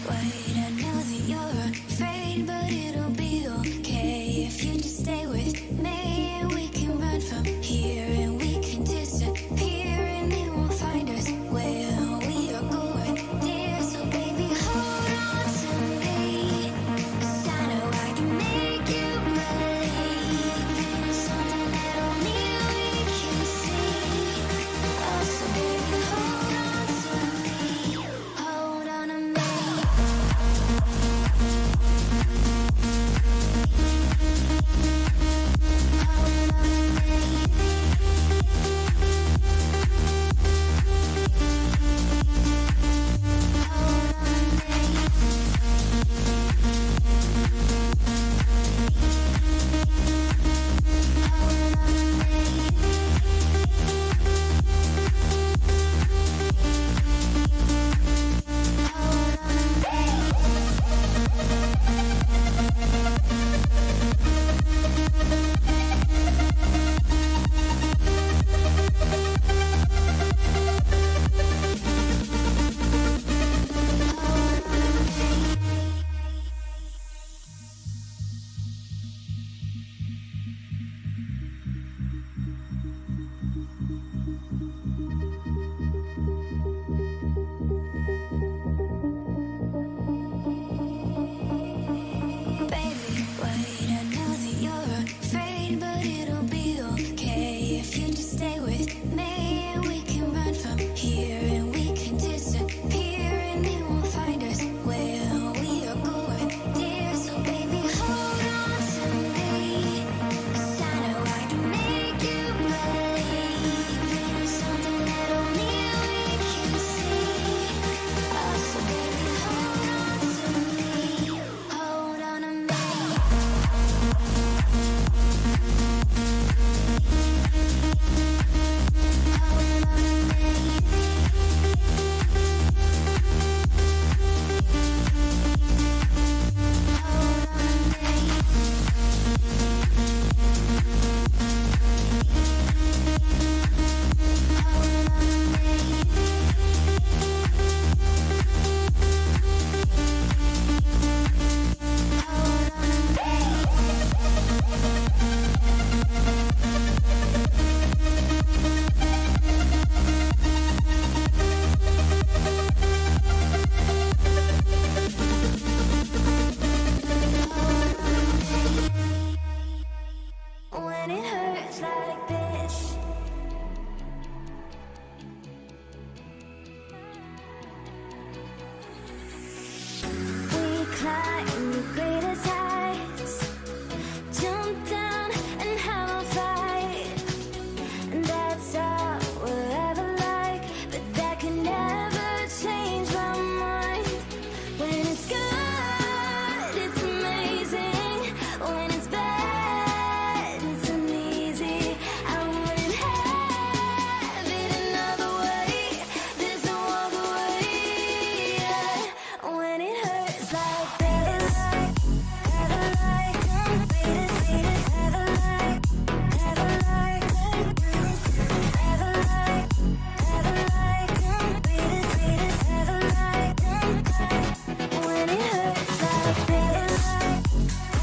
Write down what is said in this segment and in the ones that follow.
wait, I know that you're afraid, but it'll be okay if you just stay with me. And we can run from here, and we can disappear, and they won't find us where we are going, dear. So baby, hold on to me, 'cause I know I can make you believe in something that only we can see. Oh, so baby, hold on to me, hold on to me. Baby, wait, I know that you're afraid, but it'll be okay if you just stay with me. And we can run from here, and we can disappear, and they won't find us where we are going, dear. So baby, hold on to me, 'cause I know I can make you believe in something that only we can see. Oh, so baby, hold on to me, hold on to me. When it hurts like this, we climb the greatest heights, jump down and have a fight, and that's all we'll ever like. But that can never change my mind. When it's good, it's amazing. When it's bad, it's uneasy. I wouldn't have it another way. There's no other way. Yeah. When it hurts like this, ever like, ever like, ever like, ever like, ever like, ever like. When it hurts like this,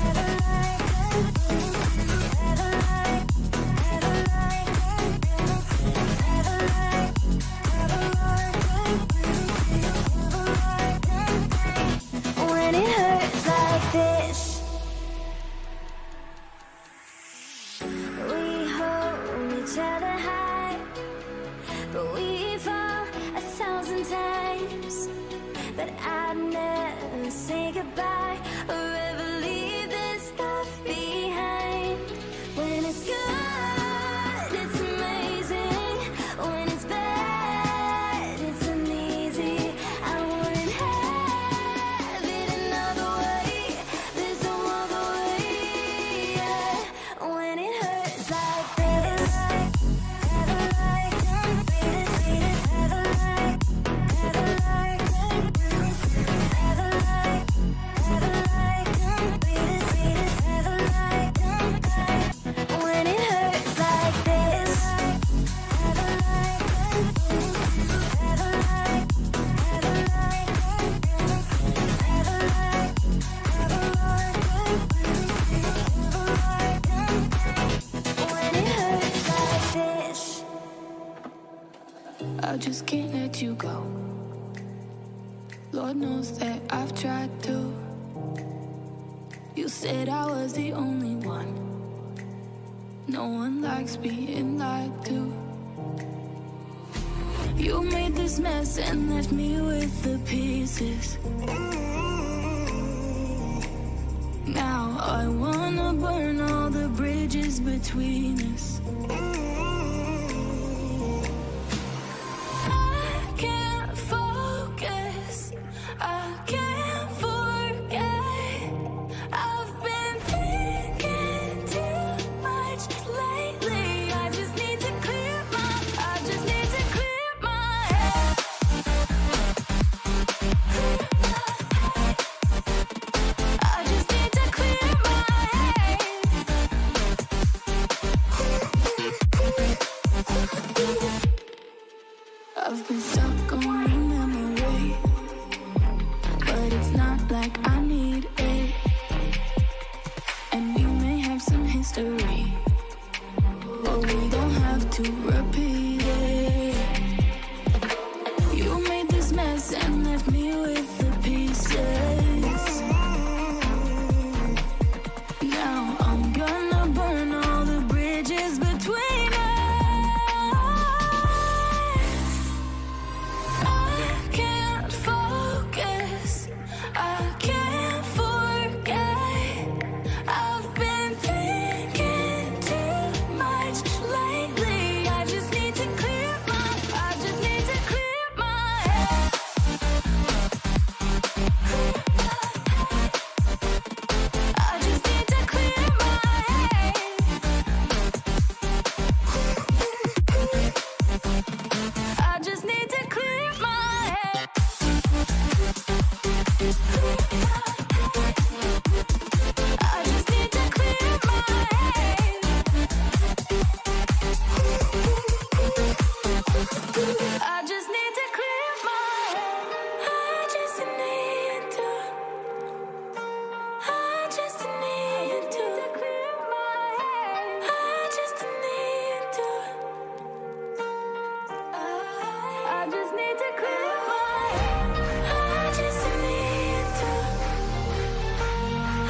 ever like, ever like, ever like, ever like, ever like. When it hurts like this, we hold each other high, but we fall 1,000 times. But I'd never say goodbye or ever leave this stuff behind. When it's good, it's amazing. When it's bad, it's uneasy. I wouldn't have it another way. There's no other way. Yeah. When it hurts like this, ever like, ever like, ever like, ever like, ever like. that I've tried to. You said I was the only one. No one likes being lied to. You made this mess and left me with the pieces. Now I wanna burn all the bridges between us. I can't focus, I can't forget. I've been thinking too much lately. I just need to clear my head. I just need to clear my head. I've been stuck on a memory, but it's not like I need it. And we may have some history, but we don't have to repeat it. You made this mess and left me with the pieces. Now I'm gonna burn all the bridges between us. I can't focus, I can't forget. I've been thinking too much lately. I just need to clear my head. I just need to clear my head. I just need to clear my head. I just need to clear my head. I just need to clear my head. I just need to. I just need to clear my head. I just need to. I just need to clear my head. I just need to.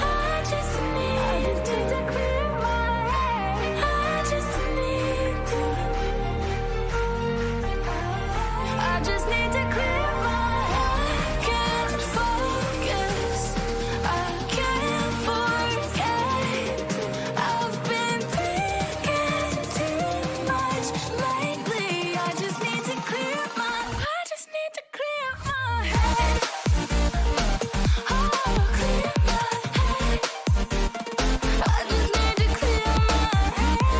I just need to clear my head. I just need to. I just need to clear my head. Can't focus, I can't forget. I've been thinking too much lately. I just need to clear my head. Oh, clear my head. I just need to clear my head.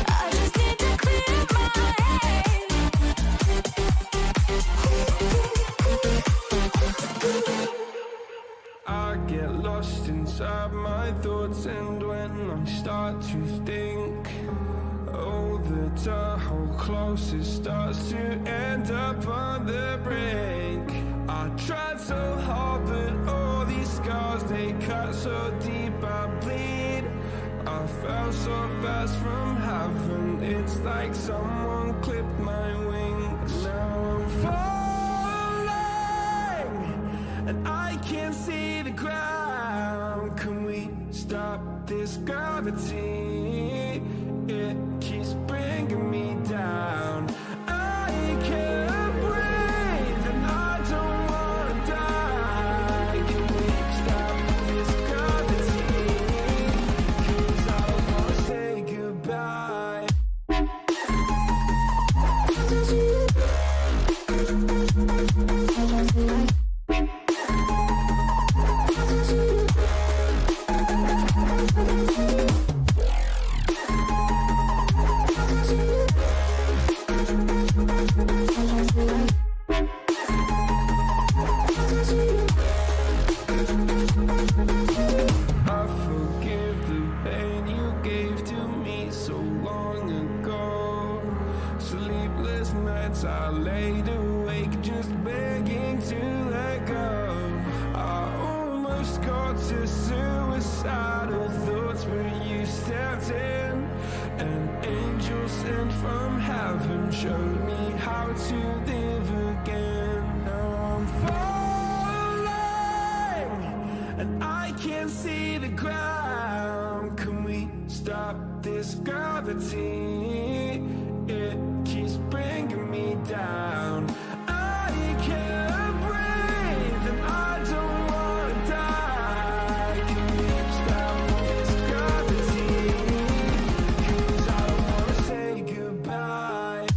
I just need to clear my head. I get lost inside my thoughts, and when I start to think, oh, the time how close it starts to end up on the brink. I tried so hard, but all these scars, they cut so deep, I bleed. I fell so fast from heaven, it's like someone clipped my wings. Now I'm falling, and I can't see the ground. Can we stop this gravity? It keeps bringing me down. I can't breathe, and I don't wanna die. Can we stop this gravity? 'Cause I don't wanna say goodbye. showed me how to live again. Now I'm falling and I can't see the ground. Can we stop this gravity? It keeps bringing me down. I can't breathe and I don't wanna die. Can we stop this gravity? 'Cause I don't wanna say goodbye.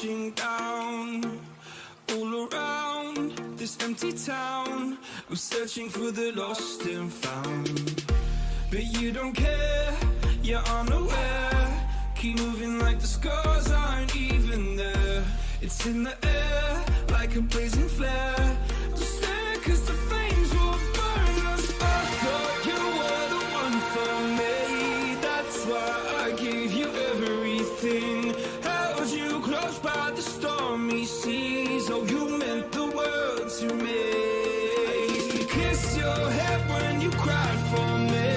crashing down. All around this empty town, I'm searching for the lost and found. But you don't care, you're unaware. Keep moving like the scars aren't even there. It's in the air, like a blazing flare. Just stare, cause the flames will burn us. I thought you were the one for me. That's why I gave you everything. Held you close by the stormy seas. Oh, you meant the world to me. I used to kiss your head when you cried for me.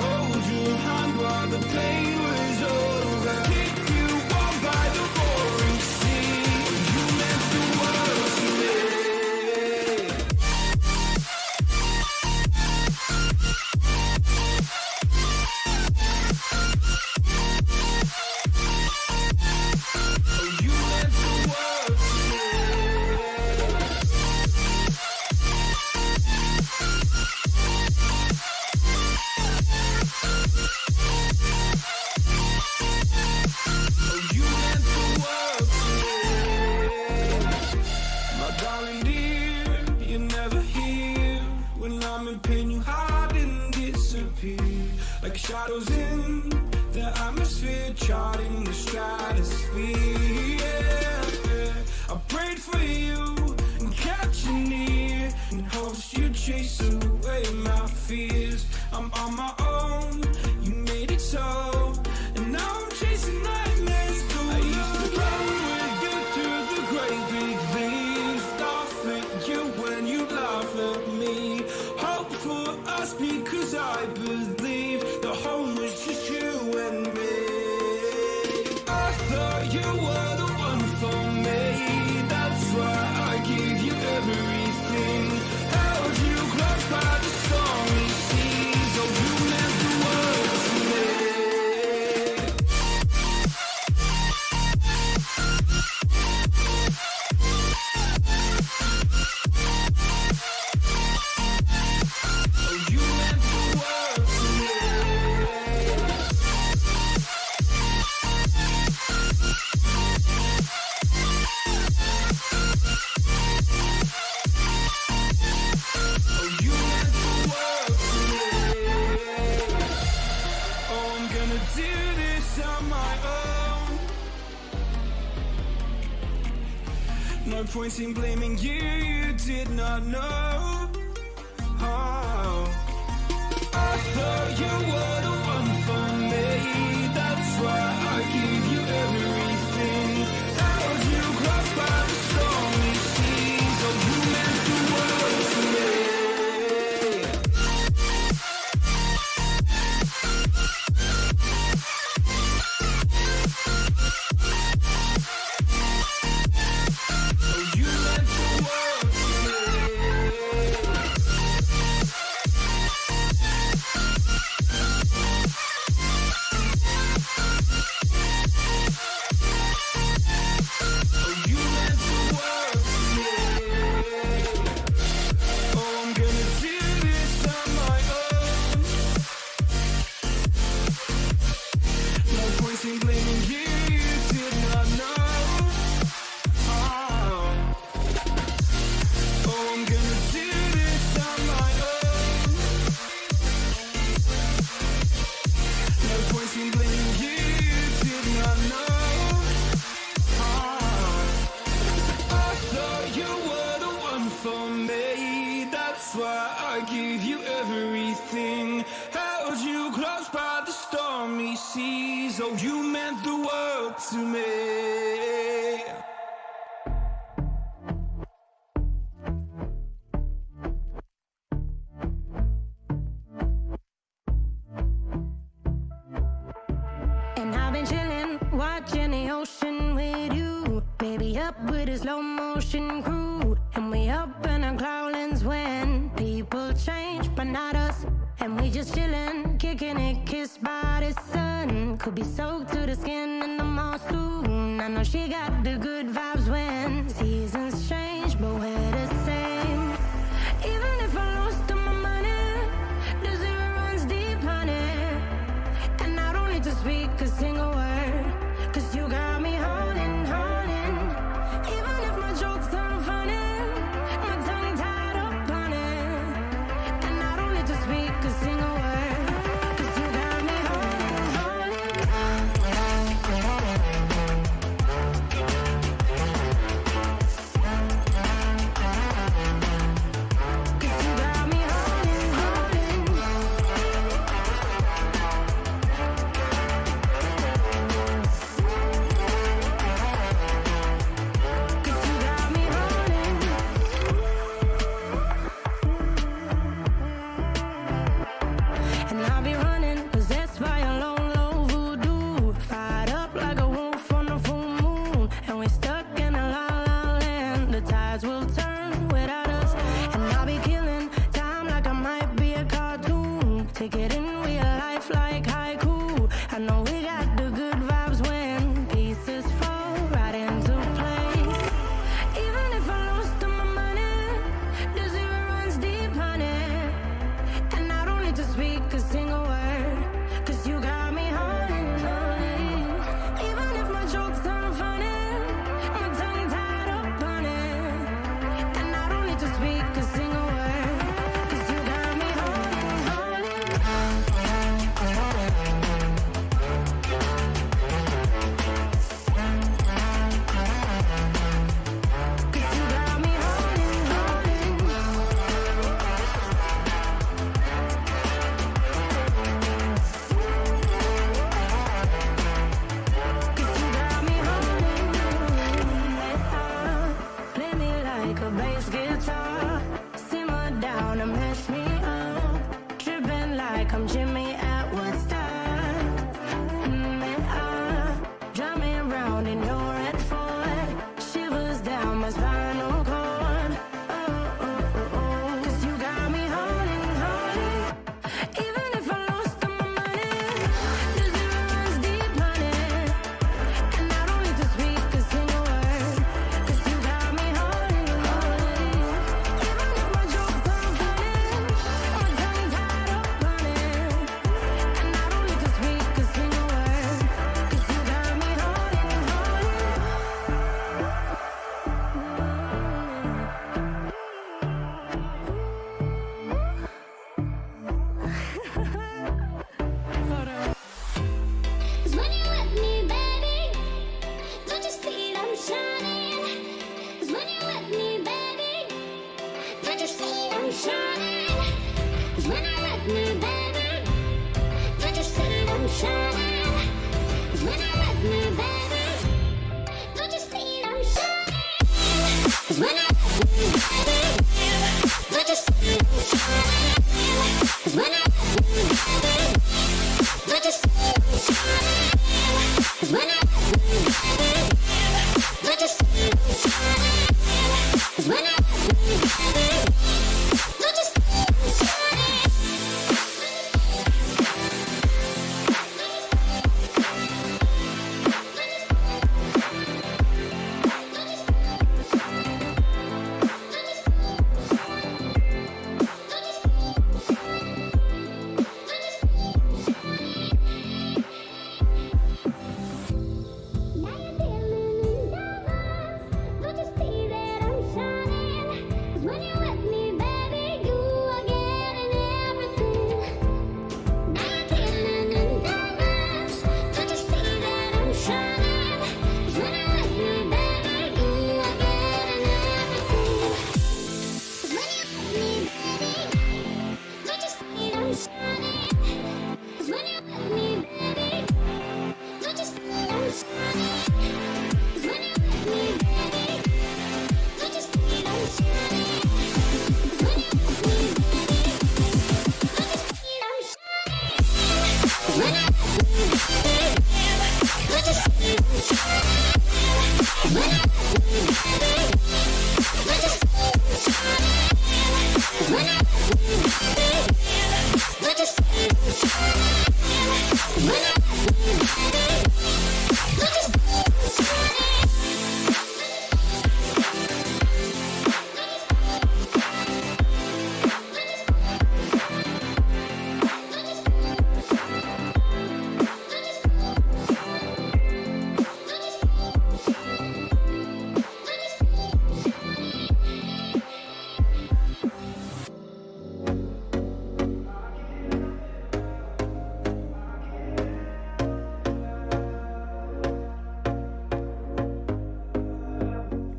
Hold your hand while the pain was over. Keep you warm by the roaring sea. You meant the world to me. Oh, you meant the world to me. Oh, you meant the world to me. My darling dear, you're never here. When I'm in pain, you hide and disappear. Like shadows in the atmosphere, charting the stratosphere. Yeah. I prayed for you and kept you near, in hopes you'd chase away my fears. I'm on my own, you made it so, and now I'm chasing nightmares through. I used to run with you through the great big leaves, laugh at you when you laugh at me. Hope for us because I believe the home was just you and me. I thought you were the one for me. That's why I gave you everything. Held you close by the stormy seas. Oh, you meant the world to me. Oh, you meant the world to me. Oh, you meant the world to me. Oh, I'm gonna do this on my own. No point in blaming you, you did not know. Oh, I thought you were the one for me. That's why I gave you everything. Held you close by the stormy seas. Oh, you meant the world to me. Oh, you meant the world to me. Oh, you meant the world to me. Oh, I'm gonna do this on my own. No point in blaming you, you did not know. Oh, I'm gonna do this on my own. No point in blaming you, you did not know. I thought you were the one for me. That's why I gave you everything. Held you close by the stormy seas. Oh, you meant the world to me. And I've been chillin', watching the ocean with you. Baby, up with a slow motion crew. And we up in our cloudlands when people change, but not us. And we just chillin', kicking it, kissed by the sun. Could be soaked to the skin in the mall soon. I know she got the good vibes when seasons change, but we're the same. Even if I lost all my money, the zero runs deep, honey. And I don't need to speak a single word, 'cause you got me holding, holding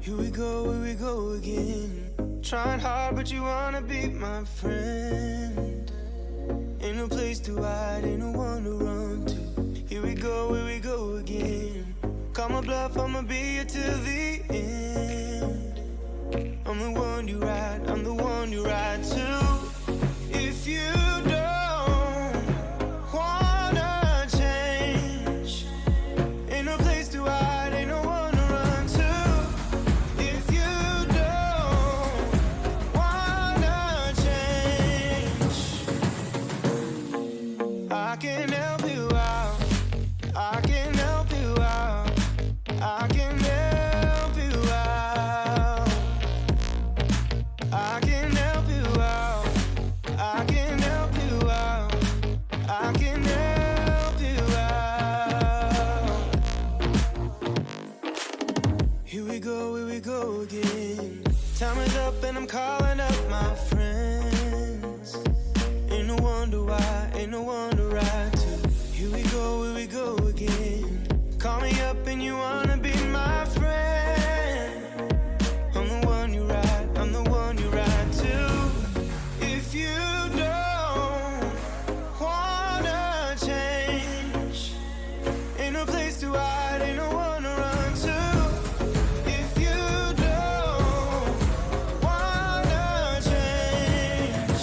Here we go again. Trying hard, but you wanna be my friend. Ain't no place to hide, ain't no one to run to. Here we go again. Call my bluff, I'ma be here till the end. I'm the one you ride, I'm the one you ride to. If you don't wanna change, ain't no place to hide, ain't no one to run to. If you don't wanna change, I can help you out, I can help you out, I can help you out, I can help you out, I can help you out, I can help you out. Here we go again. Time is up and I'm calling up my friends. Ain't no wonder why, ain't no one to ride to. Here we go again. Call me up and you wanna be my friend. I'm the one you ride, I'm the one you ride to. If you don't wanna change, ain't no place to hide, ain't no one to run to. If you don't wanna change,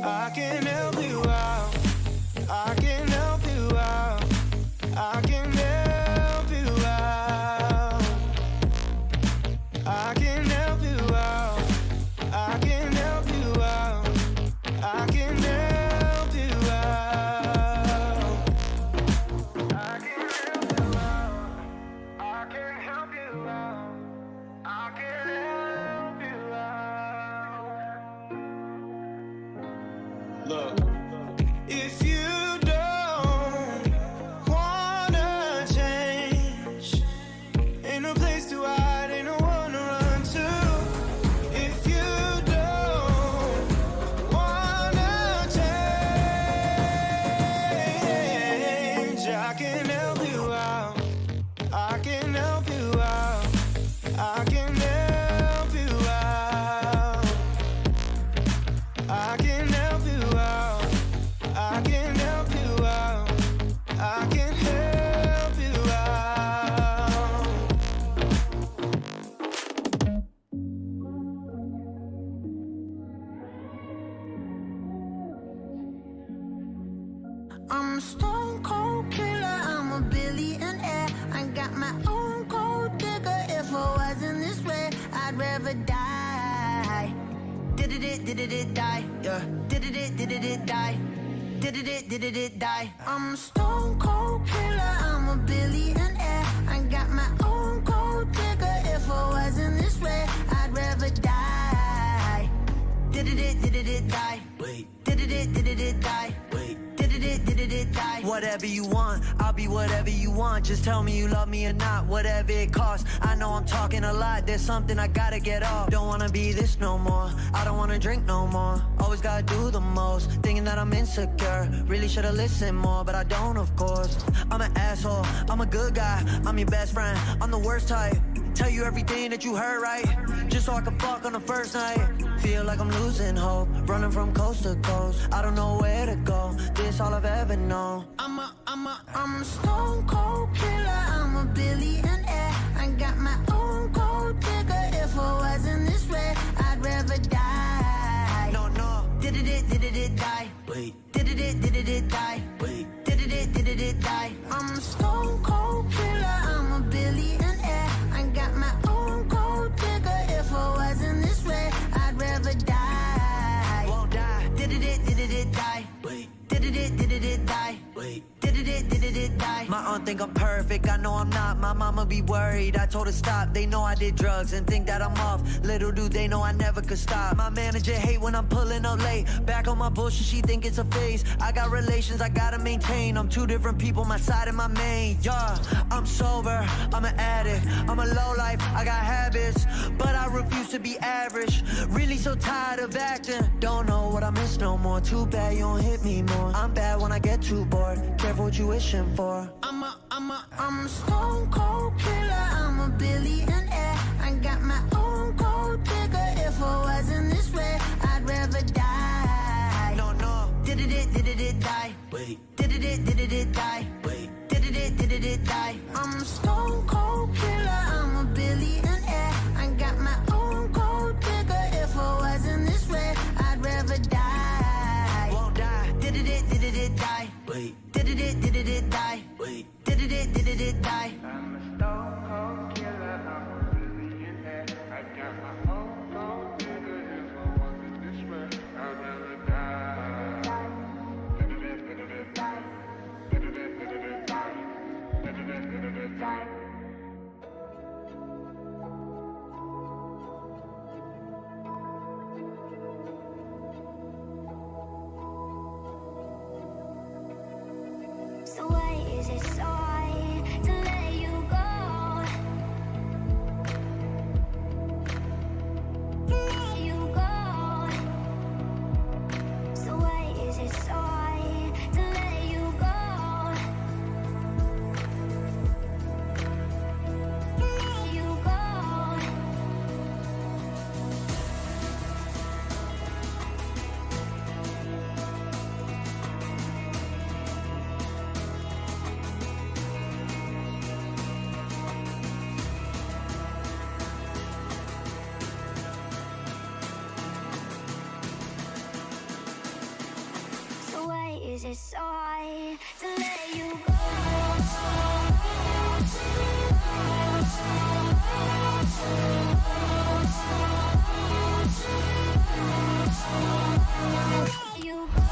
I can help you out, I can help you out, I can help you out, I can help you out, I can help you out, I can help you out, I can help you out, I can help you out, I can help you out. Look, if you don't wanna change, ain't no place to hide, ain't no one to run to. If you don't wanna change, I can help you out, I can help you out, I'd rather die. Did it die, yeah. Did it die. Did it die. I'm a stone cold killer, I'm a billionaire. I got my own gold digger. If I wasn't this way, I'd rather die. Did it die. Wait. Did it die. Wait. Did it die. Whatever you want, I'll be whatever you want. Just tell me you love me or not, whatever it costs. I know I'm talking a lot, there's something I gotta get off. Don't wanna be this no more, I don't wanna drink no more. Always gotta do the most, thinking that I'm insecure. Really should've listened more, but I don't of course. I'm an asshole, I'm a good guy, I'm your best friend, I'm the worst type. Tell you everything that you heard right, just so I can fuck on the first night. Feel like I'm losing hope, running from coast to coast. I don't know where to go, this all I've ever known. I'm a stone cold killer, I'm a billionaire. I got my own gold digger. If I wasn't this way, I'd rather die. No. Did it die. Wait. Did it die. Wait. Did it die. I'm a stone cold killer, I'm a billionaire. I got my own gold digger. If I wasn't this way, I'd rather die. Won't die. Did it die. Wait. Did it die. Wait. Did it die. My aunt think I'm perfect, I know I'm not. My mama be worried, I told her stop. They know I did drugs and think that I'm off. Little do they know I never could stop. My manager hate when I'm pulling up late. Back on my bullshit, she think it's a phase. I got relations I gotta maintain. I'm two different people, my side and my main. Yeah, I'm sober, I'm an addict, I'm a lowlife, I got habits, but I refuse to be average. Really so tired of acting, don't know what I miss no more. Too bad you don't hit me more. I'm bad when I get too bored, careful what you wishing for. I'm a stone cold killer, I'm a billionaire. I got my own gold digger. If I wasn't this way, I'd rather die. No. Did it die. Wait. Did it die. Wait. Did it die. I'm a stone cold killer, I'm a billionaire. I got my own gold digger. If I wasn't this way, I'd rather die. Won't die. Did it die. Wait. Did it die. Wait. Did it die. I'm a stone cold killer, I'm a billionaire. I got my own gold digger. If I wasn't this way, I'd rather die. Did it die. Did it die. Did it die. So why is it so hard to let you go? Let you go. So why is it so hard to let you go? Let you go. So why is it so hard to let you go? Let you go.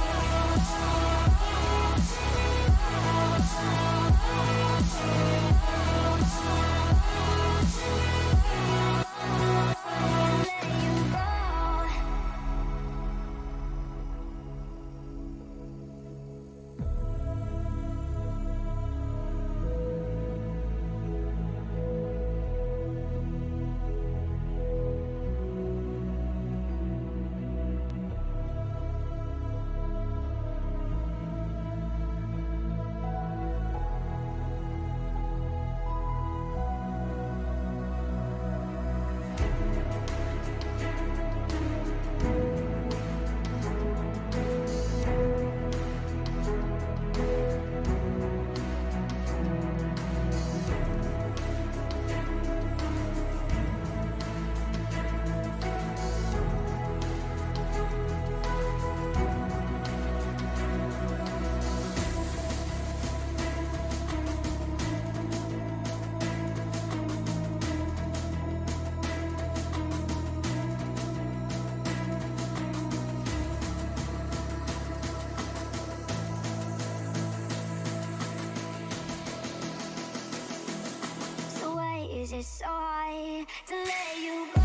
to let you go.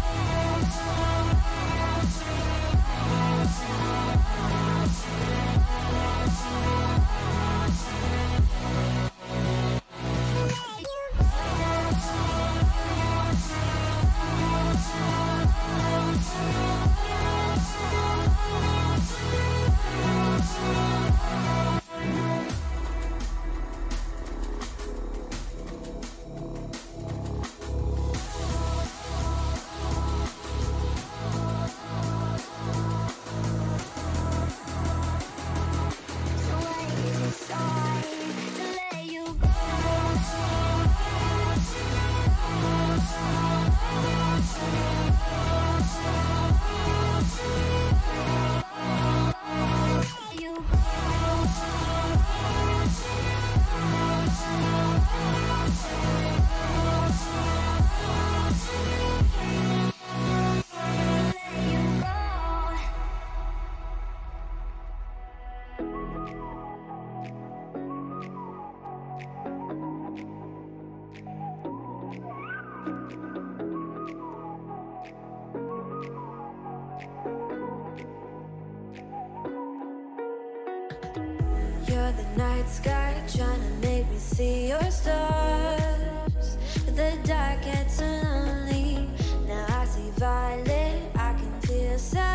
You're the night sky trying to make me see your stars, but the dark gets lonely. Now I see violet, I can feel silence.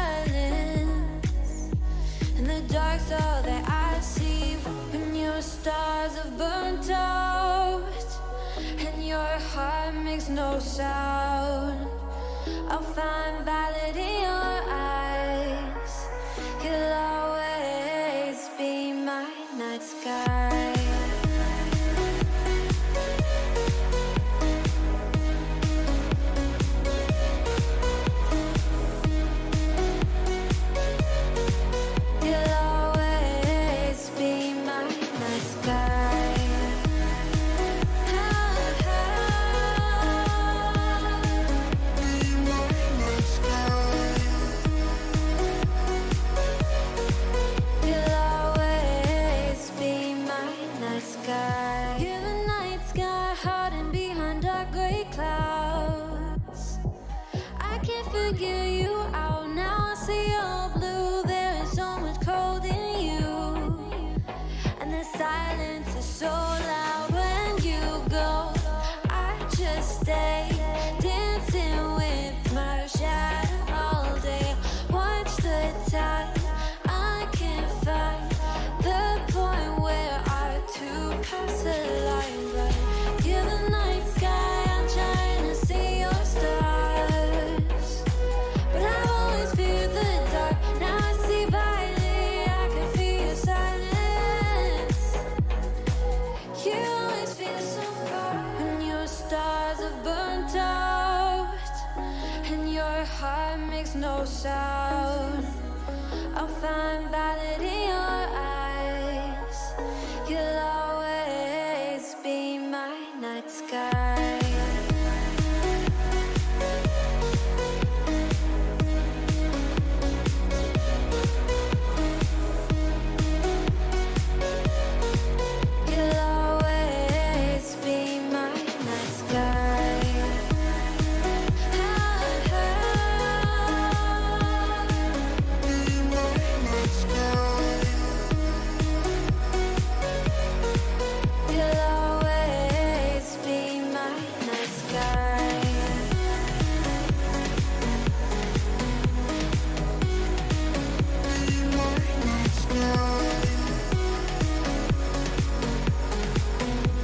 In the dark's all that I see. When your stars have burnt out and your heart makes no sound, I'll find violet in your eyes. You'll always be my night sky. You'll always be my night sky. You'll always be my night sky. You're the night sky hiding behind dark gray clouds. I can't figure you out now. I see your blue. There is so much cold in you, and the silence is so loud when you go. I just stay dancing with my shadow all day. Watch the tide. I can't find the point where our two paths align. But you're the night sky. I'm trying to see your stars, but I've always feared the dark. Now I see violet. I can feel your silence. You always feel so far when your stars have burnt out and your heart makes no sound. I'll find violet in your eyes. You'll always be my night sky. You'll always be my night sky. You'll always be my night sky.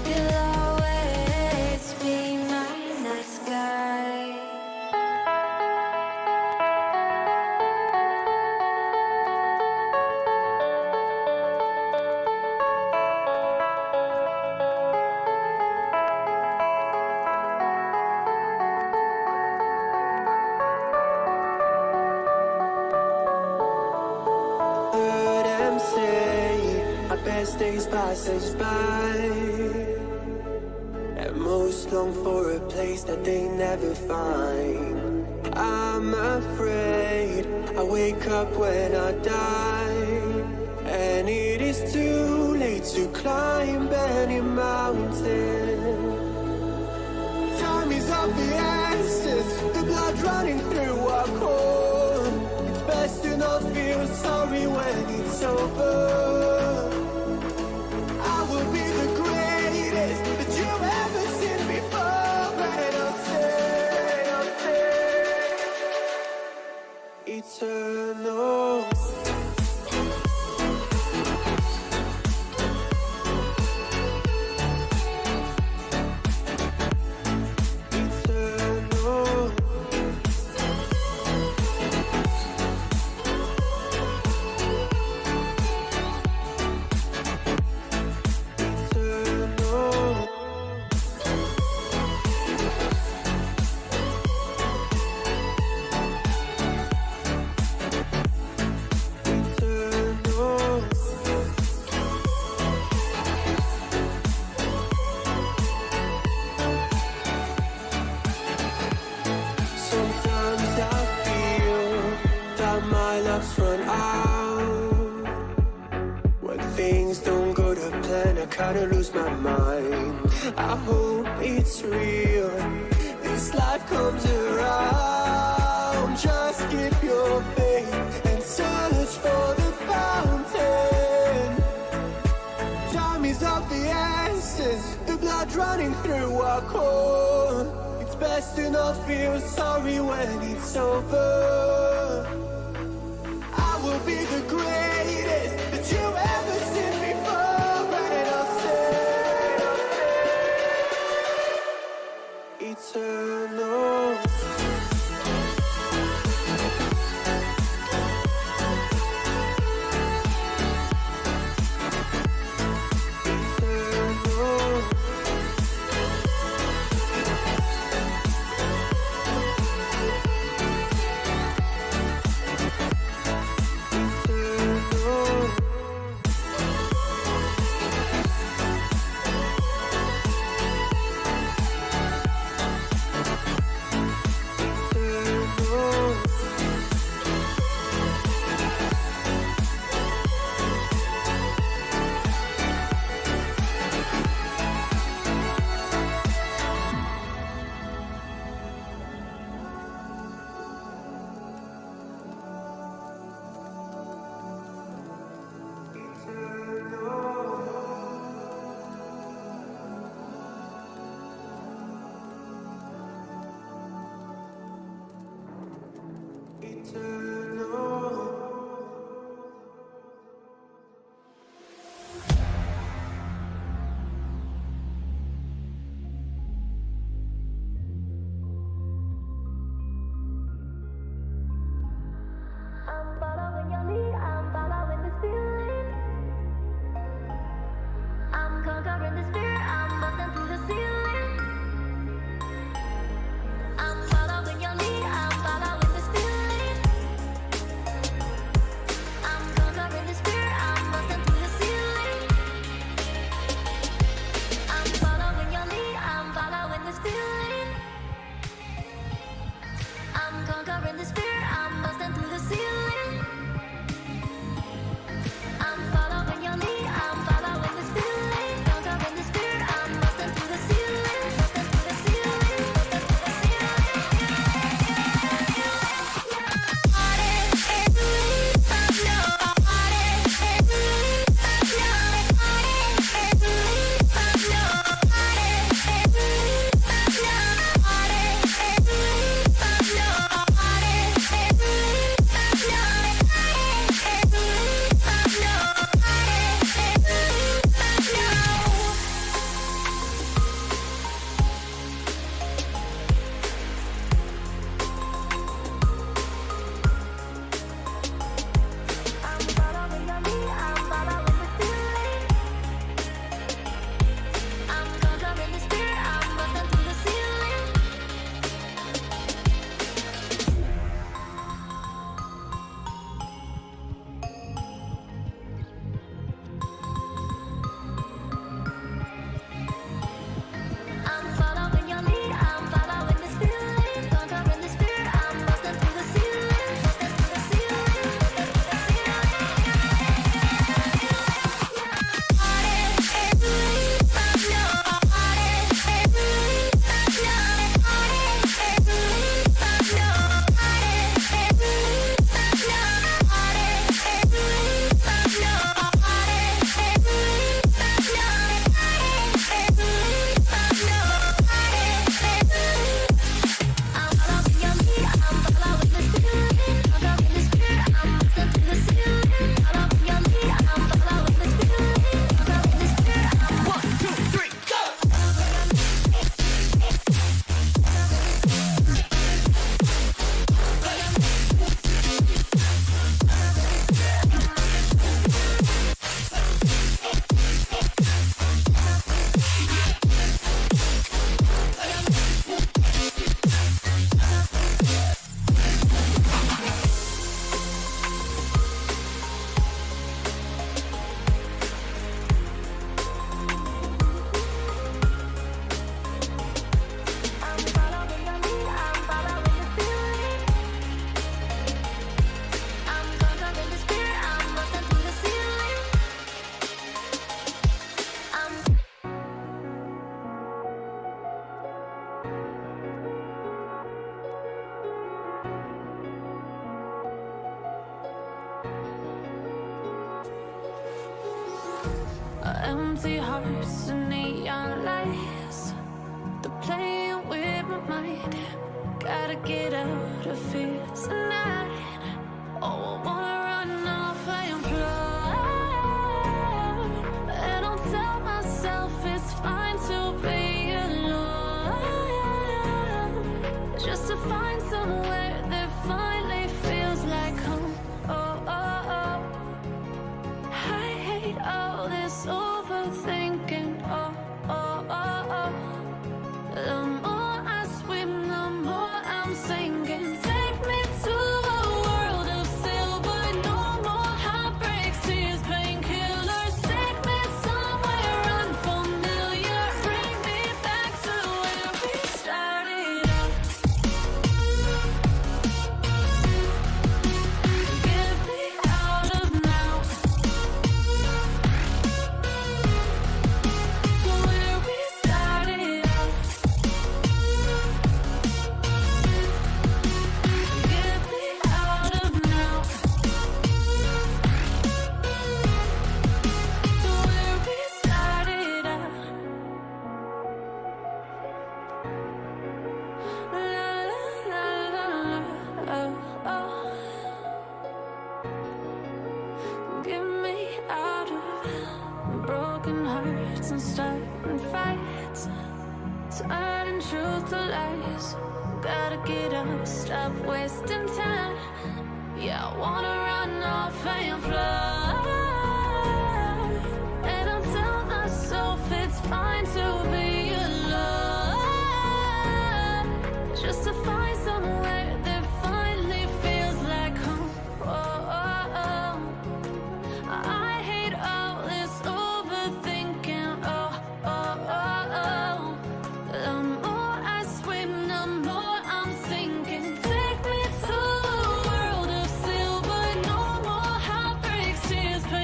You'll always be my night sky. Heard them say our best days pass us by, and most long for a place that they never find. I'm afraid I wake up when I die, and it is too late to climb any mountain. Time is of the essence, over. I will be the greatest that you've ever seen before, and I'll stay eternal. Sometimes I feel that my luck's run out. When things don't go to plan, I kinda lose my mind. I hope it's real, this life comes around. Just keep your faith and search for the fountain. Time is of the essence, the blood running through our core. It's best to not feel sorry when it's over. I will be the greatest that you've ever seen before, and I'll stay eternal. I'm following your lead, I'm following this feeling. I'm conquering this fear, I'm busting through the ceiling. I'm following your lead, I'm following this feeling. Empty hearts and neon lights, they're playing with my mind. Gotta get out of here tonight. Oh, I wanna run off and fly, and I'll tell myself it's fine to be alone, just to find somewhere that finally feels like home. Oh, oh, oh. I hate all this overthinking. Oh, oh, oh, oh. The more I swim, the more I'm sinking. Take me to a world of silver. No more heartbreaks, tears, painkillers. Take me somewhere unfamiliar. Bring me back to where we started out. Get me out of now. To where we started out. Get me out of now. To where we started out. La la la la, oh oh. Get me out of broken hearts and starting fights, turning truth to lies. Gotta get up, stop wasting time. Yeah, I wanna run off and fly, and I'll tell myself it's fine to be alone, just to find somewhere that finally feels like home. Oh, oh, oh. I hate all this overthinking. Oh, oh, oh, oh. The more I swim, the more I'm sinking. Take me to a world of silver. No more heartbreaks, tears, pain.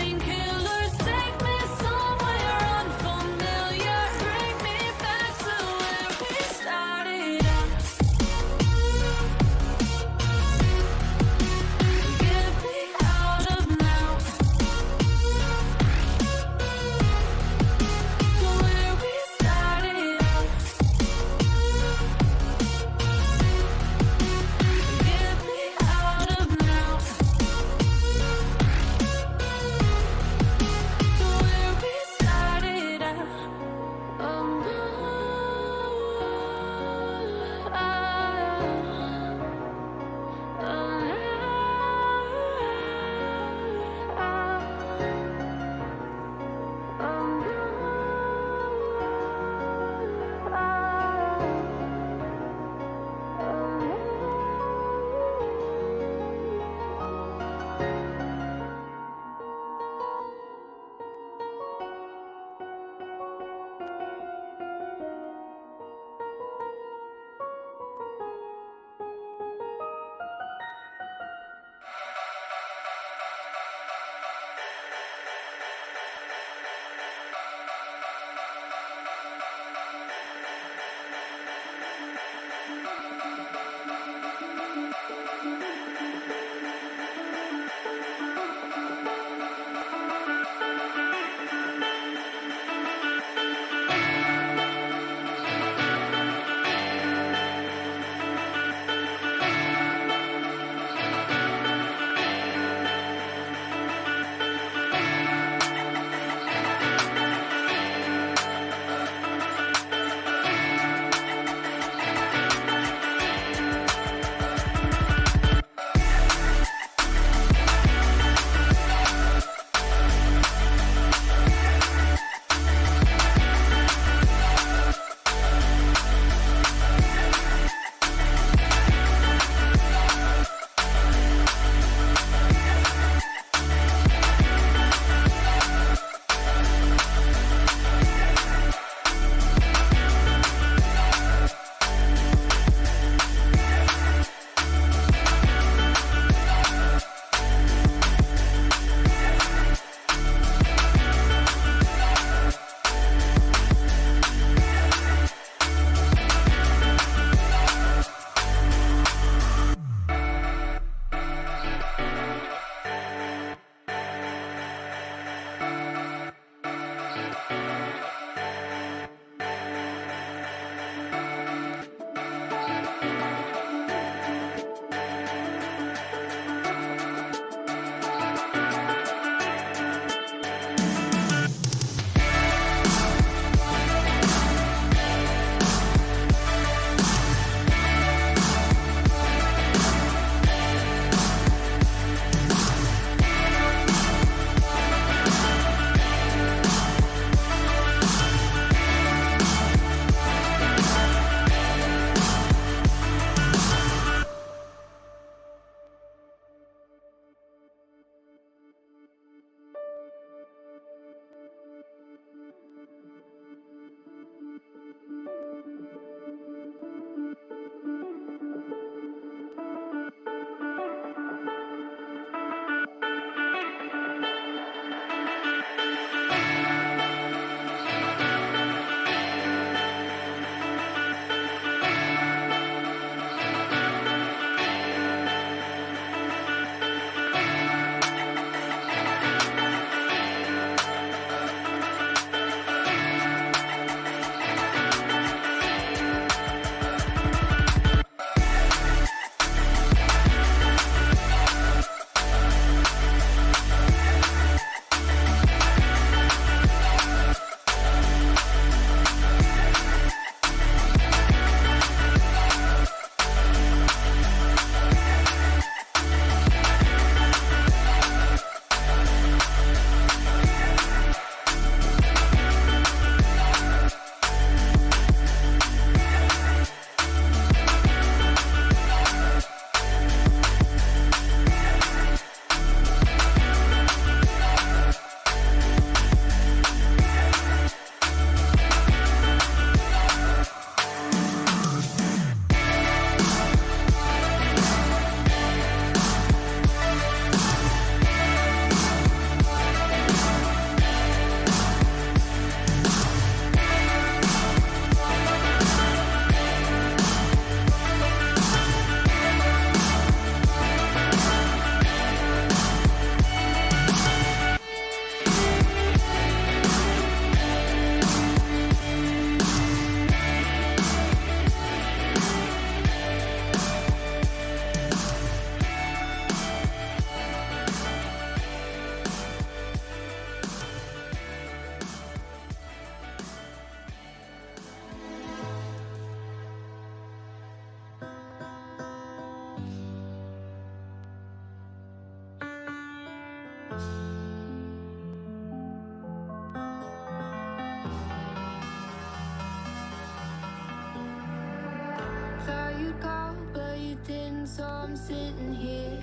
so I'm sitting here.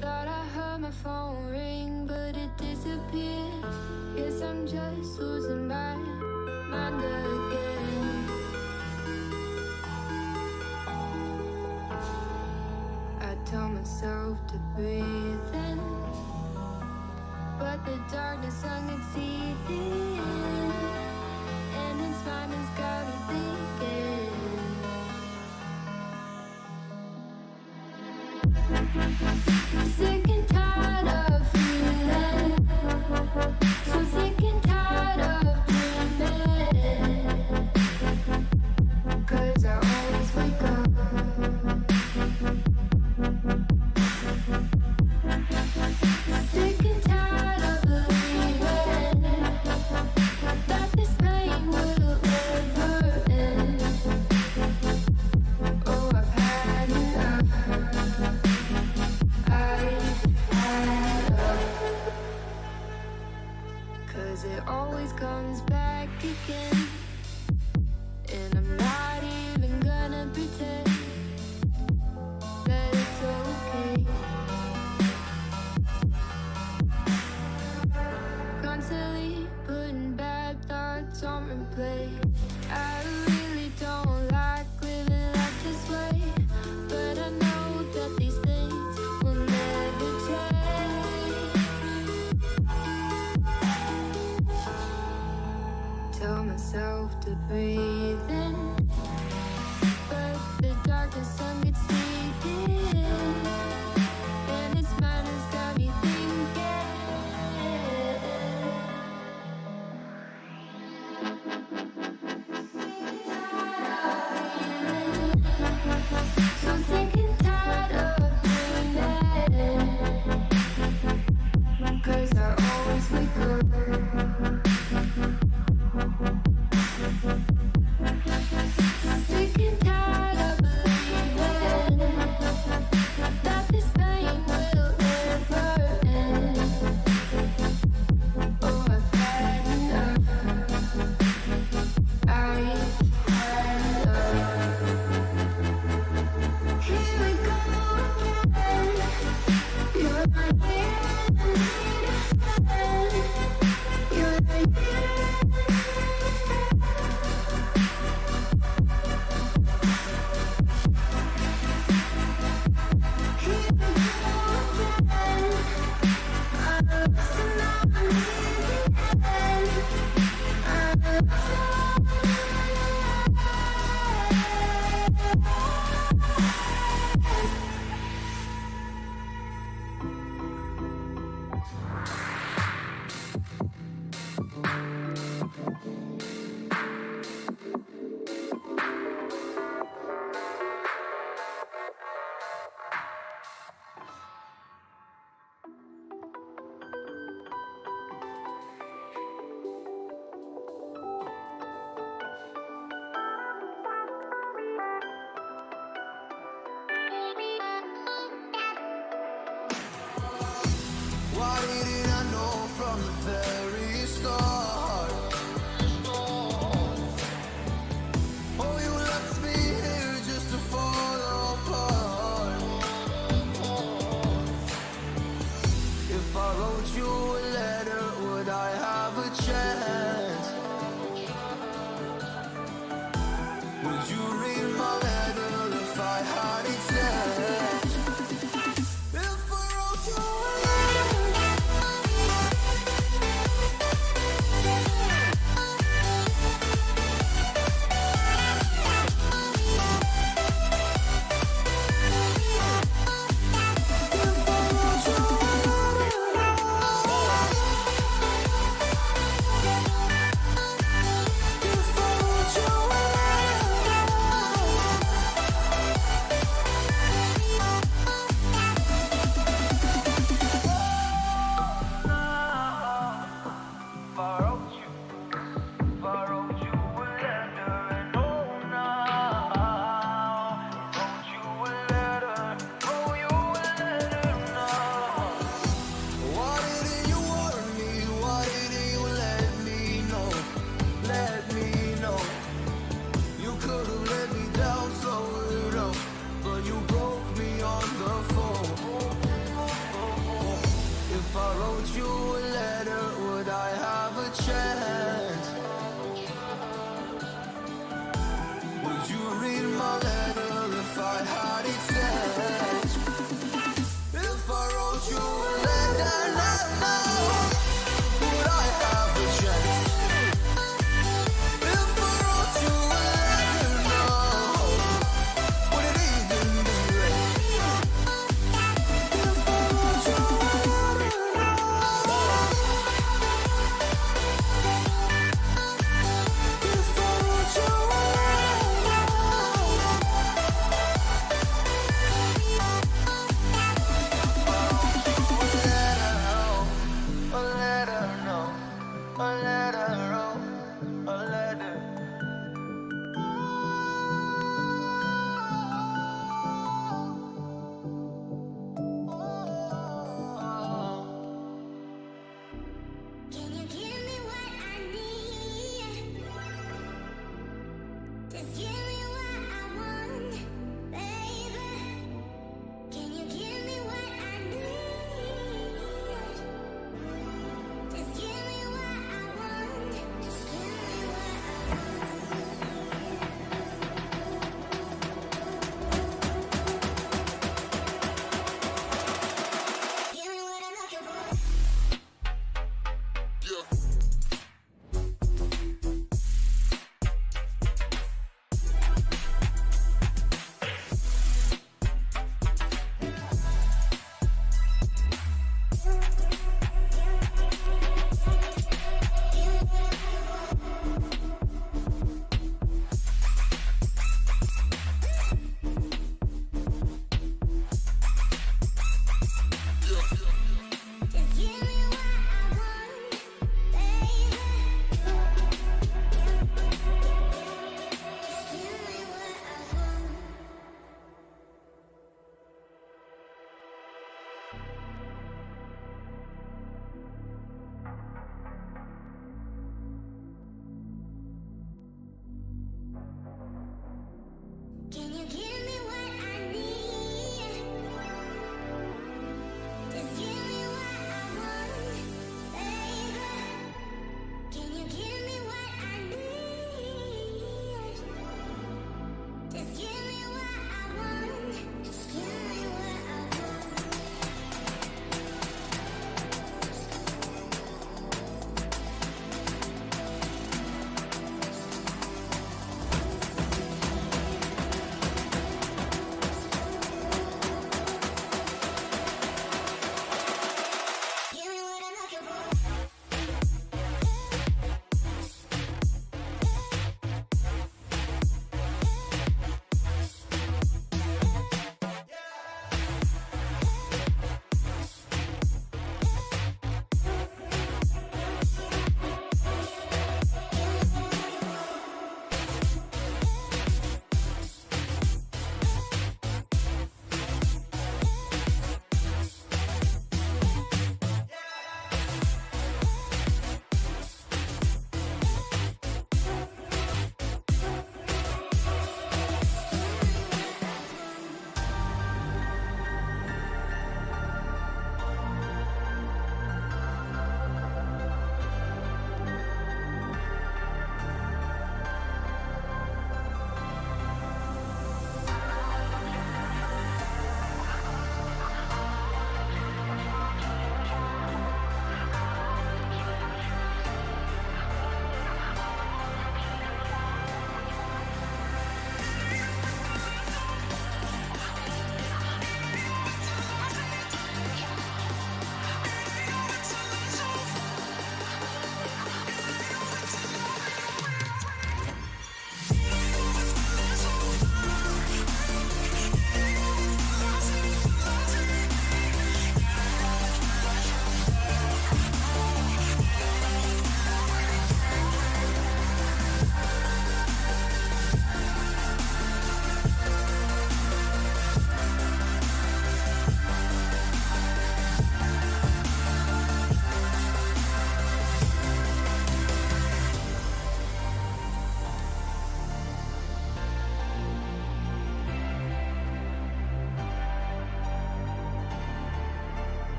Thought I heard my phone ring, but it disappeared. Guess I'm just losing my mind again. I tell myself to breathe in, but the darkness hung its teeth in, and its mind has got me thinking. Sick and tired of feeling, so sick and tired of dreaming, 'cause I always wake up. Sick and tired of believing that this pain will ever end. Oh, I've had enough. I've had enough. 'Cause it always comes back again, and I'm not even gonna pretend that it's okay. Constantly putting bad thoughts on replay. I really don't like living life this way, but I know that these things will never change. Tell myself to breathe in, but the darkness sun gets deep in, and its mind has got me thinking. So sick and tired of dreaming, 'cause I always wake up. Sick and tired of believing that this pain will never end. Oh, I've had enough. I've had enough. Here we go again. You're my friend. You're my Why didn't I know from the very start? Oh, you left me here just to fall apart. If I wrote you a letter, would I have a chance? Would you read my letter if I had it sent? If I wrote you a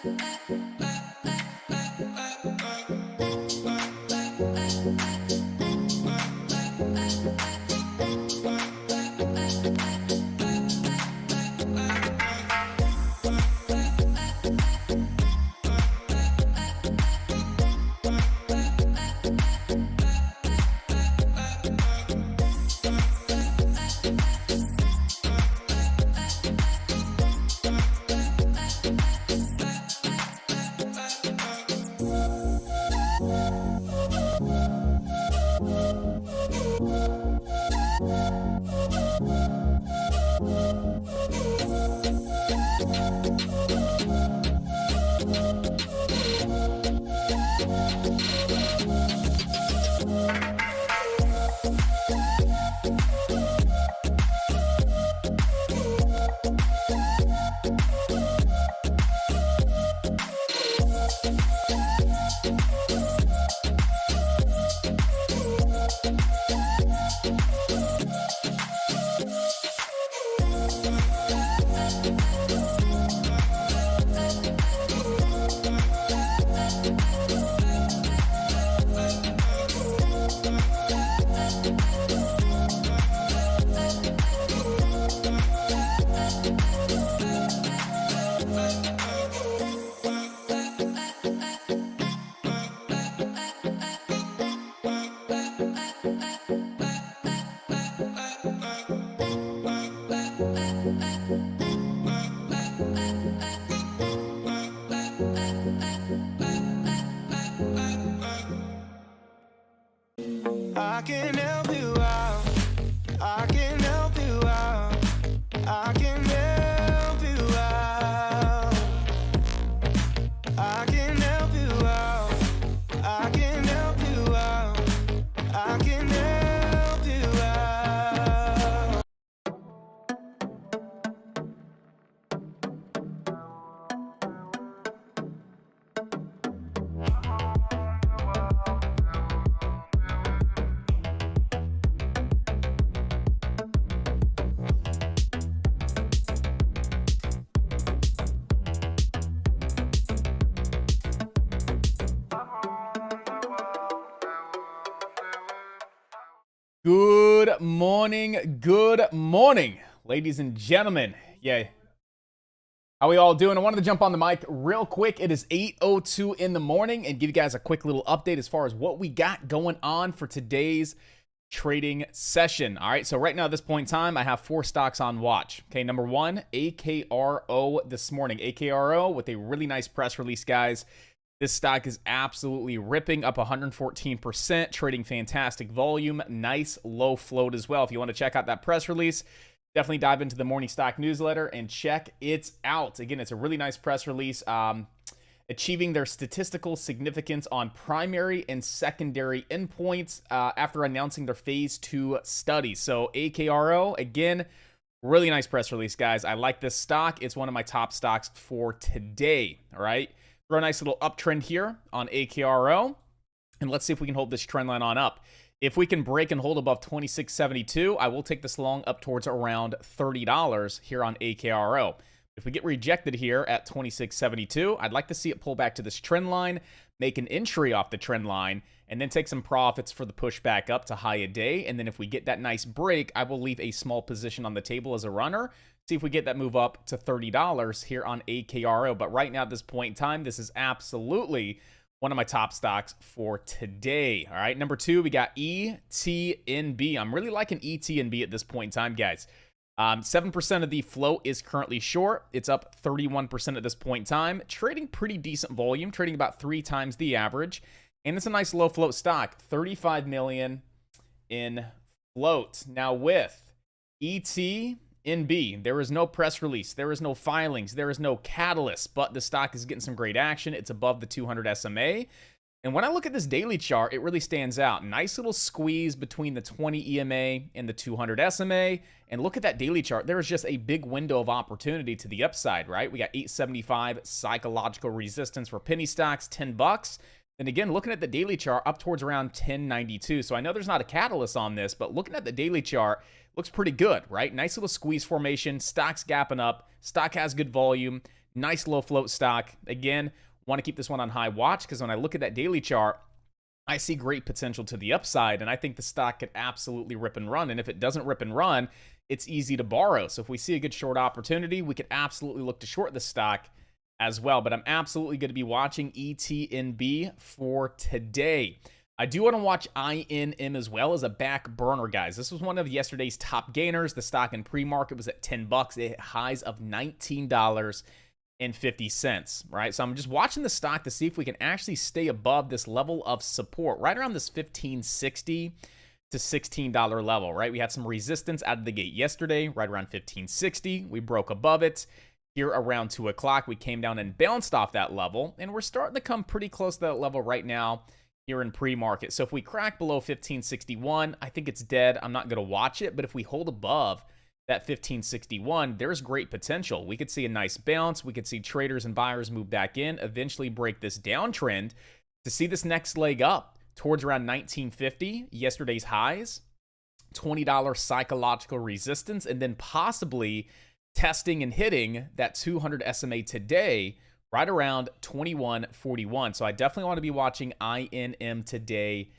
I can help you out. I can help you out. I can help you out. I can help you out. I can help you out. I can help you out. Good morning, ladies and gentlemen. Yeah, how we all doing? I wanted to jump on the mic real quick. It is 8:02 in the morning and give you guys a quick little update as far as what we got going on for today's trading session. All right, so right now at this point in time, I have 4 stocks on watch. Okay, number 1, AKRO this morning. AKRO with a really nice press release, guys. This stock is absolutely ripping up 114%, trading fantastic volume, nice low float as well. If you want to check out that press release, definitely dive into the morning stock newsletter and check it out. Again, it's a really nice press release, achieving their statistical significance on primary and secondary endpoints after announcing their phase 2 study. So AKRO, again, really nice press release, guys. I like this stock. It's one of my top stocks for today, all right? Throw a nice little uptrend here on AKRO, and let's see if we can hold this trend line on up. If we can break and hold above 26.72, I will take this long up towards around $30 here on AKRO. If we get rejected here at 26.72, I'd like to see it pull back to this trend line, make an entry off the trend line, and then take some profits for the push back up to high a day. And then if we get that nice break, I will leave a small position on the table as a runner. See if we get that move up to $30 here on AKRO. But right now at this point in time, this is absolutely one of my top stocks for today. All right, number 2, we got ETNB. I'm really liking ETNB at this point in time, guys. 7% of the float is currently short. It's up 31% at this point in time. Trading pretty decent volume, trading about 3 times the average. And it's a nice low float stock, 35 million in float. Now with ETNB, there is no press release, there is no filings, there is no catalyst, but the stock is getting some great action. It's above the 200 SMA. And when I look at this daily chart, it really stands out. Nice little squeeze between the 20 EMA and the 200 SMA. And look at that daily chart. There is just a big window of opportunity to the upside, right? We got 875 psychological resistance for penny stocks, $10. And again, looking at the daily chart, up towards around 1092. So I know there's not a catalyst on this, but looking at the daily chart, looks pretty good, right? Nice little squeeze formation. Stock's gapping up. Stock has good volume. Nice low float stock. Again, want to keep this one on high watch because when I look at that daily chart, I see great potential to the upside, and I think the stock could absolutely rip and run. And if it doesn't rip and run, it's easy to borrow. So if we see a good short opportunity, we could absolutely look to short the stock as well. But I'm absolutely going to be watching ETNB for today. I do want to watch INM as well as a back burner, guys. This was one of yesterday's top gainers. The stock in pre-market was at $10. It hit highs of $19.50, right? So I'm just watching the stock to see if we can actually stay above this level of support, right around this $15.60 to $16 level, right? We had some resistance out of the gate yesterday, right around $15.60. We broke above it. Here around 2 o'clock, we came down and bounced off that level, and we're starting to come pretty close to that level right now here in pre-market. So if we crack below 1561, I think it's dead. I'm not going to watch it, but if we hold above that 1561, there's great potential. We could see a nice bounce. We could see traders and buyers move back in, eventually break this downtrend to see this next leg up towards around 1950, yesterday's highs, $20 psychological resistance, and then possibly testing and hitting that 200 SMA today, right around 2141. So I definitely want to be watching INM today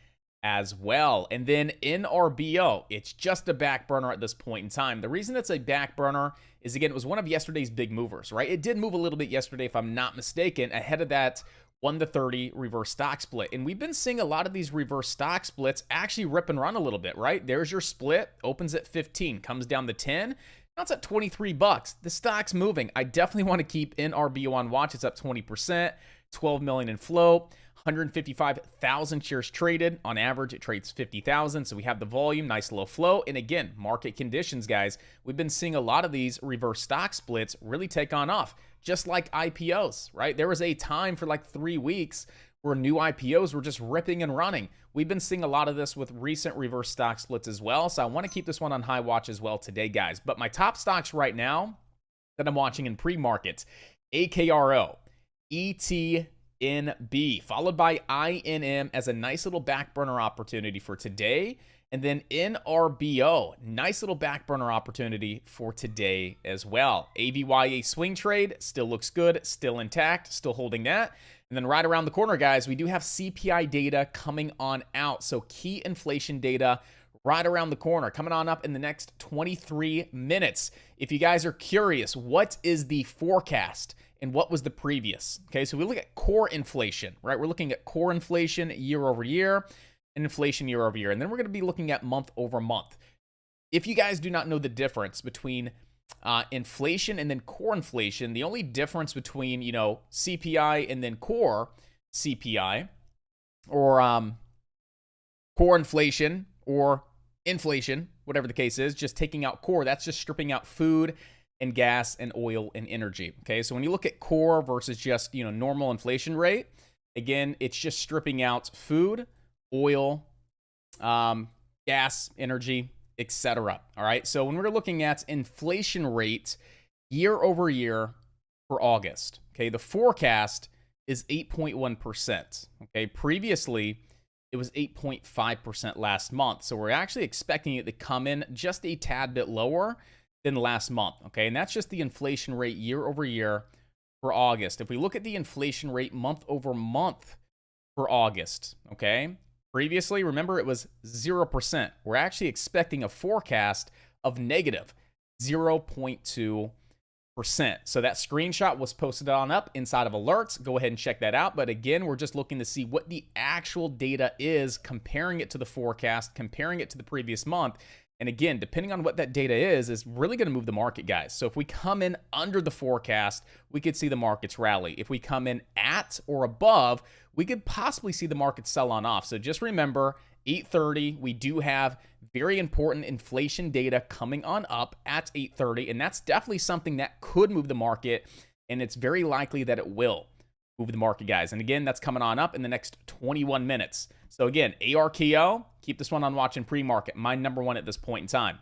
as well. And then NRBO, it's just a back burner at this point in time. The reason it's a back burner is, again, it was one of yesterday's big movers, right? It did move a little bit yesterday, if I'm not mistaken, ahead of that 1-to-30 reverse stock split. And we've been seeing a lot of these reverse stock splits actually rip and run a little bit, right? There's your split, opens at 15, comes down to 10. Now it's at $23. The stock's moving. I definitely want to keep NRBO on watch. It's up 20%, 12 million in float, 155,000 shares traded. On average, it trades 50,000. So we have the volume, nice low flow. And again, market conditions, guys. We've been seeing a lot of these reverse stock splits really take on off, just like IPOs, right? There was a time for like 3 weeks where new IPOs were just ripping and running. We've been seeing a lot of this with recent reverse stock splits as well. So I want to keep this one on high watch as well today, guys. But my top stocks right now that I'm watching in pre-market, AKRO, ETNB, followed by INM as a nice little back burner opportunity for today. And then NRBO, nice little back burner opportunity for today as well. AVYA swing trade still looks good, still intact, still holding that. And then right around the corner, guys, we do have CPI data coming on out. So key inflation data right around the corner, coming on up in the next 23 minutes. If you guys are curious, what is the forecast and what was the previous? Okay, so we look at core inflation, right? We're looking at core inflation year over year and inflation year over year. And then we're going to be looking at month over month. If you guys do not know the difference between inflation and then core inflation, the only difference between, CPI and then core CPI, or core inflation or inflation, whatever the case is, just taking out core, that's just stripping out food and gas and oil and energy. Okay, so when you look at core versus just, normal inflation rate, again, it's just stripping out food, oil, gas, energy, etc. All right. So when we're looking at inflation rate year over year for August, okay, the forecast is 8.1%. Okay. Previously, it was 8.5% last month. So we're actually expecting it to come in just a tad bit lower than last month. Okay. And that's just the inflation rate year over year for August. If we look at the inflation rate month over month for August, okay, previously, remember, it was 0%. We're actually expecting a forecast of negative 0.2%. So that screenshot was posted on up inside of alerts. Go ahead and check that out. But again, we're just looking to see what the actual data is, comparing it to the forecast, comparing it to the previous month. And again, depending on what that data is really going to move the market, guys. So if we come in under the forecast, we could see the markets rally. If we come in at or above, we could possibly see the market sell on off. So just remember, 8:30, we do have very important inflation data coming on up at 8:30, and that's definitely something that could move the market, and it's very likely that it will move the market, guys. And again, that's coming on up in the next 21 minutes. So again, ARKO, keep this one on watch in pre-market, my number one at this point in time.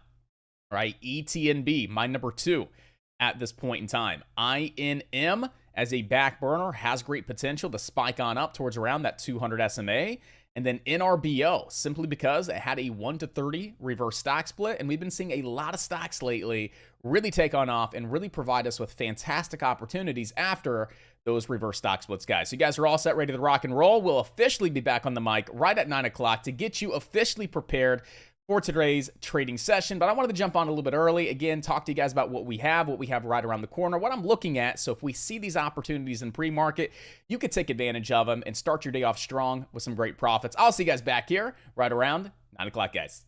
All right, ETNB, my number two at this point in time. INM as a back burner has great potential to spike on up towards around that 200 SMA. And then NRBO, simply because it had a 1 to 30 reverse stock split. And we've been seeing a lot of stocks lately really take on off and really provide us with fantastic opportunities after those reverse stock splits, guys. So you guys are all set, ready to rock and roll. We'll officially be back on the mic right at 9 o'clock to get you officially prepared for today's trading session. But I wanted to jump on a little bit early. Again, talk to you guys about what we have right around the corner, what I'm looking at. So if we see these opportunities in pre-market, you could take advantage of them and start your day off strong with some great profits. I'll see you guys back here right around 9 o'clock, guys.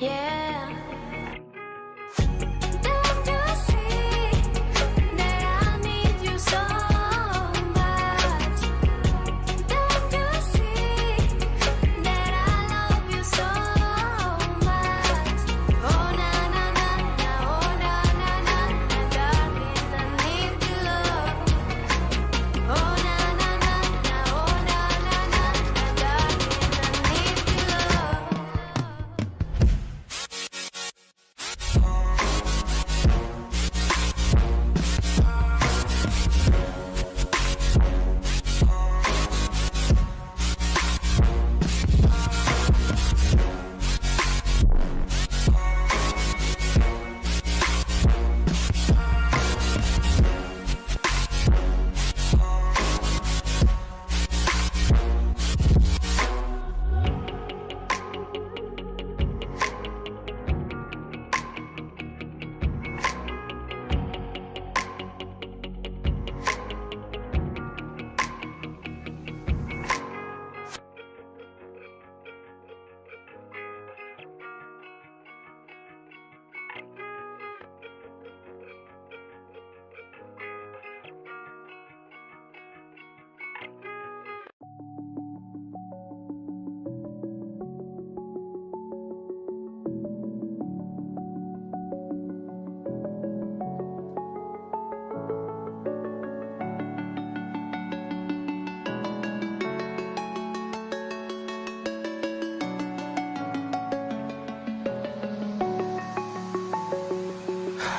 Yeah. Don't you see that I need you so much? Don't you see that I love you so much? Oh na na na na, oh na na na na, darling, I need your love. Oh na na na na, oh na na na na, darling, I need your love.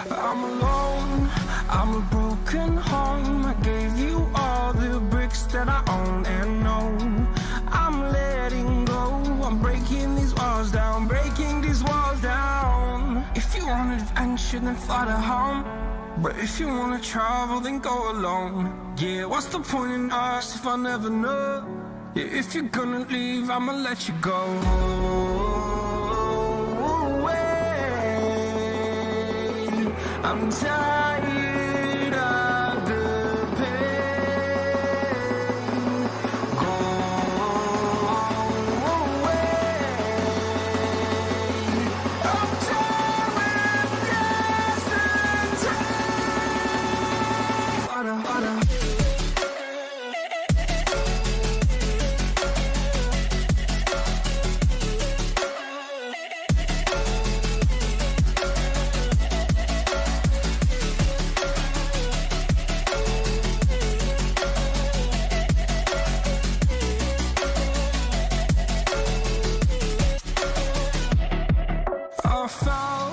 I'm alone, I'm a broken home. I gave you all the bricks that I own and know. I'm letting go, I'm breaking these walls down, breaking these walls down. If you want adventure, then fly to home. But if you wanna travel, then go alone. Yeah, what's the point in us if I never know? Yeah, if you're gonna leave, I'ma let you go. I'm tired of the pain. Go away. I'm tired of yesterday. Harder, harder. I fell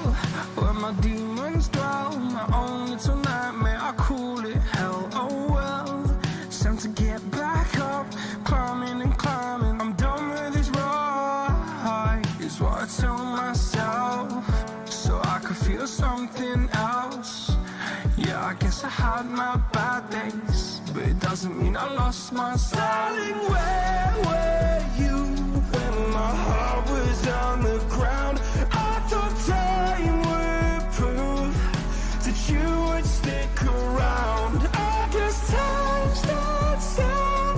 where my demons dwell. My own little nightmare, I call it hell. Oh well, it's time to get back up, climbing and climbing. I'm done with this ride, is what I tell myself, so I could feel something else. Yeah, I guess I had my bad days, but it doesn't mean I lost my style. Darling, where were you when my heart was on the ground? I thought time would prove that you would stick around. I guess time starts down,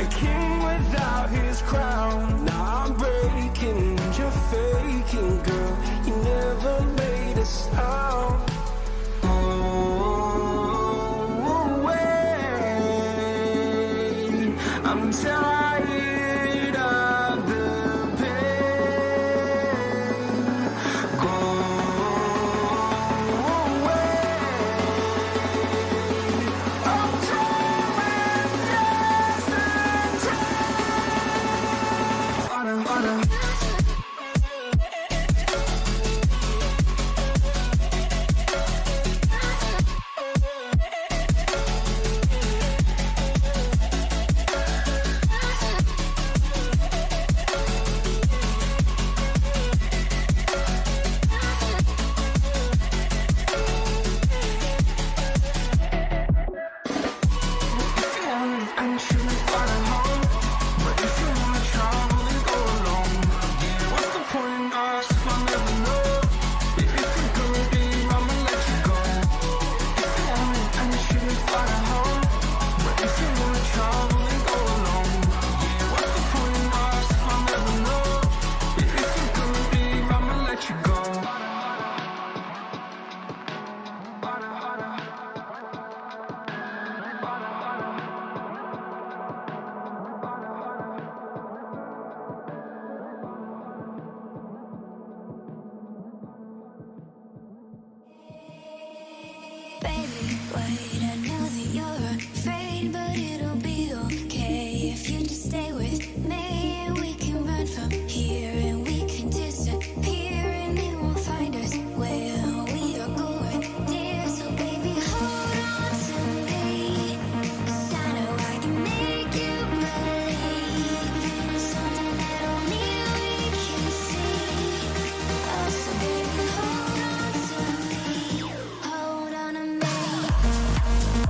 a king without his crown. Now I'm breaking and you're faking, girl. You never made a sound. Oh, wait, I'm tired of the pain. wait. I know that you're afraid, but it'll be okay if you just stay with me. And we can run from here, and we can disappear, and they won't find us where we are going, dear. So baby, hold on to me, 'cause I know I can make you believe something that only we can see. Oh, so baby, hold on to me, hold on to me.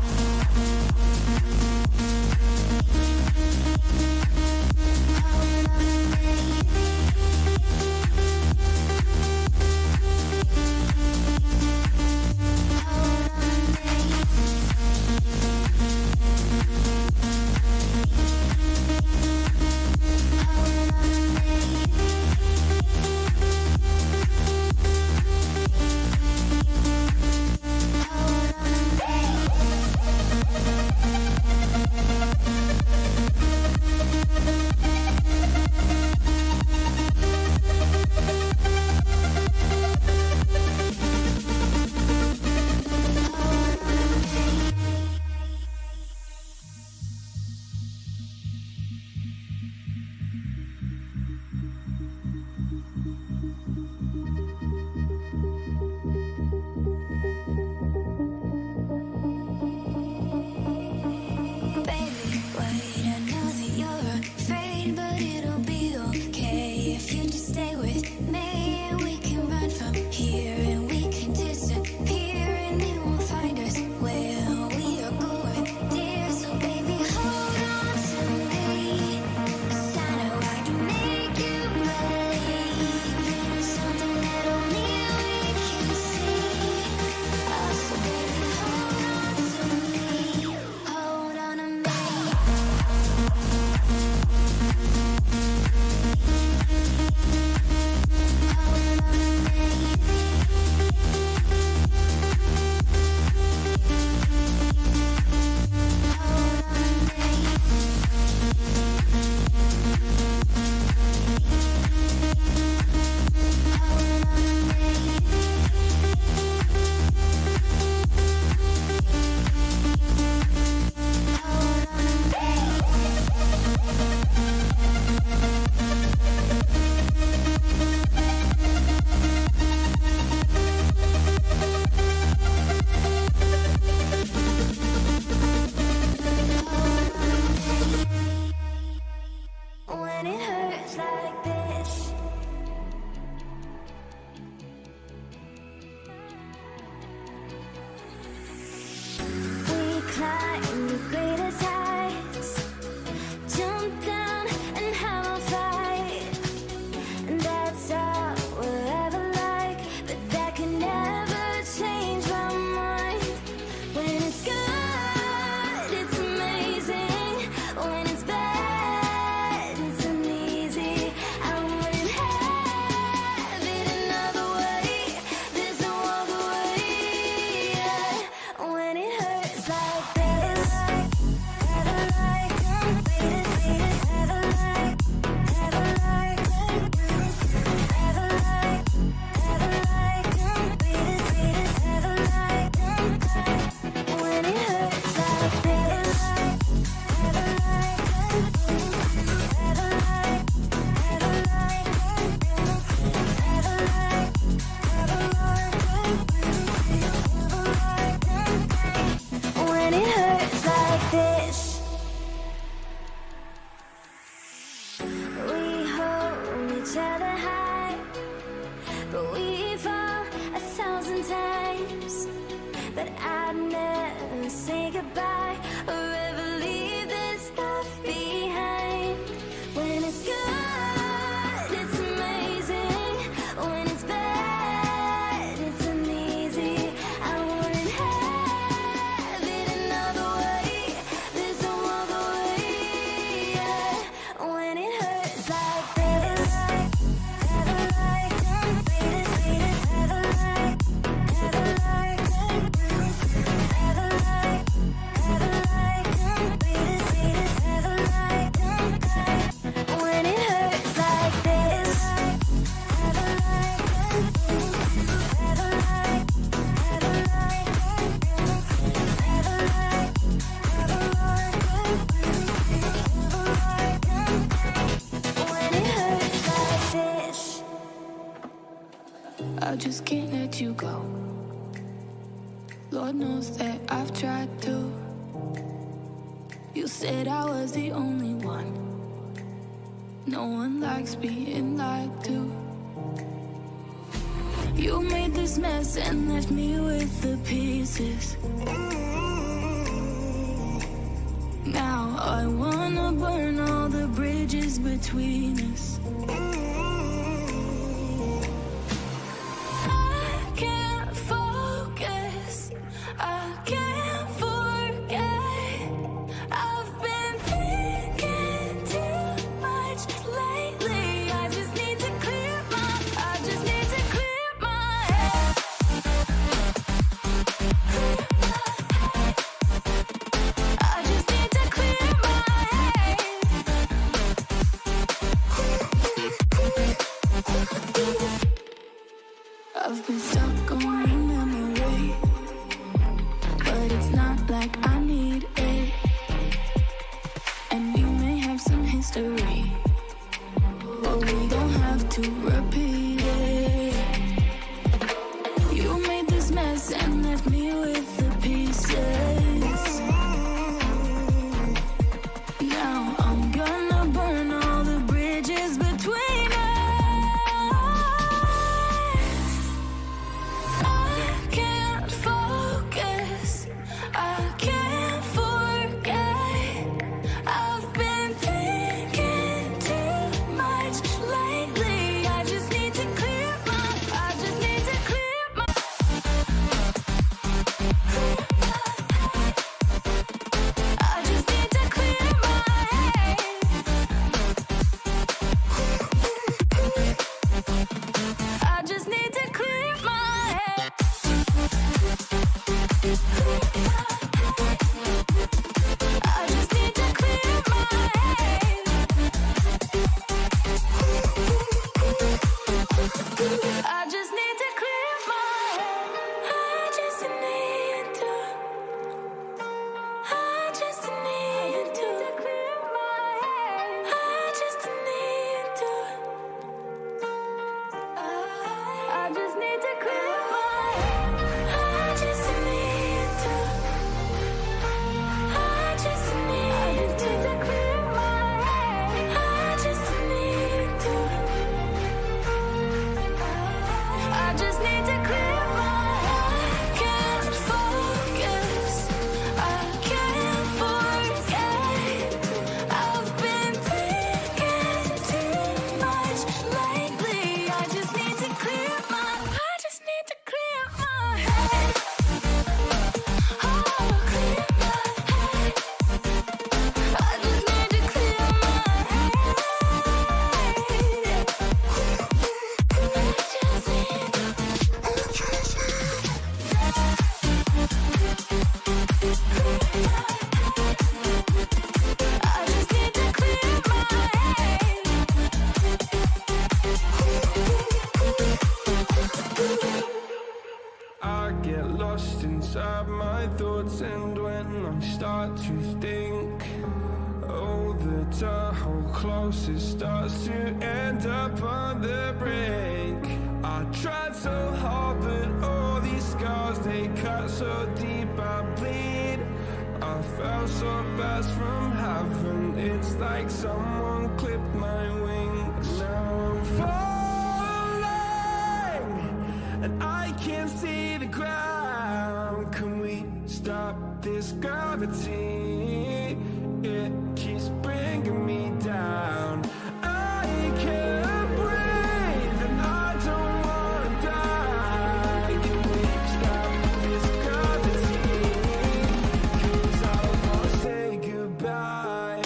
I just can't let you go. Lord knows that I've tried to. You said I was the only one. No one likes being lied to. You made this mess and left me with the pieces. Now I wanna burn all the bridges between us. I can't focus, I can't forget. I've been thinking too much lately. I just need to clear my head. I just need to clear my head. I've been stuck on your memory, but it's not like I need it. And we may have some history, but we don't have to repeat it. You made this mess and left me with the pieces. Now I'm gonna burn all the bridges between us. I can't focus, I can't forget. I've been thinking too much lately. I just need to clear my I just need to clear my I just need to clear my head. I just need to clear my head. I just need to clear my head. I just need to clear my head. I just need to. I just need to clear my head. I just need to. I just need to clear my head. I just need to. I just need to clear my head. I just need to. I just need to clear my head. Can't focus, I can't forget. I've been thinking too much lately. I just need to clear my I just need to clear my head. Oh, clear my head. I just need to clear my head. I just need to clear my head. I get lost inside my thoughts, and when I start to think, oh, the Tahoe closest starts to end up on the brink. I tried so hard, but all these scars, they cut so deep, I bleed. I fell so fast from heaven, it's like someone clipped my wings. Now I'm falling, and I can't see the ground. Can we stop this gravity? It keeps bringing me down. I can't breathe, and I don't wanna die. Can we stop this gravity? 'Cause I wanna say goodbye.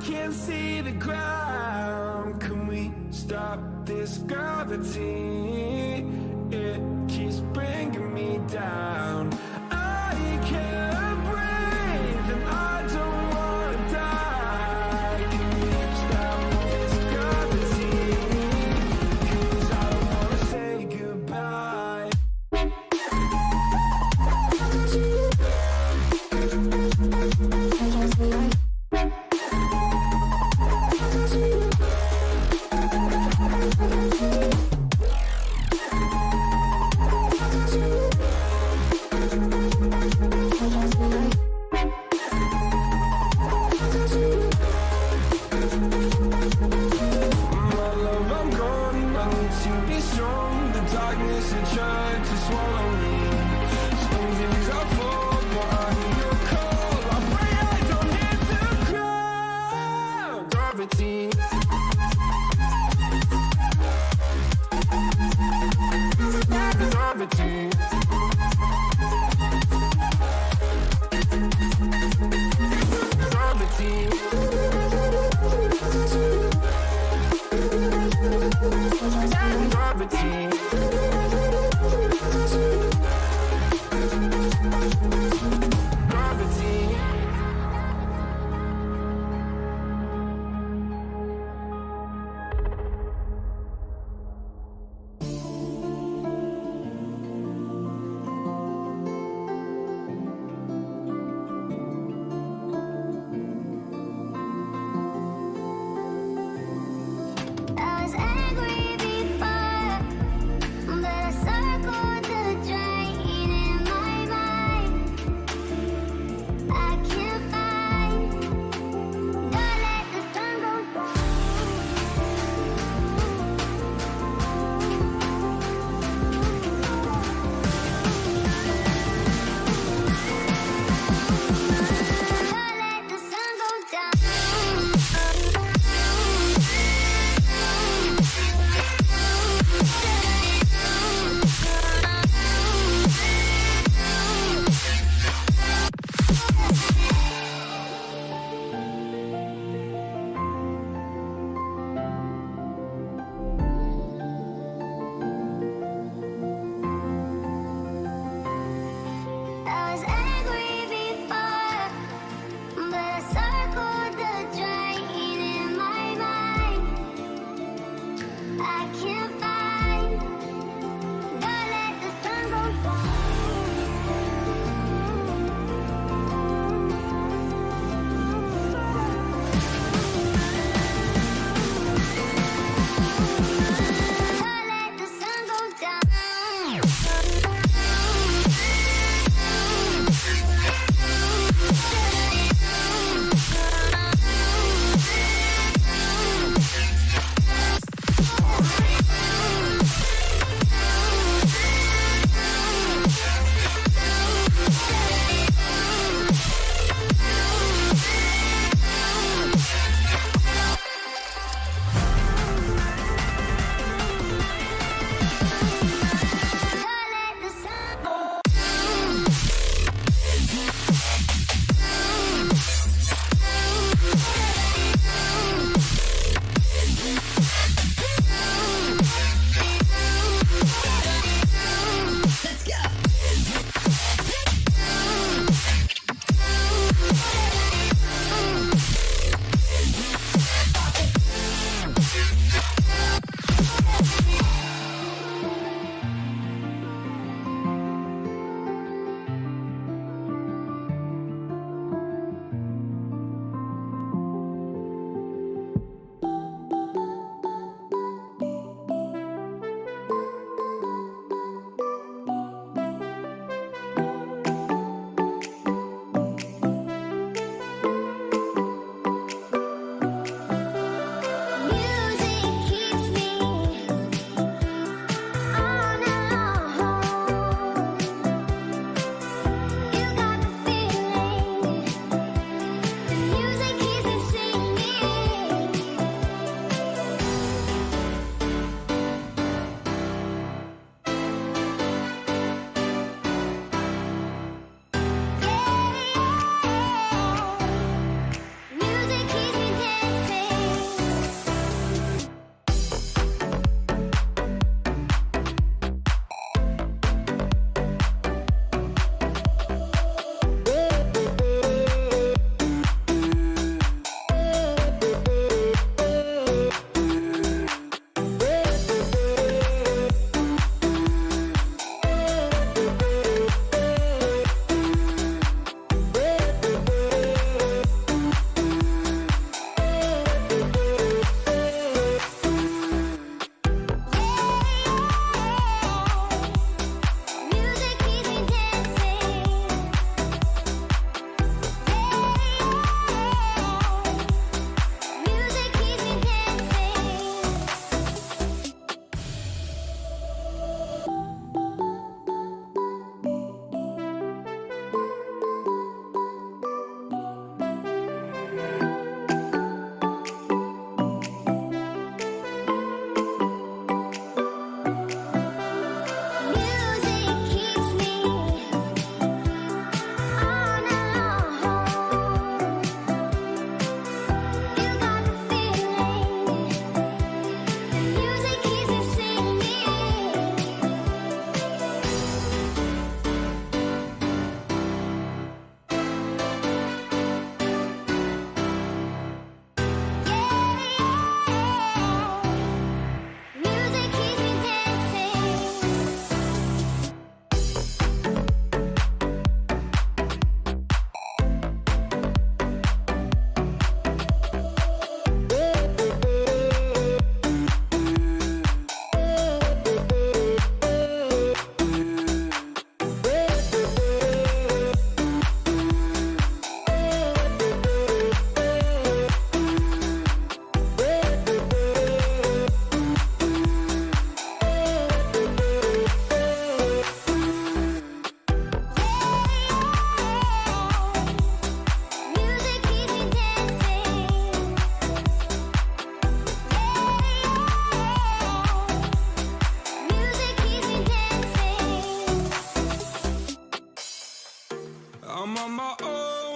can't see the ground. Can we stop this gravity? It keeps bringing me down. I can't breathe and I don't wanna die. Can we stop this gravity? 'Cause I don't wanna say goodbye.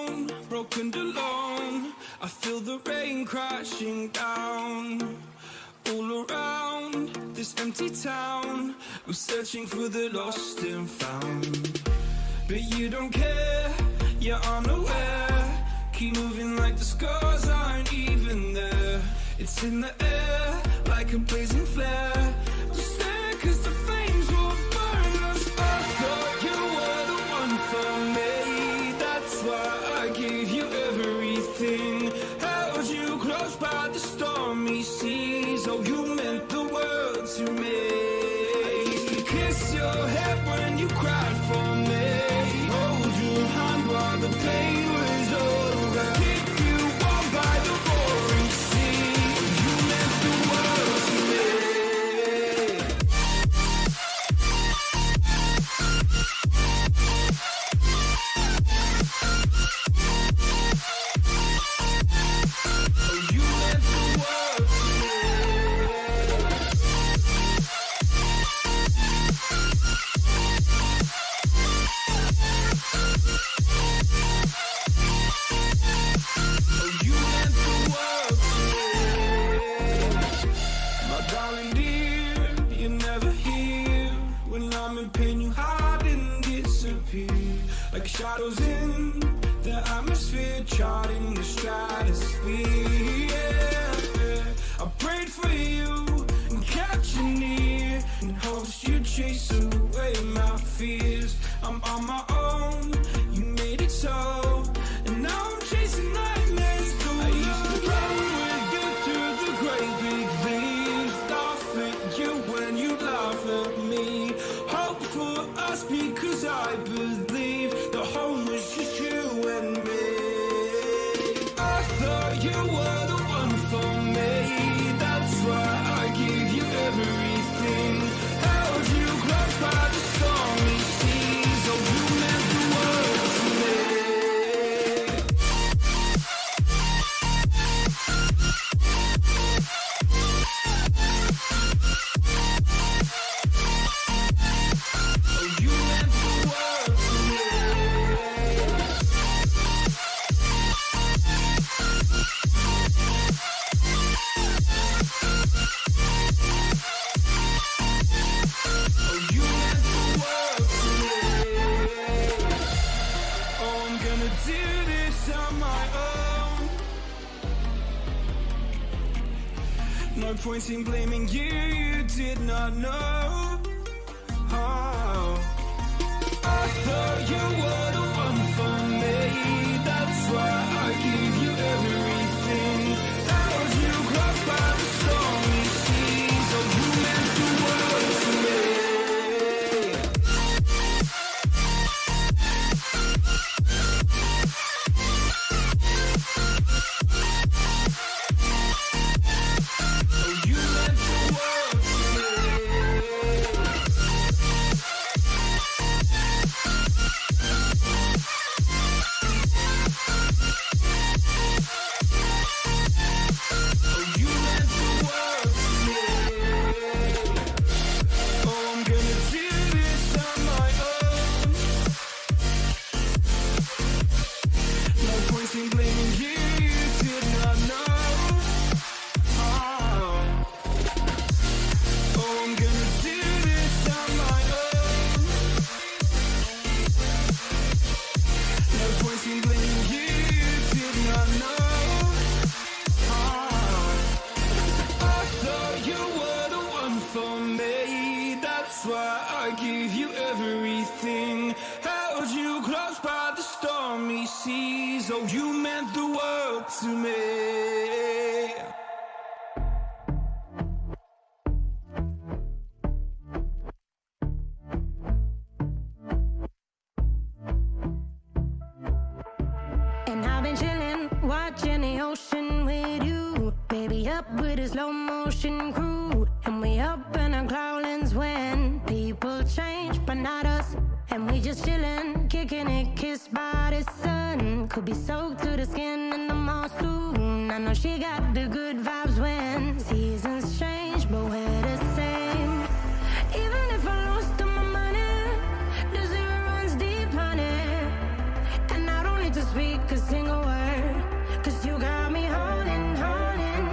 alone, broken alone. I feel the rain crashing down. All around this empty town, we're searching for the lost and found. But you don't care, you're unaware. Keep moving like the scars aren't even there. It's in the air, like a blazing flare. Just stare, cause the flames will burn us. I thought you were the one for me. That's why I gave you everything. Held you close by the stormy seas. Oh, you meant the world to me. I used to kiss your head when you cried for me. Hold your hand while the pain was over. Keep you warm by the roaring sea. You meant the world to me. Oh, you meant the world to me. Oh, you meant the world to me. My darling dear, you're never here. When I'm in pain, you hide and disappear. Like shadows in the atmosphere, charting the stratosphere. Yeah. I prayed for you and kept you near, in hopes you'd chase away my fears. I'm on my own, you made it so, and now I'm chasing nightmares too. I used to run with you through the great big leaves, laugh at you when you laugh at me. Hope for us because I believe the home was just you and me. I thought you were the one for me. That's why I gave you everything. Held you close by the stormy seas. Oh, you meant the world to me. Oh, you meant the world to me. Oh, you meant the world to me. Oh, I'm gonna do this on my own. No point in blaming you, you did not know. Oh, I thought you were the one for me. That's why I gave you everything. Held you close by the stormy seas. Oh, you meant the world to me. Oh, you meant the world to me. Oh, you meant the world to me. Oh, I'm gonna do this on my own. No point in blaming you, you did not know. Oh, I'm gonna do this on my own. No point in blaming you, you did not know. I thought you were the one for me. That's why I gave you everything. Held you close by the stormy seas. Oh, you meant the world to me. And I've been chilling, watching the ocean with you. Baby, up with a slow motion crew. And we up in our cloudlands when people change, but not us. And we just chillin', kicking it, kissed by the sun. Could be soaked to the skin in the mall soon. I know she got the good vibes when seasons change, but we're the same. Even if I lost all my money, the zero runs deep, honey. And I don't need to speak a single word, 'cause you got me holding, holding.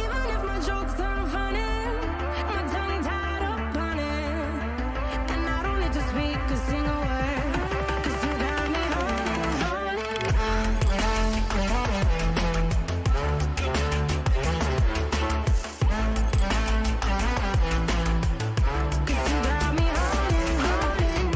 Even if my jokes aren't funny, my tongue tied up on it. And I don't need to speak a single word, 'cause you got me holding, holding. 'Cause you got me holding, holding.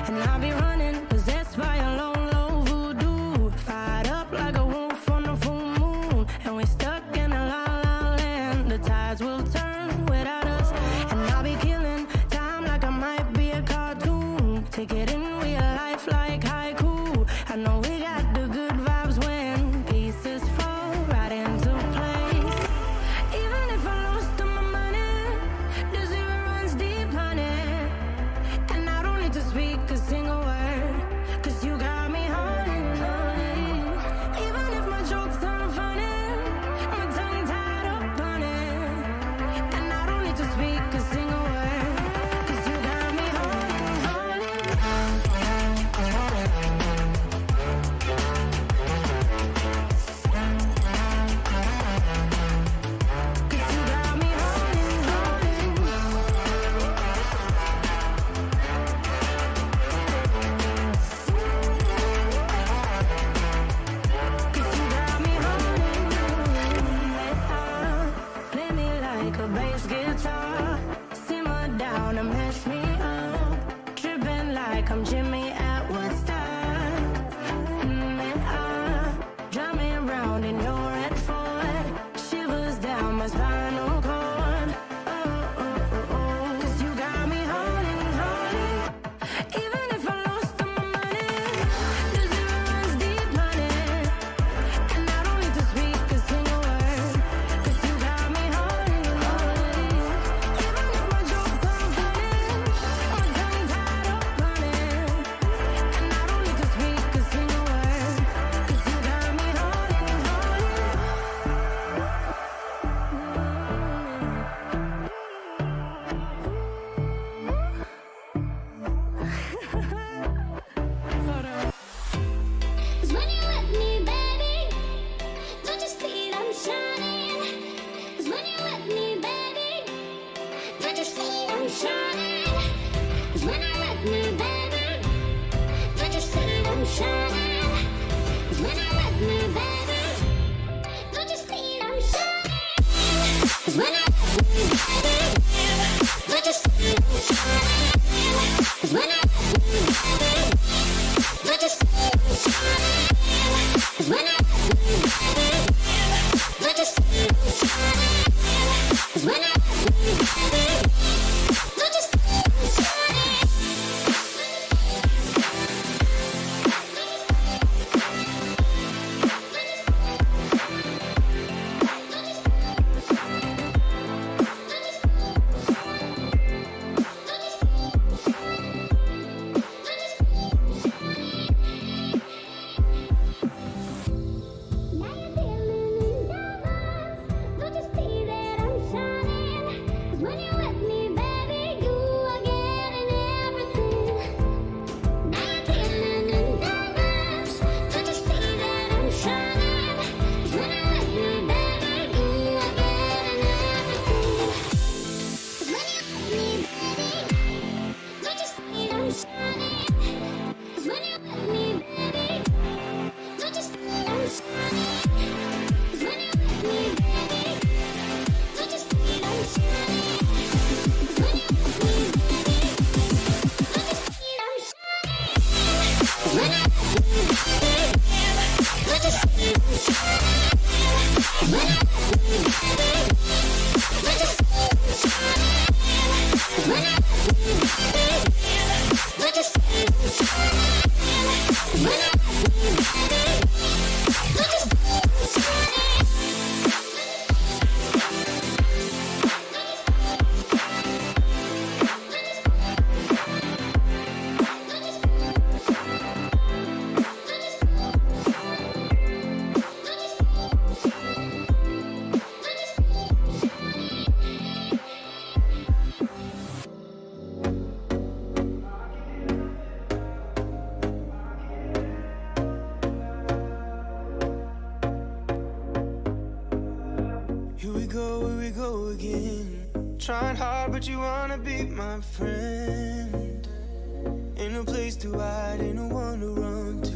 And I'll be running, possessed by a lone, low voodoo. Fired up like a wolf on the full moon. And we're stuck in a la-la land. The tides will turn without us. And I'll be killing time like I might be a cartoon. Take it in real life like haiku. I know we got the good vibes when pieces fall right into place. Even if I lost all my money, the zero runs deep, honey. And I don't need to speak a single word, 'cause you got me holding, holding. Even if my jokes aren't funny, my tongue tied up on it. And I don't need to speak a single word, 'cause you got me holding, holding. 'Cause you got me holding, holding. Cause you got me holding, play me like a bass guitar, simmer down and mess me up, tripping like I'm Jimmy at Woodstock. Drive me around in your red Ford, shivers down my spinal cord. Cause you got me holding, holding. Even if I lost all my money, the zero runs deep, honey. And I don't need to speak a single word, 'cause you got me holding, holding. Even if my jokes aren't funny, my tongue tied up on it. And I don't need to speak a single word, 'cause you got me holding, holding. 'Cause when you're with me, baby, don't you see that I'm shining? 'Cause when you're with me, baby, don't you see that I'm shining? 'Cause when you're with me, baby, don't you see that I'm shining? 'Cause when you're with me, baby, don't you see that I'm shining? 'Cause when you're with me, baby, don't you see that I'm shining? 'Cause when you're with me, baby, don't you see that I'm shining? 'Cause when you're with me, baby, don't you see that I'm shining? 'Cause when you're with me, baby, don't you see that I'm shining? go again. Trying hard, but you wanna be my friend. Ain't no place to hide, ain't no one to run to.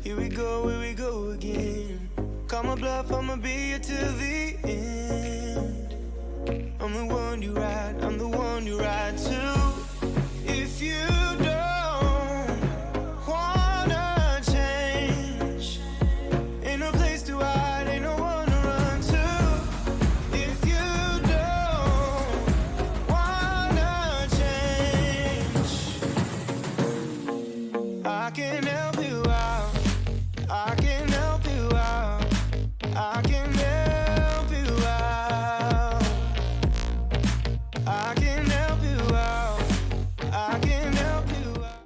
Here we go again. Call my bluff, I'ma be here till the end. I'm the one you ride, I'm the one you ride to. If you don't wanna change, ain't no place to hide, ain't no one to run to. If you don't wanna change, I can help you out. I can help you out. I can help you out. I can help you out. I can help you out.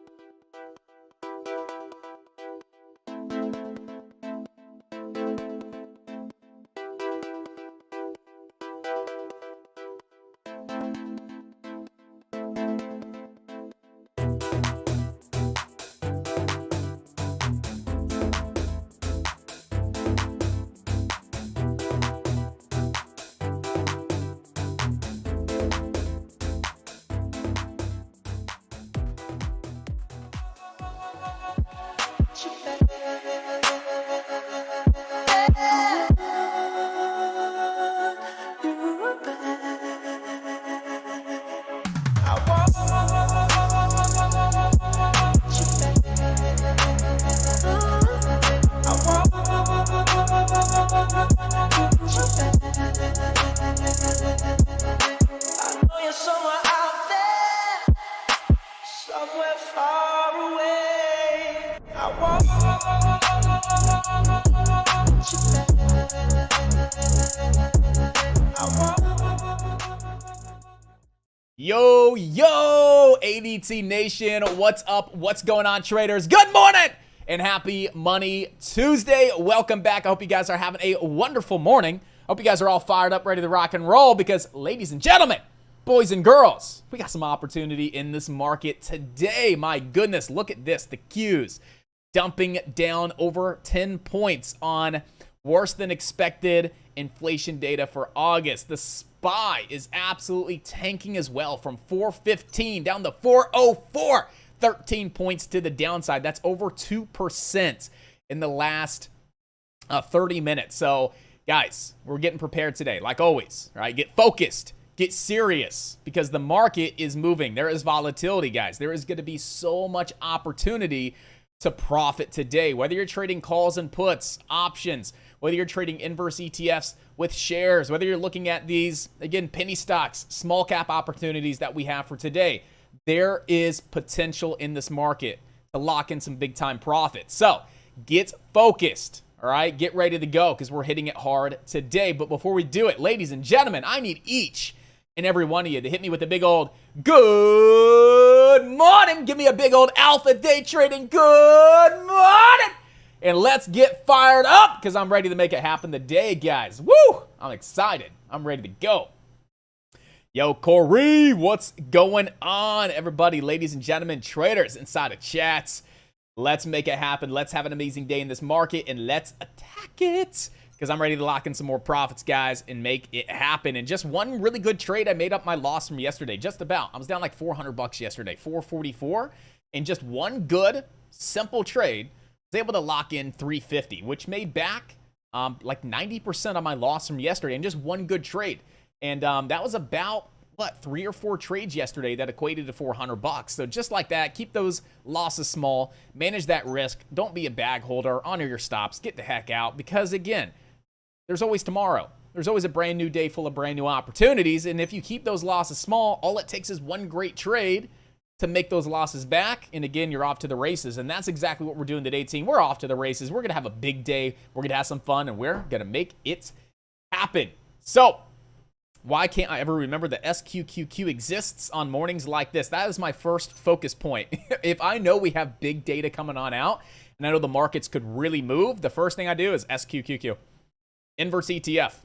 Yo, ADT Nation, what's up? What's going on, traders? Good morning and happy Money Tuesday. Welcome back. I hope you guys are having a wonderful morning. I hope you guys are all fired up, ready to rock and roll because, ladies and gentlemen, boys and girls, we got some opportunity in this market today. My goodness, look at this. The Qs dumping down over 10 points on worse than expected inflation data for August. The SPY is absolutely tanking as well from 415 down to 404. 13 points to the downside. That's over 2% in the last 30 minutes. So, guys, we're getting prepared today, like always, right? Get focused, get serious, because the market is moving. There is volatility, guys. There is going to be so much opportunity to profit today, whether you're trading calls and puts, options, whether you're trading inverse ETFs with shares, whether you're looking at these, again, penny stocks, small cap opportunities that we have for today. There is potential in this market to lock in some big time profits. So get focused, all right? Get ready to go because we're hitting it hard today. But before we do it, ladies and gentlemen, I need each and every one of you to hit me with a big old good morning. Give me a big old Alpha Day Trading good morning. And let's get fired up because I'm ready to make it happen today, guys. Woo! I'm excited. I'm ready to go. Yo, Corey, what's going on, everybody? Ladies and gentlemen, traders inside of chats. Let's make it happen. Let's have an amazing day in this market and let's attack it because I'm ready to lock in some more profits, guys, and make it happen. And just one really good trade, I made up my loss from yesterday, just about. I was down like $400 yesterday, 444, and just one good, simple trade. I was able to lock in 350, which made back like 90% of my loss from yesterday and just one good trade. And that was about, what, 3 or 4 trades yesterday that equated to $400. So just like that, keep those losses small, manage that risk. Don't be a bag holder, honor your stops, get the heck out. Because again, there's always tomorrow. There's always a brand new day full of brand new opportunities. And if you keep those losses small, all it takes is one great trade to make those losses back. And again, you're off to the races. And that's exactly what we're doing today, team. We're off to the races. We're going to have a big day. We're going to have some fun, and we're going to make it happen. So why can't I ever remember that SQQQ exists on mornings like this? That is my first focus point. If I know we have big data coming on out, and I know the markets could really move, the first thing I do is SQQQ. Inverse ETF.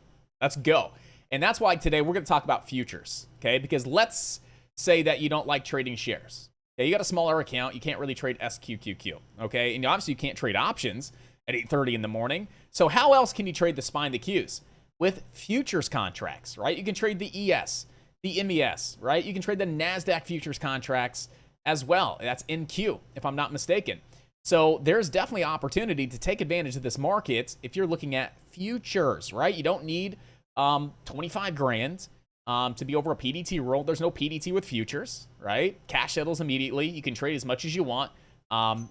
Let's go. And that's why today we're going to talk about futures, okay? Because let's say that you don't like trading shares. Okay, you got a smaller account. You can't really trade SQQQ, okay? And obviously you can't trade options at 8:30 in the morning. So how else can you trade the SPY and the Qs? with futures contracts, right? You can trade the ES, the MES, right? You can trade the NASDAQ futures contracts as well. That's NQ, if I'm not mistaken. So there's definitely opportunity to take advantage of this market if you're looking at futures, right? You don't need 25 grand to be over a PDT rule. There's no PDT with futures, right? Cash settles immediately. You can trade as much as you want.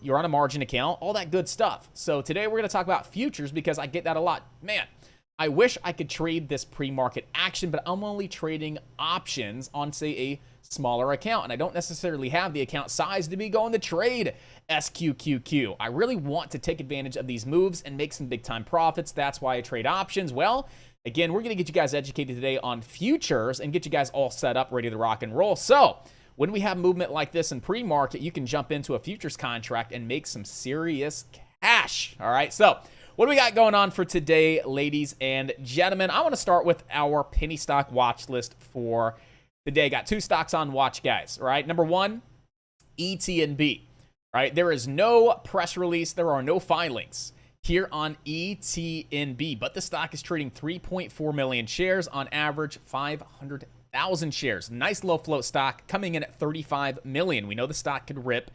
You're on a margin account, all that good stuff. So today we're going to talk about futures because I get that a lot. Man, I wish I could trade this pre-market action, but I'm only trading options on, say, a smaller account, and I don't necessarily have the account size to be going to trade SQQQ. I really want to take advantage of these moves and make some big-time profits. That's why I trade options. Well, again, we're going to get you guys educated today on futures and get you guys all set up, ready to rock and roll. So when we have movement like this in pre-market, you can jump into a futures contract and make some serious cash. All right, so what do we got going on for today, ladies and gentlemen? I want to start with our penny stock watch list for today. Got two stocks on watch, guys. All right, number one, ETNB. All right, there is no press release. There are no filings here on ETNB, but the stock is trading 3.4 million shares, on average 500,000 shares. Nice low float stock coming in at 35 million. We know the stock could rip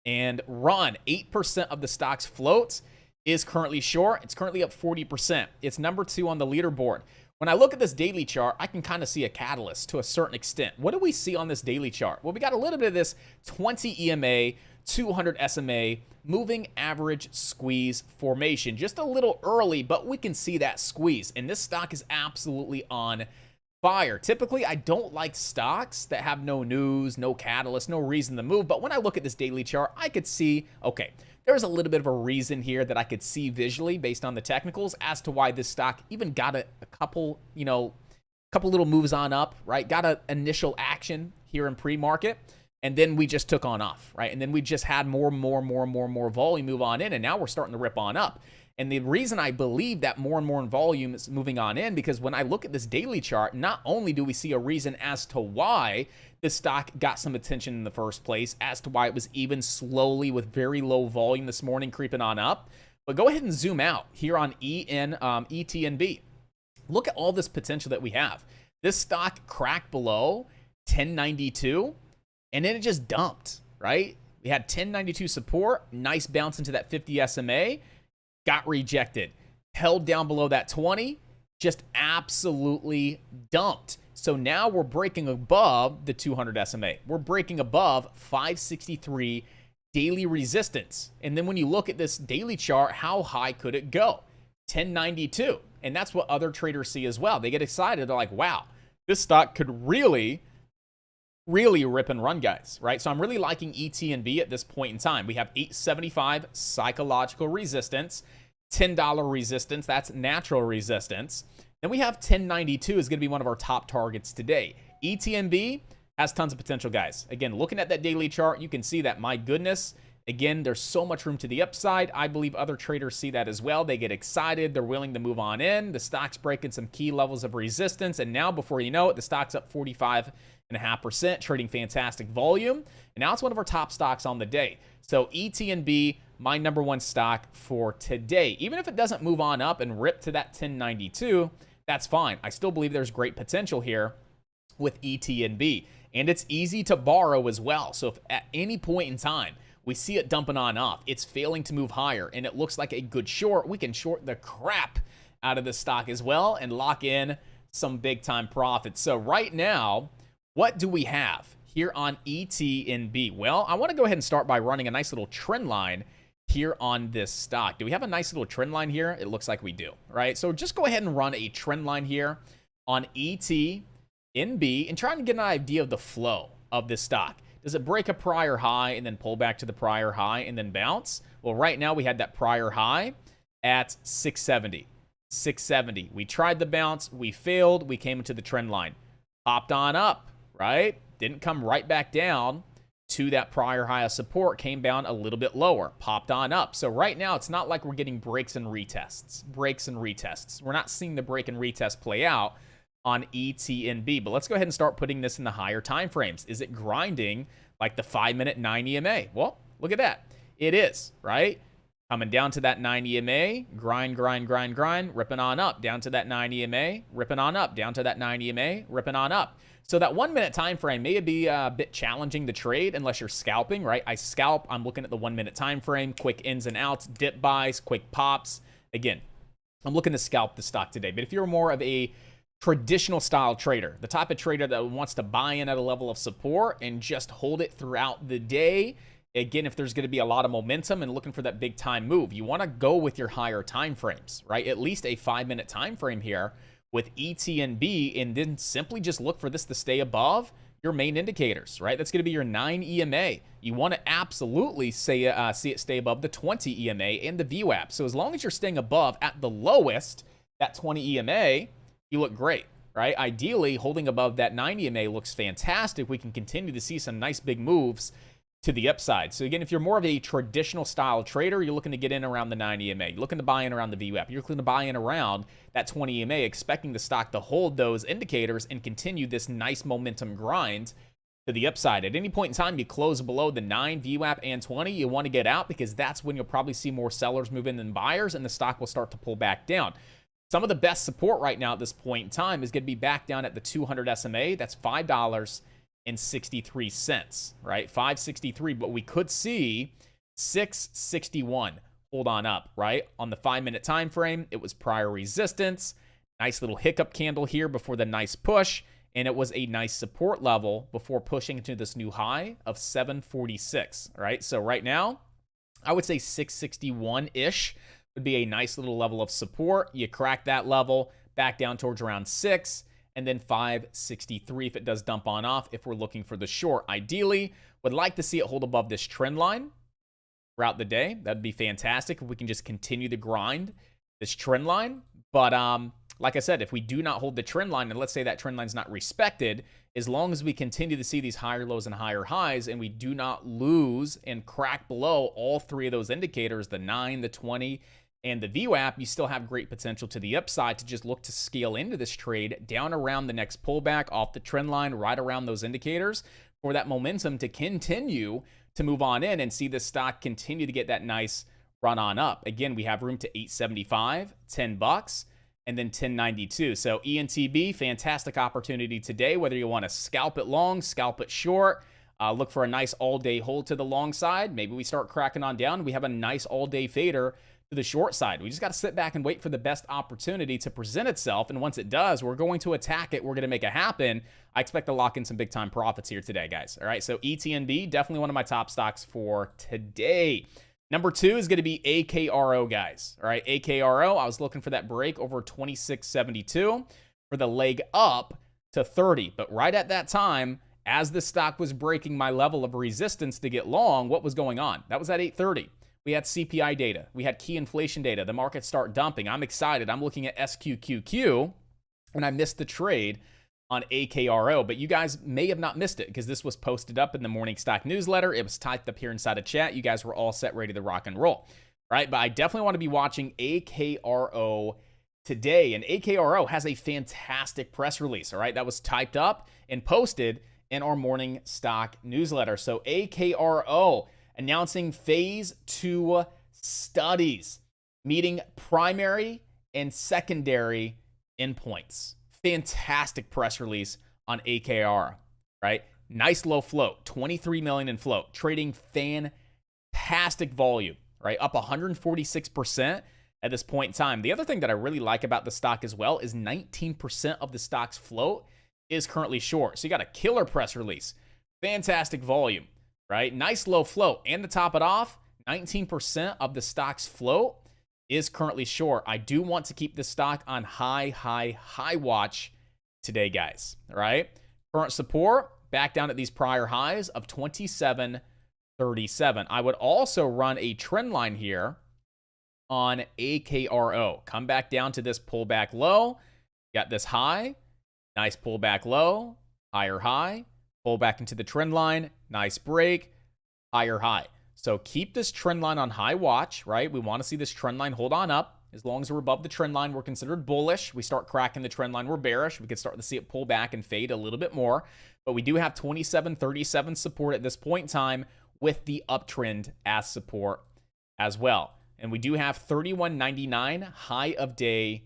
and run. 8% of the stock's float is currently short. It's currently up 40%. It's number 2 on the leaderboard. When I look at this daily chart, I can kind of see a catalyst to a certain extent. What do we see on this daily chart? Well, we got a little bit of this 20 EMA, 200 SMA, moving average squeeze formation. Just a little early, but we can see that squeeze. And this stock is absolutely on fire. Typically, I don't like stocks that have no news, no catalyst, no reason to move. But when I look at this daily chart, I could see, okay, there's a little bit of a reason here that I could see visually based on the technicals as to why this stock even got a couple, couple little moves on up, right? Got an initial action here in pre-market, and then we just took on off, right? And then we just had more volume move on in, and now we're starting to rip on up. And the reason I believe that more and more volume is moving on in, because when I look at this daily chart, not only do we see a reason as to why this stock got some attention in the first place, as to why it was even slowly with very low volume this morning creeping on up, but go ahead and zoom out here on ETNB. Look at all this potential that we have. This stock cracked below 1092, and then it just dumped, right? We had 1092 support, nice bounce into that 50 SMA, got rejected, held down below that 20, just absolutely dumped. So now we're breaking above the 200 SMA. We're breaking above 563 daily resistance. And then when you look at this daily chart, how high could it go? 1092. And that's what other traders see as well. They get excited. They're like, wow, this stock could really rip and run, guys, right? So I'm really liking ETNB at this point in time. We have 875 psychological resistance, $10 resistance. That's natural resistance. Then we have 1092 is going to be one of our top targets today. ETNB has tons of potential, guys. Again, looking at that daily chart, you can see that, my goodness, again, there's so much room to the upside. I believe other traders see that as well. They get excited. They're willing to move on in. The stock's breaking some key levels of resistance. And now, before you know it, the stock's up 45.5%, trading fantastic volume. And now it's one of our top stocks on the day. So ETNB, my number one stock for today. Even if it doesn't move on up and rip to that 1092, that's fine. I still believe there's great potential here with ETNB. And it's easy to borrow as well. So if at any point in time we see it dumping on off, it's failing to move higher, and it looks like a good short, we can short the crap out of the stock as well and lock in some big time profits. So right now, what do we have here on ETNB? Well, I want to go ahead and start by running a nice little trend line here on this stock. Do we have a nice little trend line here? It looks like we do, right? So just go ahead and run a trend line here on ETNB and trying to get an idea of the flow of this stock. Does it break a prior high and then pull back to the prior high and then bounce? Well, right now we had that prior high at 670. 670. We tried the bounce. We failed. We came into the trend line. Popped on up, right? Didn't come right back down to that prior high of support. Came down a little bit lower. Popped on up. So right now, it's not like we're getting breaks and retests. Breaks and retests. We're not seeing the break and retest play out on ETNB. But let's go ahead and start putting this in the higher time frames. Is it grinding like the 5-minute 9 EMA? Well, look at that. It is, right? Coming down to that 9 EMA, grind, ripping on up, down to that 9 EMA, ripping on up, down to that 9 EMA, ripping on up. So that 1 minute time frame may be a bit challenging to trade unless you're scalping, right? I scalp, I'm looking at the 1 minute time frame, quick ins and outs, dip buys, quick pops. Again, I'm looking to scalp the stock today. But if you're more of a traditional style trader, the type of trader that wants to buy in at a level of support and just hold it throughout the day, again, if there's going to be a lot of momentum and looking for that big time move, you want to go with your higher time frames, right? At least a 5 minute time frame here with ETNB, and then simply just look for this to stay above your main indicators, right? That's going to be your 9 EMA. You want to absolutely see it stay above the 20 EMA and the VWAP. So as long as you're staying above at the lowest, that 20 EMA, you look great, right? Ideally, holding above that 9 EMA looks fantastic. We can continue to see some nice big moves to the upside. So again, if you're more of a traditional style trader, you're looking to get in around the 9 EMA. You're looking to buy in around the VWAP. You're looking to buy in around that 20 EMA, expecting the stock to hold those indicators and continue this nice momentum grind to the upside. At any point in time, you close below the 9 VWAP and 20, you want to get out because that's when you'll probably see more sellers move in than buyers, and the stock will start to pull back down. Some of the best support right now at this point in time is going to be back down at the 200 SMA. That's $5.63, right? 563, but we could see 661 hold on up, right? On the 5 minute time frame, it was prior resistance, nice little hiccup candle here before the nice push, and it was a nice support level before pushing into this new high of 746, right? So right now, I would say 661-ish would be a nice little level of support. You crack that level back down towards around 6, and then 563 if it does dump on off if we're looking for the short. Ideally, would like to see it hold above this trend line throughout the day. That'd be fantastic if we can just continue to grind this trend line. But like I said, if we do not hold the trend line, and let's say that trend line's not respected, as long as we continue to see these higher lows and higher highs, and we do not lose and crack below all three of those indicators, the 9, the 20, and the VWAP, you still have great potential to the upside to just look to scale into this trade down around the next pullback off the trend line, right around those indicators, for that momentum to continue to move on in and see the stock continue to get that nice run on up. Again, we have room to 875, $10, and then 1092. So ENTB, fantastic opportunity today, whether you want to scalp it long, scalp it short, look for a nice all-day hold to the long side. Maybe we start cracking on down. We have a nice all-day fader to the short side. We just got to sit back and wait for the best opportunity to present itself. And once it does, we're going to attack it. We're going to make it happen. I expect to lock in some big time profits here today, guys. All right. So ETNB, definitely one of my top stocks for today. Number 2 is going to be AKRO, guys. All right. AKRO, I was looking for that break over 26.72 for the leg up to 30. But right at that time, as the stock was breaking my level of resistance to get long, what was going on? That was at 8:30. We had CPI data. We had key inflation data. The markets start dumping. I'm excited. I'm looking at SQQQ, and I missed the trade on AKRO. But you guys may have not missed it because this was posted up in the morning stock newsletter. It was typed up here inside a chat. You guys were all set, ready to rock and roll, right? But I definitely want to be watching AKRO today. And AKRO has a fantastic press release, all right? That was typed up and posted in our morning stock newsletter. So AKRO announcing phase 2 studies, meeting primary and secondary endpoints. Fantastic press release on AKR, right? Nice low float, 23 million in float, trading fantastic volume, right? Up 146% at this point in time. The other thing that I really like about the stock as well is 19% of the stock's float is currently short. So you got a killer press release, fantastic volume, right? Nice low float. And to top it off, 19% of the stock's float is currently short. I do want to keep this stock on high watch today, guys. All right. Current support back down at these prior highs of 27.37. I would also run a trend line here on AKRO. Come back down to this pullback low. Got this high. Nice pullback low. Higher high. Pull back into the trend line. Nice break. Higher high. So keep this trend line on high watch, right? We want to see this trend line hold on up. As long as we're above the trend line, we're considered bullish. We start cracking the trend line, we're bearish. We could start to see it pull back and fade a little bit more. But we do have 27.37 support at this point in time with the uptrend as support as well. And we do have 31.99 high of day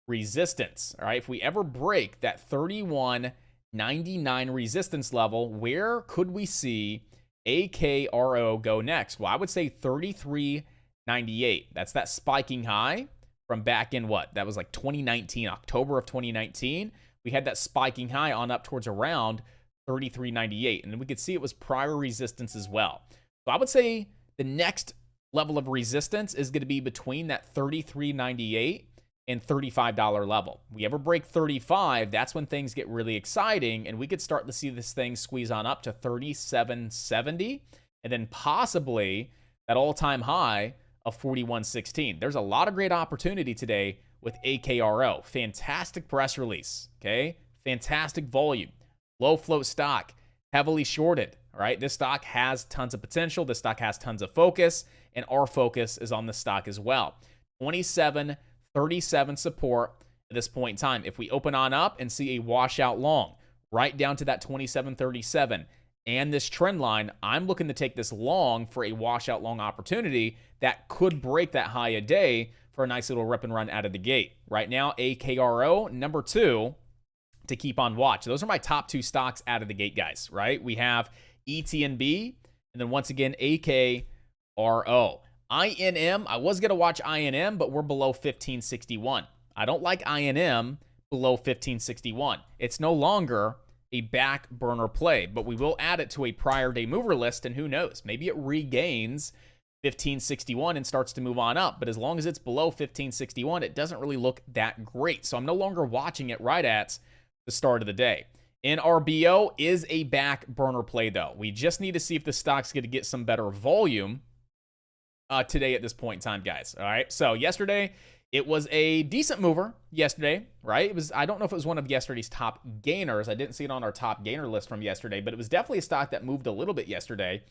resistance. All right, if we ever break that 31.99 resistance level, where could we see AKRO go next? Well, I would say 33.98. That's that spiking high from back in what? That was like 2019, October of 2019. We had that spiking high on up towards around 33.98. And we could see it was prior resistance as well. So I would say the next level of resistance is going to be between that 33.98 and $35 level. We ever break 35, that's when things get really exciting, and we could start to see this thing squeeze on up to 37.70, and then possibly that all-time high of 41.16. There's a lot of great opportunity today with AKRO. Fantastic press release, okay? Fantastic volume. Low float stock, heavily shorted, all right? This stock has tons of potential. This stock has tons of focus, and our focus is on the stock as well. 27.37 support at this point in time. If we open on up and see a washout long, right down to that 27.37 and this trend line, I'm looking to take this long for a washout long opportunity that could break that high a day for a nice little rip and run out of the gate. Right now, AKRO, number 2 to keep on watch. Those are my top 2 stocks out of the gate, guys, right? We have ETNB, and then once again, AKRO. INM, I was going to watch INM, but we're below 1561. I don't like INM below 1561. It's no longer a back burner play, but we will add it to a prior day mover list, and who knows, maybe it regains 1561 and starts to move on up. But as long as it's below 1561, it doesn't really look that great. So I'm no longer watching it right at the start of the day. NRBO is a back burner play, though. We just need to see if the stock's going to get some better volume today at this point in time, guys. All right. So yesterday, it was a decent mover yesterday, right? It was, I don't know if it was one of yesterday's top gainers. I didn't see it on our top gainer list from yesterday, but it was definitely a stock that moved a little bit yesterday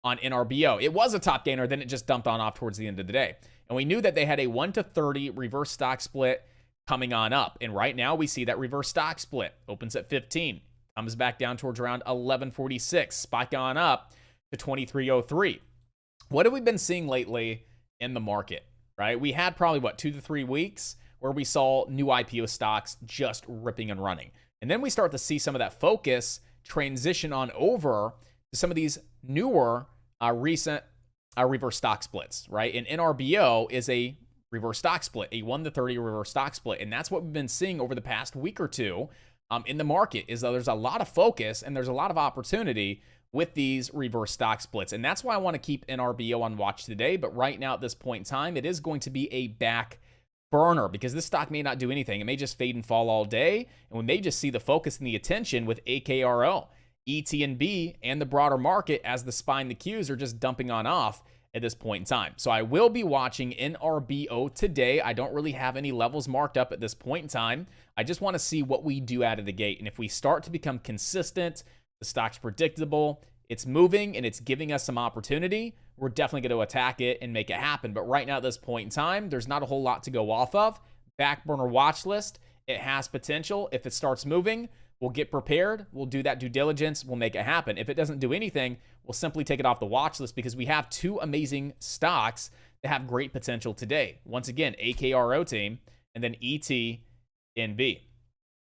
on NRBO. It was a top gainer, then it just dumped on off towards the end of the day. And we knew that they had a 1-to-30 reverse stock split coming on up. And right now we see that reverse stock split opens at 15, comes back down towards around 1146, spike on up to 2303. What have we been seeing lately in the market, right? We had probably, 2 to 3 weeks where we saw new IPO stocks just ripping and running. And then we start to see some of that focus transition on over to some of these newer recent reverse stock splits, right? And NRBO is a reverse stock split, a 1-to-30 reverse stock split. And that's what we've been seeing over the past week or two in the market, is that there's a lot of focus and there's a lot of opportunity with these reverse stock splits. And that's why I want to keep NRBO on watch today. But right now at this point in time, it is going to be a back burner because this stock may not do anything. It may just fade and fall all day. And we may just see the focus and the attention with AKRO, ETNB, and the broader market as the SPY and the Qs are just dumping on off at this point in time. So I will be watching NRBO today. I don't really have any levels marked up at this point in time. I just want to see what we do out of the gate. And if we start to become consistent, the stock's predictable, it's moving, and it's giving us some opportunity, we're definitely going to attack it and make it happen. But right now at this point in time, there's not a whole lot to go off of. Back burner watch list, it has potential. If it starts moving, we'll get prepared. We'll do that due diligence. We'll make it happen. If it doesn't do anything, we'll simply take it off the watch list because we have 2 amazing stocks that have great potential today. Once again, AKRO team and then ETNB.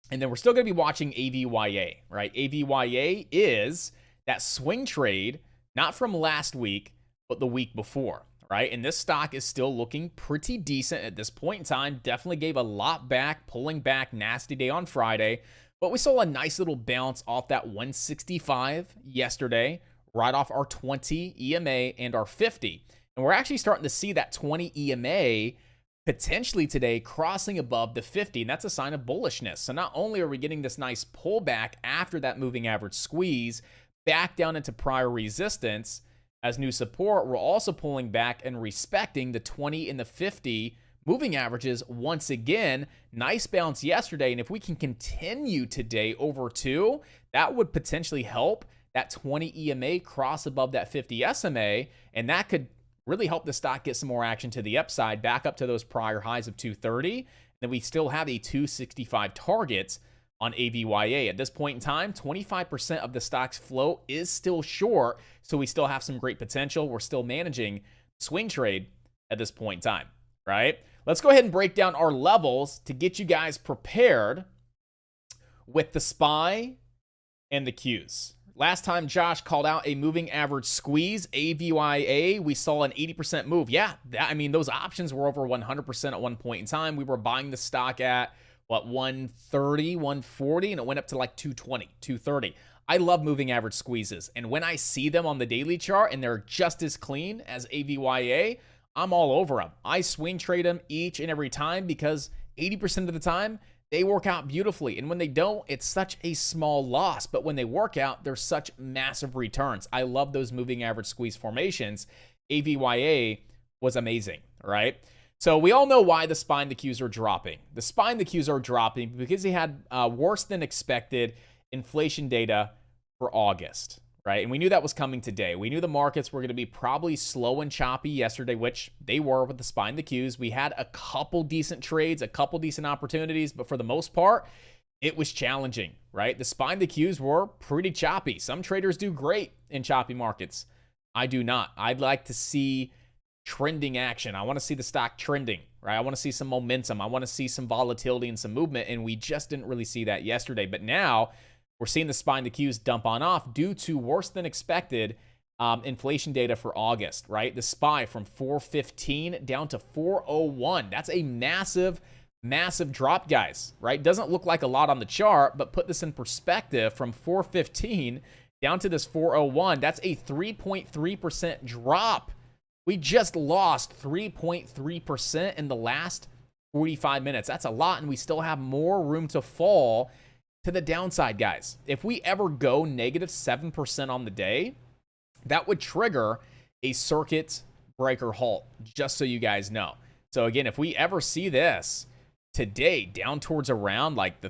And then we're still going to be watching AVYA, right? AVYA is that swing trade, not from last week, but the week before, right? And this stock is still looking pretty decent at this point in time. Definitely gave a lot back, pulling back, nasty day on Friday. But we saw a nice little bounce off that 165 yesterday, right off our 20 EMA and our 50. And we're actually starting to see that 20 EMA potentially today crossing above the 50, and that's a sign of bullishness. So not only are we getting this nice pullback after that moving average squeeze back down into prior resistance as new support, we're also pulling back and respecting the 20 and the 50 moving averages once again. Nice bounce yesterday, and if we can continue today over 2, that would potentially help that 20 EMA cross above that 50 SMA, and that could really help the stock get some more action to the upside, back up to those prior highs of 230. Then we still have a 265 target on AVYA. At this point in time, 25% of the stock's float is still short, so we still have some great potential. We're still managing swing trade at this point in time, right? Let's go ahead and break down our levels to get you guys prepared with the SPY and the Qs. Last time Josh called out a moving average squeeze, AVYA, we saw an 80% move. Yeah, I mean, those options were over 100% at one point in time. We were buying the stock at, what, 130, 140, and it went up to like 220, 230. I love moving average squeezes, and when I see them on the daily chart and they're just as clean as AVYA, I'm all over them. I swing trade them each and every time because 80% of the time, they work out beautifully. And when they don't, it's such a small loss. But when they work out, they're such massive returns. I love those moving average squeeze formations. AVYA was amazing, right? So we all know why the SPY and the Qs are dropping. The SPY and the Qs are dropping because they had worse than expected inflation data for August, right? And we knew that was coming today. We knew the markets were going to be probably slow and choppy yesterday, which they were with the SPY and the Qs. We had a couple decent trades, a couple decent opportunities, but for the most part, it was challenging, right? The SPY and the Qs were pretty choppy. Some traders do great in choppy markets. I do not. I'd like to see trending action. I want to see the stock trending, right? I want to see some momentum. I want to see some volatility and some movement, and we just didn't really see that yesterday. But now we're seeing the SPY and the Qs dump on off due to worse than expected inflation data for August, right? The SPY from 415 down to 401. That's a massive, massive drop, guys, right? Doesn't look like a lot on the chart, but put this in perspective, from 415 down to this 401, that's a 3.3% drop. We just lost 3.3% in the last 45 minutes. That's a lot, and we still have more room to fall to the downside, guys. If we ever go negative 7% on the day, that would trigger a circuit breaker halt, just so you guys know. So again, if we ever see this today down towards around like the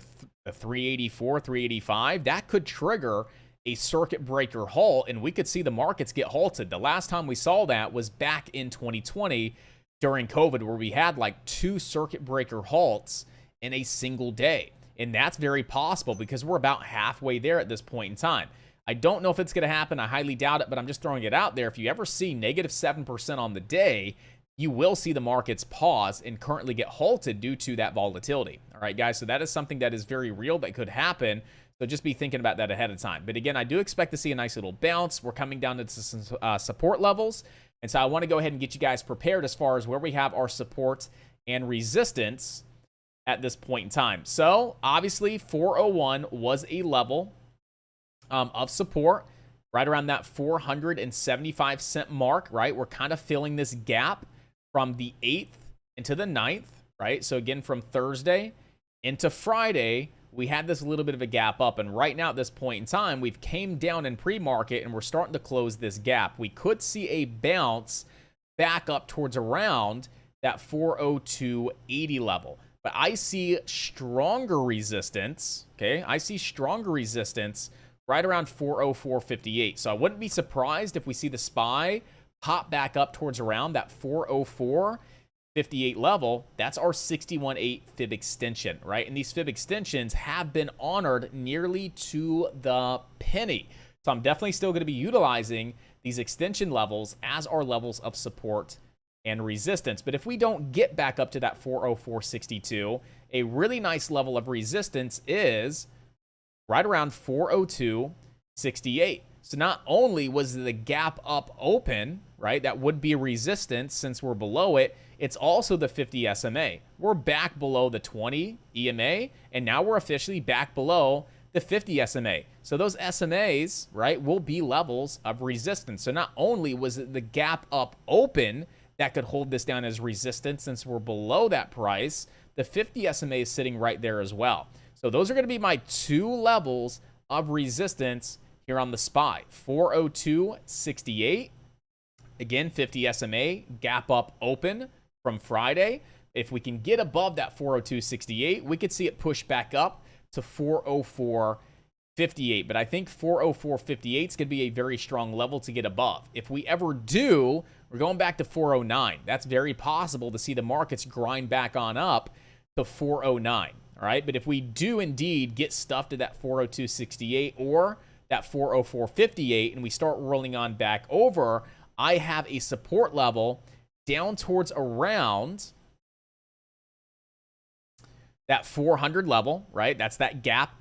384, 385, that could trigger a circuit breaker halt, and we could see the markets get halted. The last time we saw that was back in 2020 during COVID, where we had like 2 circuit breaker halts in a single day. And that's very possible because we're about halfway there at this point in time. I don't know if it's going to happen. I highly doubt it, but I'm just throwing it out there. If you ever see negative 7% on the day, you will see the markets pause and currently get halted due to that volatility. All right, guys, so that is something that is very real that could happen. So just be thinking about that ahead of time. But again, I do expect to see a nice little bounce. We're coming down to some support levels. And so I want to go ahead and get you guys prepared as far as where we have our support and resistance at this point in time. So obviously 401 was a level of support right around that 475 cent mark, right? We're kind of filling this gap from the 8th into the 9th, right? So again, from Thursday into Friday, we had this little bit of a gap up, and right now at this point in time, we've came down in pre-market and we're starting to close this gap. We could see a bounce back up towards around that 402.80 level. But I see stronger resistance, okay? I see stronger resistance right around 404.58. So I wouldn't be surprised if we see the SPY pop back up towards around that 404.58 level. That's our 61.8 fib extension, right? And these fib extensions have been honored nearly to the penny. So I'm definitely still going to be utilizing these extension levels as our levels of support and resistance. But if we don't get back up to that 404.62, a really nice level of resistance is right around 402.68. So not only was the gap up open, right, that would be resistance since we're below it, it's also the 50 SMA. We're back below the 20 EMA, and now we're officially back below the 50 SMA. So those SMAs, right, will be levels of resistance. So not only was it the gap up open that could hold this down as resistance since we're below that price, the 50 SMA is sitting right there as well. So those are going to be my 2 levels of resistance here on the SPY. 402.68. Again, 50 SMA, gap up open from Friday. If we can get above that 402.68, we could see it push back up to 404.58. But I think 404.58 is going to be a very strong level to get above. If we ever do, we're going back to 409. That's very possible to see the markets grind back on up to 409. All right, but if we do indeed get stuffed to that 402.68 or that 404.58 and we start rolling on back over, I have a support level down towards around that 400 level, right? That's that gap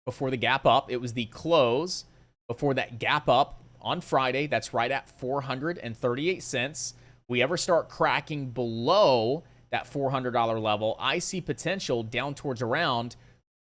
before the gap up. It was the close before that gap up on Friday. That's right at 438 cents. We ever start cracking below that $400 level, I see potential down towards around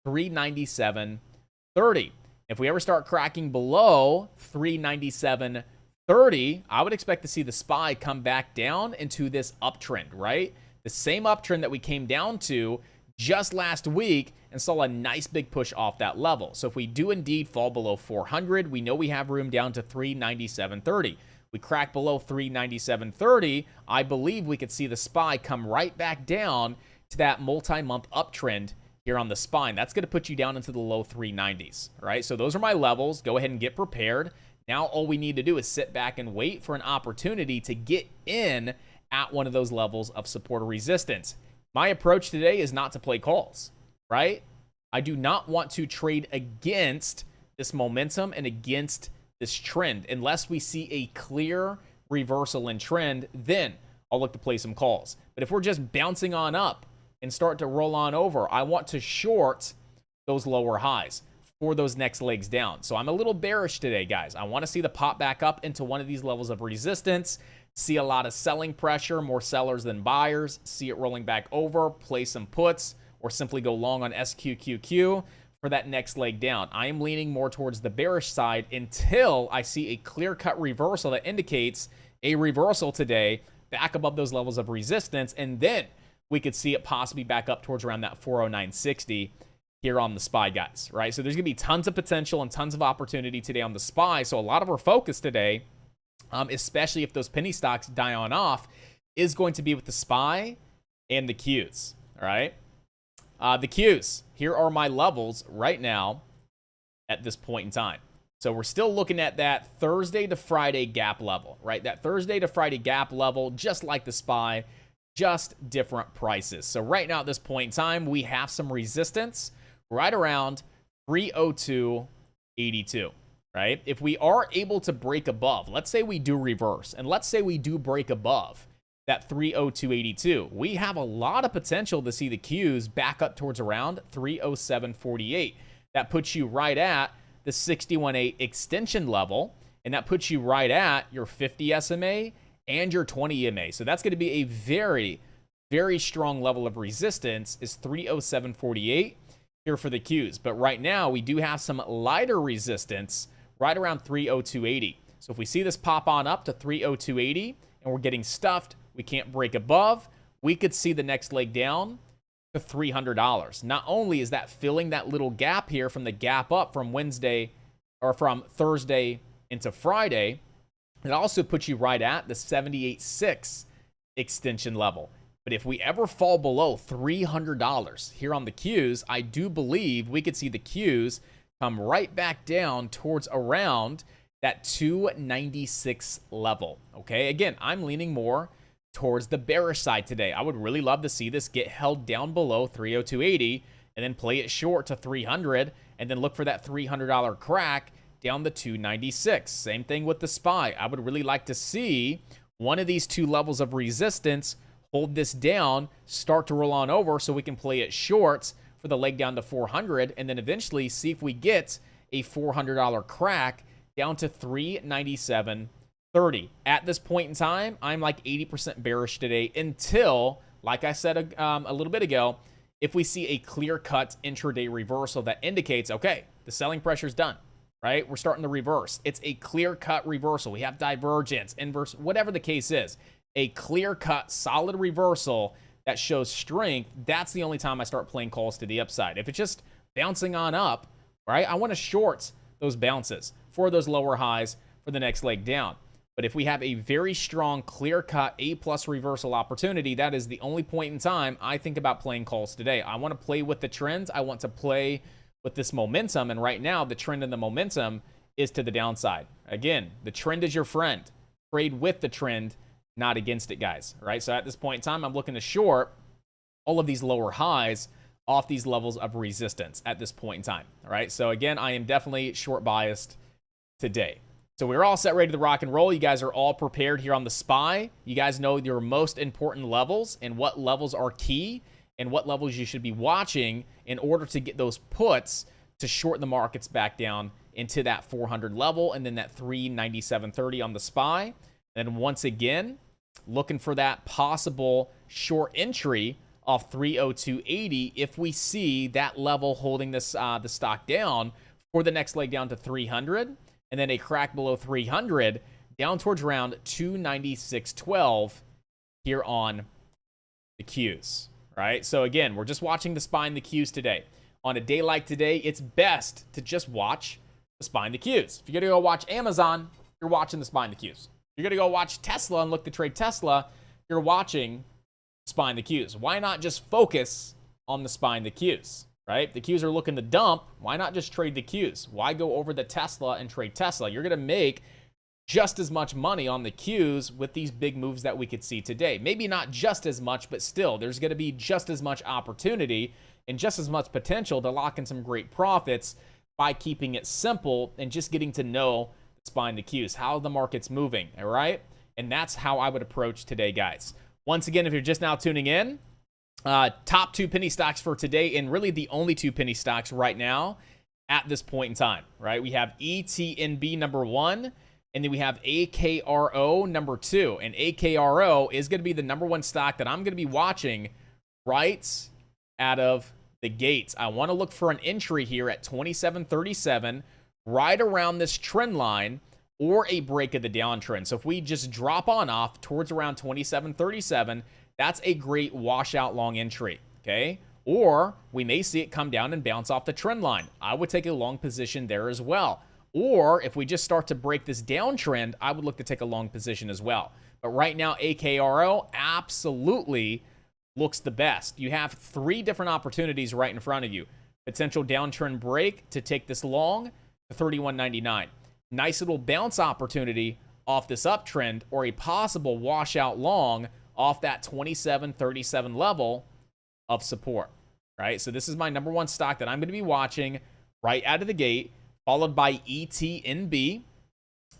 397.30. If we ever start cracking below 397.30, I would expect to see the SPY come back down into this uptrend, right? The same uptrend that we came down to just last week and saw a nice big push off that level. So if we do indeed fall below 400, we know we have room down to 397.30. We crack below 397.30, I believe we could see the SPY come right back down to that multi-month uptrend here on the spine. That's going to put you down into the low 390s, right? So those are my levels. Go ahead and get prepared. Now all we need to do is sit back and wait for an opportunity to get in at one of those levels of support or resistance. My approach today is not to play calls, right? I do not want to trade against this momentum and against this trend. Unless we see a clear reversal in trend, then I'll look to play some calls. But if we're just bouncing on up and start to roll on over, I want to short those lower highs for those next legs down. So I'm a little bearish today, guys. I want to see the pop back up into one of these levels of resistance, see a lot of selling pressure, more sellers than buyers, see it rolling back over, play some puts, or simply go long on SQQQ for that next leg down. I am leaning more towards the bearish side until I see a clear-cut reversal that indicates a reversal today back above those levels of resistance, and then we could see it possibly back up towards around that 409.60 here on the SPY, guys, right? So there's going to be tons of potential and tons of opportunity today on the SPY. So a lot of our focus today, especially if those penny stocks die on off, is going to be with the SPY and the Qs, all right? The Qs, here are my levels right now at this point in time. So we're still looking at that Thursday to Friday gap level, right? That Thursday to Friday gap level, just like the SPY, just different prices. So right now at this point in time, we have some resistance right around 302.82, right? If we are able to break above, let's say we do reverse, and let's say we do break above that 302.82, we have a lot of potential to see the Qs back up towards around 307.48. That puts you right at the 61.8 extension level, and that puts you right at your 50 SMA and your 20 EMA. So that's going to be a very, very strong level of resistance, is 307.48 here for the Qs. But right now, we do have some lighter resistance right around 302.80. So if we see this pop on up to 302.80 and we're getting stuffed, we can't break above, we could see the next leg down to $300. Not only is that filling that little gap here from the gap up from Wednesday or from Thursday into Friday, it also puts you right at the 78.6 extension level. But if we ever fall below $300 here on the Qs, I do believe we could see the Qs come right back down towards around that 296 level. Okay, again, I'm leaning more towards the bearish side today. I would really love to see this get held down below 302.80 and then play it short to 300 and then look for that $300 crack down the 296. Same thing with the SPY. I would really like to see one of these two levels of resistance hold this down, start to roll on over so we can play it shorts for the leg down to 400 and then eventually see if we get a $400 crack down to 397.30. At this point in time, I'm like 80% bearish today until, like I said a little bit ago, if we see a clear-cut intraday reversal that indicates, okay, the selling pressure is done, right? We're starting to reverse. It's a clear-cut reversal. We have divergence, inverse, whatever the case is. A clear-cut, solid reversal that shows strength, that's the only time I start playing calls to the upside. If it's just bouncing on up, right, I want to short those bounces for those lower highs for the next leg down. But if we have a very strong, clear-cut, A-plus reversal opportunity, that is the only point in time I think about playing calls today. I want to play with the trends. I want to play with this momentum. And right now, the trend and the momentum is to the downside. Again, the trend is your friend. Trade with the trend, not against it, guys. Right? So at this point in time, I'm looking to short all of these lower highs off these levels of resistance at this point in time. All right? So again, I am definitely short biased today. So we're all set, ready to rock and roll. You guys are all prepared here on the SPY. You guys know your most important levels and what levels are key and what levels you should be watching in order to get those puts to short the markets back down into that 400 level and then that 397.30 on the SPY. And once again, looking for that possible short entry off 302.80 if we see that level holding this the stock down for the next leg down to 300, and then a crack below 300 down towards around 296.12 here on the Qs. Right? So again, we're just watching the SPY and the Qs today. On a day like today, it's best to just watch the SPY and the Qs. If you're gonna go watch Amazon, you're watching the SPY and the Qs. You're going to go watch Tesla and look to trade Tesla, you're watching SPY and the Qs. Why not just focus on the SPY and the Qs, right? The Qs are looking to dump. Why not just trade the Qs? Why go over the Tesla and trade Tesla? You're going to make just as much money on the Qs with these big moves that we could see today. Maybe not just as much, but still, there's going to be just as much opportunity and just as much potential to lock in some great profits by keeping it simple and just getting to know SPY and the Qs, how the market's moving, all right? And that's how I would approach today, guys. Once again, if you're just now tuning in, top 2 penny stocks for today, and really the only 2 penny stocks right now at this point in time, right? We have ETNB number 1, and then we have AKRO number 2. And AKRO is going to be the number 1 stock that I'm going to be watching right out of the gates. I want to look for an entry here at 27.37, right around this trend line, or a break of the downtrend. So if we just drop on off towards around 27.37, that's a great washout long entry, okay? Or we may see it come down and bounce off the trend line. I would take a long position there as well. Or if we just start to break this downtrend, I would look to take a long position as well. But right now, AKRO absolutely looks the best. You have 3 different opportunities right in front of you. Potential downtrend break to take this long, 31.99. Nice little bounce opportunity off this uptrend, or a possible washout long off that 27.37 level of support, right? So this is my number 1 stock that I'm going to be watching right out of the gate, followed by ETNB,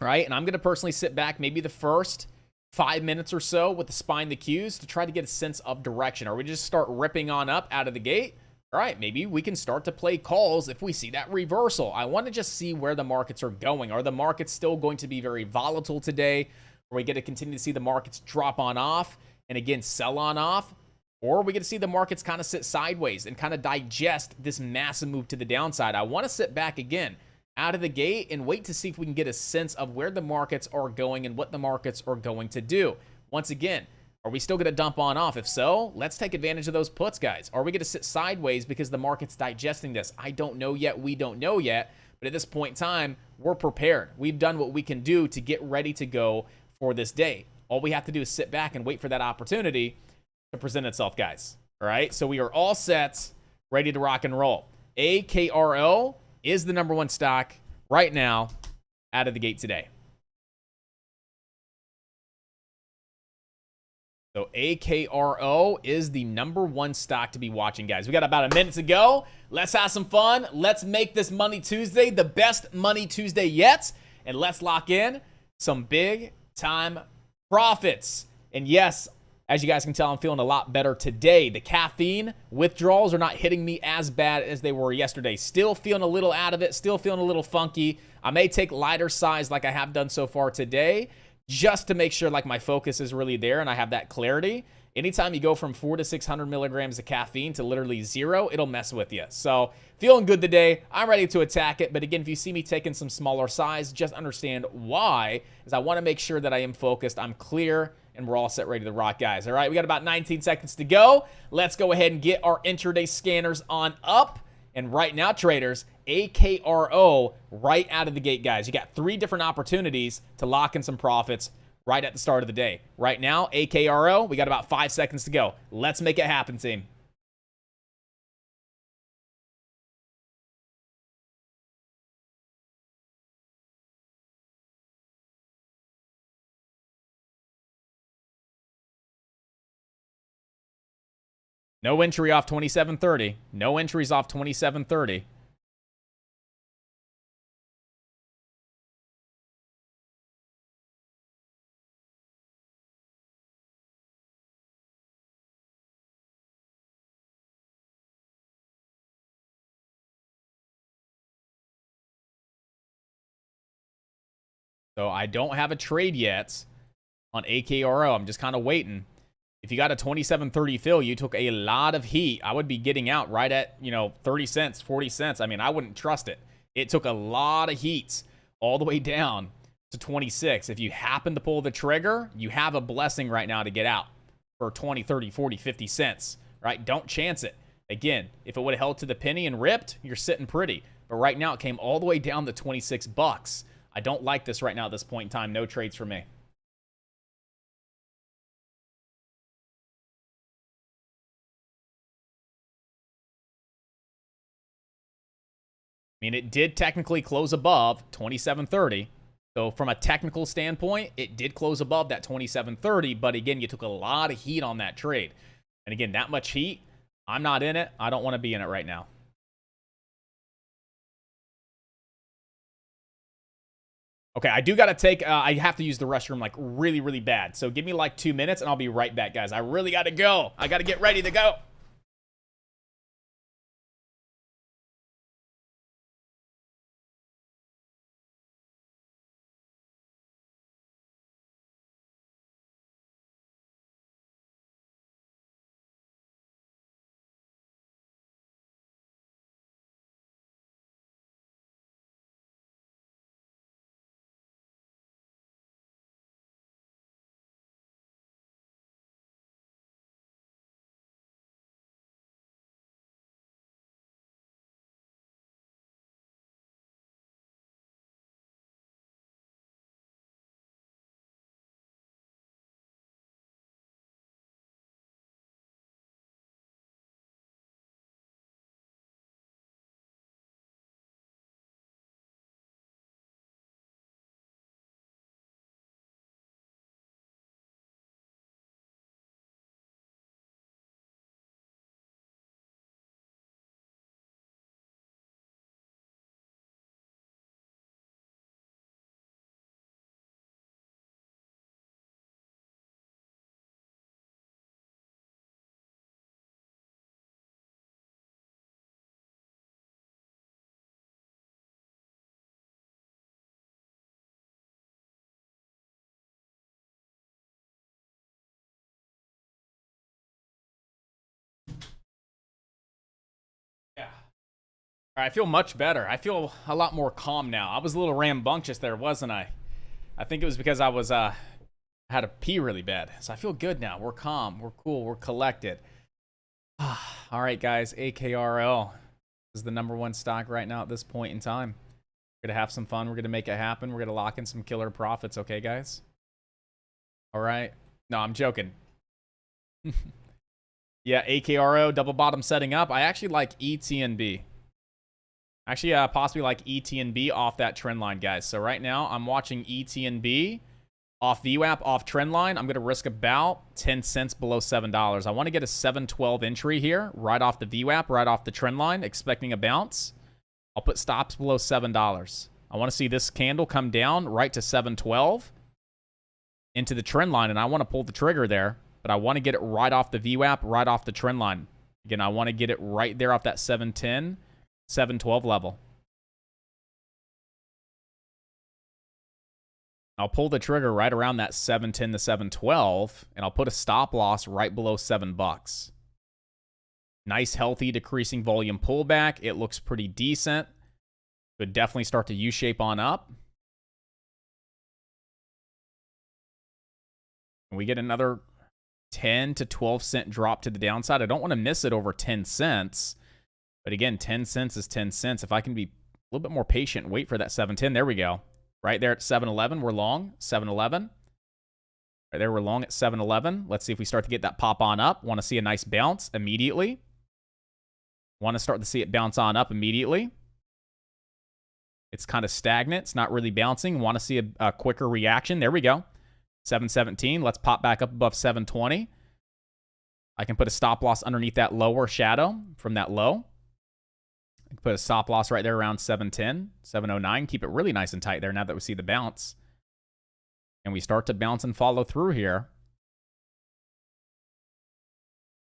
right? And I'm going to personally sit back maybe the first 5 minutes or so with the SPY and the Qs to try to get a sense of direction. Or we just start ripping on up out of the gate? All right, maybe we can start to play calls if we see that reversal. I want to just see where the markets are going. Are the markets still going to be very volatile today? Are we going to continue to see the markets drop on off and again sell on off? Or are we going to see the markets kind of sit sideways and kind of digest this massive move to the downside? I want to sit back again out of the gate and wait to see if we can get a sense of where the markets are going and what the markets are going to do. Once again, are we still going to dump on off? If so, let's take advantage of those puts, guys. Are we going to sit sideways because the market's digesting this? I don't know yet. We don't know yet. But at this point in time, we're prepared. We've done what we can do to get ready to go for this day. All we have to do is sit back and wait for that opportunity to present itself, guys. All right? So we are all set, ready to rock and roll. AKRO is the number 1 stock right now out of the gate today. So AKRO is the number 1 stock to be watching, guys. We got about a minute to go. Let's have some fun. Let's make this Money Tuesday the best Money Tuesday yet. And let's lock in some big time profits. And yes, as you guys can tell, I'm feeling a lot better today. The caffeine withdrawals are not hitting me as bad as they were yesterday. Still feeling a little out of it. Still feeling a little funky. I may take lighter size like I have done so far today, just to make sure like my focus is really there and I have that clarity. Anytime you go from 400 to 600 milligrams of caffeine to literally 0, it'll mess with you. So feeling good today. I'm ready to attack it. But again, if you see me taking some smaller size, just understand why, is I want to make sure that I am focused, I'm clear, and we're all set, ready to rock, guys. All right, we got about 19 seconds to go. Let's go ahead and get our intraday scanners on up. And right now, traders, AKRO right out of the gate, guys. You got 3 different opportunities to lock in some profits right at the start of the day. Right now, AKRO, we got about 5 seconds to go. Let's make it happen, team. No entry off 27.30. No entries off 27.30. So I don't have a trade yet on AKRO. I'm just kind of waiting. If you got a 27.30 fill, you took a lot of heat. I would be getting out right at, 30 cents, 40 cents. I mean, I wouldn't trust it. It took a lot of heat all the way down to 26. If you happen to pull the trigger, you have a blessing right now to get out for 20, 30, 40, 50 cents, right? Don't chance it. Again, if it would have held to the penny and ripped, you're sitting pretty. But right now, it came all the way down to 26 bucks. I don't like this right now at this point in time. No trades for me. I mean, it did technically close above 27.30. So from a technical standpoint, it did close above that 27.30. But again, you took a lot of heat on that trade. And again, that much heat, I'm not in it. I don't want to be in it right now. Okay, I do got to take, I have to use the restroom like really, really bad. So give me like 2 minutes and I'll be right back, guys. I really got to go. I got to get ready to go. Yeah. All right, I feel much better. I feel a lot more calm now. I was a little rambunctious there, wasn't I? I think it was because I was, had to pee really bad. So I feel good now. We're calm. We're cool. We're collected. All right, guys. AKRL is the #1 stock right now at this point in time. We're going to have some fun. We're going to make it happen. We're going to lock in some killer profits. Okay, guys? All right. No, I'm joking. Yeah, AKRO, double bottom setting up. I actually like ETNB. Actually, possibly like ETNB off that trend line, guys. So right now, I'm watching ETNB off VWAP, off trend line. I'm going to risk about 10 cents below $7. I want to get a 712 entry here, right off the VWAP, right off the trend line, expecting a bounce. I'll put stops below $7. I want to see this candle come down right to 712 into the trend line, and I want to pull the trigger there. But I want to get it right off the VWAP, right off the trend line. Again, I want to get it right there off that 710, 712 level. I'll pull the trigger right around that 710 to 712, and I'll put a stop loss right below $7. Nice, healthy, decreasing volume pullback. It looks pretty decent. Could definitely start to U-shape on up. And we get another 10 to 12 cent drop to the downside. I don't want to miss it over 10 cents. But again, 10 cents is 10 cents. If I can be a little bit more patient and wait for that 710, there we go. Right there at 711, we're long. 711. Right there, we're long at 711. Let's see if we start to get that pop on up. Want to see a nice bounce immediately. Want to start to see it bounce on up immediately. It's kind of stagnant. It's not really bouncing. Want to see a quicker reaction. There we go. 717. Let's pop back up above 720. I can put a stop loss underneath that lower shadow from that low. I can put a stop loss right there around 710, 709. Keep it really nice and tight there now that we see the bounce. And we start to bounce and follow through here.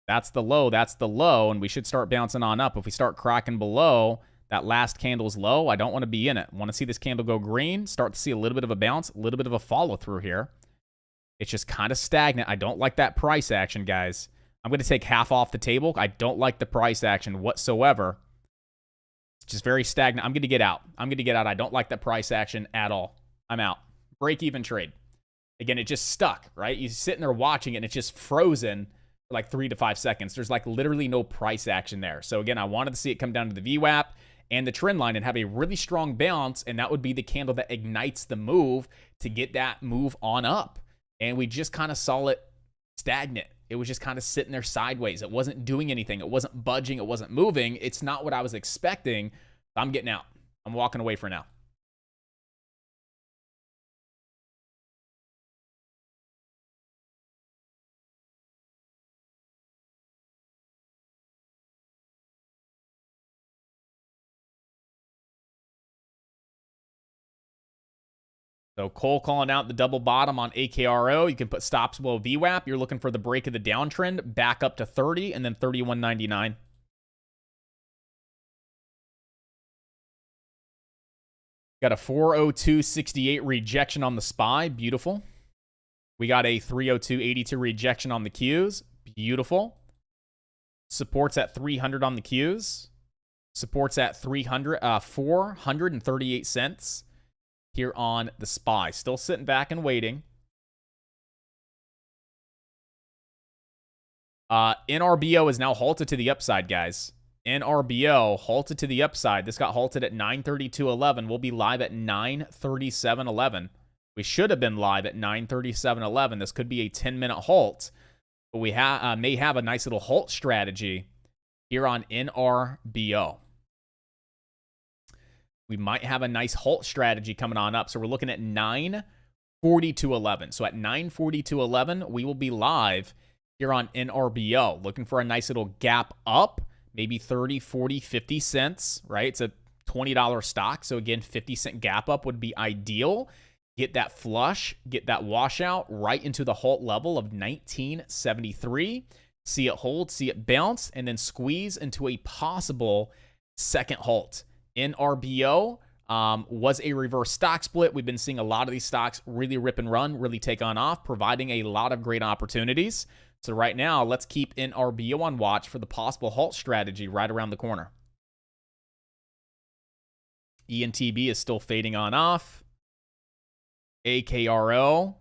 That's the low. That's the low. And we should start bouncing on up. If we start cracking below That last candle's low. I don't want to be in it. I want to see this candle go green, start to see a little bit of a bounce, a little bit of a follow through here. It's just kind of stagnant. I don't like that price action, guys. I'm going to take half off the table. I don't like the price action whatsoever. It's just very stagnant. I'm going to get out. I don't like that price action at all. I'm out. Break even trade. Again, it just stuck, right? You're sitting there watching it, and it's just frozen for like 3 to 5 seconds. There's like literally no price action there. So again, I wanted to see it come down to the VWAP and the trend line and have a really strong bounce, and that would be the candle that ignites the move to get that move on up. And we just kind of saw it stagnant. It was just kind of sitting there sideways. It wasn't doing anything. It wasn't budging. It wasn't moving. It's not what I was expecting. I'm getting out. I'm walking away for now. So Cole calling out the double bottom on AKRO. You can put stops below VWAP. You're looking for the break of the downtrend, back up to 30 and then 31.99. Got a 402.68 rejection on the SPY. Beautiful. We got a 302.82 rejection on the Qs. Beautiful. Supports at 300 on the Qs. Supports at 438 cents. Here on the SPY. Still sitting back and waiting. NRBO is now halted to the upside, guys. NRBO halted to the upside. This got halted at 9:32.11. We'll be live at 9:37.11. We should have been live at 9:37.11. This could be a 10-minute halt. But we may have a nice little halt strategy here on NRBO. We might have a nice halt strategy coming on up. So we're looking at 9:42.11. So at 9:42.11, we will be live here on NRBO. Looking for a nice little gap up, maybe 30, 40, 50 cents, right? It's a $20 stock. So again, 50-cent gap up would be ideal. Get that flush, get that washout right into the halt level of 1973. See it hold, see it bounce, and then squeeze into a possible second halt. NRBO was a reverse stock split. We've been seeing a lot of these stocks really rip and run, really take on off, providing a lot of great opportunities. So right now, let's keep NRBO on watch for the possible halt strategy right around the corner. ENTB is still fading on off. AKRO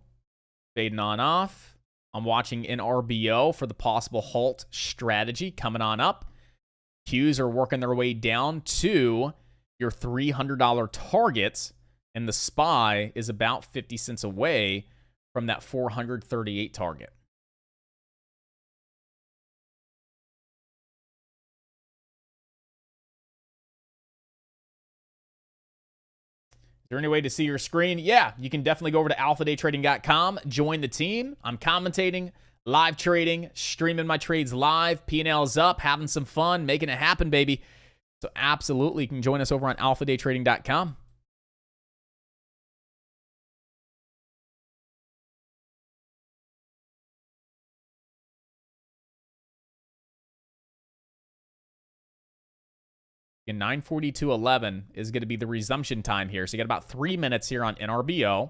fading on off. I'm watching NRBO for the possible halt strategy coming on up. Qs are working their way down to your $300 targets, and the SPY is about 50 cents away from that 438 target. Is there any way to see your screen? Yeah, you can definitely go over to AlphaDayTrading.com, join the team. I'm commentating, live trading, streaming my trades live, P&L's up, having some fun, making it happen, baby. So absolutely, you can join us over on AlphaDayTrading.com. And 9:42.11 is going to be the resumption time here. So you got about 3 minutes here on NRBO.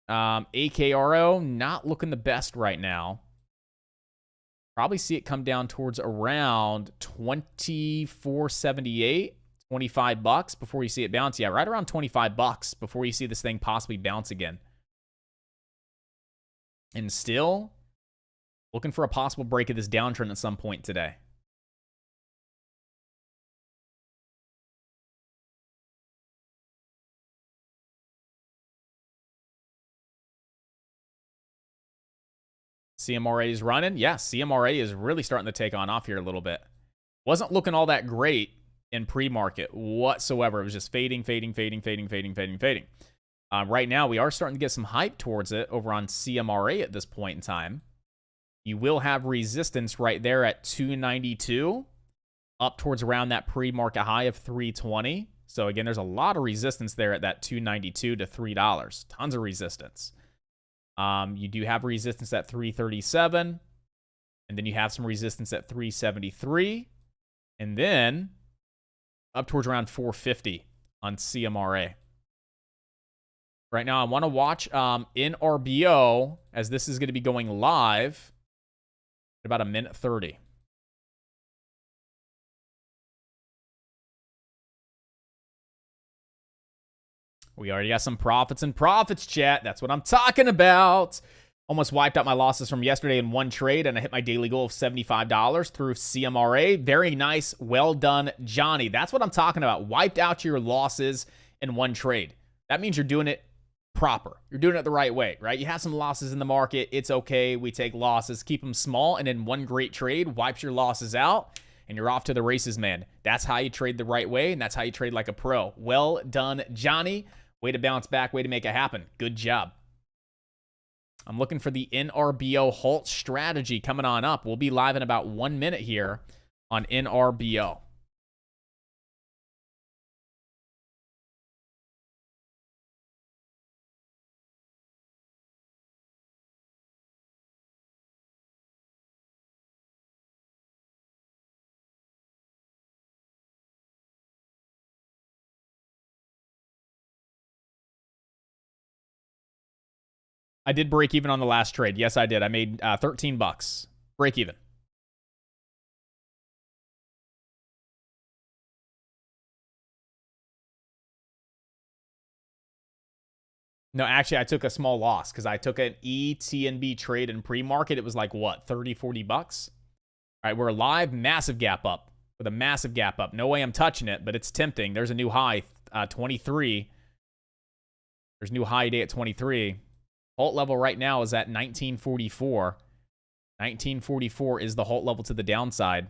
AKRO, not looking the best right now. Probably see it come down towards around 24.78, $25 before you see it bounce. Yeah, right around $25 before you see this thing possibly bounce again. And still looking for a possible break of this downtrend at some point today. CMRA is running. Yeah, CMRA is really starting to take on off here a little bit. Wasn't looking all that great in pre-market whatsoever. It was just fading. Right now, we are starting to get some hype towards it over on CMRA at this point in time. You will have resistance right there at 292, up towards around that pre-market high of 320. So again, there's a lot of resistance there at that 292 to $3. Tons of resistance. You do have resistance at 337, and then you have some resistance at 373, and then up towards around 450 on CMRA. Right now, I want to watch in RBO, as this is going to be going live in about 1:30. We already got some profits and profits, chat. That's what I'm talking about. Almost wiped out my losses from yesterday in one trade, and I hit my daily goal of $75 through CMRA. Very nice. Well done, Johnny. That's what I'm talking about. Wiped out your losses in one trade. That means you're doing it proper. You're doing it the right way, right? You have some losses in the market. It's okay. We take losses. Keep them small, and then one great trade wipes your losses out, and you're off to the races, man. That's how you trade the right way, and that's how you trade like a pro. Well done, Johnny. Way to bounce back. Way to make it happen. Good job. I'm looking for the NRBO halt strategy coming on up. We'll be live in about 1 minute here on NRBO. I did break even on the last trade. Yes, I did. I made 13 bucks. Break even. No, actually, I took a small loss because I took an ETNB trade in pre-market. It was like, what, 30, 40 bucks? All right, we're live. Massive gap up with a massive gap up. No way I'm touching it, but it's tempting. There's a new high, 23. There's a new high day at 23. Halt level right now is at 1944. 1944 is the halt level to the downside.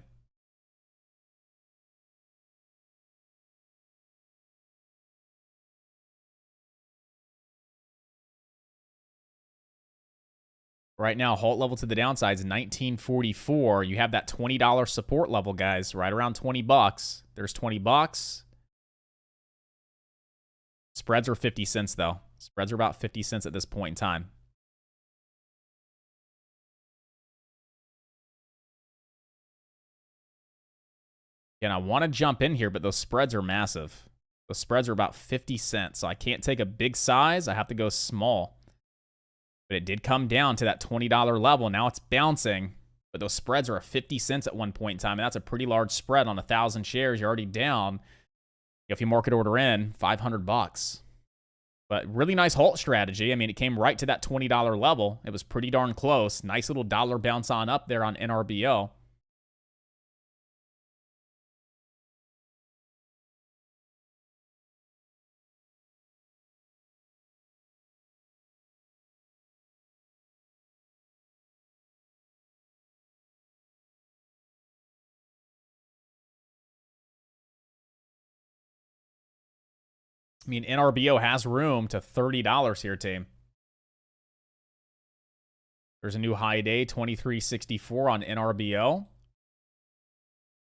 Right now, halt level to the downside is 1944. You have that $20 support level, guys, right around 20 bucks. There's 20 bucks. Spreads are 50 cents, though. Spreads are about 50 cents at this point in time. Again, I want to jump in here, but those spreads are massive. The spreads are about 50 cents, so I can't take a big size. I have to go small. But it did come down to that $20 level. Now it's bouncing, but those spreads are at 50 cents at one point in time, and that's a pretty large spread on 1,000 shares. You're already down. If you market order in, 500 bucks. But really nice halt strategy. I mean, it came right to that $20 level. It was pretty darn close. Nice little dollar bounce on up there on NRBO. I mean, NRBO has room to $30 here, team. There's a new high day, 2364 on NRBO.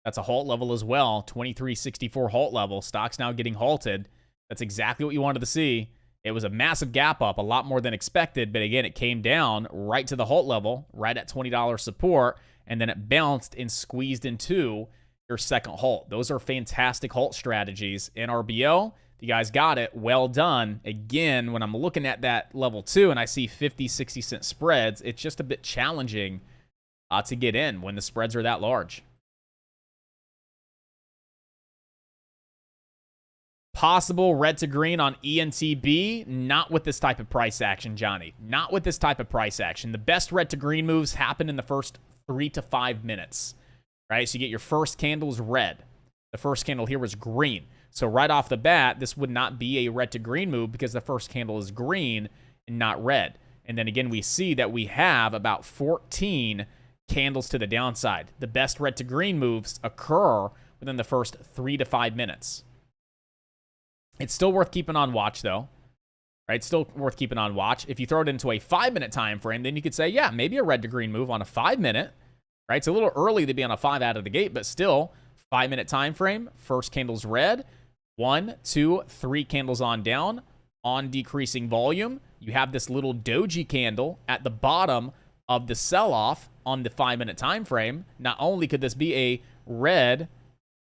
That's a halt level as well, 2364 halt level. Stock's now getting halted. That's exactly what you wanted to see. It was a massive gap up, a lot more than expected, but again, it came down right to the halt level, right at $20 support, and then it bounced and squeezed into your second halt. Those are fantastic halt strategies. NRBO, you guys got it. Well done. Again, when I'm looking at that level 2 and I see 50, 60 cent spreads, it's just a bit challenging to get in when the spreads are that large. Possible red to green on ENTB. Not with this type of price action, Johnny. Not with this type of price action. The best red to green moves happen in the first 3 to 5 minutes. Right? So you get your first candles red. The first candle here was green. So right off the bat, this would not be a red to green move because the first candle is green and not red. And then again, we see that we have about 14 candles to the downside. The best red to green moves occur within the first 3 to 5 minutes. It's still worth keeping on watch, though. Right? Still worth keeping on watch. If you throw it into a 5-minute time frame, then you could say, yeah, maybe a red to green move on a 5-minute. Right? It's a little early to be on a 5 out of the gate, but still, 5-minute time frame. First candle's red. 1, 2, 3 candles on down, on decreasing volume. You have this little doji candle at the bottom of the sell-off on the 5-minute time frame. Not only could this be a red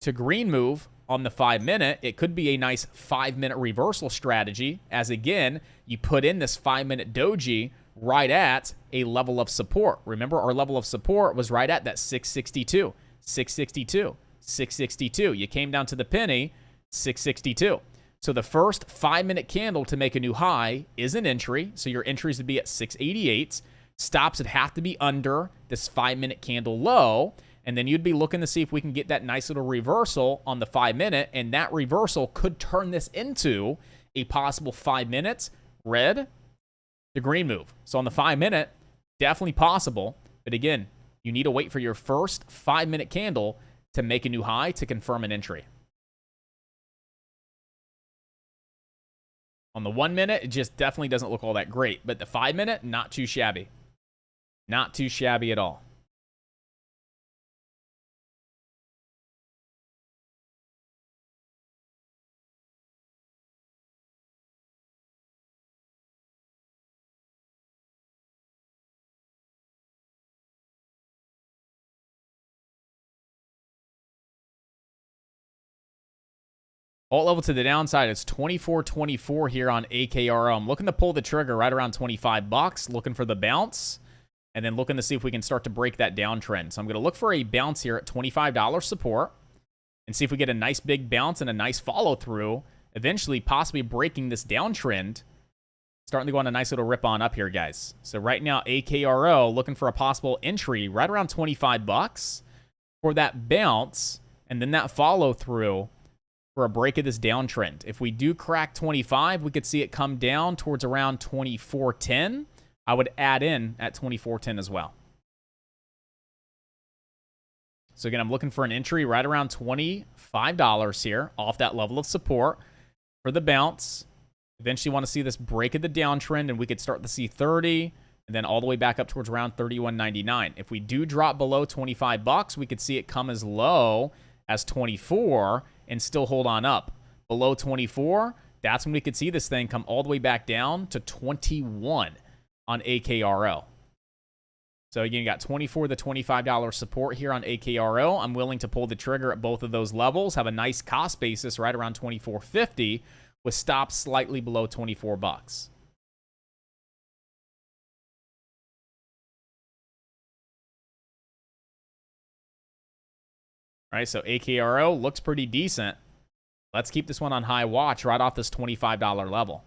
to green move on the 5-minute, it could be a nice 5-minute reversal strategy, as again, you put in this 5-minute doji right at a level of support. Remember, our level of support was right at that 662, 662, 662. You came down to the penny, 662. So the first 5-minute candle to make a new high is an entry. So your entries would be at 688. Stops would have to be under this 5-minute candle low. And then you'd be looking to see if we can get that nice little reversal on the 5-minute. And that reversal could turn this into a possible 5 minutes red to green move. So on the 5-minute, definitely possible. But again, you need to wait for your first 5-minute candle to make a new high to confirm an entry. On the 1-minute, it just definitely doesn't look all that great. But the 5-minute, not too shabby. Not too shabby at all. Alt level to the downside is 24.24 here on AKRO. I'm looking to pull the trigger right around 25 bucks, looking for the bounce, and then looking to see if we can start to break that downtrend. So I'm going to look for a bounce here at $25 support and see if we get a nice big bounce and a nice follow through, eventually possibly breaking this downtrend. Starting to go on a nice little rip on up here, guys. So right now, AKRO looking for a possible entry right around 25 bucks for that bounce and then that follow through for a break of this downtrend. If we do crack 25, we could see it come down towards around 24.10. I would add in at 24.10 as well. So again, I'm looking for an entry right around $25 here off that level of support for the bounce. Eventually want to see this break of the downtrend, and we could start to see 30 and then all the way back up towards around 31.99. If we do drop below 25 bucks, we could see it come as low as 24 and still hold on up. Below 24, that's when we could see this thing come all the way back down to 21 on AKRO. So again, you got 24 to $25 support here on AKRO. I'm willing to pull the trigger at both of those levels, have a nice cost basis right around 24.50 with stops slightly below 24 bucks. All right, so AKRO looks pretty decent. Let's keep this one on high watch right off this $25 level.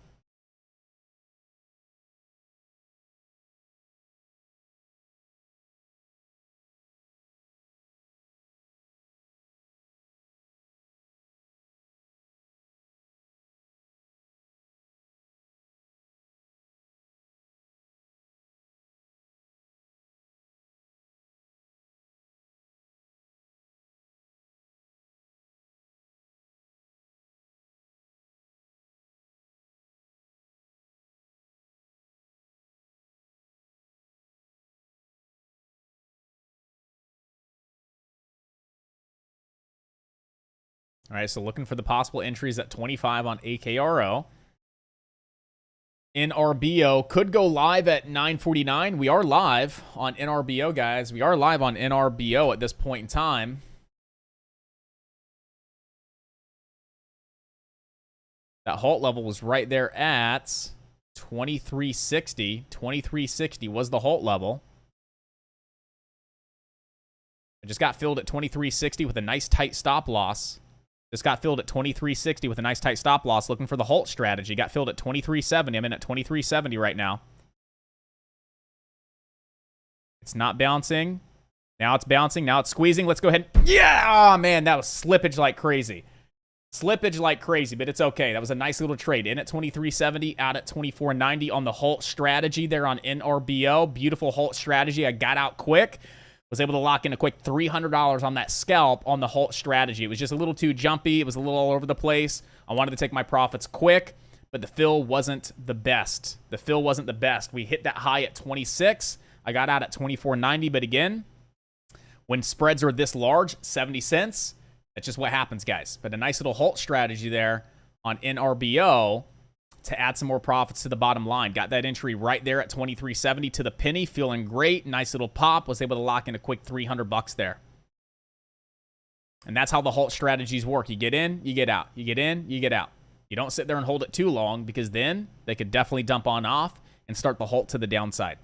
All right, so looking for the possible entries at 25 on AKRO. NRBO could go live at 9:49. We are live on NRBO, guys. We are live on NRBO at this point in time. That halt level was right there at 2360. 2360 was the halt level. It just got filled at 2360 with a nice tight stop loss. Just got filled at 2360 with a nice tight stop loss, looking for the halt strategy. Got filled at 2370. I'm in at 2370 right now. It's not bouncing. Now it's bouncing. Now it's squeezing. Let's go ahead. Yeah! Oh, man, that was slippage like crazy. Slippage like crazy, but it's okay. That was a nice little trade. In at 2370, out at 2490 on the halt strategy there on NRBO. Beautiful halt strategy. I got out quick. Was able to lock in a quick $300 on that scalp on the halt strategy. It was just a little too jumpy. It was a little all over the place. I wanted to take my profits quick, but the fill wasn't the best. The fill wasn't the best. We hit that high at 26. I got out at 24.90, but again, when spreads are this large, 70 cents, that's just what happens, guys. But a nice little halt strategy there on NRBO to add some more profits to the bottom line. Got that entry right there at 2370 to the penny. Feeling great. Nice little pop. Was able to lock in a quick $300 there. And that's how the halt strategies work. You get in, you get out. You get in, you get out. You don't sit there and hold it too long, because then they could definitely dump on off and start the halt to the downside.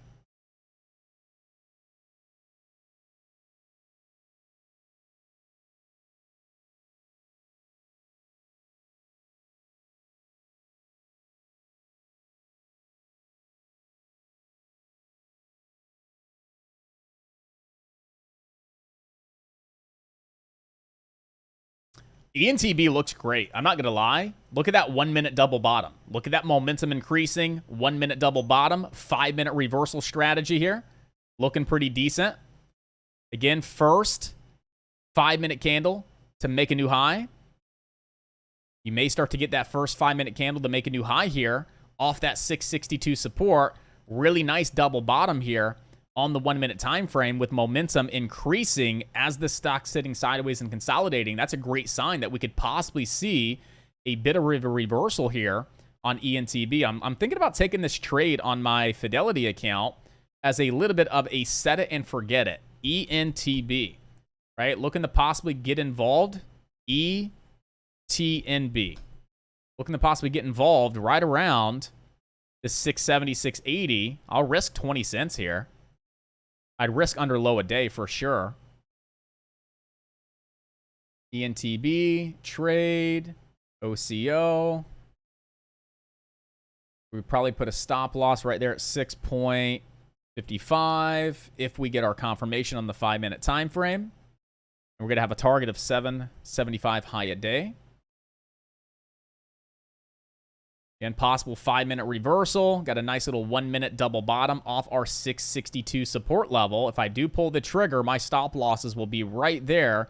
ENTB looks great. I'm not going to lie. Look at that 1 minute double bottom. Look at that momentum increasing. 1 minute double bottom. 5 minute reversal strategy here. Looking pretty decent. Again, first 5 minute candle to make a new high. You may start to get that first 5 minute candle to make a new high here off that 662 support. Really nice double bottom here on the 1 minute time frame, with momentum increasing as the stock's sitting sideways and consolidating. That's a great sign that we could possibly see a bit of a reversal here on ENTB. I'm thinking about taking this trade on my Fidelity account as a little bit of a set it and forget it. ENTB, right? Looking to possibly get involved. ETNB. Looking to possibly get involved right around the 670, 680. I'll risk 20 cents here. I'd risk under low a day for sure. ENTB, trade, OCO. We'd probably put a stop loss right there at 6.55 if we get our confirmation on the 5 minute time frame. And we're going to have a target of 775 high a day. Again, possible 5 minute reversal. Got a nice little 1 minute double bottom off our 662 support level. If I do pull the trigger, my stop losses will be right there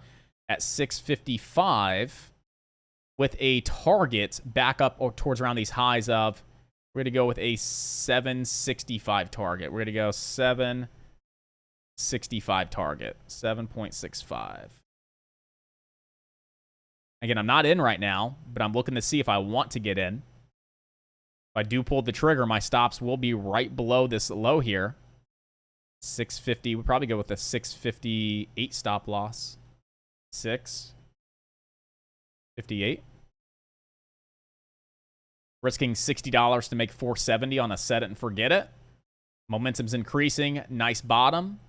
at 655 with a target back up or towards around these highs of, we're going to go with a 765 target. We're going to go 765 target, 7.65. Again, I'm not in right now, but I'm looking to see if I want to get in. If I do pull the trigger, my stops will be right below this low here. 650. We'll probably go with a 658 stop loss. 658. Risking $60 to make 470 on a set it and forget it. Momentum's increasing. Nice bottom.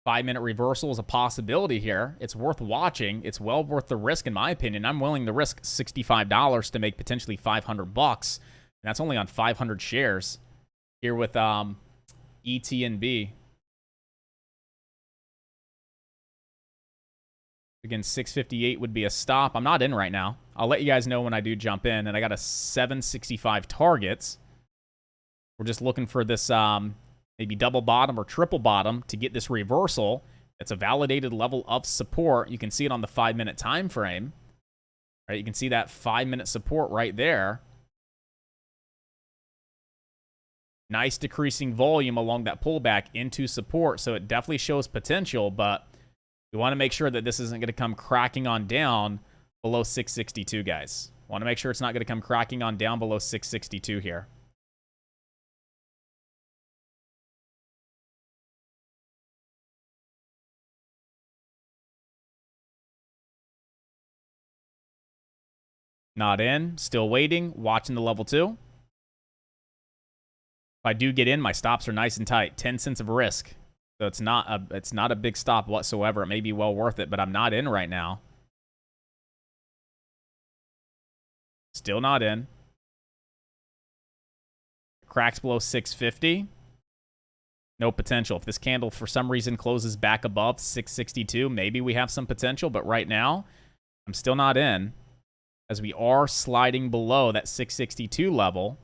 5 minute reversal is a possibility here. It's worth watching. It's well worth the risk, in my opinion. I'm willing to risk $65 to make potentially $500. And that's only on 500 shares here with ETNB. Again, 658 would be a stop. I'm not in right now. I'll let you guys know when I do jump in. And I got a 765 targets. We're just looking for this maybe double bottom or triple bottom to get this reversal. It's a validated level of support. You can see it on the 5 minute time frame. Right? You can see that 5 minute support right there. Nice decreasing volume along that pullback into support. So it definitely shows potential, but we want to make sure that this isn't going to come cracking on down below 662, guys. Want to make sure it's not going to come cracking on down below 662 here. Not in. Still waiting. Watching the level 2. If I do get in, my stops are nice and tight. 10 cents of risk. So it's not a big stop whatsoever. It may be well worth it, but I'm not in right now. Still not in. Cracks below 650. No potential. If this candle for some reason closes back above 662, maybe we have some potential, but right now, I'm still not in, as we are sliding below that 662 level.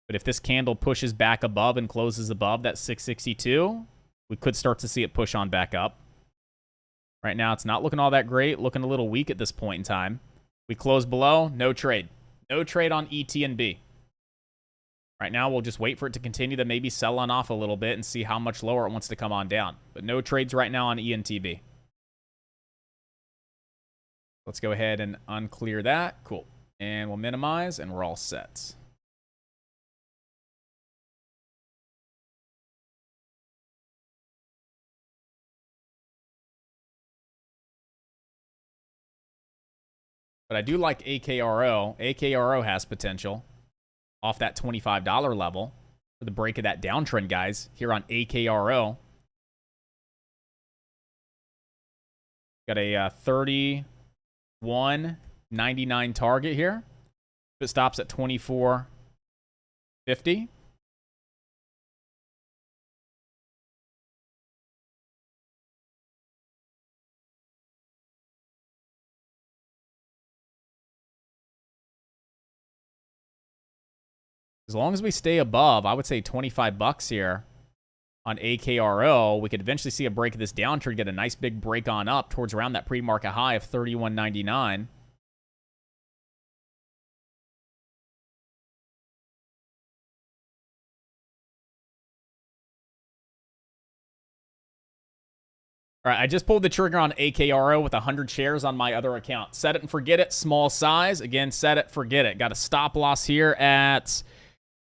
But if this candle pushes back above and closes above that 662, we could start to see it push on back up. Right now, it's not looking all that great. Looking a little weak at this point in time. We close below, no trade. No trade on ETNB. Right now, we'll just wait for it to continue to maybe sell on off a little bit and see how much lower it wants to come on down. But no trades right now on ENTB. Let's go ahead and unclear that. Cool. And we'll minimize, and we're all set. But I do like AKRO. AKRO has potential off that $25 level for the break of that downtrend, guys, here on AKRO. Got a 31.99 target here. If it stops at 24.50. As long as we stay above, I would say 25 bucks here on AKRO, we could eventually see a break of this downtrend, get a nice big break on up towards around that pre-market high of 31.99. All right, I just pulled the trigger on AKRO with 100 shares on my other account. Set it and forget it. Small size. Again, set it, forget it. Got a stop loss here at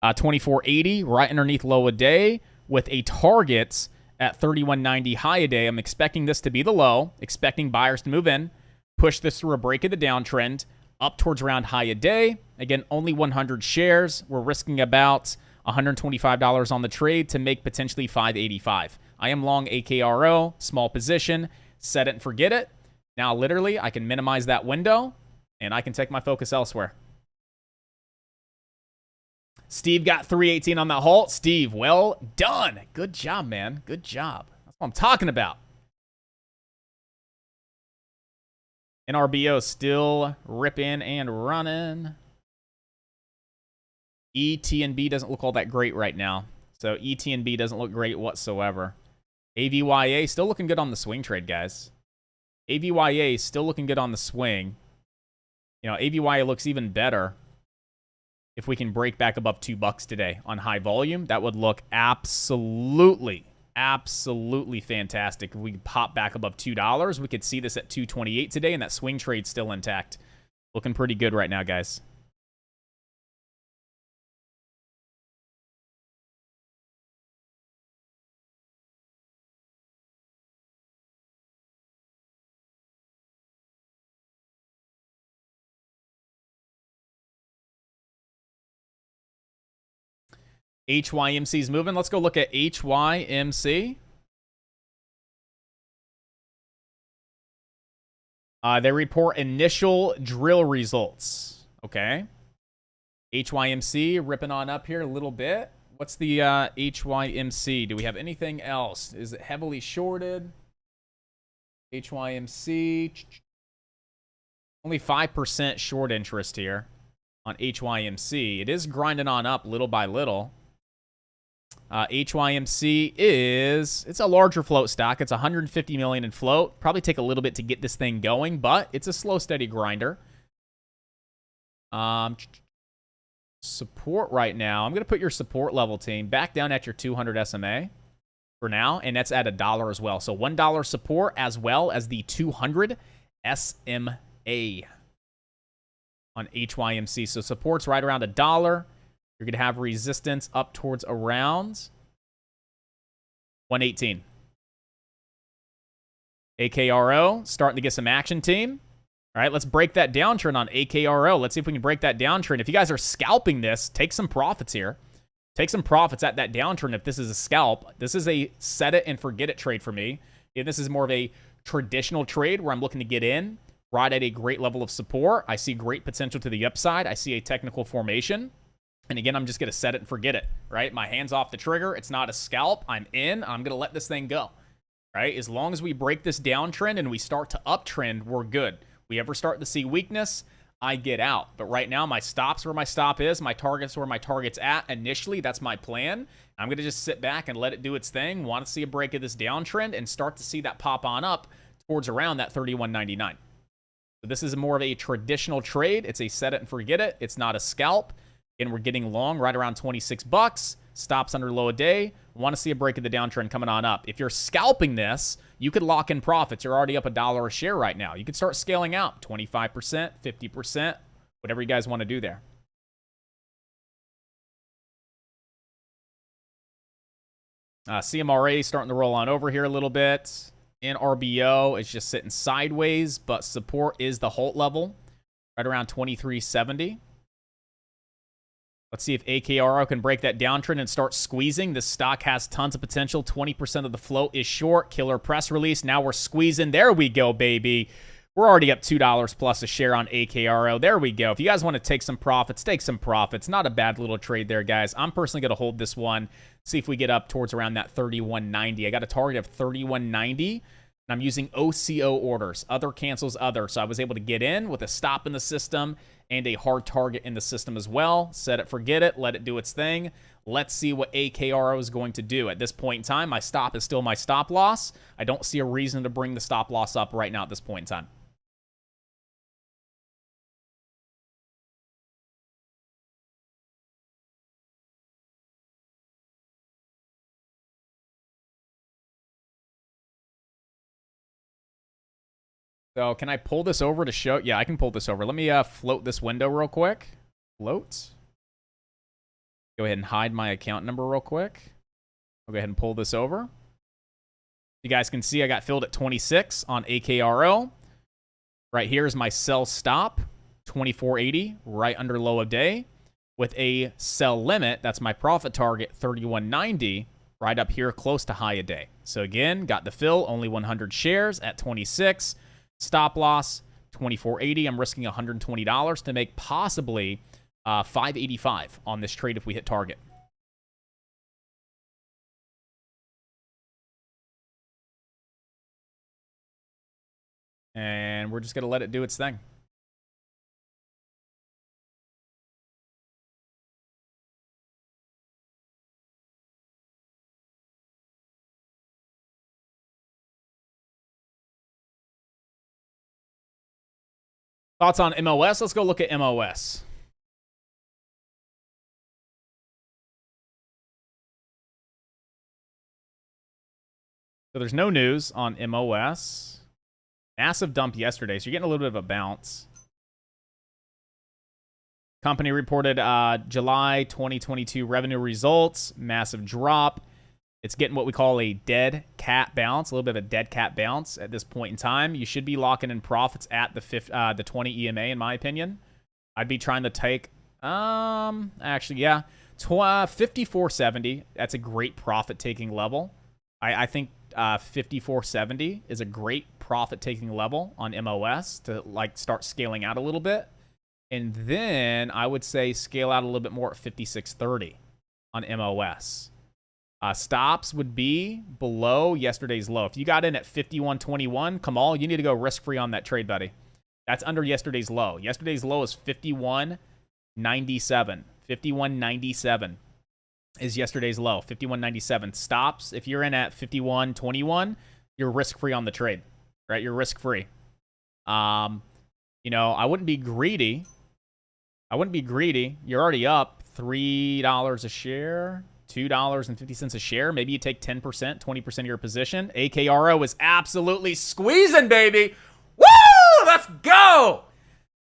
24.80, right underneath low a day, with a target at 31.90 high a day. I'm expecting this to be the low, expecting buyers to move in, push this through a break of the downtrend, up towards around high a day. Again, only 100 shares. We're risking about $125 on the trade to make potentially $585. I am long AKRO, small position, set it and forget it. Now, literally, I can minimize that window, and I can take my focus elsewhere. Steve got 318 on that halt. Steve, well done. Good job, man. Good job. That's what I'm talking about. NRBO still ripping and running. ETNB doesn't look all that great right now. So ETNB doesn't look great whatsoever. AVYA still looking good on the swing trade, guys. AVYA still looking good on the swing. You know, AVYA looks even better if we can break back above $2 today on high volume. That would look absolutely fantastic. If we could pop back above $2, we could see this at $2.28 today, and that swing trade's still intact. Looking pretty good right now, guys. HYMC's moving. Let's go look at HYMC. They report initial drill results. Okay. HYMC ripping on up here a little bit. What's the HYMC? Do we have anything else? Is it heavily shorted? HYMC. Only 5% short interest here on HYMC. It is grinding on up little by little. HYMC it's a larger float stock. It's 150 million in float. Probably take a little bit to get this thing going, but it's a slow, steady grinder. Support right now. I'm going to put your support level, team, back down at your 200 SMA for now, and that's at $1 as well. So $1 support as well as the 200 SMA on HYMC. So support's right around $1. You're going to have resistance up towards around 118. AKRO starting to get some action, team. All right, let's break that downtrend on AKRO. Let's see if we can break that downtrend. If you guys are scalping this, take some profits here. Take some profits at that downtrend if this is a scalp. This is a set it and forget it trade for me. If this is more of a traditional trade where I'm looking to get in right at a great level of support, I see great potential to the upside. I see a technical formation. And again, I'm just going to set it and forget it, right? My hand's off the trigger. It's not a scalp. I'm in. I'm going to let this thing go, right? As long as we break this downtrend and we start to uptrend, we're good. We ever start to see weakness, I get out. But right now, my stop's where my stop is. My target's where my target's at. Initially, that's my plan. I'm going to just sit back and let it do its thing. Want to see a break of this downtrend and start to see that pop on up towards around that 31.99. So this is more of a traditional trade. It's a set it and forget it. It's not a scalp. And we're getting long right around 26 bucks. Stops under low a day. Want to see a break of the downtrend coming on up. If you're scalping this, you could lock in profits. You're already up $1 a share right now. You could start scaling out 25%, 50%, whatever you guys want to do there. CMRA starting to roll on over here a little bit. NRBO is just sitting sideways, but support is the halt level right around 23.70. Let's see if AKRO can break that downtrend and start squeezing. This stock has tons of potential. 20% of the float is short. Killer press release. Now we're squeezing. There we go, baby. We're already up $2 plus a share on AKRO. There we go. If you guys want to take some profits, take some profits. Not a bad little trade there, guys. I'm personally going to hold this one. See if we get up towards around that 31.90. I got a target of 31.90. And I'm using OCO orders. Other cancels other. So I was able to get in with a stop in the system and a hard target in the system as well. Set it, forget it, let it do its thing. Let's see what AKRO is going to do. At this point in time, my stop is still my stop loss. I don't see a reason to bring the stop loss up right now at this point in time. So can I pull this over to show? Yeah, I can pull this over. Let me float this window real quick. Float. Go ahead and hide my account number real quick. I'll go ahead and pull this over. You guys can see I got filled at 26 on AKRO. Right here is my sell stop, 24.80, right under low of day. With a sell limit, that's my profit target, 31.90, right up here close to high of day. So again, got the fill, only 100 shares at 26. Stop loss, 24.80. I'm risking $120 to make possibly $5.85 on this trade if we hit target. And we're just going to let it do its thing. Thoughts on MOS? Let's go look at MOS. So there's no news on MOS. Massive dump yesterday, so you're getting a little bit of a bounce. Company reported July 2022 revenue results. Massive drop. It's getting what we call a dead cat bounce, a little bit of a dead cat bounce at this point in time. You should be locking in profits at the 20 EMA, in my opinion. I'd be trying to take, actually, yeah, 54.70. That's a great profit-taking level. I think 54.70 is a great profit-taking level on MOS to like start scaling out a little bit. And then I would say scale out a little bit more at 56.30 on MOS. Stops would be below yesterday's low. If you got in at 51.21, Kamal, you need to go risk-free on that trade, buddy. That's under yesterday's low. Yesterday's low is 51.97. 51.97 is yesterday's low. 51.97. Stops, if you're in at 51.21, you're risk-free on the trade, right? You're risk-free. You know, I wouldn't be greedy. You're already up $3 a share. $2.50 a share. Maybe you take 10%, 20% of your position. AKRO is absolutely squeezing, baby. Woo! Let's go!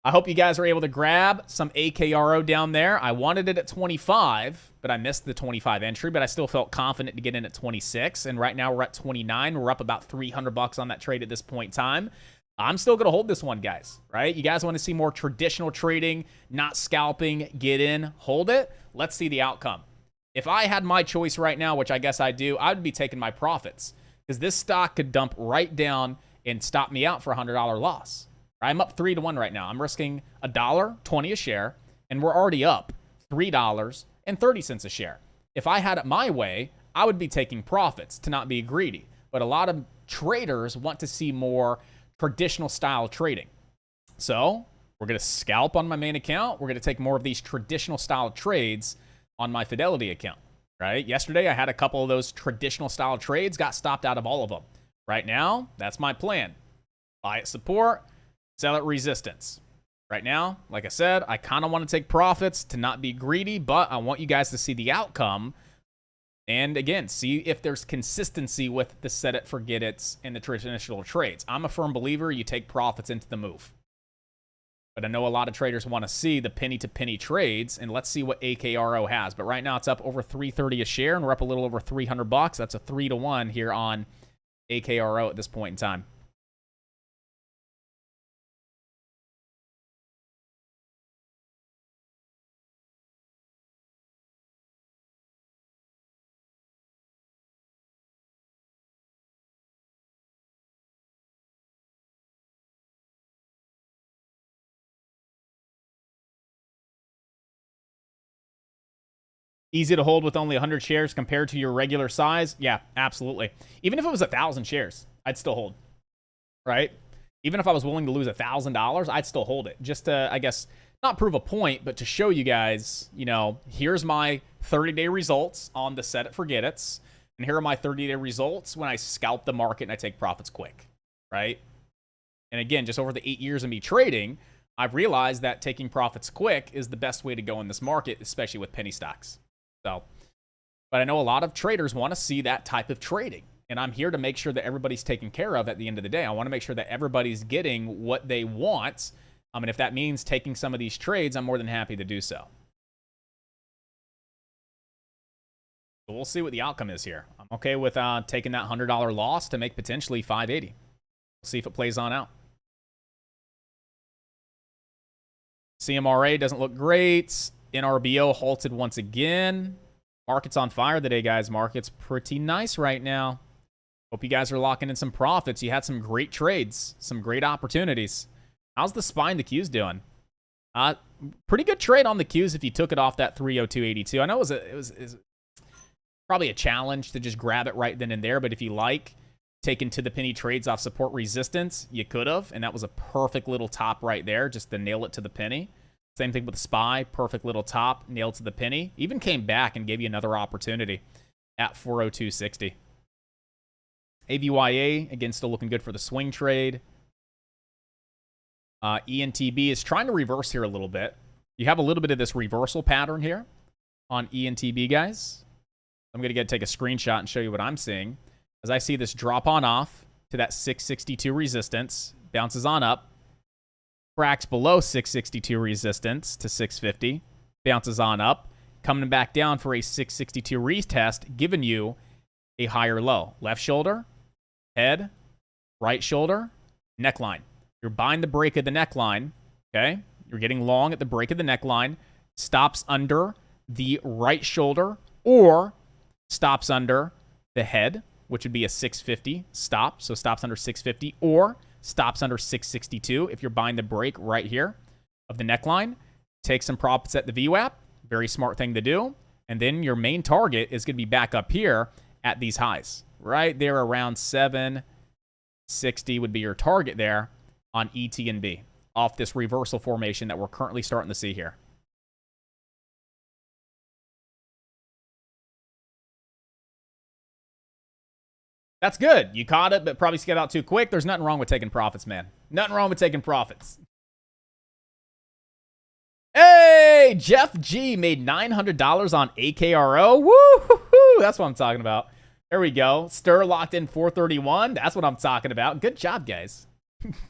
I hope you guys are able to grab some AKRO down there. I wanted it at 25, but I missed the 25 entry, but I still felt confident to get in at 26. And right now we're at 29. We're up about $300 on that trade at this point in time. I'm still going to hold this one, guys, right? You guys want to see more traditional trading, not scalping, get in, hold it. Let's see the outcome. If I had my choice right now, which I guess I do, I would be taking my profits because this stock could dump right down and stop me out for a $100 loss. I'm up 3-1 right now. I'm risking $1.20 a share, and we're already up $3.30 a share. If I had it my way, I would be taking profits to not be greedy. But a lot of traders want to see more traditional style trading. So we're going to scalp on my main account. We're going to take more of these traditional style trades on my Fidelity account, right? Yesterday, I had a couple of those traditional style trades, got stopped out of all of them. Right now, that's my plan. Buy at support, sell at resistance. Right now, like I said, I kind of want to take profits to not be greedy, but I want you guys to see the outcome. And again, see if there's consistency with the set it, forget it, and the traditional trades. I'm a firm believer you take profits into the move. But I know a lot of traders want to see the penny-to-penny trades, and let's see what AKRO has. But right now, it's up over $3.30 a share, and we're up a little over $300. That's a 3-1 here on AKRO at this point in time. Easy to hold with only 100 shares compared to your regular size? Yeah, absolutely. Even if it was 1,000 shares, I'd still hold, right? Even if I was willing to lose $1,000, I'd still hold it. Just to, I guess, not prove a point, but to show you guys, you know, here's my 30-day results on the set it, forget it's. And here are my 30-day results when I scalp the market and I take profits quick, right? And again, just over the 8 years of me trading, I've realized that taking profits quick is the best way to go in this market, especially with penny stocks. So, but I know a lot of traders want to see that type of trading. And I'm here to make sure that everybody's taken care of at the end of the day. I want to make sure that everybody's getting what they want. And if that means taking some of these trades, I'm more than happy to do so. So we'll see what the outcome is here. I'm okay with taking that $100 loss to make potentially 580. We'll see if it plays on out. CMRA doesn't look great. NRBO halted once again. Market's on fire today, guys. Market's pretty nice right now. Hope you guys are locking in some profits. You had some great trades, some great opportunities. How's the SPY and the Qs doing? Pretty good trade on the Qs if you took it off that 302.82. I know it was probably a challenge to just grab it right then and there, but if you like taking to the penny trades off support resistance, you could have, and that was a perfect little top right there, just to nail it to the penny. Same thing with the SPY, perfect little top, nailed to the penny. Even came back and gave you another opportunity at 402.60. AVYA, again, still looking good for the swing trade. ENTB is trying to reverse here a little bit. You have a little bit of this reversal pattern here on ENTB, guys. I'm going to take a screenshot and show you what I'm seeing. As I see this drop on off to that 662 resistance, bounces on up, cracks below 662 resistance to 650, bounces on up, coming back down for a 662 retest, giving you a higher low. Left shoulder, head, right shoulder, neckline. You're buying the break of the neckline, okay? You're getting long at the break of the neckline, stops under the right shoulder, or stops under the head, which would be a 650 stop. So stops under 650, or stops under 662 if you're buying the break right here of the neckline. Take some profits at the VWAP. Very smart thing to do. And then your main target is going to be back up here at these highs. Right there around 760 would be your target there on ET&B off this reversal formation that we're currently starting to see here. That's good. You caught it, but probably skipped out too quick. There's nothing wrong with taking profits, man. Nothing wrong with taking profits. Hey, Jeff G made $900 on AKRO. Woo! That's what I'm talking about. There we go. Stir locked in 431. That's what I'm talking about. Good job, guys.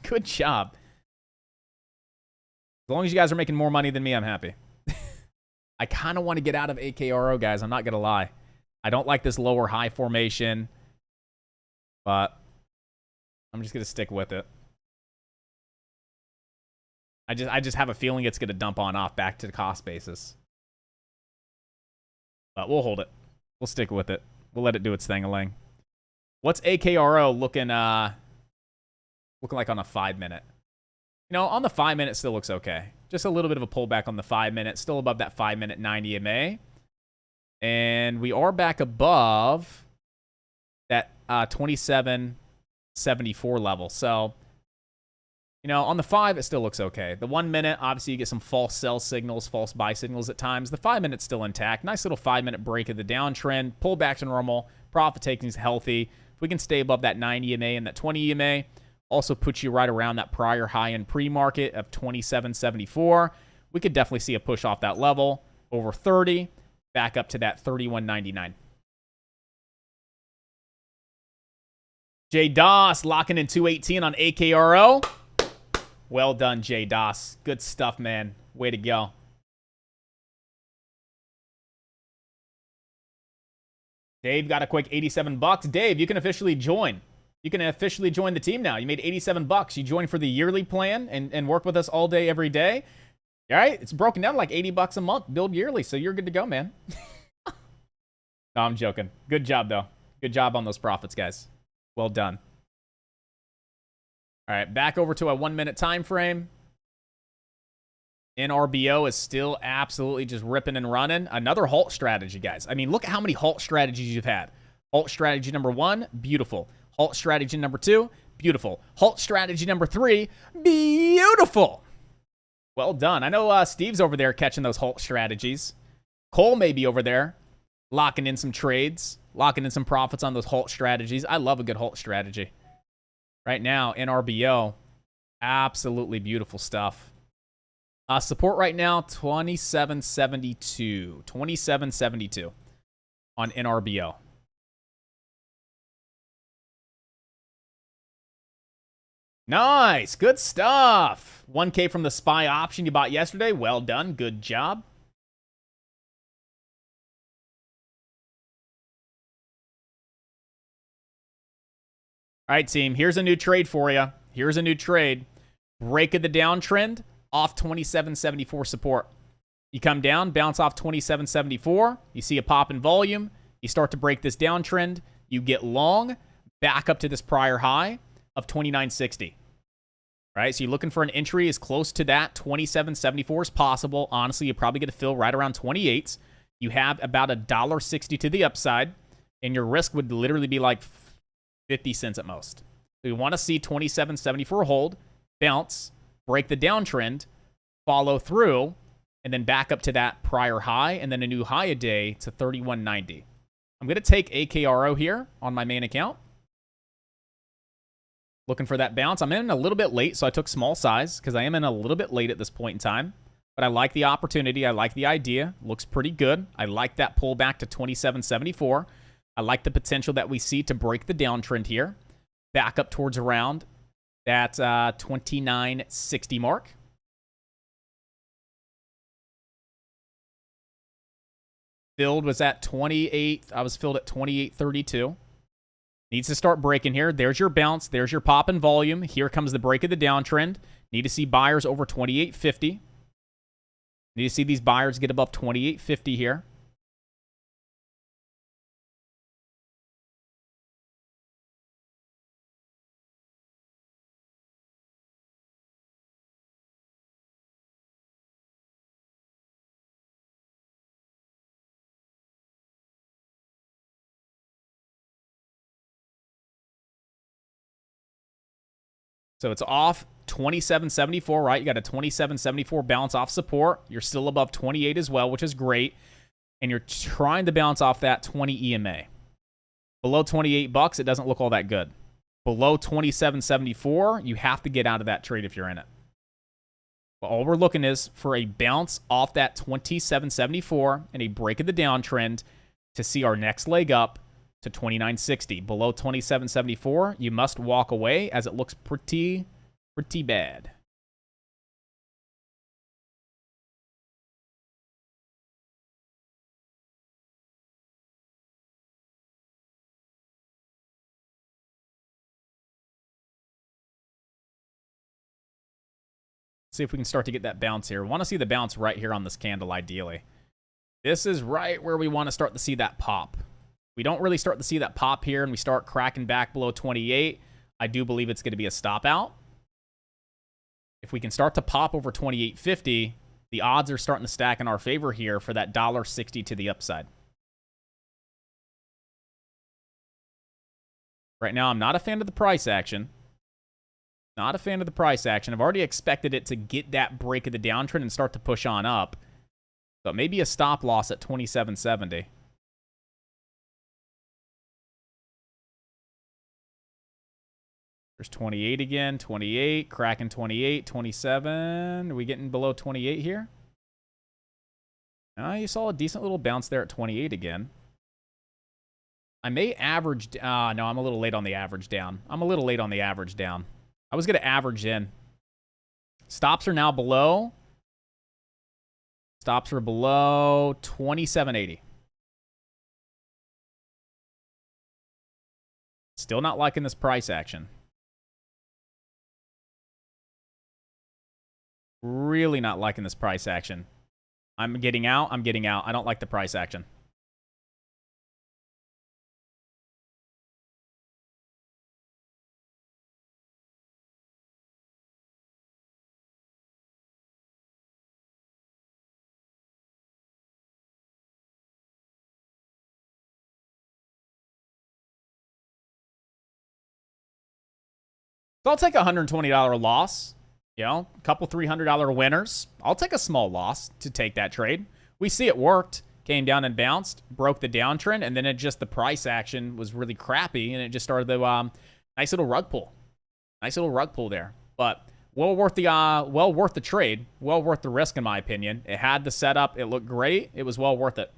Good job. As long as you guys are making more money than me, I'm happy. I kind of want to get out of AKRO, guys. I'm not going to lie. I don't like this lower high formation, but I'm just going to stick with it. I just have a feeling it's going to dump on off back to the cost basis. But we'll hold it. We'll stick with it. We'll let it do its thing-a-ling. What's AKRO looking like on a 5-minute? You know, on the 5-minute still looks okay. Just a little bit of a pullback on the 5-minute. Still above that 5-minute 90 EMA. And we are back above that 2774 level. So, you know, on the 5, it still looks okay. The 1 minute, obviously, you get some false sell signals, false buy signals at times. The 5-minute's still intact. Nice little 5-minute break of the downtrend. Pull back to normal. Profit taking is healthy. If we can stay above that 90 EMA and that 20 EMA, also puts you right around that prior high in pre-market of 2774. We could definitely see a push off that level over 30, back up to that 31.99. J Doss locking in 218 on AKRO. Well done, J Doss. Good stuff, man. Way to go. Dave got a quick 87 bucks. Dave, you can officially join. You can officially join the team now. You made 87 bucks. You joined for the yearly plan and work with us all day, every day. All right? It's broken down like 80 bucks a month. Build yearly, so you're good to go, man. No, I'm joking. Good job, though. Good job on those profits, guys. Well done. All right, back over to a 1-minute time frame. NRBO is still absolutely just ripping and running. Another halt strategy, guys. I mean, look at how many halt strategies you've had. Halt strategy number 1, beautiful. Halt strategy number 2, beautiful. Halt strategy number 3, beautiful. Well done. I know Steve's over there catching those halt strategies. Cole may be over there locking in some trades, locking in some profits on those halt strategies. I love a good halt strategy. Right now, NRBO, absolutely beautiful stuff. Support right now, 2772. 2772 on NRBO. Nice. Good stuff. 1K from the SPY option you bought yesterday. Well done. Good job. All right, team. Here's a new trade for you. Here's a new trade. Break of the downtrend off 2774 support. You come down, bounce off 2774. You see a pop in volume. You start to break this downtrend. You get long, back up to this prior high of 2960. All right, so you're looking for an entry as close to that 2774 as possible. Honestly, you probably get to fill right around 28. You have about $1.60 to the upside, and your risk would literally be like 50 cents at most. So we want to see 2774 hold, bounce, break the downtrend, follow through, and then back up to that prior high, and then a new high a day to 3190. I'm going to take AKRO here on my main account. Looking for that bounce. I'm in a little bit late, so I took small size because I am in a little bit late at this point in time. But I like the opportunity. I like the idea. Looks pretty good. I like that pullback to 2774. I like the potential that we see to break the downtrend here. Back up towards around that 2960 mark. Filled was at 28. I was filled at 2832. Needs to start breaking here. There's your bounce. There's your pop in volume. Here comes the break of the downtrend. Need to see buyers over 2850. Need to see these buyers get above 2850 here. So it's off 2774, right? You got a 2774 bounce off support. You're still above 28 as well, which is great. And you're trying to bounce off that 20 EMA. Below 28 bucks, it doesn't look all that good. Below 2774, you have to get out of that trade if you're in it. But all we're looking is for a bounce off that 2774 and a break of the downtrend to see our next leg up to 2960. Below 2774, you must walk away as it looks pretty bad. See if we can start to get that bounce here. We want to see the bounce right here on this candle, ideally. This is right where we want to start to see that pop. We don't really start to see that pop here and we start cracking back below 28. I do believe it's going to be a stop out. If we can start to pop over 28.50, the odds are starting to stack in our favor here for that $1.60 to the upside. Right now, I'm not a fan of the price action. Not a fan of the price action. I've already expected it to get that break of the downtrend and start to push on up. So maybe a stop loss at 27.70. There's 28 again, 28, cracking 28, 27. Are we getting below 28 here? You saw a decent little bounce there at 28 again. I may average... no, I'm a little late on the average down. I was going to average in. Stops are now below. Stops are below 27.80. Still not liking this price action. Really not liking this price action. I'm getting out. I don't like the price action. So I'll take a $120 loss. You know, a couple $300 winners. I'll take a small loss to take that trade. We see it worked. Came down and bounced, broke the downtrend, and then it just, the price action was really crappy, and it just started the nice little rug pull. Nice little rug pull there. But well worth the trade. Well worth the risk, in my opinion. It had the setup. It looked great. It was well worth it.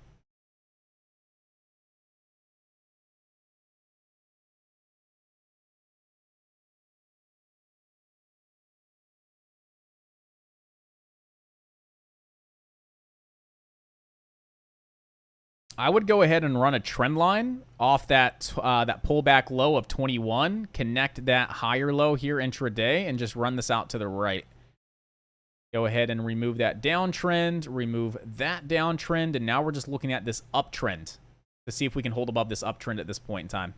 I would go ahead and run a trend line off that that pullback low of 21, connect that higher low here intraday, and just run this out to the right. Go ahead and remove that downtrend, remove that downtrend, and now we're just looking at this uptrend to see if we can hold above this uptrend at this point in time.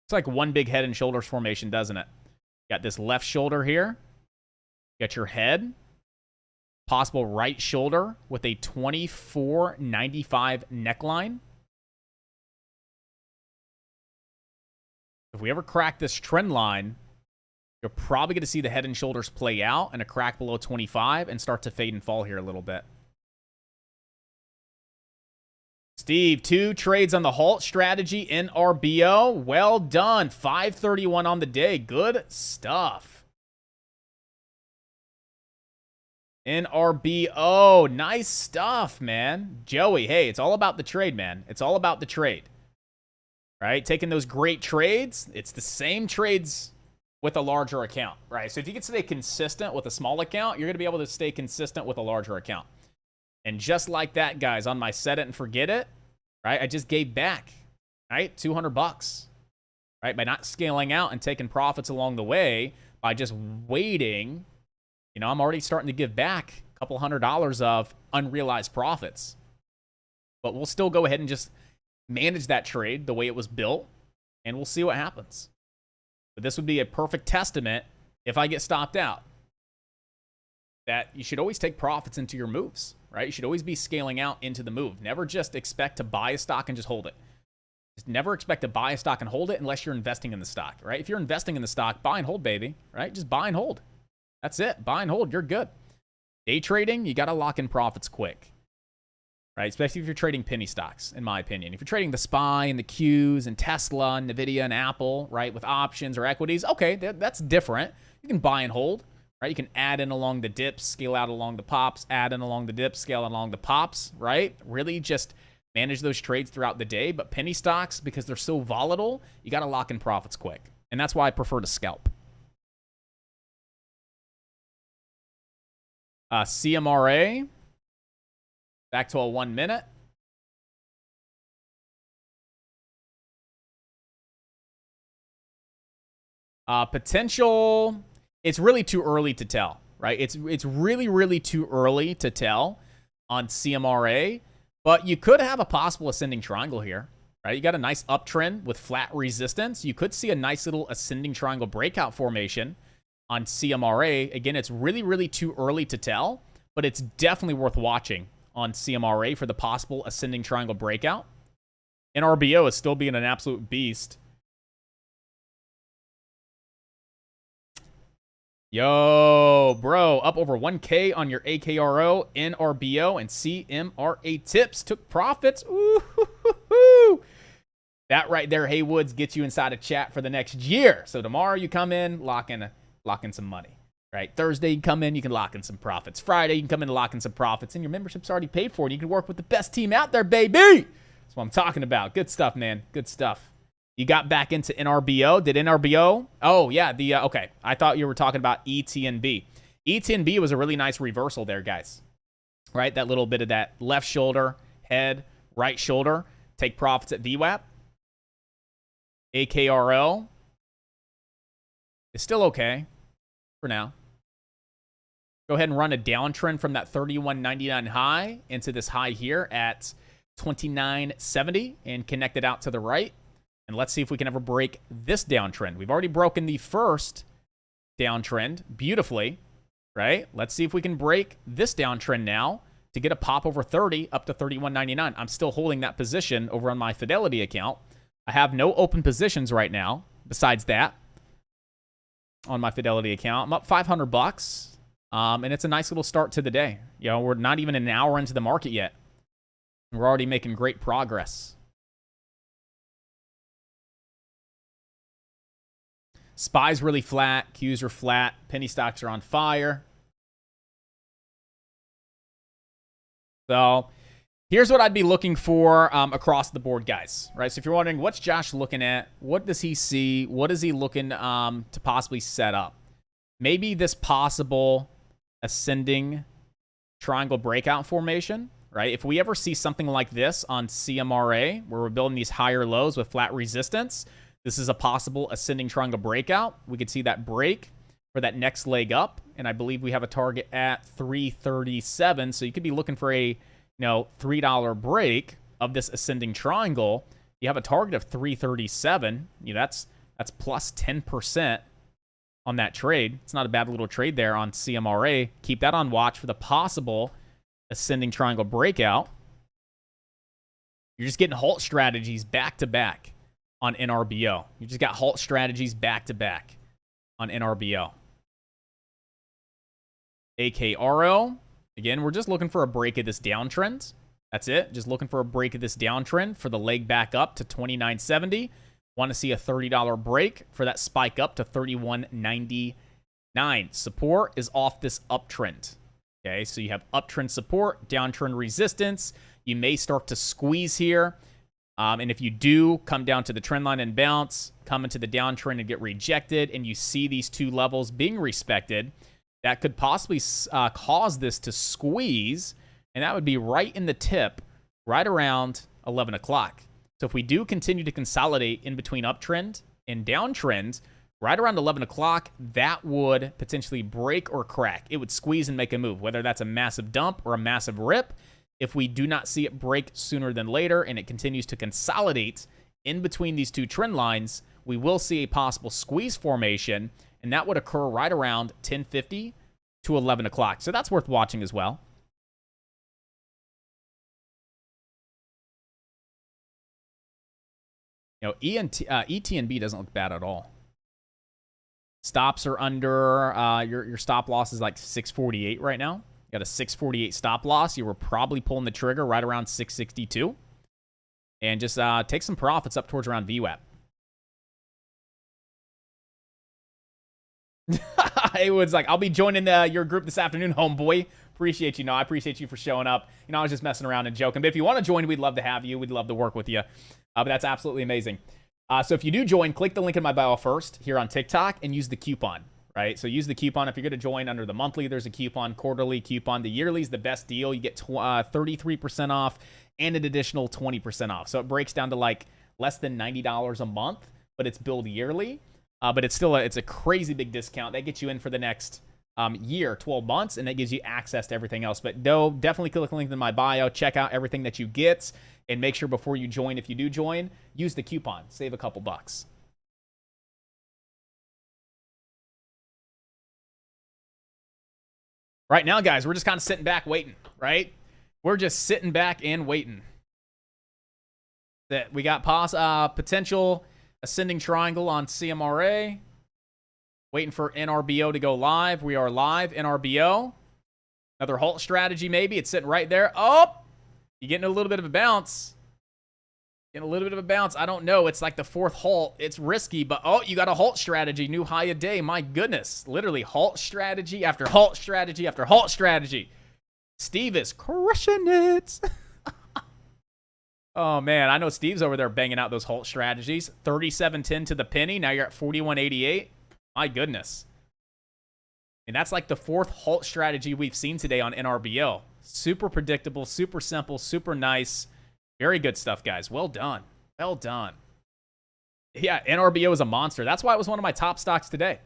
It's like one big head and shoulders formation, doesn't it? Got this left shoulder here. Got your head. Possible right shoulder with a 24.95 neckline. If we ever crack this trend line, you're probably going to see the head and shoulders play out and a crack below 25 and start to fade and fall here a little bit. Steve, 2 trades on the halt strategy in RBO. Well done. 531 on the day. Good stuff. In RBO. Nice stuff, man. Joey, hey, it's all about the trade, man. It's all about the trade. Right? Taking those great trades. It's the same trades with a larger account, right? So if you can stay consistent with a small account, you're going to be able to stay consistent with a larger account. And just like that, guys, on my set it and forget it, right? I just gave back, right? $200, right? By not scaling out and taking profits along the way, by just waiting, you know, I'm already starting to give back a couple $100 of unrealized profits. But we'll still go ahead and just manage that trade the way it was built, and we'll see what happens. But this would be a perfect testament if I get stopped out, that you should always take profits into your moves, right? You should always be scaling out into the move. Never just expect to buy a stock and just hold it. Just never expect to buy a stock and hold it unless you're investing in the stock, right? If you're investing in the stock, buy and hold, baby, right? Just buy and hold. That's it. Buy and hold. You're good. Day trading, you got to lock in profits quick, right? Especially if you're trading penny stocks, in my opinion. If you're trading the SPY and the Qs and Tesla and NVIDIA and Apple, right, with options or equities, okay, that's different. You can buy and hold. Right, you can add in along the dips, scale out along the pops, add in along the dips, scale along the pops, right? Really just manage those trades throughout the day. But penny stocks, because they're so volatile, you got to lock in profits quick. And that's why I prefer to scalp. CMRA, back to a 1 minute. Potential... It's really too early to tell, right? It's really, really too early to tell on CMRA, but you could have a possible ascending triangle here, right? You got a nice uptrend with flat resistance. You could see a nice little ascending triangle breakout formation on CMRA. Again, it's really, really too early to tell, but it's definitely worth watching on CMRA for the possible ascending triangle breakout. NRBO is still being an absolute beast. Yo, bro, up over 1K on your AKRO, NRBO, and CMRA tips. Took profits. Ooh, that right there, Haywoods, gets you inside a chat for the next year. So tomorrow you come in, lock in some money. Right? Thursday you come in, you can lock in some profits. Friday you can come in and lock in some profits, and your membership's already paid for, and you can work with the best team out there, baby. That's what I'm talking about. Good stuff, man. Good stuff. You got back into NRBO. Did NRBO? Oh, yeah. Okay. I thought you were talking about ETNB. ETNB was a really nice reversal there, guys. Right? That little bit of that left shoulder, head, right shoulder. Take profits at VWAP. AKRO is still okay for now. Go ahead and run a downtrend from that 31.99 high into this high here at 29.70 and connect it out to the right. And let's see if we can ever break this downtrend. We've already broken the first downtrend beautifully, right? Let's see if we can break this downtrend now to get a pop over 30 up to 31.99. I'm still holding that position over on my Fidelity account. I have no open positions right now besides that on my Fidelity account. I'm up 500 bucks. And it's a nice little start to the day. You know, we're not even an hour into the market yet. We're already making great progress. SPY's really flat. Qs are flat. Penny stocks are on fire. So here's what I'd be looking for across the board, guys. Right? So if you're wondering, what's Josh looking at? What does he see? What is he looking to possibly set up? Maybe this possible ascending triangle breakout formation, right? If we ever see something like this on CMRA, where we're building these higher lows with flat resistance, this is a possible ascending triangle breakout. We could see that break for that next leg up, and I believe we have a target at 337. So you could be looking for a $3 break of this ascending triangle. You have a target of 337. That's plus 10% on that trade. It's not a bad little trade there on CMRA. Keep that on watch for the possible ascending triangle breakout. You're just getting halt strategies back to back on NRBO. You just got halt strategies back to back on NRBO. AKRO. Again, we're just looking for a break of this downtrend. That's it. Just looking for a break of this downtrend for the leg back up to 29.70. Want to see a $30 break for that spike up to 31.99. Support is off this uptrend. Okay, so you have uptrend support, downtrend resistance. You may start to squeeze here. And if you do come down to the trend line and bounce, come into the downtrend and get rejected, and you see these two levels being respected, that could possibly cause this to squeeze, and that would be right in the tip, right around 11 o'clock. So if we do continue to consolidate in between uptrend and downtrend, right around 11 o'clock, that would potentially break or crack. It would squeeze and make a move, whether that's a massive dump or a massive rip. If we do not see it break sooner than later and it continues to consolidate in between these two trend lines, we will see a possible squeeze formation, and that would occur right around 10:50 to 11 o'clock. So that's worth watching as well. ETNB doesn't look bad at all. Stops are under, your stop loss is like 648 right now. You got a 648 stop loss. You were probably pulling the trigger right around 662. And just take some profits up towards around VWAP. Haywood's like, I'll be joining your group this afternoon, homeboy. Appreciate you. I appreciate you for showing up. I was just messing around and joking. But if you want to join, we'd love to have you. We'd love to work with you. But that's absolutely amazing. So if you do join, click the link in my bio first here on TikTok and use the coupon, right? So use the coupon. If you're going to join under the monthly, there's a coupon, quarterly coupon. The yearly is the best deal. You get 33% off and an additional 20% off. So it breaks down to like less than $90 a month, but it's billed yearly. But it's still it's a crazy big discount. That gets you in for the next year, 12 months, and that gives you access to everything else. But no, definitely click the link in my bio. Check out everything that you get, and make sure before you join, if you do join, use the coupon. Save a couple bucks. Right now, guys, we're just kind of sitting back waiting, right? We're just sitting back and waiting. That we got potential ascending triangle on CMRA. Waiting for NRBO to go live. We are live. NRBO. Another halt strategy, maybe. It's sitting right there. Oh! You're getting a little bit of a bounce. Getting a little bit of a bounce. I don't know. It's like the fourth halt. It's risky, but oh, you got a halt strategy. New high a day. My goodness. Literally halt strategy after halt strategy after halt strategy. Steve is crushing it. Oh, man. I know Steve's over there banging out those halt strategies. 37.10 to the penny. Now you're at 41.88. My goodness. And that's like the fourth halt strategy we've seen today on NRBO. Super predictable, super simple, super nice. Very good stuff, guys. Well done. Well done. Yeah, NRBO is a monster. That's why it was one of my top stocks today.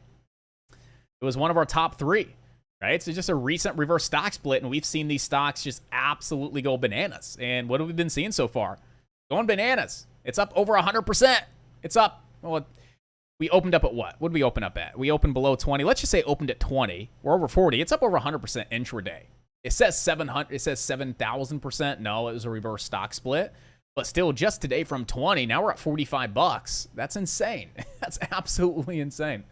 It was one of our top three, right? So just a recent reverse stock split, and we've seen these stocks just absolutely go bananas. And what have we been seeing so far? Going bananas. It's up over 100%. It's up, well, We opened up at what? What did we open up at? We opened below 20. Let's just say opened at 20. We're over 40. It's up over 100% intraday. It says 700. It says 7,000%. No, it was a reverse stock split. But still, just today from 20, now we're at 45 bucks. That's insane. That's absolutely insane.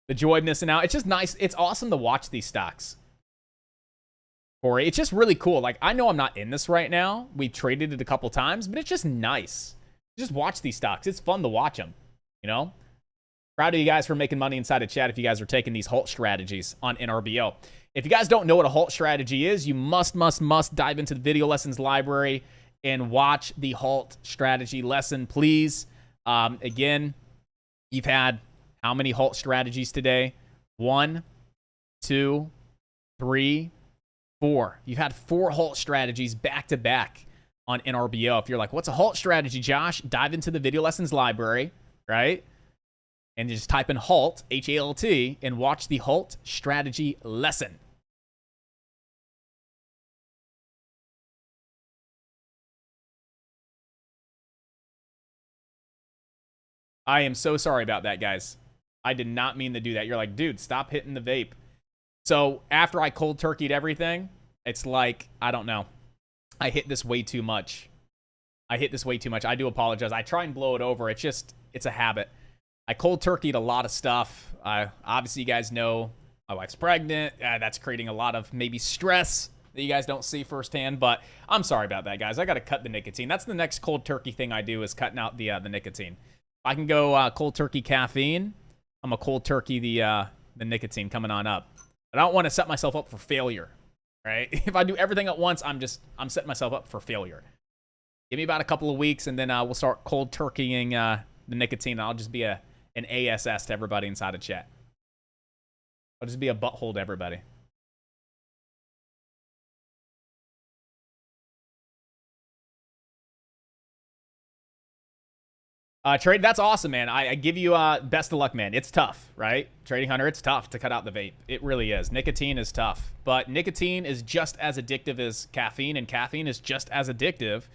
The joy of missing out. It's just nice. It's awesome to watch these stocks. Corey, it's just really cool. Like, I know I'm not in this right now. We've traded it a couple times, but it's just nice. Just watch these stocks. It's fun to watch them, you know? Proud of you guys for making money inside the chat if you guys are taking these halt strategies on NRBO. If you guys don't know what a halt strategy is, you must dive into the video lessons library and watch the halt strategy lesson, please. Again, you've had how many halt strategies today? 1, 2, 3, 4. You've had 4 halt strategies back to back on NRBO. If you're like, what's a halt strategy, Josh? Dive into the video lessons library, right? And just type in halt, H-A-L-T, and watch the halt strategy lesson. I am so sorry about that, guys. I did not mean to do that. You're like, dude, stop hitting the vape. So after I cold turkeyed everything, it's like, I don't know. I hit this way too much. I do apologize. I try and blow it over. It's a habit. I cold turkeyed a lot of stuff. Obviously, you guys know my wife's pregnant. That's creating a lot of maybe stress that you guys don't see firsthand. But I'm sorry about that, guys. I got to cut the nicotine. That's the next cold turkey thing I do is cutting out the nicotine. If I can go cold turkey caffeine, I'm a cold turkey the nicotine coming on up. But I don't want to set myself up for failure, right? If I do everything at once, I'm setting myself up for failure. Give me about a couple of weeks, and then we'll start cold turkeying the nicotine. I'll just be an ASS to everybody inside of chat. I'll just be a butthole to everybody. Trade, that's awesome, man. I give you best of luck, man. It's tough, right? Trading Hunter, it's tough to cut out the vape. It really is. Nicotine is tough. But nicotine is just as addictive as caffeine, and caffeine is just as addictive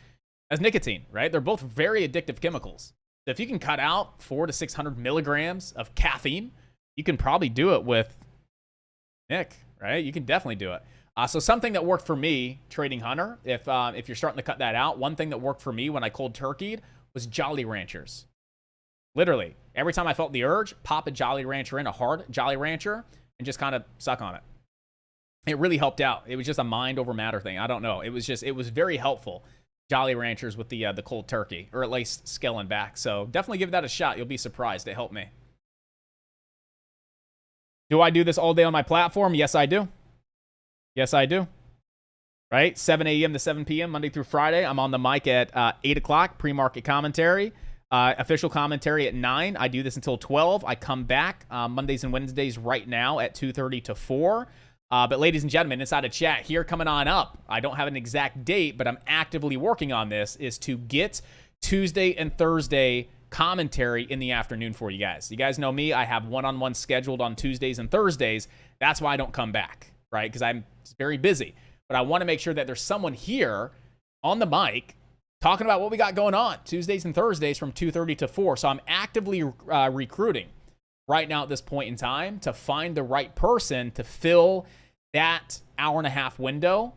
as nicotine, right? They're both very addictive chemicals. So if you can cut out 400 to 600 milligrams of caffeine, you can probably do it with Nick, right? You can definitely do it. So something that worked for me, Trading Hunter, if you're starting to cut that out, one thing that worked for me when I cold turkeyed was Jolly Ranchers. Literally, every time I felt the urge, pop a Jolly Rancher in, a hard Jolly Rancher, and just kind of suck on it. It really helped out. It was just a mind over matter thing. I don't know. It was very helpful. Jolly Ranchers with the cold turkey, or at least scaling back. So definitely give that a shot. You'll be surprised. It helped me. Do I do this all day on my platform? Yes, I do. Yes, I do. Right? 7 a.m. to 7 p.m. Monday through Friday. I'm on the mic at 8 o'clock, pre-market commentary. Official commentary at 9. I do this until 12. I come back Mondays and Wednesdays right now at 2:30 to 4. But ladies and gentlemen, inside of chat here coming on up, I don't have an exact date, but I'm actively working on this, is to get Tuesday and Thursday commentary in the afternoon for you guys. You guys know me. I have one-on-one scheduled on Tuesdays and Thursdays. That's why I don't come back, right? Because I'm very busy. But I want to make sure that there's someone here on the mic talking about what we got going on Tuesdays and Thursdays from 2:30 to 4. So I'm actively recruiting right now at this point in time to find the right person to fill that hour-and-a-half window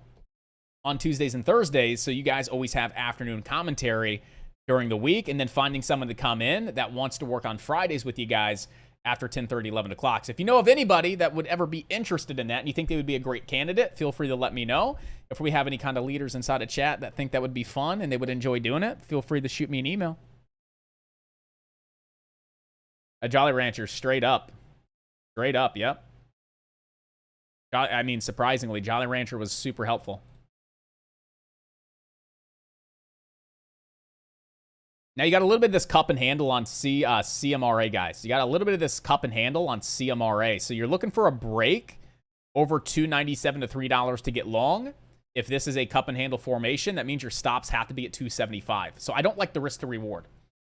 on Tuesdays and Thursdays, so you guys always have afternoon commentary during the week, and then finding someone to come in that wants to work on Fridays with you guys after 10:30, 11 o'clock. So if you know of anybody that would ever be interested in that and you think they would be a great candidate, feel free to let me know. If we have any kind of leaders inside of chat that think that would be fun and they would enjoy doing it, feel free to shoot me an email. A Jolly Rancher, straight up. Straight up, yep. I mean, surprisingly, Jolly Rancher was super helpful. Now, you got a little bit of this cup and handle on CMRA, guys. You got a little bit of this cup and handle on CMRA. So you're looking for a break over $2.97 to $3 to get long. If this is a cup and handle formation, that means your stops have to be at $2.75. So I don't like the risk to reward.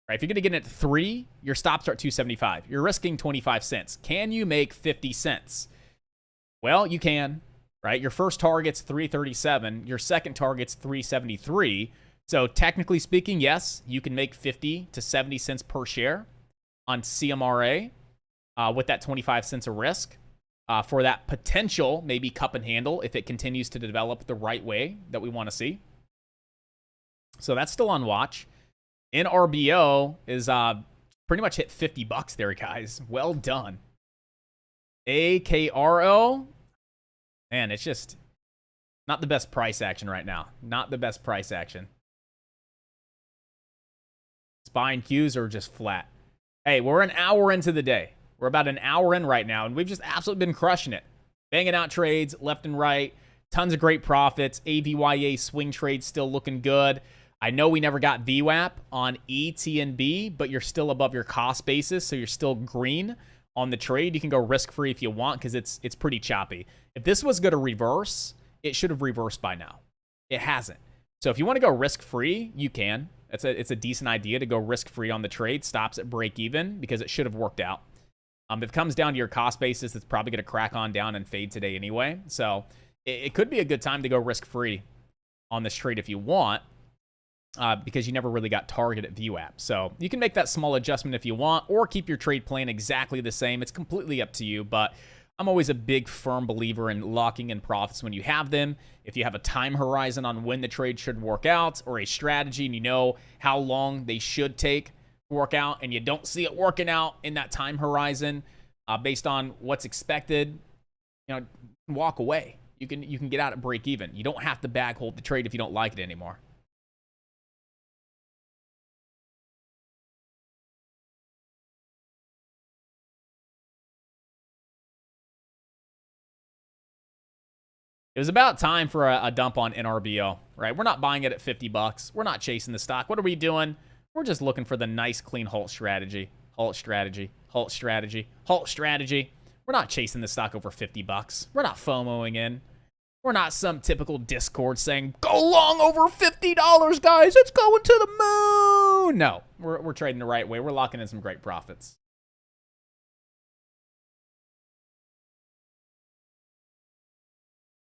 Right? If you're going to get in at 3, your stops are at $2.75. You're risking 25 cents. Can you make 50 cents? Well, you can. Right? Your first target's $3.37. Your second target's $3.73. So technically speaking, yes, you can make 50 to 70 cents per share on CMRA with that 25 cents of risk for that potential maybe cup and handle if it continues to develop the right way that we want to see. So that's still on watch. NRBO is pretty much hit $50 there, guys. Well done. AKRO, man, it's just not the best price action right now. Not the best price action. SPY and Qs are just flat. Hey, we're an hour into the day. We're about an hour in right now, and we've just absolutely been crushing it. Banging out trades left and right. Tons of great profits. AVYA swing trades still looking good. I know we never got VWAP on ETNB, but you're still above your cost basis, so you're still green on the trade. You can go risk-free if you want because it's pretty choppy. If this was going to reverse, it should have reversed by now. It hasn't. So if you want to go risk-free, you can. It's a decent idea to go risk-free on the trade. Stops at break-even because it should have worked out. If it comes down to your cost basis, it's probably going to crack on down and fade today anyway. So it could be a good time to go risk-free on this trade if you want. Because you never really got target at VWAP. So you can make that small adjustment if you want, or keep your trade plan exactly the same. It's completely up to you, but I'm always a big firm believer in locking in profits when you have them. If you have a time horizon on when the trade should work out, or a strategy and you know how long they should take to work out, and you don't see it working out in that time horizon based on what's expected, walk away. You can get out at break even. You don't have to bag hold the trade if you don't like it anymore. It was about time for a dump on NRBO, right? We're not buying it at $50. We're not chasing the stock. What are we doing? We're just looking for the nice, clean halt strategy. Halt strategy. Halt strategy. Halt strategy. We're not chasing the stock over $50. We're not FOMOing in. We're not some typical Discord saying, go long over $50, guys. It's going to the moon. No, we're trading the right way. We're locking in some great profits.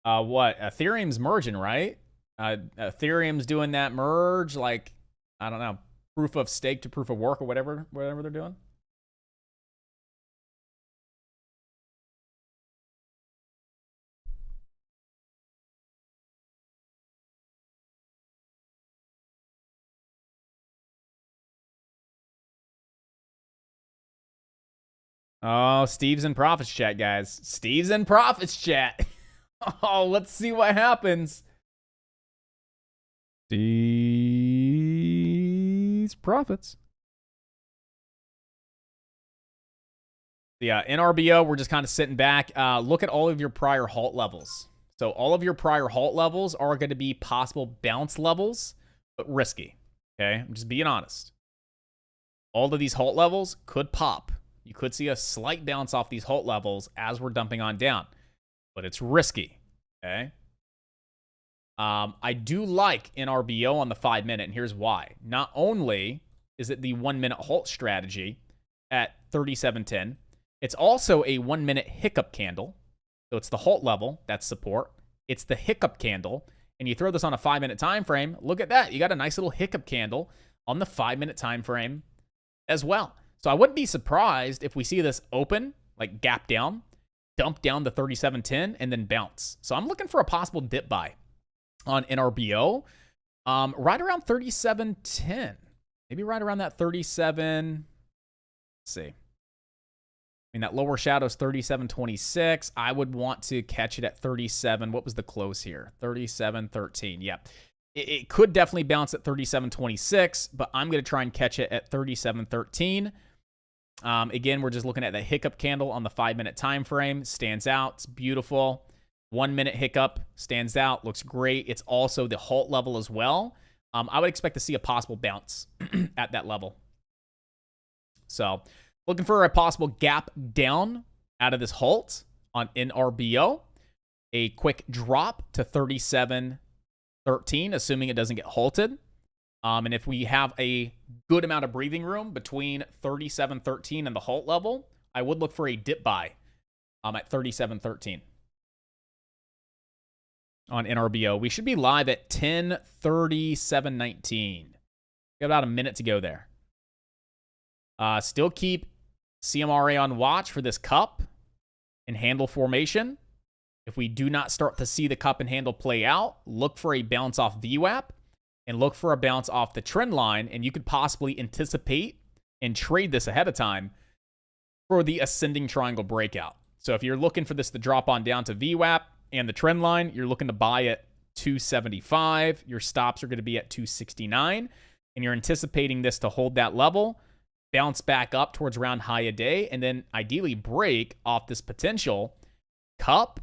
What? Ethereum's merging, right? Ethereum's doing that merge, like, I don't know, proof of stake to proof of work or whatever they're doing. Oh, Steve's in profits chat, guys. Steve's in profits chat. Oh, let's see what happens. Steve's profits. Yeah, NRBO, we're just kind of sitting back. Look at all of your prior halt levels. So all of your prior halt levels are going to be possible bounce levels, but risky. Okay, I'm just being honest. All of these halt levels could pop. You could see a slight bounce off these halt levels as we're dumping on down, but it's risky. Okay. I do like NRBO on the 5-minute, and here's why. Not only is it the 1-minute halt strategy at 37.10, it's also a 1-minute hiccup candle. So it's the halt level, that's support. It's the hiccup candle, and you throw this on a 5-minute time frame. Look at that. You got a nice little hiccup candle on the 5-minute time frame as well. So I wouldn't be surprised if we see this open, like gap down, dump down to 37.10, and then bounce. So I'm looking for a possible dip buy on NRBO right around 37.10. Maybe right around that 37. Let's see. I mean, that lower shadow is 37.26. I would want to catch it at 37. What was the close here? 37.13. Yep. It could definitely bounce at 37.26, but I'm going to try and catch it at 37.13. Again, we're just looking at the hiccup candle on the 5-minute time frame. Stands out. It's beautiful. 1-minute hiccup stands out. Looks great. It's also the halt level as well. I would expect to see a possible bounce at that level. So looking for a possible gap down out of this halt on NRBO. A quick drop to 37.13, assuming it doesn't get halted. And if we have a good amount of breathing room between 37.13 and the halt level, I would look for a dip buy at 37.13 on NRBO. We should be live at 10:37:19. Got about a minute to go there. Still keep CMRA on watch for this cup and handle formation. If we do not start to see the cup and handle play out, look for a bounce off VWAP and look for a bounce off the trend line, and you could possibly anticipate and trade this ahead of time for the ascending triangle breakout. So if you're looking for this to drop on down to VWAP and the trend line, you're looking to buy at 275. Your stops are going to be at 269, and you're anticipating this to hold that level, bounce back up towards around high a day, and then ideally break off this potential cup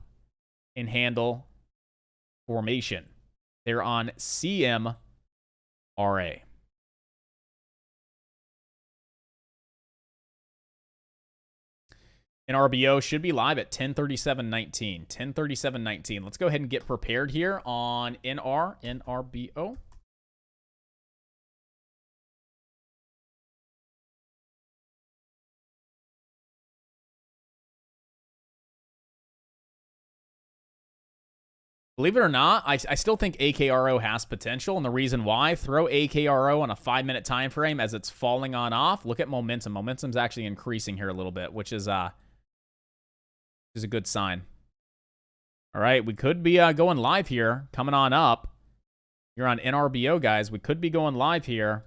and handle formation. They're on CMRA. And RBO should be live at 10:37:19. 10:37:19. Let's go ahead and get prepared here on NRBO. Believe it or not, I still think AKRO has potential, and the reason why, throw AKRO on a 5-minute time frame as it's falling on off. Look at momentum. Momentum's actually increasing here a little bit, which is a good sign. All right, we could be going live here, coming on up. You're on NRBO, guys. We could be going live here.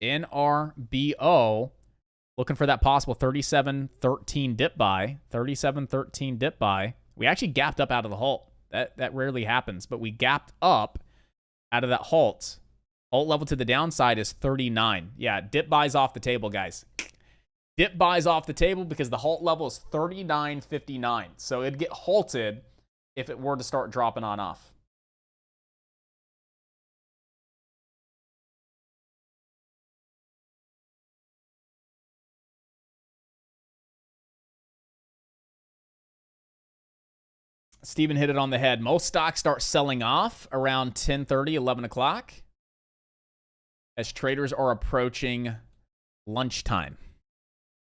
NRBO, looking for that possible 37.13 dip buy. 37.13 dip buy. We actually gapped up out of the halt. That rarely happens, but we gapped up out of that halt. Halt level to the downside is 39. Yeah, dip buys off the table, guys. Dip buys off the table because the halt level is 39.59. So it'd get halted if it were to start dropping on off. Steven hit it on the head. Most stocks start selling off around 10:30, 11 o'clock as traders are approaching lunchtime.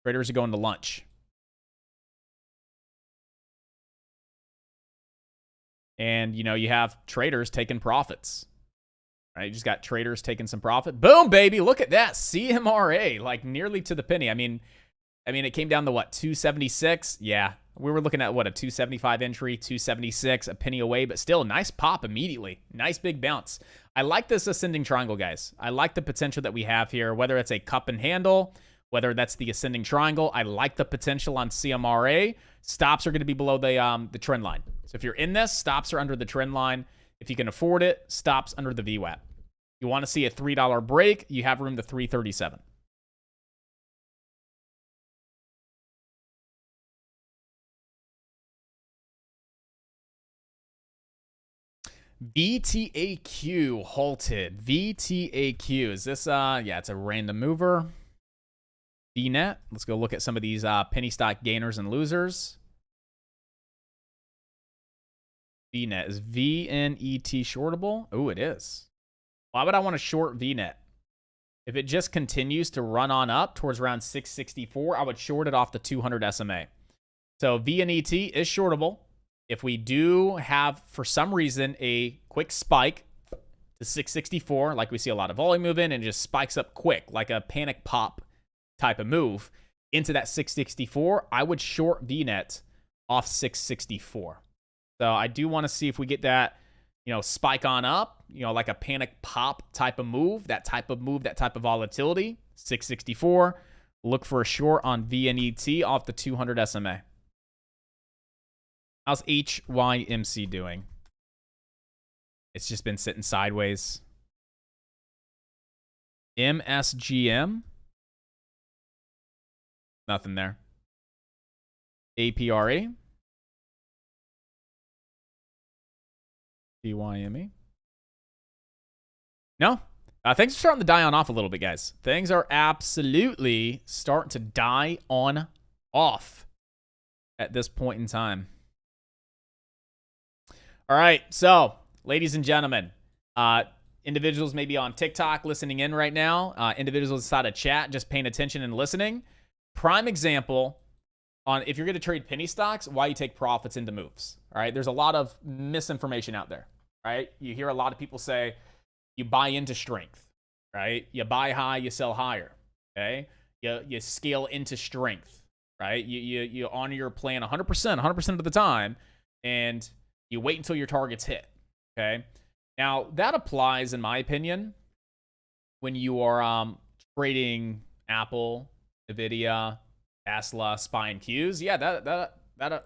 Traders are going to lunch. And, you know, you have traders taking profits. Right? You just got traders taking some profit. Boom, baby. Look at that. CMRA, like nearly to the penny. I mean, it came down to what, 276? Yeah. We were looking at what, a 275 entry, 276, a penny away, but still nice pop immediately. Nice big bounce. I like this ascending triangle, guys. I like the potential that we have here, whether it's a cup and handle, whether that's the ascending triangle. I like the potential on CMRA. Stops are going to be below the trend line. So if you're in this, stops are under the trend line. If you can afford it, stops under the VWAP. You want to see a $3 break, you have room to 337. VTAQ halted. VTAQ. Is this, yeah, it's a random mover. VNet. Let's go look at some of these penny stock gainers and losers. VNet. Is VNET shortable? Oh, it is. Why would I want to short VNet? If it just continues to run on up towards around 664, I would short it off the 200 SMA. So VNET is shortable. If we do have, for some reason, a quick spike to 664, like we see a lot of volume move in, and it just spikes up quick, like a panic pop type of move into that 664, I would short VNet off 664. So I do want to see if we get that, you know, spike on up, you know, like a panic pop type of move, that type of volatility, 664. Look for a short on VNET off the 200 SMA. How's HYMC doing? It's just been sitting sideways. MSGM. Nothing there. APRE. DYME. No. Things are starting to die on off a little bit, guys. Things are absolutely starting to die on off at this point in time. All right, so, ladies and gentlemen, individuals maybe on TikTok listening in right now, individuals inside of chat just paying attention and listening. Prime example on if you're going to trade penny stocks, why you take profits into moves. All right, there's a lot of misinformation out there, right? You hear a lot of people say you buy into strength, right? You buy high, you sell higher, okay? you scale into strength, right? You honor your plan 100% of the time, and you wait until your targets hit, okay? Now, that applies, in my opinion, when you are trading Apple, NVIDIA, Tesla, SPY, and Qs. Yeah, that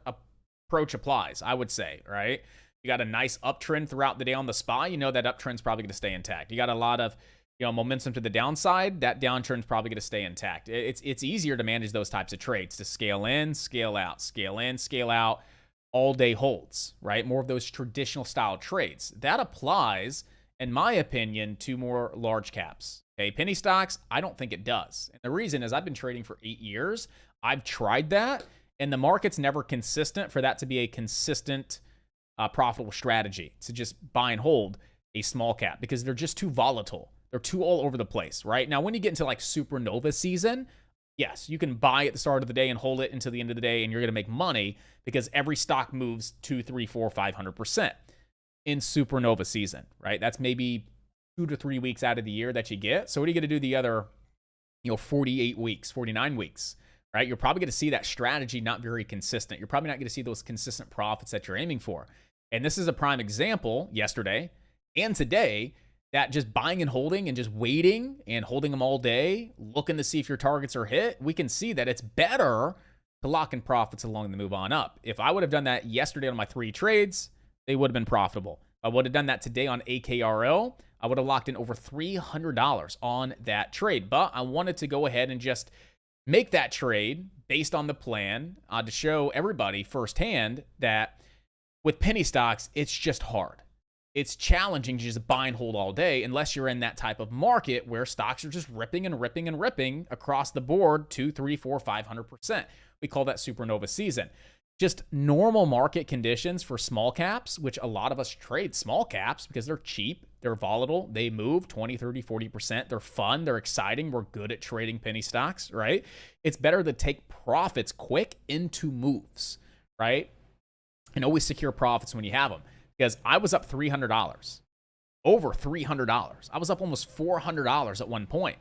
approach applies, I would say, right? You got a nice uptrend throughout the day on the SPY. You know that uptrend's probably going to stay intact. You got a lot of momentum to the downside. That downtrend's probably going to stay intact. It's easier to manage those types of trades, to scale in, scale out, scale in, scale out, all day holds, right? More of those traditional style trades. That applies, in my opinion, to more large caps. Okay, penny stocks, I don't think it does. And the reason is I've been trading for 8 years. I've tried that, and the market's never consistent for that to be a consistent profitable strategy, to just buy and hold a small cap, because they're just too volatile. They're too all over the place, right? Now, when you get into like supernova season, yes, you can buy at the start of the day and hold it until the end of the day, and you're going to make money because every stock moves 2, 3, 4, 500% in supernova season, right? That's maybe 2 to 3 weeks out of the year that you get. So what are you going to do the other, 48 weeks, 49 weeks, right? You're probably going to see that strategy not very consistent. You're probably not going to see those consistent profits that you're aiming for. And this is a prime example yesterday and today that just buying and holding and just waiting and holding them all day, looking to see if your targets are hit, we can see that it's better to lock in profits along the move on up. If I would have done that yesterday on my 3 trades, they would have been profitable. If I would have done that today on AKRO, I would have locked in over $300 on that trade. But I wanted to go ahead and just make that trade based on the plan to show everybody firsthand that with penny stocks, it's just hard. It's challenging to just buy and hold all day unless you're in that type of market where stocks are just ripping and ripping and ripping across the board 2, 3, 4, 500%. We call that supernova season. Just normal market conditions for small caps, which a lot of us trade small caps because they're cheap, they're volatile, they move 20, 30, 40%. They're fun, they're exciting. We're good at trading penny stocks, right? It's better to take profits quick into moves, right? And always secure profits when you have them. Because I was up $300, over $300. I was up almost $400 at one point.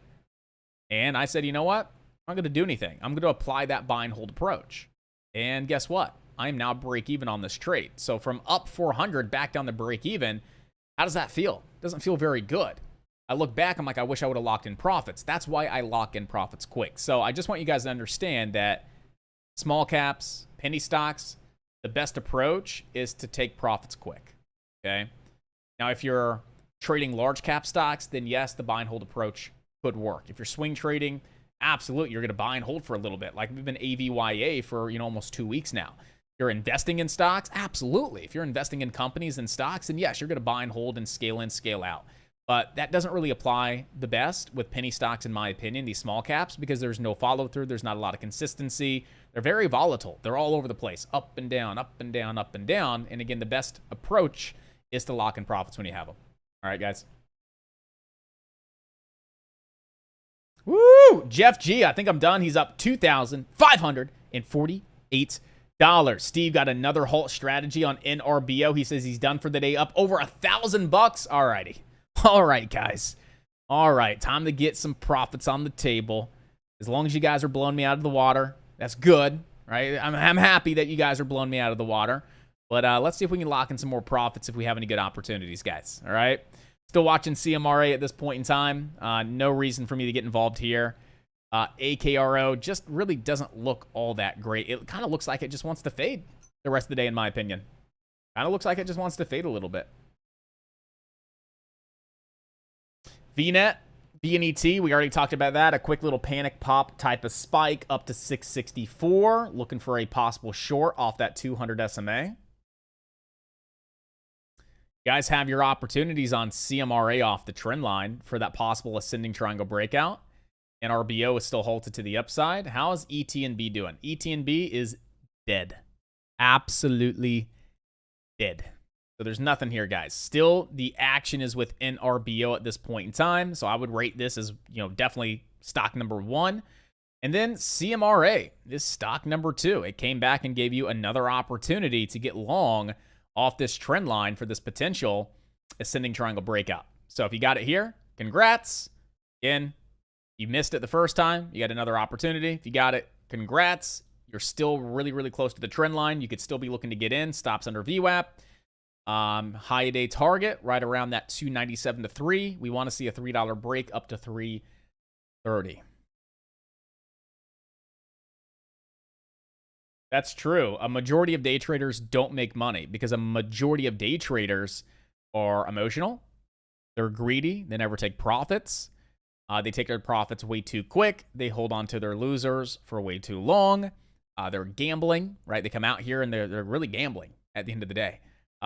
And I said, you know what? I'm not going to do anything. I'm going to apply that buy and hold approach. And guess what? I'm now break even on this trade. So from up 400 back down to break even, how does that feel? It doesn't feel very good. I look back, I'm like, I wish I would have locked in profits. That's why I lock in profits quick. So I just want you guys to understand that small caps, penny stocks, the best approach is to take profits quick, okay? Now, if you're trading large cap stocks, then yes, the buy and hold approach could work. If you're swing trading, absolutely, you're going to buy and hold for a little bit. Like we've been AVYA for, almost 2 weeks now. You're investing in stocks? Absolutely. If you're investing in companies and stocks, then yes, you're going to buy and hold and scale in, scale out. But that doesn't really apply the best with penny stocks, in my opinion, these small caps, because there's no follow through. There's not a lot of consistency. They're very volatile. They're all over the place, up and down, up and down, up and down. And again, the best approach is to lock in profits when you have them. All right, guys. Woo! Jeff G, I think I'm done. He's up $2,548. Steve got another halt strategy on NRBO. He says he's done for the day, up over $1,000. All righty. All right, guys. All right, time to get some profits on the table. As long as you guys are blowing me out of the water, that's good, right? I'm happy that you guys are blowing me out of the water. But let's see if we can lock in some more profits if we have any good opportunities, guys. All right? Still watching CMRA at this point in time. No reason for me to get involved here. AKRO just really doesn't look all that great. It kind of looks like it just wants to fade the rest of the day, in my opinion. Kind of looks like it just wants to fade a little bit. VNet, VNET, we already talked about that. A quick little panic pop type of spike up to 664. Looking for a possible short off that 200 SMA. You guys have your opportunities on CMRA off the trend line for that possible ascending triangle breakout. And RBO is still halted to the upside. How is ETNB doing? ETNB is dead. Absolutely dead. So there's nothing here, guys. Still, the action is within RBO at this point in time. So I would rate this as, definitely stock number 1. And then CMRA, this stock number 2. It came back and gave you another opportunity to get long off this trend line for this potential ascending triangle breakout. So if you got it here, congrats. Again, You missed it the first time. You got another opportunity. If you got it, congrats. You're still really, really close to the trend line. You could still be looking to get in. Stops under VWAP. High day target right around that 297 to 3. We want to see a $3 break up to 330. That's true. A majority of day traders don't make money because a majority of day traders are emotional. They're greedy. They never take profits. They take their profits way too quick. They hold on to their losers for way too long. They're gambling, right? They come out here and they're really gambling at the end of the day.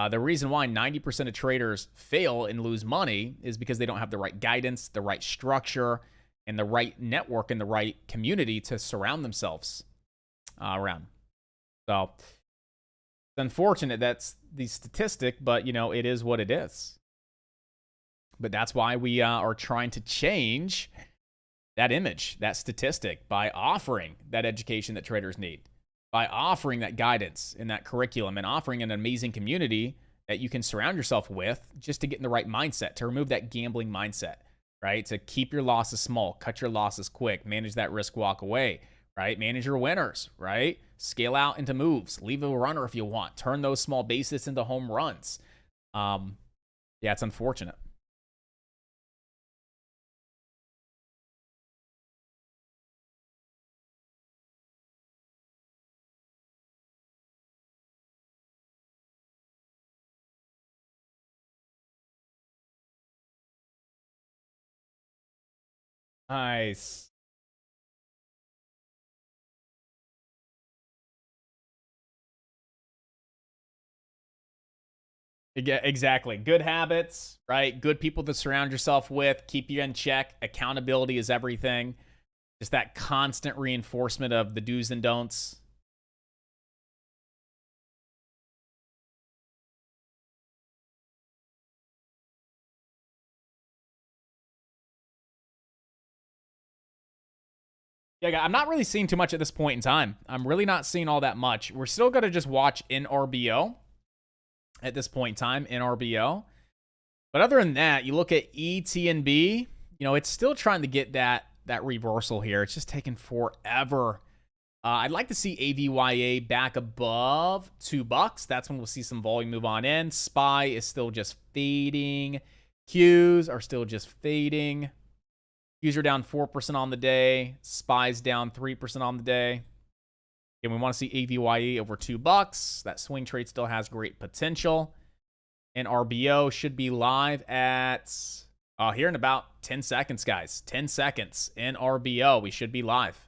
The reason why 90% of traders fail and lose money is because they don't have the right guidance, the right structure, and the right network and the right community to surround themselves around. So it's unfortunate that's the statistic, but, you know, it is what it is. But that's why we are trying to change that image, that statistic, by offering that education that traders need, by offering that guidance in that curriculum and offering an amazing community that you can surround yourself with just to get in the right mindset, to remove that gambling mindset, right? To keep your losses small, cut your losses quick, manage that risk, walk away, right? Manage your winners, right? Scale out into moves, leave a runner if you want, turn those small bases into home runs. Yeah, it's unfortunate. Nice. Yeah, exactly. Good habits, right? Good people to surround yourself with, keep you in check. Accountability is everything. Just that constant reinforcement of the do's and don'ts. Yeah, I'm not really seeing too much at this point in time. I'm really not seeing all that much. We're still going to just watch NRBO at this point in time, NRBO. But other than that, you look at ETNB, you know, it's still trying to get that reversal here. It's just taking forever. I'd like to see AVYA back above $2. That's when we'll see some volume move on in. SPY is still just fading. Qs are still just fading. Qs are down 4% on the day. SPY's down 3% on the day. And we want to see AVYA over $2. That swing trade still has great potential. And RBO should be live at here in about 10 seconds, guys. 10 seconds in RBO. We should be live.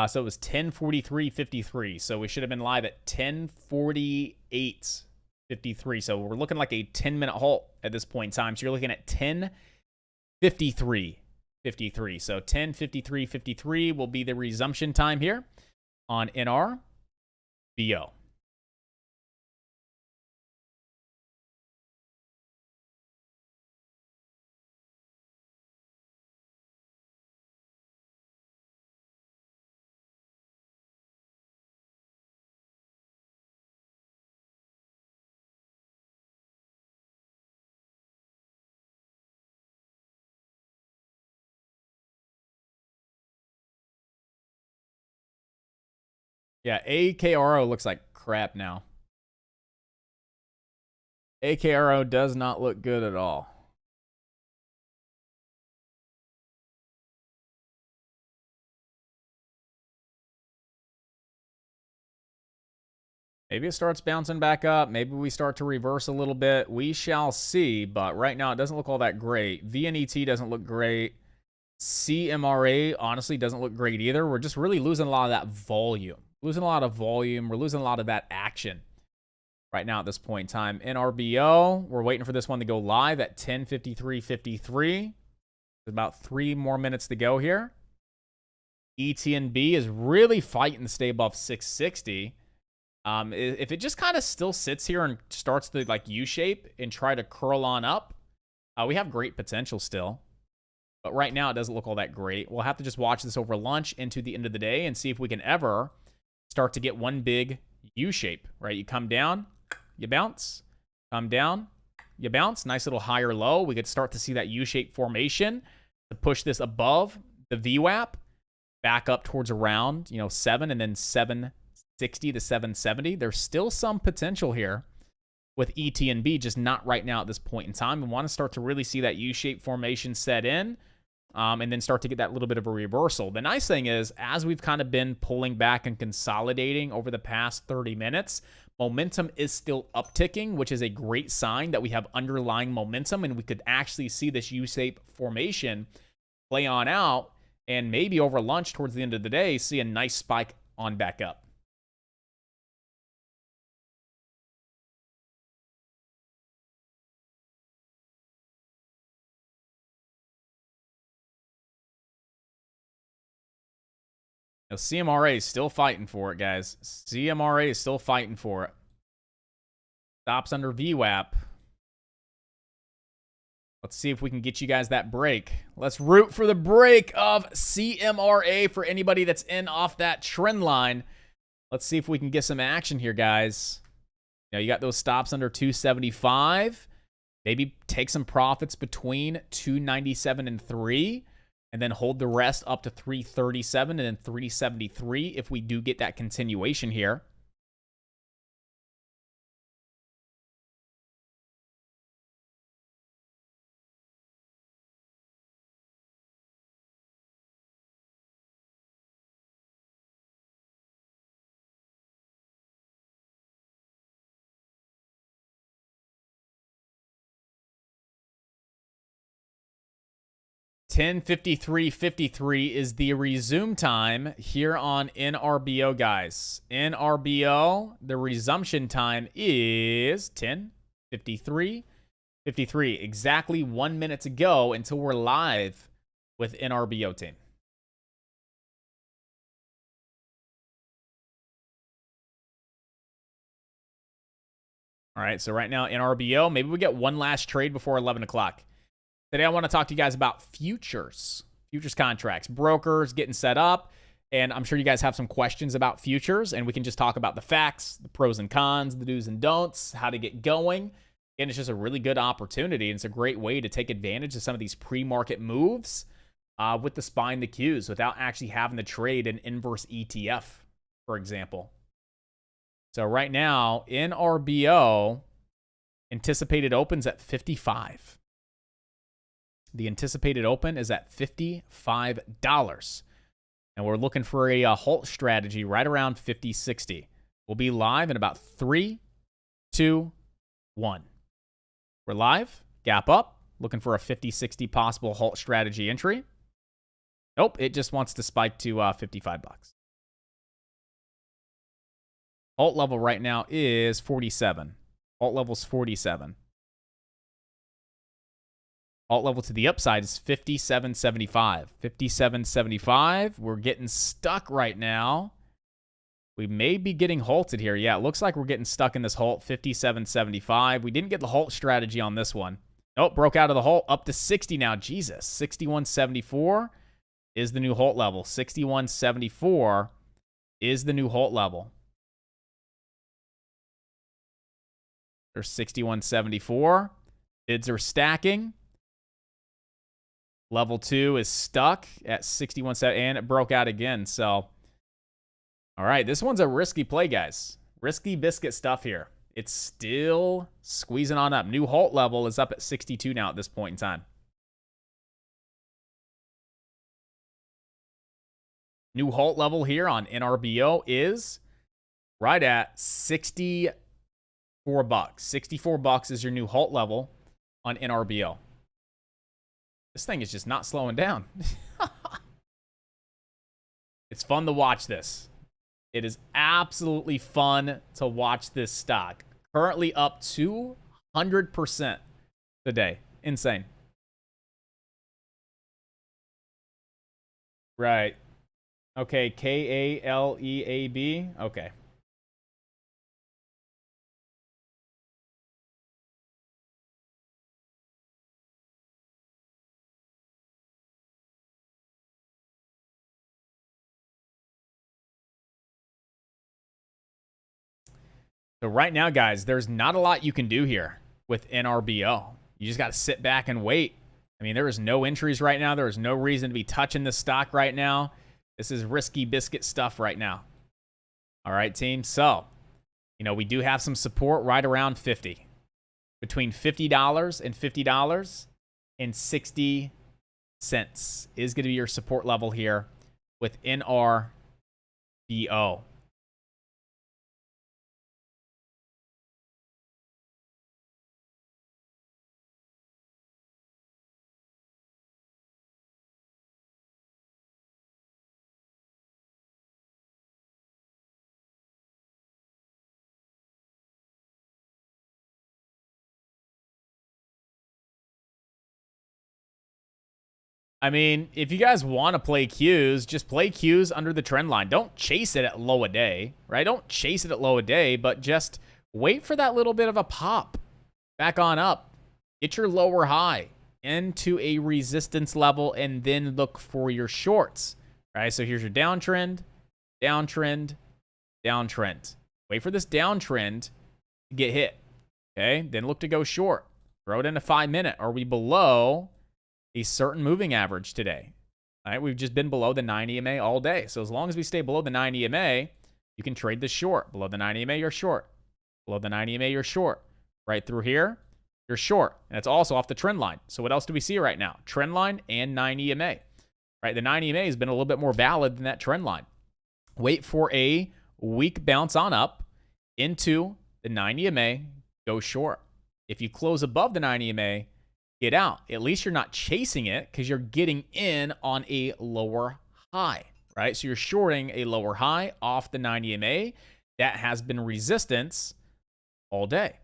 So it was 10:43:53. So we should have been live at 10:48:53. So we're looking like a 10-minute halt at this point in time. So you're looking at 10:53:53. So 10:53:53 will be the resumption time here on NRBO. Yeah, AKRO looks like crap now. AKRO does not look good at all. Maybe it starts bouncing back up. Maybe we start to reverse a little bit. We shall see, but right now it doesn't look all that great. VNET doesn't look great. CMRA honestly doesn't look great either. We're just really losing a lot of that volume. Losing a lot of volume. We're losing a lot of that action right now at this point in time. NRBO, we're waiting for this one to go live at 10:53:53. There's about 3 more minutes to go here. ETNB is really fighting to stay above 660. If it just kind of still sits here and starts to like U-shape and try to curl on up, we have great potential still. But right now, it doesn't look all that great. We'll have to just watch this over lunch into the end of the day and see if we can ever start to get one big U shape, right? You come down, you bounce, come down, you bounce. Nice little higher low. We could start to see that U shape formation to push this above the VWAP back up towards around, 7 and then 760 to 770. There's still some potential here with ET and B, just not right now at this point in time. We want to start to really see that U-shaped formation set in, and then start to get that little bit of a reversal. The nice thing is, as we've kind of been pulling back and consolidating over the past 30 minutes, momentum is still upticking, which is a great sign that we have underlying momentum, and we could actually see this U-shaped formation play on out, and maybe over lunch towards the end of the day, see a nice spike on back up. CMRA is still fighting for it, guys. CMRA is still fighting for it. Stops under VWAP. Let's see if we can get you guys that break. Let's root for the break of CMRA for anybody that's in off that trend line. Let's see if we can get some action here, guys. You got those stops under 275. Maybe take some profits between 297 and 3. And then hold the rest up to 337 and then 373 if we do get that continuation here. $10.53.53 is the resume time here on NRBO, guys. NRBO, the resumption time is 10:53:53. Exactly 1 minute to go until we're live with NRBO team. All right, so right now NRBO, maybe we get one last trade before 11 o'clock. Today, I want to talk to you guys about futures contracts, brokers getting set up, and I'm sure you guys have some questions about futures, and we can just talk about the facts, the pros and cons, the do's and don'ts, how to get going, and it's just a really good opportunity, and it's a great way to take advantage of some of these pre-market moves with the SPY and the Qs without actually having to trade an inverse ETF, for example. So right now, in RBO, anticipated opens at 55. The anticipated open is at $55. And we're looking for a halt strategy right around 50.60. We'll be live in about 3, 2, 1. We're live. Gap up. Looking for a 50.60 possible halt strategy entry. Nope, it just wants to spike to $55. Halt level right now is 47. Halt level's 47. Alt level to the upside is 57.75. 57.75. We're getting stuck right now. We may be getting halted here. Yeah, it looks like we're getting stuck in this halt. 57.75. We didn't get the halt strategy on this one. Nope, broke out of the halt. Up to 60 now. Jesus. 61.74 is the new halt level. 61.74 is the new halt level. There's 61.74. Bids are stacking. Level 2 is stuck at 61.7, and it broke out again. So, all right, this one's a risky play, guys. Risky biscuit stuff here. It's still squeezing on up. New halt level is up at 62 now at this point in time. New halt level here on NRBO is right at $64. $64 is your new halt level on NRBO. This thing is just not slowing down. It's fun to watch this. It is absolutely fun to watch this stock. Currently up 200% today. Insane. Right. Okay, Kaleab. Okay. So right now, guys, there's not a lot you can do here with NRBO. You just got to sit back and wait. I mean, there is no entries right now. There is no reason to be touching this stock right now. This is risky biscuit stuff right now. All right, team. So, we do have some support right around 50. Between $50 and $50 and 60 cents is going to be your support level here with NRBO. I mean, if you guys want to play Qs, just play Qs under the trend line. Don't chase it at low a day, right? Don't chase it at low a day, but just wait for that little bit of a pop. Back on up. Get your lower high into a resistance level and then look for your shorts. All right, so here's your downtrend, downtrend, downtrend. Wait for this downtrend to get hit. Okay, then look to go short. Throw it in a 5-minute. Are we below a certain moving average today? All right, we've just been below the 9 EMA all day. So as long as we stay below the 9 EMA, you can trade this short. Below the 9 EMA, you're short. Below the 9 EMA, you're short. Right through here, you're short. And it's also off the trend line. So what else do we see right now? Trend line and 9 EMA. Right, the 9 EMA has been a little bit more valid than that trend line. Wait for a weak bounce on up into the 9 EMA, go short. If you close above the 9 EMA, get out. At least you're not chasing it because you're getting in on a lower high, right? So you're shorting a lower high off the 9 EMA that has been resistance all day.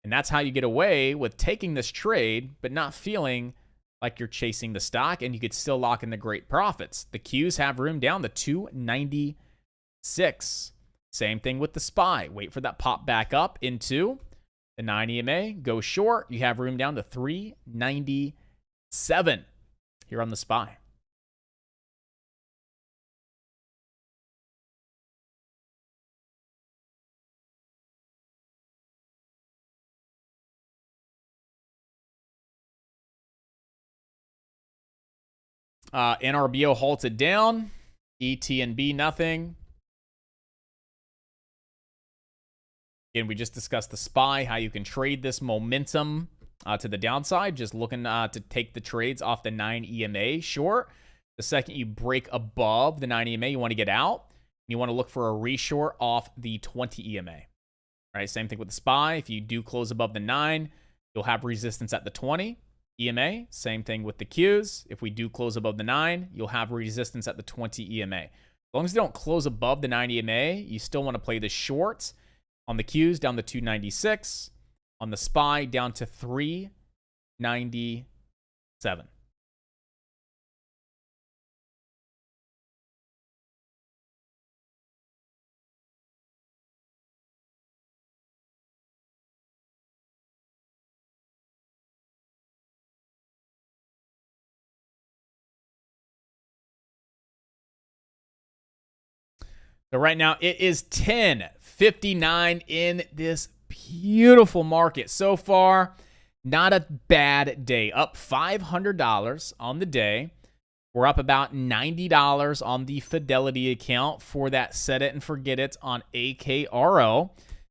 And that's how you get away with taking this trade, but not feeling like you're chasing the stock, and you could still lock in the great profits. The Qs have room down to 296. Same thing with the SPY. Wait for that pop back up into the 9 EMA, go short. You have room down to 397 here on the SPY. NRBO halted down. ETNB nothing. Again, we just discussed the SPY, how you can trade this momentum to the downside, just looking to take the trades off the 9 EMA short. The second you break above the 9 EMA, you want to get out. You want to look for a reshort off the 20 EMA. All right, same thing with the SPY. If you do close above the 9, you'll have resistance at the 20 EMA. Same thing with the Qs. If we do close above the 9, you'll have resistance at the 20 EMA. As long as you don't close above the 9 EMA, you still want to play the shorts. On the Qs, down to 296. On the SPY, down to 397. So right now it is 10:59 in this beautiful market. So far, not a bad day. Up $500 on the day. We're up about $90 on the Fidelity account for that set it and forget it on AKRO.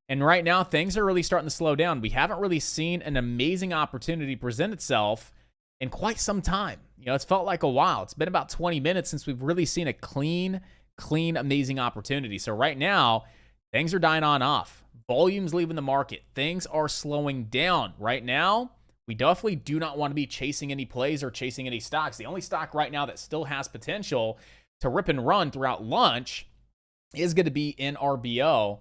And right now, things are really starting to slow down. We haven't really seen an amazing opportunity present itself in quite some time. It's felt like a while. It's been about 20 minutes since we've really seen a clean, amazing opportunity. So right now, things are dying on off. Volume's leaving the market. Things are slowing down. Right now, we definitely do not want to be chasing any plays or chasing any stocks. The only stock right now that still has potential to rip and run throughout lunch is going to be NRBO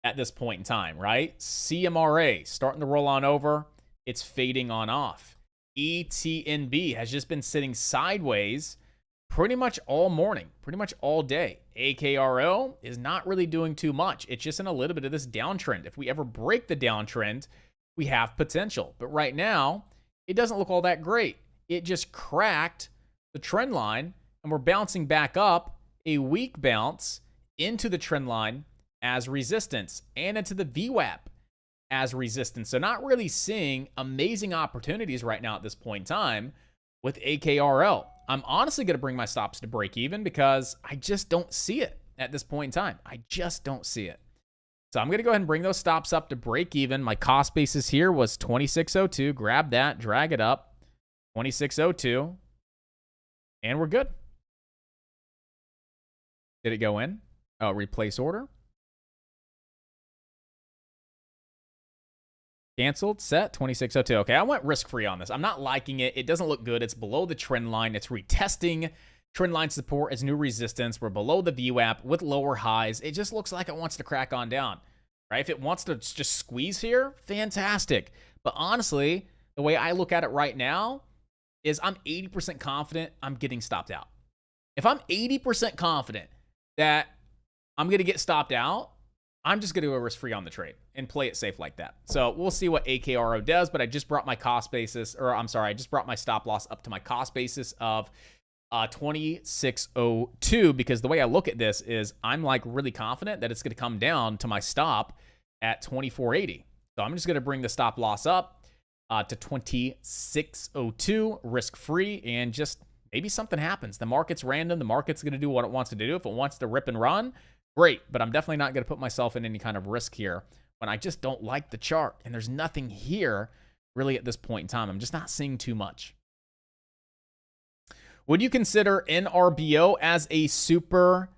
at this point in time, right? CMRA starting to roll on over. It's fading on off. ETNB has just been sitting sideways pretty much all morning, pretty much all day. AKRO is not really doing too much. It's just in a little bit of this downtrend. If we ever break the downtrend, we have potential. But right now, it doesn't look all that great. It just cracked the trend line, and we're bouncing back up, a weak bounce into the trend line as resistance and into the VWAP as resistance. So not really seeing amazing opportunities right now at this point in time with AKRL. I'm honestly going to bring my stops to break even because I just don't see it at this point in time. I just don't see it. So I'm going to go ahead and bring those stops up to break even. My cost basis here was 2602. Grab that, drag it up, 2602, and we're good. Did it go in? Oh, replace order. Canceled, set, 2602. Okay, I went risk-free on this. I'm not liking it. It doesn't look good. It's below the trend line. It's retesting trend line support as new resistance. We're below the VWAP with lower highs. It just looks like it wants to crack on down, right? If it wants to just squeeze here, fantastic. But honestly, the way I look at it right now is I'm 80% confident I'm getting stopped out. If I'm 80% confident that I'm going to get stopped out, I'm just going to go risk-free on the trade and play it safe like that. So we'll see what AKRO does, but I just brought my cost basis, or I'm sorry, I just brought my stop loss up to my cost basis of 2602, because the way I look at this is I'm like really confident that it's going to come down to my stop at 2480. So I'm just going to bring the stop loss up to 2602 risk-free, and just maybe something happens. The market's random. The market's going to do what it wants to do. If it wants to rip and run, great, but I'm definitely not going to put myself in any kind of risk here when I just don't like the chart. And there's nothing here really at this point in time. I'm just not seeing too much. Would you consider NRBO as a supernova?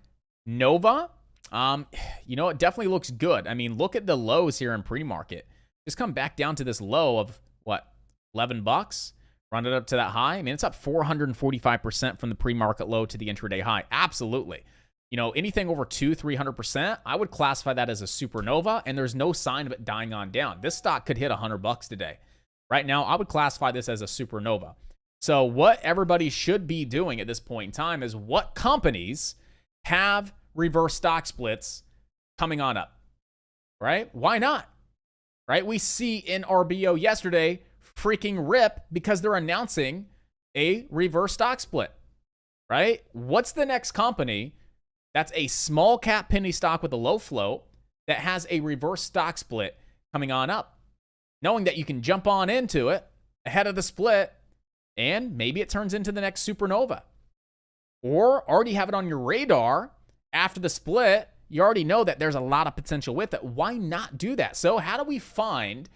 You know, it definitely looks good. I mean, look at the lows here in pre-market. Just come back down to this low of, what, $11? Run it up to that high. I mean, it's up 445% from the pre-market low to the intraday high. Absolutely. You know, anything over 200-300%, I would classify that as a supernova, and there's no sign of it dying on down. This stock could hit $100 today. Right now, I would classify this as a supernova. So what everybody should be doing at this point in time is what companies have reverse stock splits coming on up, right? Why not, right? We see in RBO yesterday freaking rip because they're announcing a reverse stock split, right? What's the next company that's a small cap penny stock with a low float that has a reverse stock split coming on up, knowing that you can jump on into it ahead of the split and maybe it turns into the next supernova? Or already have it on your radar after the split. You already know that there's a lot of potential with it. Why not do that? So how do we find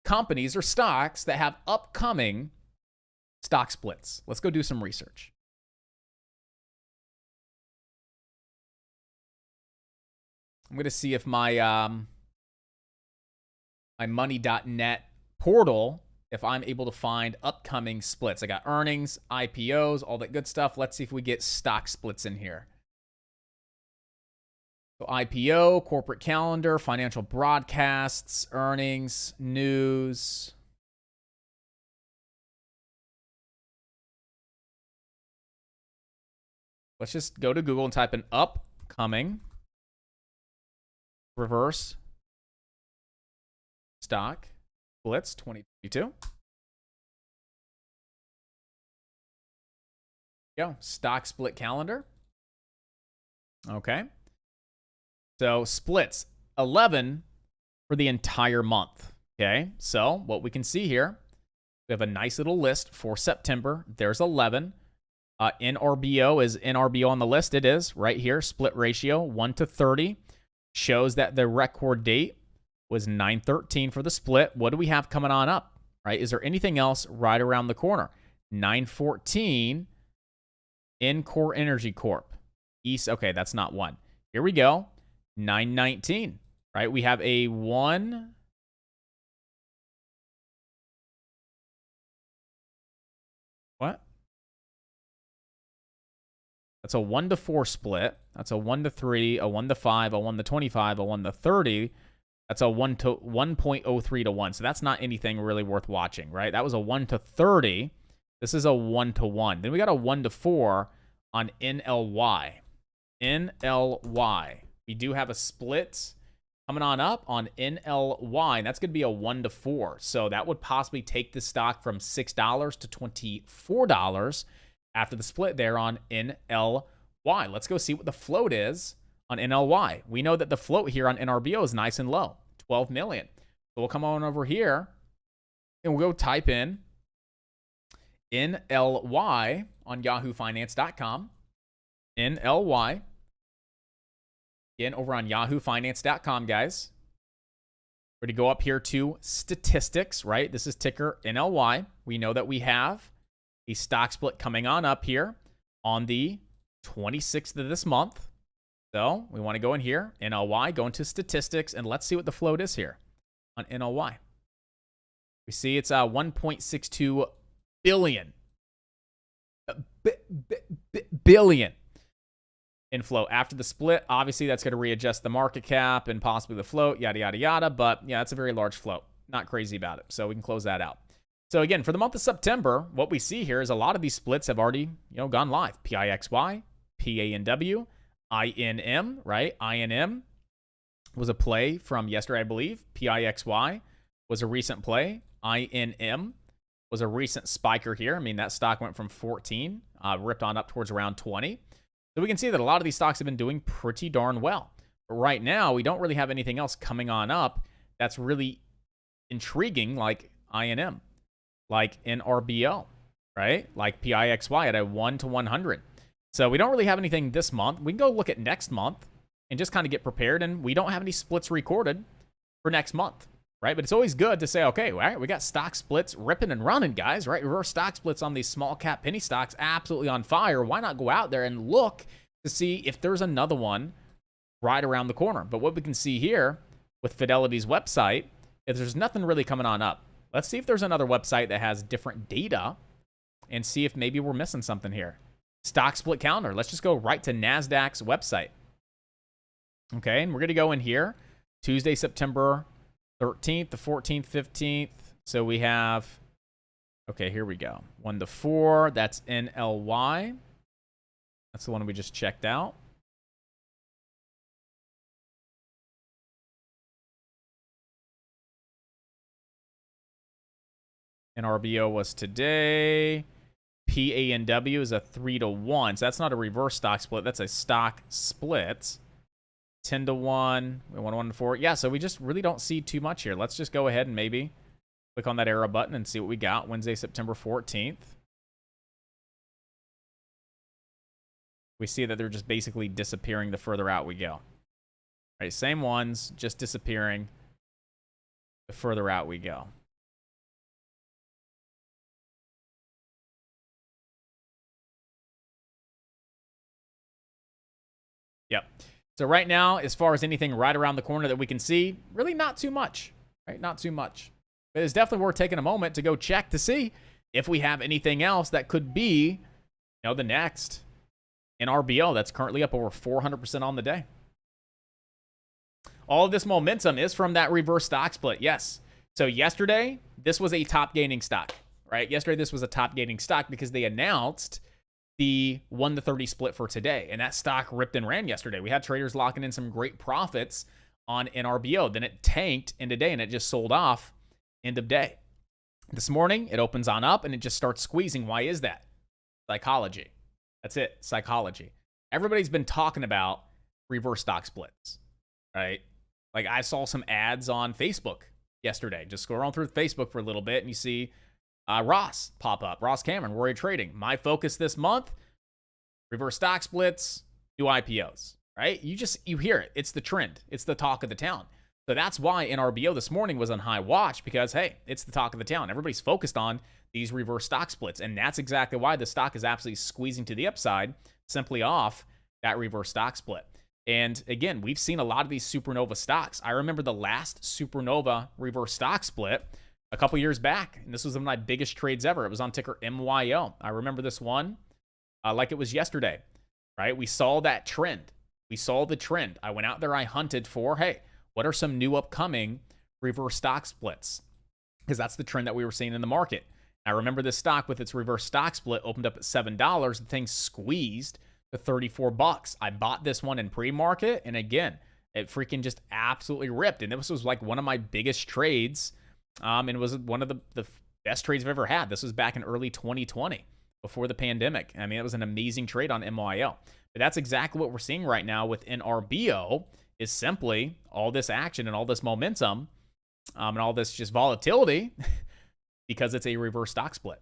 companies or stocks that have upcoming stock splits? Let's go do some research. I'm going to see if my my money.net portal, if I'm able to find upcoming splits. I got earnings, IPOs, all that good stuff. Let's see if we get stock splits in here. So IPO, corporate calendar, financial broadcasts, earnings, news. Let's just go to Google and type in upcoming reverse stock splits 2022. Go stock split calendar. Okay. So splits 11 for the entire month. Okay. So what we can see here, we have a nice little list for September. There's 11. NRBO is NRBO on the list. It is right here. Split ratio 1-30 shows that the record date was 9/13 for the split. What do we have coming on up? Right? Is there anything else right around the corner? 9/14 in Core Energy Corp. East. Okay, that's not one. Here we go. 9/19. Right? We have a 1. What? That's a 1-4 split. That's a 1-3, a 1-5, a 1-25, a 1-30. That's a 1.03 to 1. So that's not anything really worth watching, right? That was a 1-30. This is a 1-1. Then we got a 1-4 on NLY. NLY. We do have a split coming on up on NLY, and that's going to be a 1-4. So that would possibly take the stock from $6 to $24 after the split there on NLY. Let's go see what the float is on NLY. We know that the float here on NRBO is nice and low, 12 million. So we'll come on over here and we'll go type in NLY on yahoofinance.com. NLY. Again, over on yahoofinance.com, guys. We're going to go up here to statistics, right? This is ticker NLY. We know that we have a stock split coming on up here on the 26th of this month. So we want to go in here, NLY, go into statistics, and let's see what the float is here on NLY. We see it's 1.62 billion. Billion in float. After the split, obviously that's going to readjust the market cap and possibly the float, yada, yada, yada. But yeah, it's a very large float. Not crazy about it. So we can close that out. So again, for the month of September, what we see here is a lot of these splits have already, gone live. PIXY, PANW, INM, right? INM was a play from yesterday, I believe. PIXY was a recent play. INM was a recent spiker here. I mean, that stock went from 14, ripped on up towards around 20. So we can see that a lot of these stocks have been doing pretty darn well. But right now, we don't really have anything else coming on up that's really intriguing like INM, like NRBO, right? Like PIXY at a 1 to 100. So we don't really have anything this month. We can go look at next month and just kind of get prepared. And we don't have any splits recorded for next month, right? But it's always good to say, okay, all right, we got stock splits ripping and running, guys, right? Reverse stock splits on these small cap penny stocks, absolutely on fire. Why not go out there and look to see if there's another one right around the corner? But what we can see here with Fidelity's website is there's nothing really coming on up. Let's see if there's another website that has different data and see if maybe we're missing something here. Stock split calendar. Let's just go right to NASDAQ's website. Okay, and we're going to go in here. Tuesday, September 13th, the 14th, 15th. So we have, okay, here we go. 1 to 4, that's NLY. That's the one we just checked out. NRBO was today. PANW is a 3 to 1. So that's not a reverse stock split. That's a stock split. 10 to 1. We want 1 to 4. Yeah, so we just really don't see too much here. Let's just go ahead and maybe click on that arrow button and see what we got. Wednesday, September 14th. We see that they're just basically disappearing the further out we go. All right, same ones, just disappearing the further out we go. Yep. So right now, as far as anything right around the corner that we can see, really not too much, right? Not too much. But it's definitely worth taking a moment to go check to see if we have anything else that could be, the next NRBO that's currently up over 400% on the day. All of this momentum is from that reverse stock split, yes. So yesterday, this was a top gaining stock, right? Yesterday, this was a top gaining stock because they announced the 1 to 30 split for today. And that stock ripped and ran yesterday. We had traders locking in some great profits on NRBO. Then it tanked in today and it just sold off end of day. This morning, it opens on up and it just starts squeezing. Why is that? Psychology. That's it. Psychology. Everybody's been talking about reverse stock splits, right? Like I saw some ads on Facebook yesterday. Just scroll through Facebook for a little bit and you see Ross pop up. Ross Cameron, Warrior Trading. My focus this month, reverse stock splits, new IPOs, right? You hear it. It's the trend. It's the talk of the town. So that's why NRBO this morning was on high watch because, hey, it's the talk of the town. Everybody's focused on these reverse stock splits. And that's exactly why the stock is absolutely squeezing to the upside simply off that reverse stock split. And again, we've seen a lot of these supernova stocks. I remember the last supernova reverse stock split a couple years back, and this was one of my biggest trades ever. It was on ticker MYO. I remember this one like it was yesterday, right? We saw that trend. We saw the trend. I went out there, I hunted for, hey, what are some new upcoming reverse stock splits? Because that's the trend that we were seeing in the market. I remember this stock with its reverse stock split opened up at $7. The thing squeezed to $34. I bought this one in pre-market, and again, it freaking just absolutely ripped. And this was like one of my biggest trades. And it was one of the best trades I've ever had. This was back in early 2020, before the pandemic. I mean, it was an amazing trade on MYO. But that's exactly what we're seeing right now within RBO, is simply all this action and all this momentum and all this just volatility because it's a reverse stock split.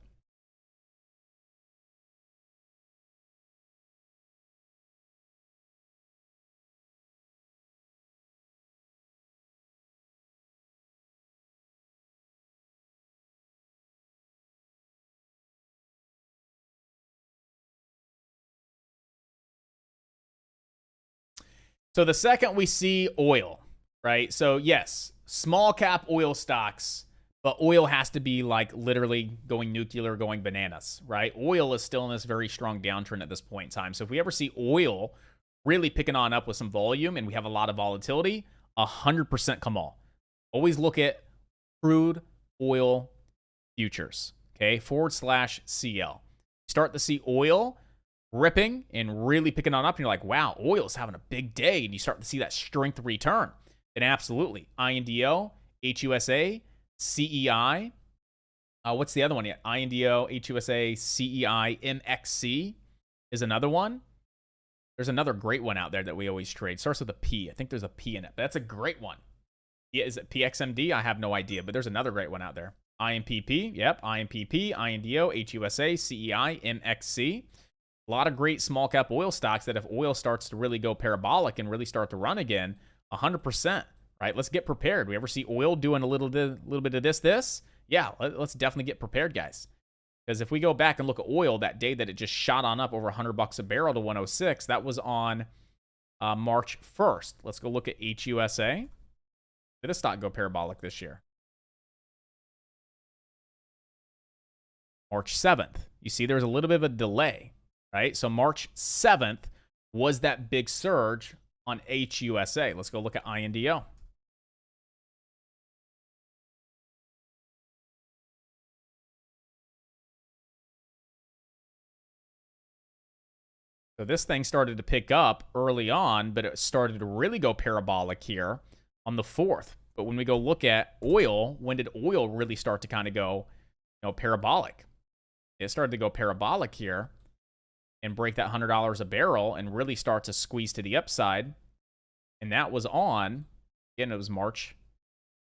So the second we see oil, right? So yes, small cap oil stocks, but oil has to be like literally going nuclear, going bananas, right? Oil is still in this very strong downtrend at this point in time. So if we ever see oil really picking on up with some volume and we have a lot of volatility, 100% come all. Always look at crude oil futures, okay? /CL. Start to see oil ripping and really picking on up, and you're like, wow, oil's having a big day, and you start to see that strength return. And absolutely, INDO, HUSA, CEI. What's the other one yet? INDO, HUSA, CEI, MXC is another one. There's another great one out there that we always trade. Starts with a P. I think there's a P in it, but that's a great one. Yeah, is it PXMD? I have no idea, but there's another great one out there. IMPP, yep, IMPP, INDO, HUSA, CEI, MXC. A lot of great small cap oil stocks that if oil starts to really go parabolic and really start to run again, 100%, right? Let's get prepared. We ever see oil doing a little bit of this? Yeah, let's definitely get prepared, guys. Because if we go back and look at oil that day that it just shot on up over $100 a barrel to 106, that was on March 1st. Let's go look at HUSA. Did a stock go parabolic this year? March 7th. You see there's a little bit of a delay, right? So March 7th was that big surge on HUSA. Let's go look at INDO. So this thing started to pick up early on, but it started to really go parabolic here on the 4th. But when we go look at oil, when did oil really start to kind of go, parabolic? It started to go parabolic here and break that $100 a barrel and really start to squeeze to the upside. And that was on, again, it was March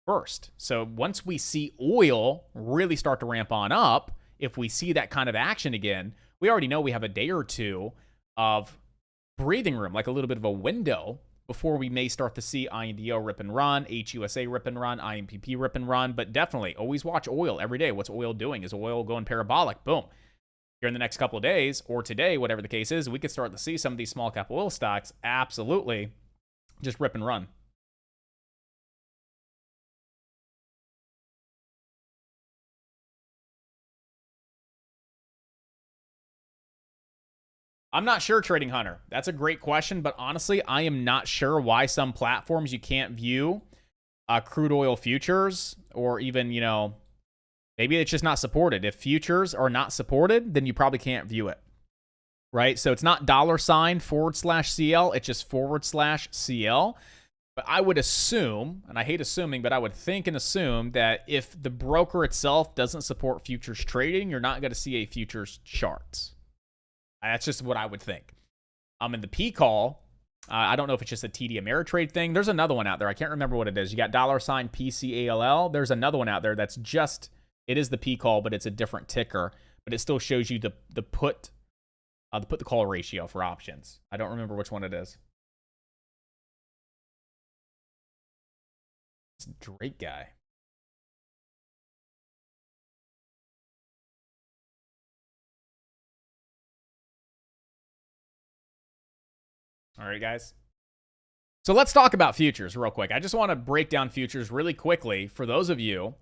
1st. So once we see oil really start to ramp on up, if we see that kind of action again, we already know we have a day or two of breathing room, like a little bit of a window before we may start to see INDO rip and run, HUSA rip and run, IMPP rip and run. But definitely always watch oil every day. What's oil doing? Is oil going parabolic? Boom. Here in the next couple of days or today, whatever the case is, we could start to see some of these small cap oil stocks absolutely just rip and run. I'm not sure, Trading Hunter. That's a great question, but honestly, I am not sure why some platforms you can't view crude oil futures, or even, maybe it's just not supported. If futures are not supported, then you probably can't view it, right? So it's not $/CL, it's just /CL. But I would assume, and I hate assuming, but I would think and assume that if the broker itself doesn't support futures trading, you're not going to see a futures chart. That's just what I would think. In the P call, I don't know if it's just a TD Ameritrade thing. There's another one out there. I can't remember what it is. You got $PCALL. There's another one out there that's just, it is the P call, but it's a different ticker. But it still shows you the put to call ratio for options. I don't remember which one it is. It's Drake guy. All right, guys. So let's talk about futures real quick. I just want to break down futures really quickly for those of you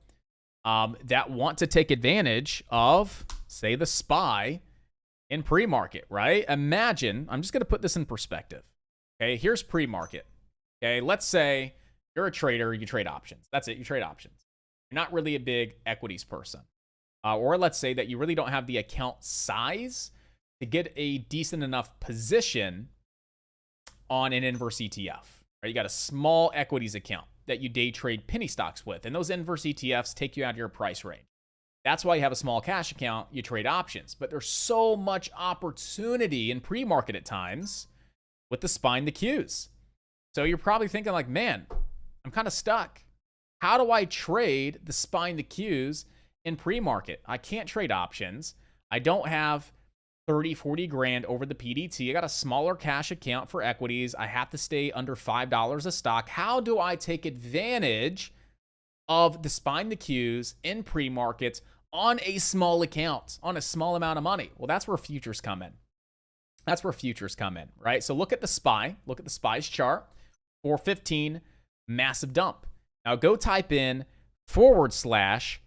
that want to take advantage of, say, the SPY in pre-market, right? Imagine, I'm just going to put this in perspective. Okay, here's pre-market. Okay, let's say you're a trader, you trade options. That's it, you trade options. You're not really a big equities person. Or let's say that you really don't have the account size to get a decent enough position on an inverse ETF. Right? You got a small equities account that you day trade penny stocks with, and those inverse ETFs take you out of your price range. That's why you have a small cash account, you trade options. But there's so much opportunity in pre-market at times with the SPY and the Qs. So you're probably thinking like, man, I'm kind of stuck. How do I trade the SPY and the Qs in pre-market? I can't trade options. I don't have 30, 40 grand over the PDT. I got a smaller cash account for equities. I have to stay under $5 a stock. How do I take advantage of the SPY and the Qs in pre-markets on a small account, on a small amount of money? Well, that's where futures come in. That's where futures come in, right? So look at the SPY. Look at the SPY's chart. 415, massive dump. Now go type in /ES.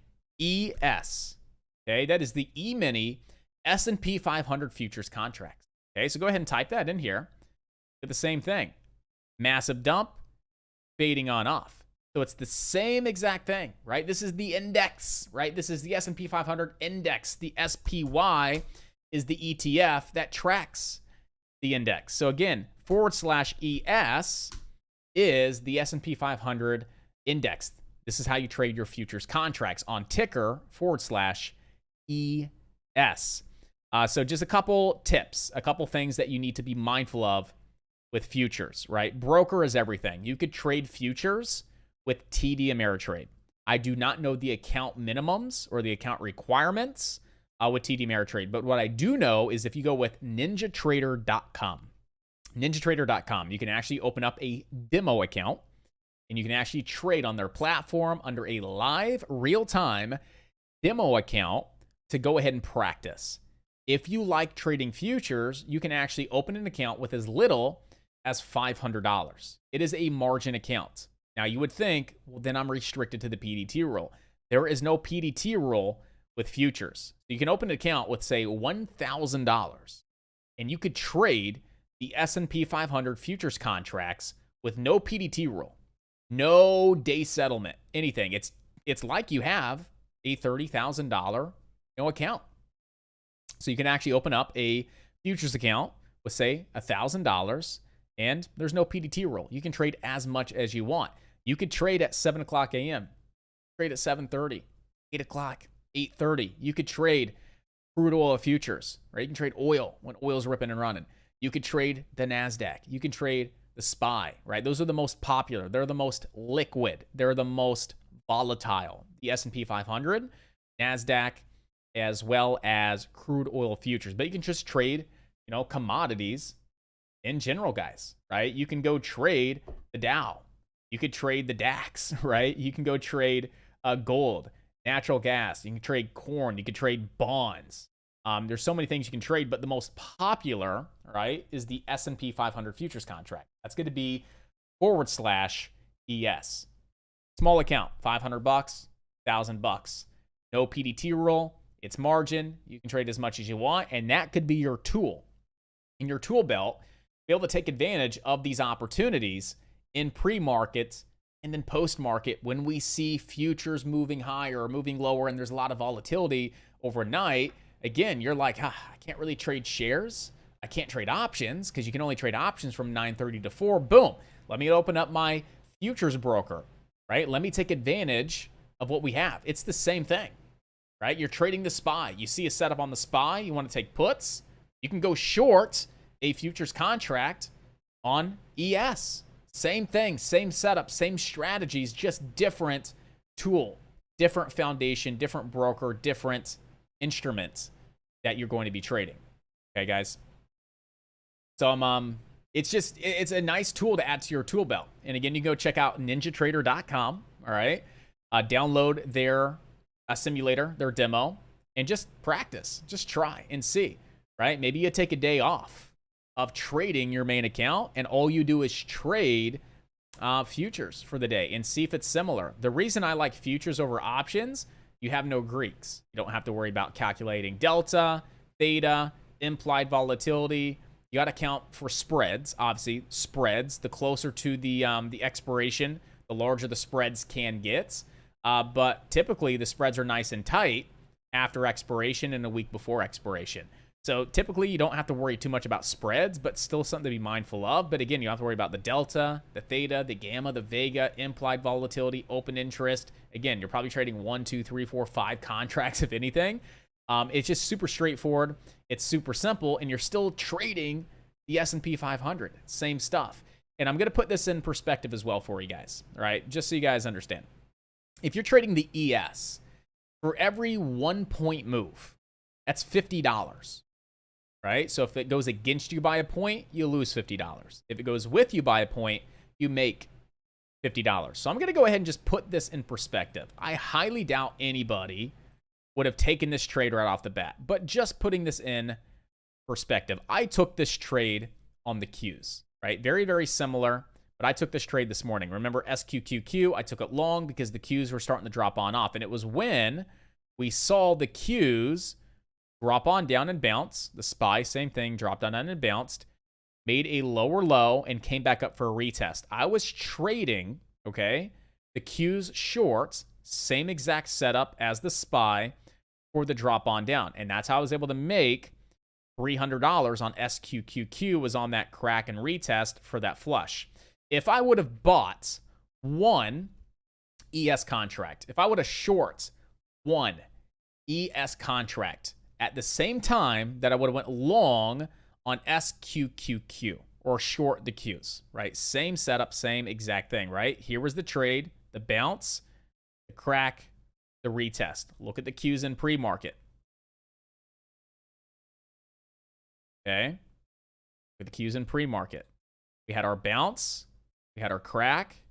Okay, that is the E-mini S&P 500 futures contracts. Okay, so go ahead and type that in here. Get the same thing. Massive dump, fading on off. So it's the same exact thing, right? This is the index, right? This is the S&P 500 index. The SPY is the ETF that tracks the index. So again, /ES is the S&P 500 index. This is how you trade your futures contracts on ticker /ES. So just a couple tips, a couple things that you need to be mindful of with futures, right? Broker is everything. You could trade futures with TD Ameritrade. I do not know the account minimums or the account requirements with TD Ameritrade, but what I do know is if you go with ninjatrader.com, you can actually open up a demo account and you can actually trade on their platform under a live, real-time demo account to go ahead and practice. If you like trading futures, you can actually open an account with as little as $500. It is a margin account. Now, you would think, well, then I'm restricted to the PDT rule. There is no PDT rule with futures. You can open an account with, say, $1,000, and you could trade the S&P 500 futures contracts with no PDT rule, no day settlement, anything. It's like you have a $30,000 account. So you can actually open up a futures account with, say, $1,000, and there's no PDT rule. You can trade as much as you want. You could trade at 7 o'clock a.m., trade at 7:30, 8 o'clock, 8:30. You could trade crude oil futures, right? You can trade oil when oil's ripping and running. You could trade the NASDAQ. You can trade the SPY, right? Those are the most popular. They're the most liquid. They're the most volatile. The S&P 500, NASDAQ, as well as crude oil futures. But you can just trade, commodities in general, guys, right? You can go trade the Dow. You could trade the DAX, right? You can go trade gold, natural gas. You can trade corn. You could trade bonds. There's so many things you can trade, but the most popular, right, is the S&P 500 futures contract. That's going to be /ES. Small account, $500, $1,000. No PDT rule. It's margin. You can trade as much as you want, and that could be your tool. In your tool belt, be able to take advantage of these opportunities in pre-market and then post-market when we see futures moving higher or moving lower and there's a lot of volatility overnight. Again, you're like, I can't really trade shares. I can't trade options because you can only trade options from 9:30 to 4. Boom. Let me open up my futures broker, right? Let me take advantage of what we have. It's the same thing, right? You're trading the SPY. You see a setup on the SPY. You want to take puts. You can go short a futures contract on ES. Same thing, same setup, same strategies, just different tool, different foundation, different broker, different instruments that you're going to be trading. Okay, guys. So it's a nice tool to add to your tool belt. And again, you can go check out ninjatrader.com. All right. Download their simulator, their demo, and just practice. Just try and see, right? Maybe you take a day off of trading your main account and all you do is trade futures for the day and see if it's similar. The reason I like futures over options, you have no Greeks. You don't have to worry about calculating delta, theta, implied volatility. You got to count for spreads. Obviously, spreads, the closer to the expiration, the larger the spreads can get. But typically, the spreads are nice and tight after expiration and a week before expiration. So typically, you don't have to worry too much about spreads, but still something to be mindful of. But again, you don't have to worry about the delta, the theta, the gamma, the vega, implied volatility, open interest. Again, you're probably trading 1, 2, 3, 4, 5 contracts, if anything. It's just super straightforward. It's super simple, and you're still trading The S&P 500, same stuff. And I'm going to put this in perspective as well for you guys, all right? Just so you guys understand. If you're trading the ES, for every 1 point move, that's $50, right? So if it goes against you by a point, you lose $50. If it goes with you by a point, you make $50. So I'm going to go ahead and just put this in perspective. I highly doubt anybody would have taken this trade right off the bat, but just putting this in perspective, I took this trade on the Qs, right? Very, very similar, but I took this trade this morning. Remember SQQQ, I took it long because the Qs were starting to drop on off, and it was when we saw the Qs drop on down and bounce. The SPY, same thing, dropped on and bounced, made a lower low, and came back up for a retest. I was trading, okay, the Qs shorts, same exact setup as the SPY for the drop on down, and that's how I was able to make $300 on SQQQ, was on that crack and retest for that flush. If I would have bought one ES contract, if I would have short one ES contract at the same time that I would have went long on SQQQ or short the Qs, right? Same setup, same exact thing, right? Here was the trade, the bounce, the crack, the retest. Look at the Qs in pre-market. Okay. With the Qs in pre-market. We had our bounce. We had our crack.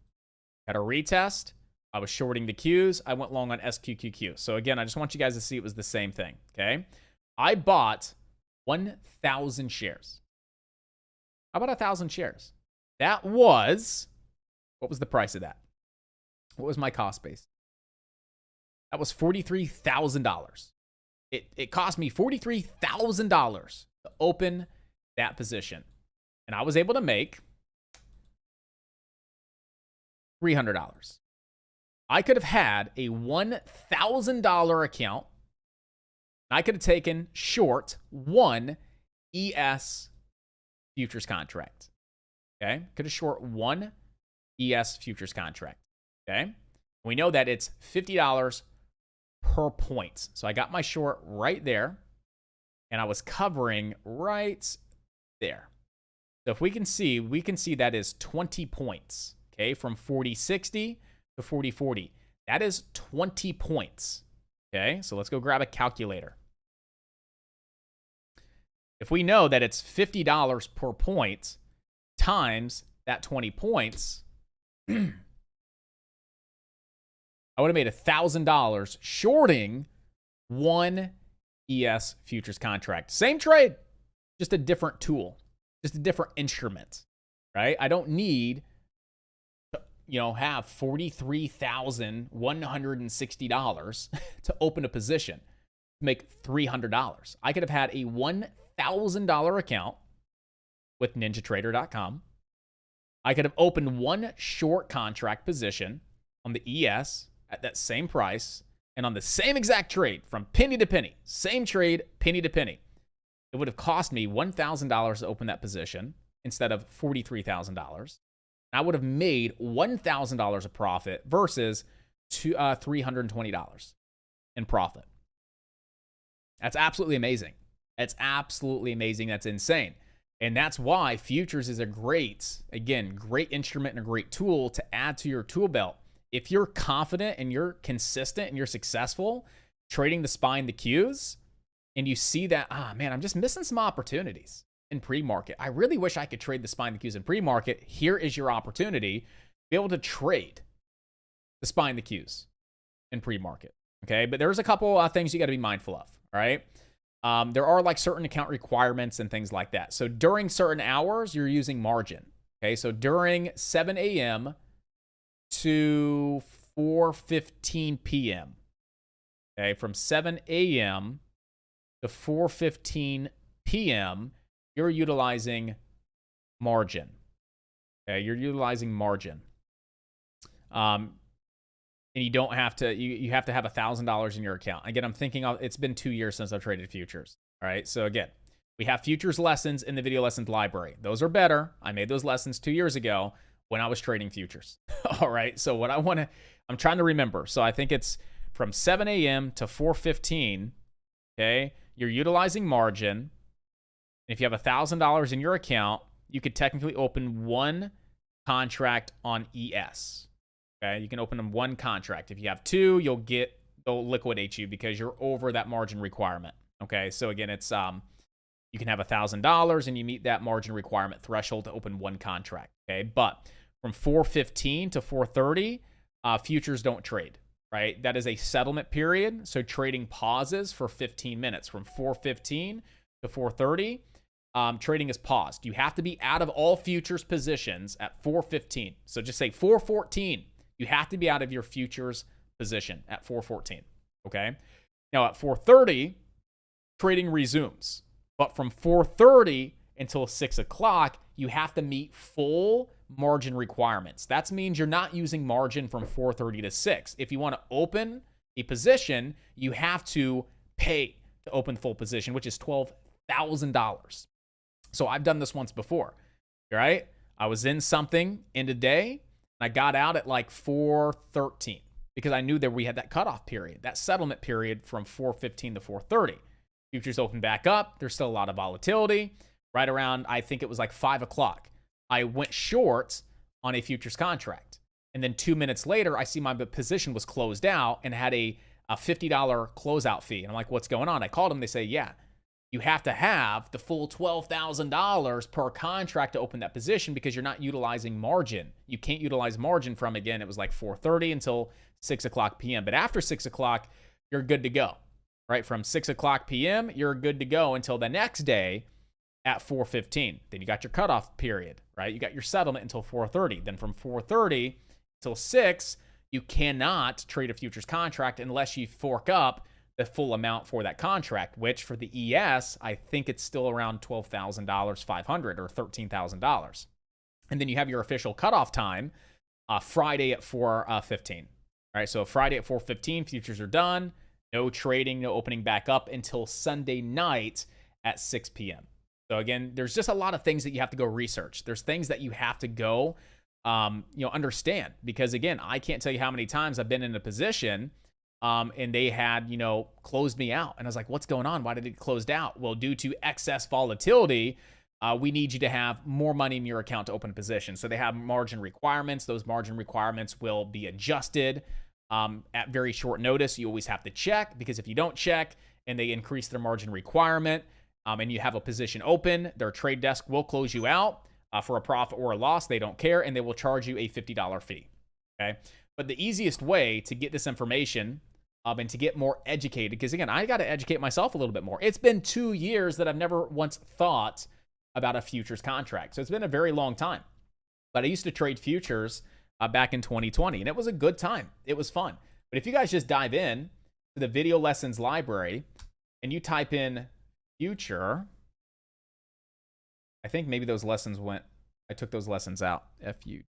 We had our retest. I was shorting the Qs. I went long on SQQQ. So again, I just want you guys to see it was the same thing. Okay. I bought 1,000 shares. How about 1,000 shares? That was, what was the price of that? What was my cost base? That was $43,000. It cost me $43,000 to open that position. And I was able to make $300. I could have had a $1,000 account. I could have taken short one ES futures contract. Okay? Could have short one ES futures contract. Okay? We know that it's $50 per point. So I got my short right there, and I was covering right there. So if we can see that is 20 points, okay, from 40.60 to 40.40. That is 20 points, okay? So let's go grab a calculator. If we know that it's $50 per point times that 20 points, I would have made $1,000 shorting one ES futures contract. Same trade, just a different tool, just a different instrument, right? I don't need to, have $43,160 to open a position to make $300. I could have had a $1,000 account with NinjaTrader.com. I could have opened one short contract position on the ES at that same price and on the same exact trade from penny to penny. Same trade, penny to penny. It would have cost me $1,000 to open that position instead of $43,000. I would have made $1,000 of profit versus $320 in profit. That's absolutely amazing. That's absolutely amazing. That's insane. And that's why futures is a great instrument and a great tool to add to your tool belt. If you're confident and you're consistent and you're successful trading the SPY and the Qs, and you see that, man, I'm just missing some opportunities in pre-market. I really wish I could trade the SPY and the Qs in pre-market. Here is your opportunity to be able to trade the SPY and the Qs in pre-market. Okay, but there's a couple things you got to be mindful of. All right, there are like certain account requirements and things like that. So during certain hours, you're using margin. Okay, so during 7 a.m. to 4:15 p.m. Okay, from 7 a.m. to 4:15 p.m., you're utilizing margin. Okay, you're utilizing margin. And you don't have to, you have to have $1,000 in your account. Again, I'm thinking it's been 2 years since I've traded futures. All right, so again, we have futures lessons in the video lessons library. Those are better. I made those lessons 2 years ago when I was trading futures. All right, so what I'm trying to remember. So I think it's from 7 a.m. to 4:15, okay? You're utilizing margin. And if you have $1,000 in your account, you could technically open one contract on ES. Okay, you can open them one contract. If you have two, they'll liquidate you because you're over that margin requirement. Okay, so again, it's you can have $1,000 and you meet that margin requirement threshold to open one contract. Okay, but from 4:15 to 4:30, futures don't trade. Right, that is a settlement period, so trading pauses for 15 minutes from 4:15 to 4:30. Trading is paused. You have to be out of all futures positions at 4:15. So just say 4:14. You have to be out of your futures position at 4:14. Okay. Now at 4:30, trading resumes. But from 4:30 until 6 o'clock, you have to meet full margin requirements. That means you're not using margin from 4:30 to 6. If you want to open a position, you have to pay to open full position, which is $12,000. So I've done this once before, right? I was in something in the day, and I got out at like 4:13 because I knew that we had that cutoff period, that settlement period from 4:15 to 4:30. Futures open back up. There's still a lot of volatility. Right around, I think it was like 5 o'clock, I went short on a futures contract. And then 2 minutes later, I see my position was closed out and had a $50 closeout fee. And I'm like, what's going on? I called them. They say, yeah, you have to have the full $12,000 per contract to open that position because you're not utilizing margin. You can't utilize margin from, again, it was like 4:30 until 6 o'clock p.m. But after 6 o'clock, you're good to go, right? From 6 o'clock p.m., you're good to go until the next day at 4:15. Then you got your cutoff period, right? You got your settlement until 4:30. Then from 4:30 till 6, you cannot trade a futures contract unless you fork up the full amount for that contract, which for the ES, I think it's still around $12,500 or $13,000. And then you have your official cutoff time, Friday at 4:15. All right, so Friday at 4:15, futures are done. No trading, no opening back up until Sunday night at 6 p.m. So again, there's just a lot of things that you have to go research. There's things that you have to go, understand. Because again, I can't tell you how many times I've been in a position and they had, closed me out. And I was like, what's going on? Why did it closed out? Well, due to excess volatility, we need you to have more money in your account to open a position. So they have margin requirements. Those margin requirements will be adjusted at very short notice. You always have to check, because if you don't check and they increase their margin requirement, and you have a position open, their trade desk will close you out for a profit or a loss. They don't care, and they will charge you a $50 fee. Okay. But the easiest way to get this information and to get more educated, because again, I got to educate myself a little bit more. It's been 2 years that I've never once thought about a futures contract. So it's been a very long time. But I used to trade futures back in 2020, and it was a good time. It was fun. But if you guys just dive in to the video lessons library and you type in future, I think maybe those lessons I took those lessons out. FU.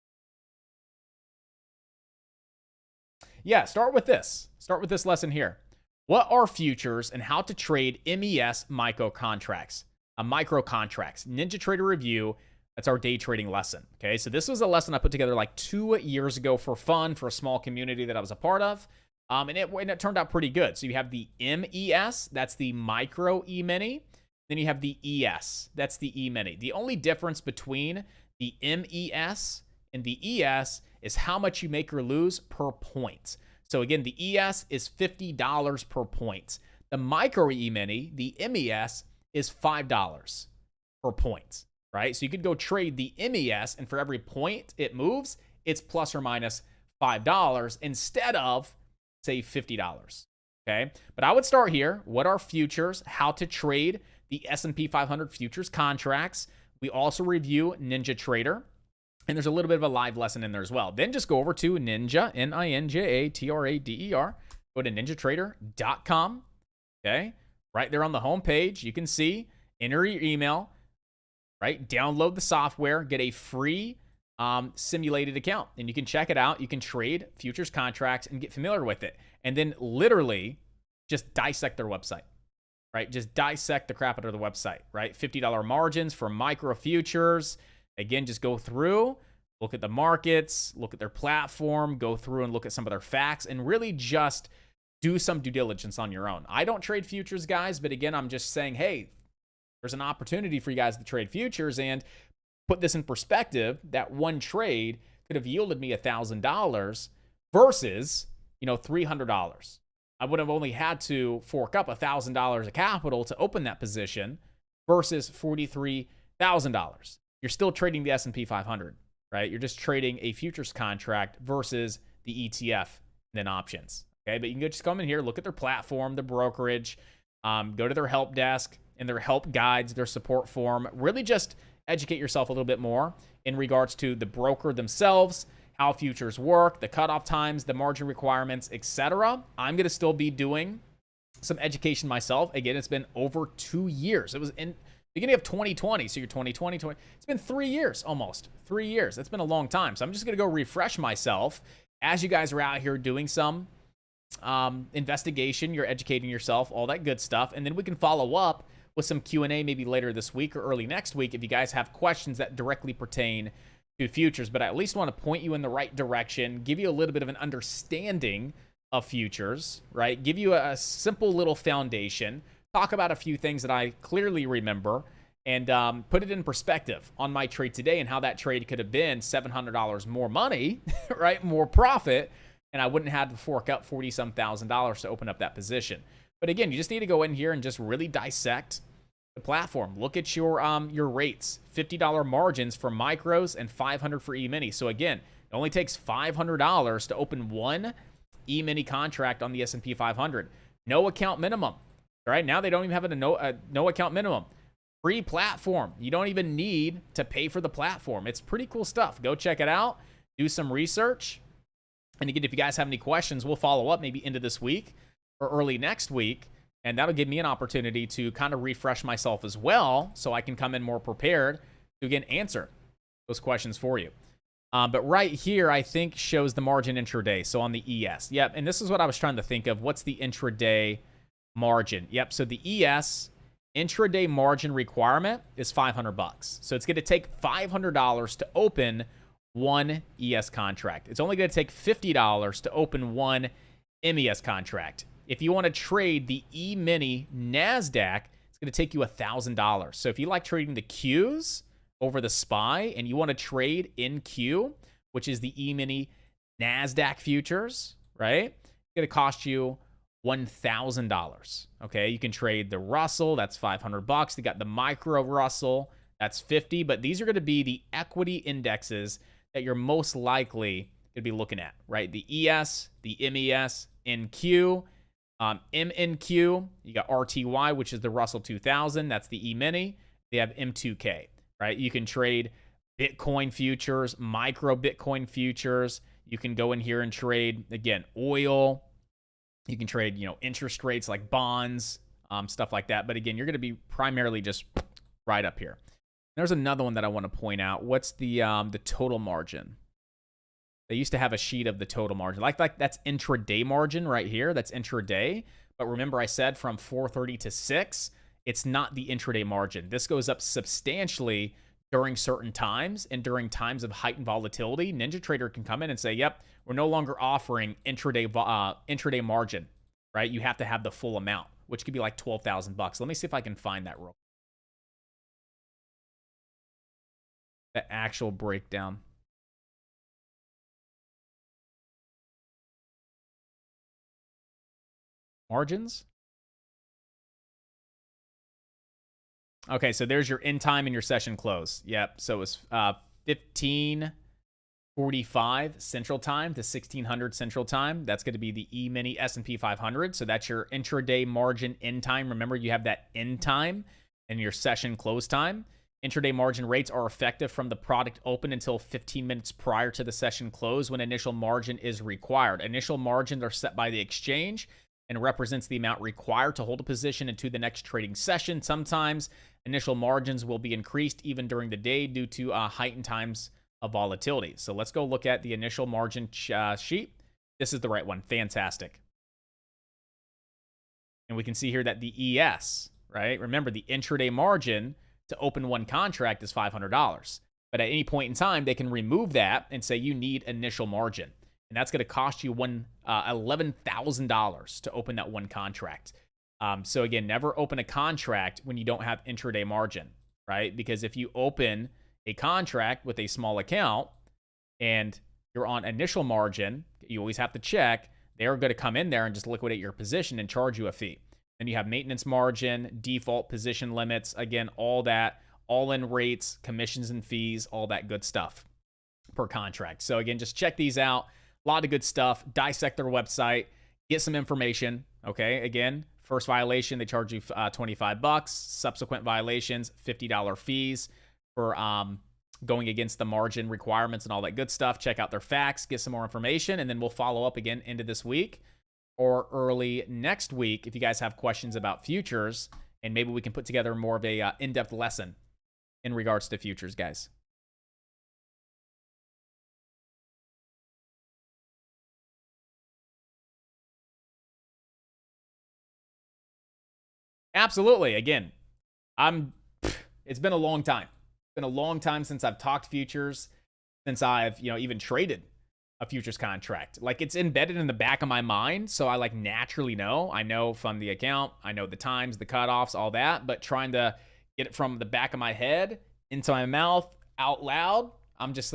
Yeah, start with this. Start with this lesson here. What are futures and how to trade MES micro contracts? Micro contracts. Ninja Trader Review. That's our day trading lesson. Okay, so this was a lesson I put together like 2 years ago for fun, for a small community that I was a part of. And it turned out pretty good. So you have the MES, that's the micro E-mini. Then you have the ES, that's the E-mini. The only difference between the MES and the ES is how much you make or lose per point. So again, the ES is $50 per point. The micro E-mini, the MES, is $5 per point, right? So you could go trade the MES, and for every point it moves, it's plus or minus $5 instead of, say, $50. Okay, but I would start here. What are futures? How to trade the S&P 500 futures contracts. We also review Ninja Trader, and there's a little bit of a live lesson in there as well. Then just go over to Ninja, NinjaTrader. Go to ninjatrader.com. Okay, right there on the home page, you can see, enter your email, right? Download the software, get a free simulated account, and you can check it out. You can trade futures contracts and get familiar with it, and then literally just dissect their website, right? Just dissect the crap out of the website, right? $50 margins for micro futures. Again, just go through, look at the markets, look at their platform, go through and look at some of their facts, and really just do some due diligence on your own. I don't trade futures, guys, but again, I'm just saying, hey, there's an opportunity for you guys to trade futures. And put this in perspective, that one trade could have yielded me $1,000 versus, $300. I would have only had to fork up $1,000 of capital to open that position versus $43,000. You're still trading the S&P 500, right? You're just trading a futures contract versus the ETF and then options. Okay, but you can just come in here, look at their platform, the brokerage, go to their help desk and their help guides, their support forum. Really just educate yourself a little bit more in regards to the broker themselves, how futures work, the cutoff times, the margin requirements, etc. I'm going to still be doing some education myself. Again, it's been over 2 years. It was in beginning of 2020. So you're 2020, it's been 3 years, almost 3 years. It's been a long time. So I'm just going to go refresh myself as you guys are out here doing some investigation. You're educating yourself, all that good stuff. And then we can follow up with some Q&A maybe later this week or early next week if you guys have questions that directly pertain to futures. But I at least want to point you in the right direction, give you a little bit of an understanding of futures, right? Give you a simple little foundation, talk about a few things that I clearly remember, and put it in perspective on my trade today and how that trade could have been $700 more money, right? More profit, and I wouldn't have to fork up $40-some thousand to open up that position. But again, you just need to go in here and just really dissect the platform. Look at your rates, $50 margins for micros and $500 for E-mini. So again, it only takes $500 to open one E-mini contract on the S&P 500. No account minimum. All right, now they don't even have a no account minimum. Free platform. You don't even need to pay for the platform. It's pretty cool stuff. Go check it out. Do some research. And again, if you guys have any questions, we'll follow up maybe into this week or early next week, and that'll give me an opportunity to kind of refresh myself as well, so I can come in more prepared to again answer those questions for you. But right here, I think shows the margin intraday. So on the ES, yep. And this is what I was trying to think of. What's the intraday margin? Yep. So the ES intraday margin requirement is $500. So it's going to take $500 to open one ES contract. It's only going to take $50 to open one MES contract. If you want to trade the E-mini NASDAQ, it's going to take you $1,000. So if you like trading the Qs over the SPY and you want to trade in Q, which is the E-mini NASDAQ futures, right? It's going to cost you $1,000. Okay, you can trade the Russell, that's $500. They got the micro Russell, that's $50. But these are going to be the equity indexes that you're most likely going to be looking at, right? The ES, the MES, NQ, MNQ, you got RTY, which is the Russell 2000. That's the E-mini. They have M2K, right? You can trade Bitcoin futures, micro Bitcoin futures. You can go in here and trade, again, oil. You can trade, interest rates like bonds, stuff like that. But again, you're going to be primarily just right up here. There's another one that I want to point out. What's the total margin? They used to have a sheet of the total margin. Like that's intraday margin right here. That's intraday. But remember I said from 4:30 to 6, it's not the intraday margin. This goes up substantially during certain times, and during times of heightened volatility, NinjaTrader can come in and say, yep, we're no longer offering intraday margin, right? You have to have the full amount, which could be like $12,000. Let me see if I can find that real. The actual breakdown. Margins. Okay, so there's your end time and your session close. Yep, so it's 15:45 Central Time to 1600 Central Time. That's going to be the E-mini S&P 500. So that's your intraday margin end time. Remember, you have that end time and your session close time. Intraday margin rates are effective from the product open until 15 minutes prior to the session close when initial margin is required. Initial margins are set by the exchange and represents the amount required to hold a position into the next trading session. Sometimes initial margins will be increased even during the day due to heightened times of volatility. So let's go look at the initial margin sheet. This is the right one. Fantastic. And we can see here that the ES, right? Remember, the intraday margin to open one contract is $500. But at any point in time, they can remove that and say you need initial margin. And that's going to cost you $11,000 to open that one contract. So again, never open a contract when you don't have intraday margin, right? Because if you open a contract with a small account and you're on initial margin, you always have to check. They're going to come in there and just liquidate your position and charge you a fee. And you have maintenance margin, default position limits, again, all that, all-in rates, commissions and fees, all that good stuff per contract. So again, just check these out. A lot of good stuff. Dissect their website, get some information. Okay, again, first violation, they charge you $25. Subsequent violations, $50 fees for going against the margin requirements and all that good stuff. Check out their facts, get some more information, and then we'll follow up again into this week or early next week if you guys have questions about futures, and maybe we can put together more of a in-depth lesson in regards to futures, guys. Absolutely. Again, it's been a long time. It's been a long time since I've talked futures, since I've, even traded a futures contract. Like, it's embedded in the back of my mind, so I naturally know. I know from the account, I know the times, the cutoffs, all that, but trying to get it from the back of my head into my mouth out loud, I'm just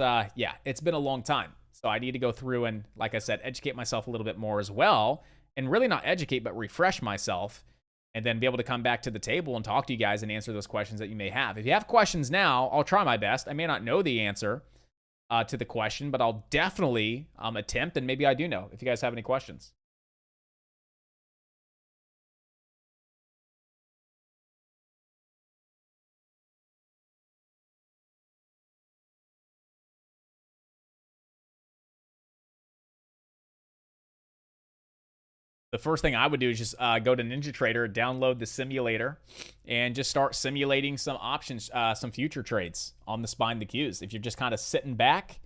it's been a long time. So I need to go through and, like I said, educate myself a little bit more as well, and really not educate, but refresh myself, and then be able to come back to the table and talk to you guys and answer those questions that you may have. If you have questions now, I'll try my best. I may not know the answer to the question, but I'll definitely attempt, and maybe I do know if you guys have any questions. The first thing I would do is just go to NinjaTrader, download the simulator, and just start simulating some options, some future trades on the SPY and the Qs. If you're just kind of sitting back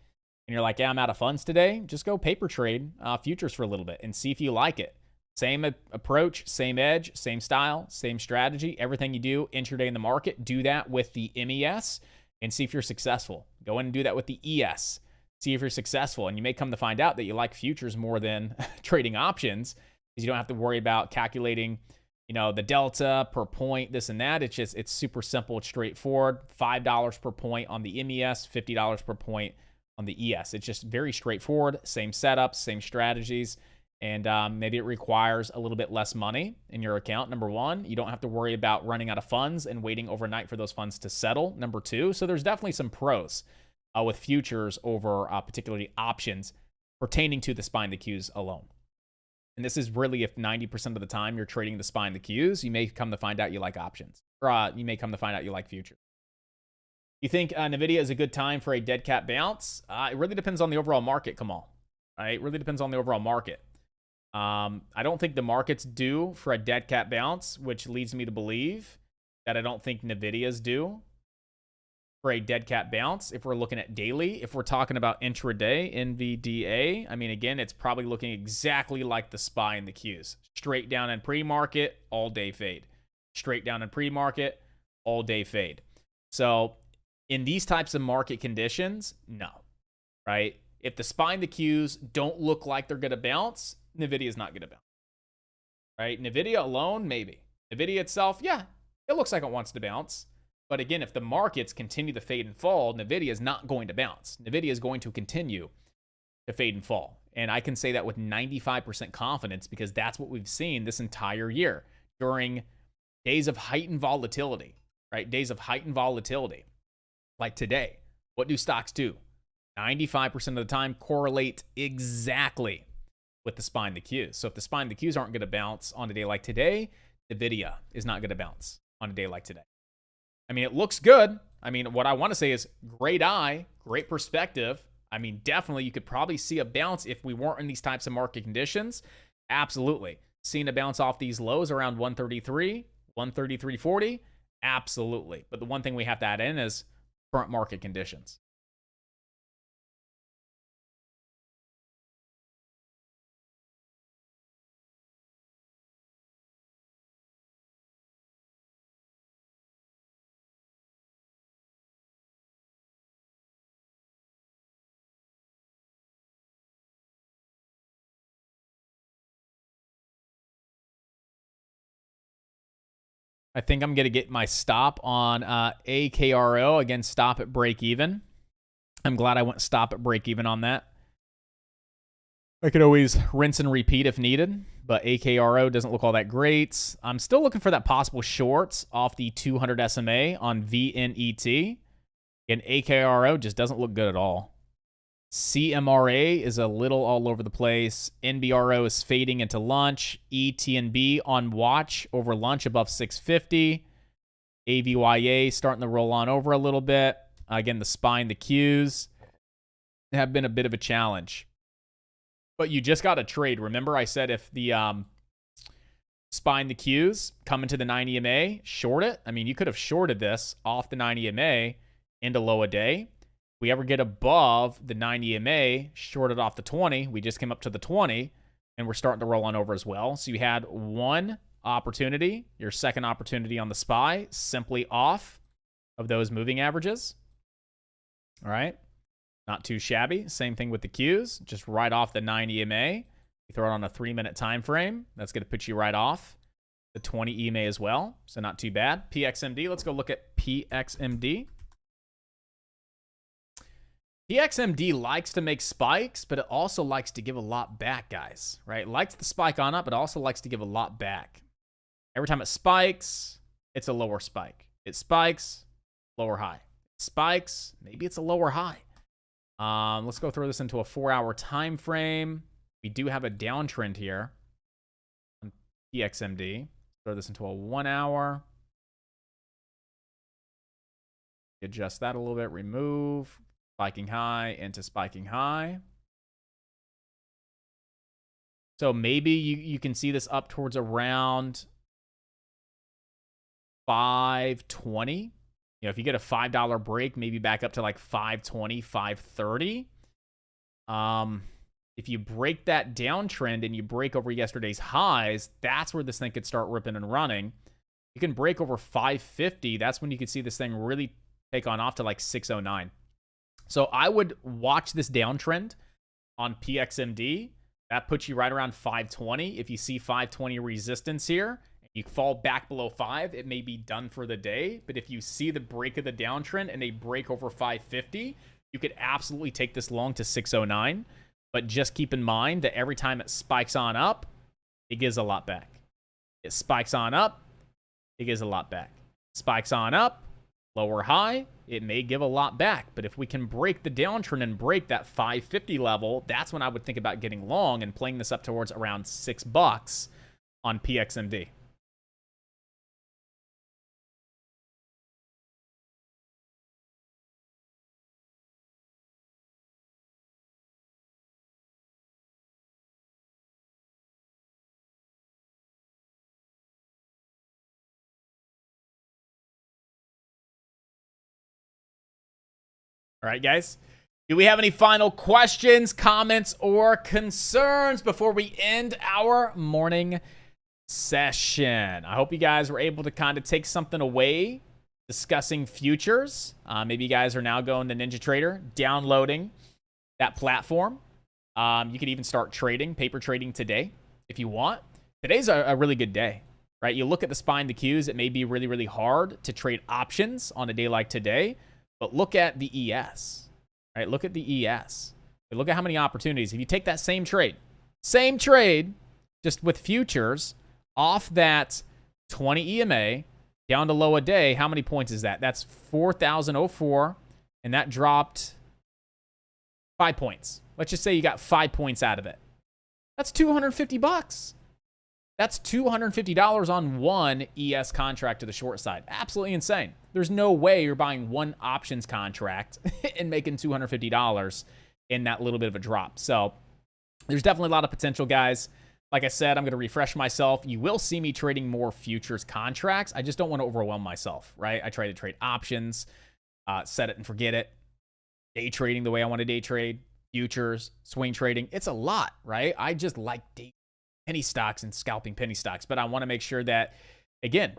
and you're like, yeah, I'm out of funds today, just go paper trade futures for a little bit and see if you like it. Same approach, same edge, same style, same strategy. Everything you do intraday in the market, do that with the MES and see if you're successful. Go in and do that with the ES. See if you're successful. And you may come to find out that you like futures more than trading options, because you don't have to worry about calculating, the delta per point, this and that. It's super simple. It's straightforward. $5 per point on the MES, $50 per point on the ES. It's just very straightforward. Same setups, same strategies. And maybe it requires a little bit less money in your account. Number one, you don't have to worry about running out of funds and waiting overnight for those funds to settle. Number two, so there's definitely some pros with futures over particularly options pertaining to the SPY and the Qs alone. And this is really if 90% of the time you're trading the SPY and the Qs, you may come to find out you like options. Or you may come to find out you like futures. You think NVIDIA is a good time for a dead cat bounce? It really depends on the overall market, Kamal. Right? It really depends on the overall market. I don't think the market's due for a dead cat bounce, which leads me to believe that I don't think NVIDIA's due for a dead cat bounce. If we're looking at daily, if we're talking about intraday, NVDA, I mean, again, it's probably looking exactly like the SPY and the Qs. Straight down in pre-market, all day fade. Straight down in pre-market, all day fade. So in these types of market conditions, no, right? If the SPY and the Qs don't look like they're going to bounce, NVIDIA is not going to bounce, right? NVIDIA alone, maybe. NVIDIA itself, yeah, it looks like it wants to bounce. But again, if the markets continue to fade and fall, NVIDIA is not going to bounce. NVIDIA is going to continue to fade and fall. And I can say that with 95% confidence because that's what we've seen this entire year during days of heightened volatility, right? Days of heightened volatility. Like today, what do stocks do? 95% of the time correlate exactly with the SPY and the Qs. So if the SPY and the Qs aren't going to bounce on a day like today, NVIDIA is not going to bounce on a day like today. I mean, it looks good. I mean, what I want to say is great eye, great perspective. I mean, definitely you could probably see a bounce if we weren't in these types of market conditions. Absolutely. Seeing a bounce off these lows around 133, 133.40. Absolutely. But the one thing we have to add in is current market conditions. I think I'm going to get my stop on AKRO. Again, stop at break even. I'm glad I went stop at break even on that. I could always rinse and repeat if needed, but AKRO doesn't look all that great. I'm still looking for that possible shorts off the 200 SMA on VNET. And AKRO just doesn't look good at all. CMRA is a little all over the place. NBRO is fading into lunch. ETNB on watch over lunch above 650. AVYA starting to roll on over a little bit. Again, the spine, the Qs have been a bit of a challenge. But you just got to trade. Remember I said if the spine, the Qs come into the 9 EMA, short it. I mean, you could have shorted this off the 9 EMA into low a day. We ever get above the 9 EMA, shorted off the 20. We just came up to the 20, and we're starting to roll on over as well. So you had one opportunity, your second opportunity on the SPY, simply off of those moving averages. All right. Not too shabby. Same thing with the Qs, just right off the 9 EMA. You throw it on a 3-minute time frame. That's going to put you right off the 20 EMA as well. So not too bad. PXMD, let's go look at PXMD. PXMD likes to make spikes, but it also likes to give a lot back, guys, right? It likes the spike on up, but also likes to give a lot back. Every time it spikes, it's a lower spike. It spikes, lower high. It spikes, maybe it's a lower high. Let's go throw this into a 4-hour time frame. We do have a downtrend here on PXMD. Throw this into a 1-hour. Adjust that a little bit, remove. Spiking high into spiking high. So maybe you can see this up towards around 520. You know, if you get a $5 break, maybe back up to like 520, 530. If you break that downtrend and you break over yesterday's highs, that's where this thing could start ripping and running. You can break over 550. That's when you could see this thing really take on off to like 609. So I would watch this downtrend on PXMD. That puts you right around 520. If you see 520 resistance here, you fall back below 5, it may be done for the day. But if you see the break of the downtrend and they break over 550, you could absolutely take this long to 609. But just keep in mind that every time it spikes on up, it gives a lot back. It spikes on up, it gives a lot back. Spikes on up, lower high, it may give a lot back. But if we can break the downtrend and break that 550 level, that's when I would think about getting long and playing this up towards around $6 on PXMD. All right, guys. Do we have any final questions, comments, or concerns before we end our morning session? I hope you guys were able to kind of take something away discussing futures. Maybe you guys are now going to NinjaTrader, downloading that platform. You could even start trading, paper trading today if you want. Today's a really good day, right? You look at the SPY, the Qs, it may be really, really hard to trade options on a day like today. But look at the ES, right? Look at the ES. Look at how many opportunities. If you take that same trade, just with futures, off that 20 EMA down to low a day, how many points is that? That's 4,004, and that dropped 5 points. Let's just say you got 5 points out of it. That's $250. That's $250 on one ES contract to the short side. Absolutely insane. There's no way you're buying one options contract and making $250 in that little bit of a drop. So there's definitely a lot of potential, guys. Like I said, I'm going to refresh myself. You will see me trading more futures contracts. I just don't want to overwhelm myself, right? I try to trade options, set it and forget it. Day trading the way I want to day trade. Futures, swing trading. It's a lot, right? I just like penny stocks and scalping penny stocks. But I want to make sure that, again,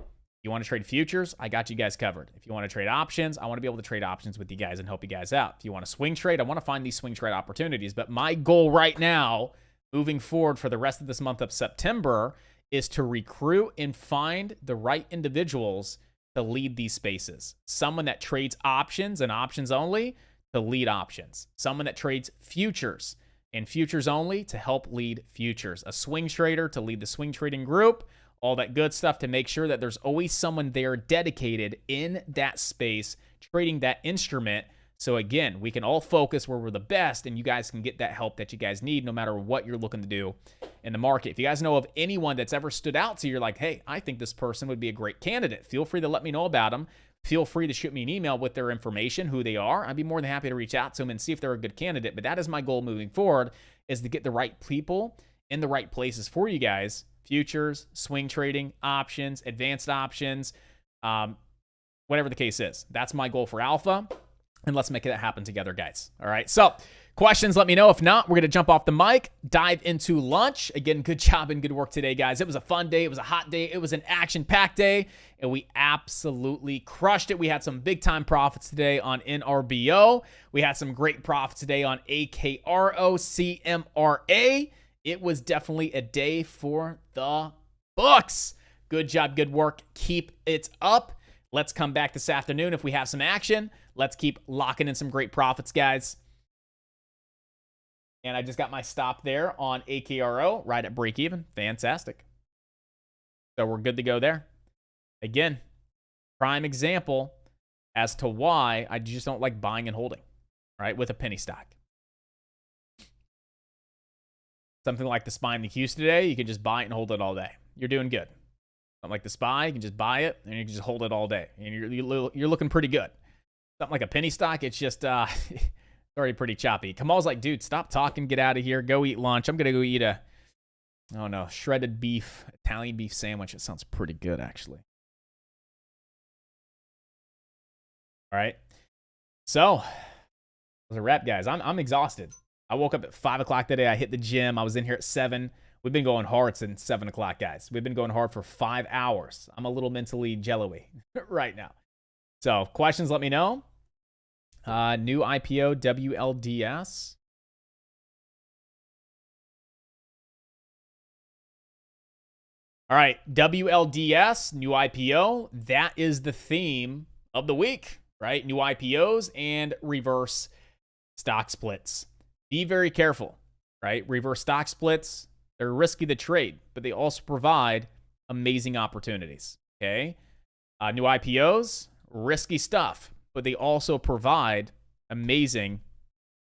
you want to trade futures, I got you guys covered. If you want to trade options, I want to be able to trade options with you guys and help you guys out. If you want to swing trade, I want to find these swing trade opportunities. But my goal right now, moving forward for the rest of this month of September, is to recruit and find the right individuals to lead these spaces. Someone that trades options and options only to lead options. Someone that trades futures and futures only to help lead futures. A swing trader to lead the swing trading group. All that good stuff to make sure that there's always someone there dedicated in that space trading that instrument. So again, we can all focus where we're the best, and you guys can get that help that you guys need no matter what you're looking to do in the market. If you guys know of anyone that's ever stood out to you, you're like, hey, I think this person would be a great candidate, feel free to let me know about them. Feel free to shoot me an email with their information, who they are. I'd be more than happy to reach out to them and see if they're a good candidate. But that is my goal moving forward, is to get the right people in the right places for you guys. Futures, swing trading, options, advanced options, whatever the case is. That's my goal for Alpha. And let's make that happen together, guys. All right. So questions, let me know. If not, we're going to jump off the mic, dive into lunch. Again, good job and good work today, guys. It was a fun day. It was a hot day. It was an action-packed day, and we absolutely crushed it. We had some big-time profits today on NRBO. We had some great profits today on AKRO, CMRA. It was definitely a day for the books. Good job, good work. Keep it up. Let's come back this afternoon if we have some action. Let's keep locking in some great profits, guys. And I just got my stop there on AKRO, right at break even. Fantastic. So we're good to go there. Again, prime example as to why I just don't like buying and holding, right, with a penny stock. Something like the SPY and the Qs today, you can just buy it and hold it all day. You're doing good. Something like the SPY, you can just buy it and you can just hold it all day. And you're looking pretty good. Something like a penny stock, it's just already pretty choppy. Kamal's like, dude, stop talking, get out of here, go eat lunch. I'm going to go eat a, oh no, shredded beef, Italian beef sandwich. It sounds pretty good, actually. All right. So, that's a wrap, guys. I'm exhausted. I woke up at 5 o'clock today. I hit the gym. I was in here at 7. We've been going hard since 7 o'clock, guys. We've been going hard for 5 hours. I'm a little mentally jello-y right now. So, questions, let me know. New IPO, WLDS. All right, WLDS, new IPO. That is the theme of the week, right? New IPOs and reverse stock splits. Be very careful, right? Reverse stock splits, they're risky to trade, but they also provide amazing opportunities, okay? New IPOs, risky stuff, but they also provide amazing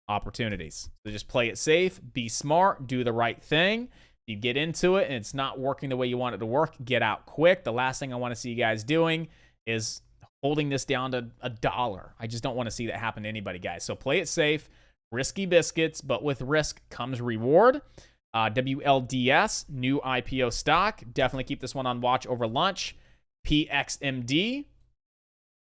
opportunities. So just play it safe, be smart, do the right thing. You get into it and it's not working the way you want it to work, get out quick. The last thing I want to see you guys doing is holding this down to $1. I just don't want to see that happen to anybody, guys. So play it safe, risky biscuits, but with risk comes reward. WLDS, new IPO stock. Definitely keep this one on watch over lunch. PXMD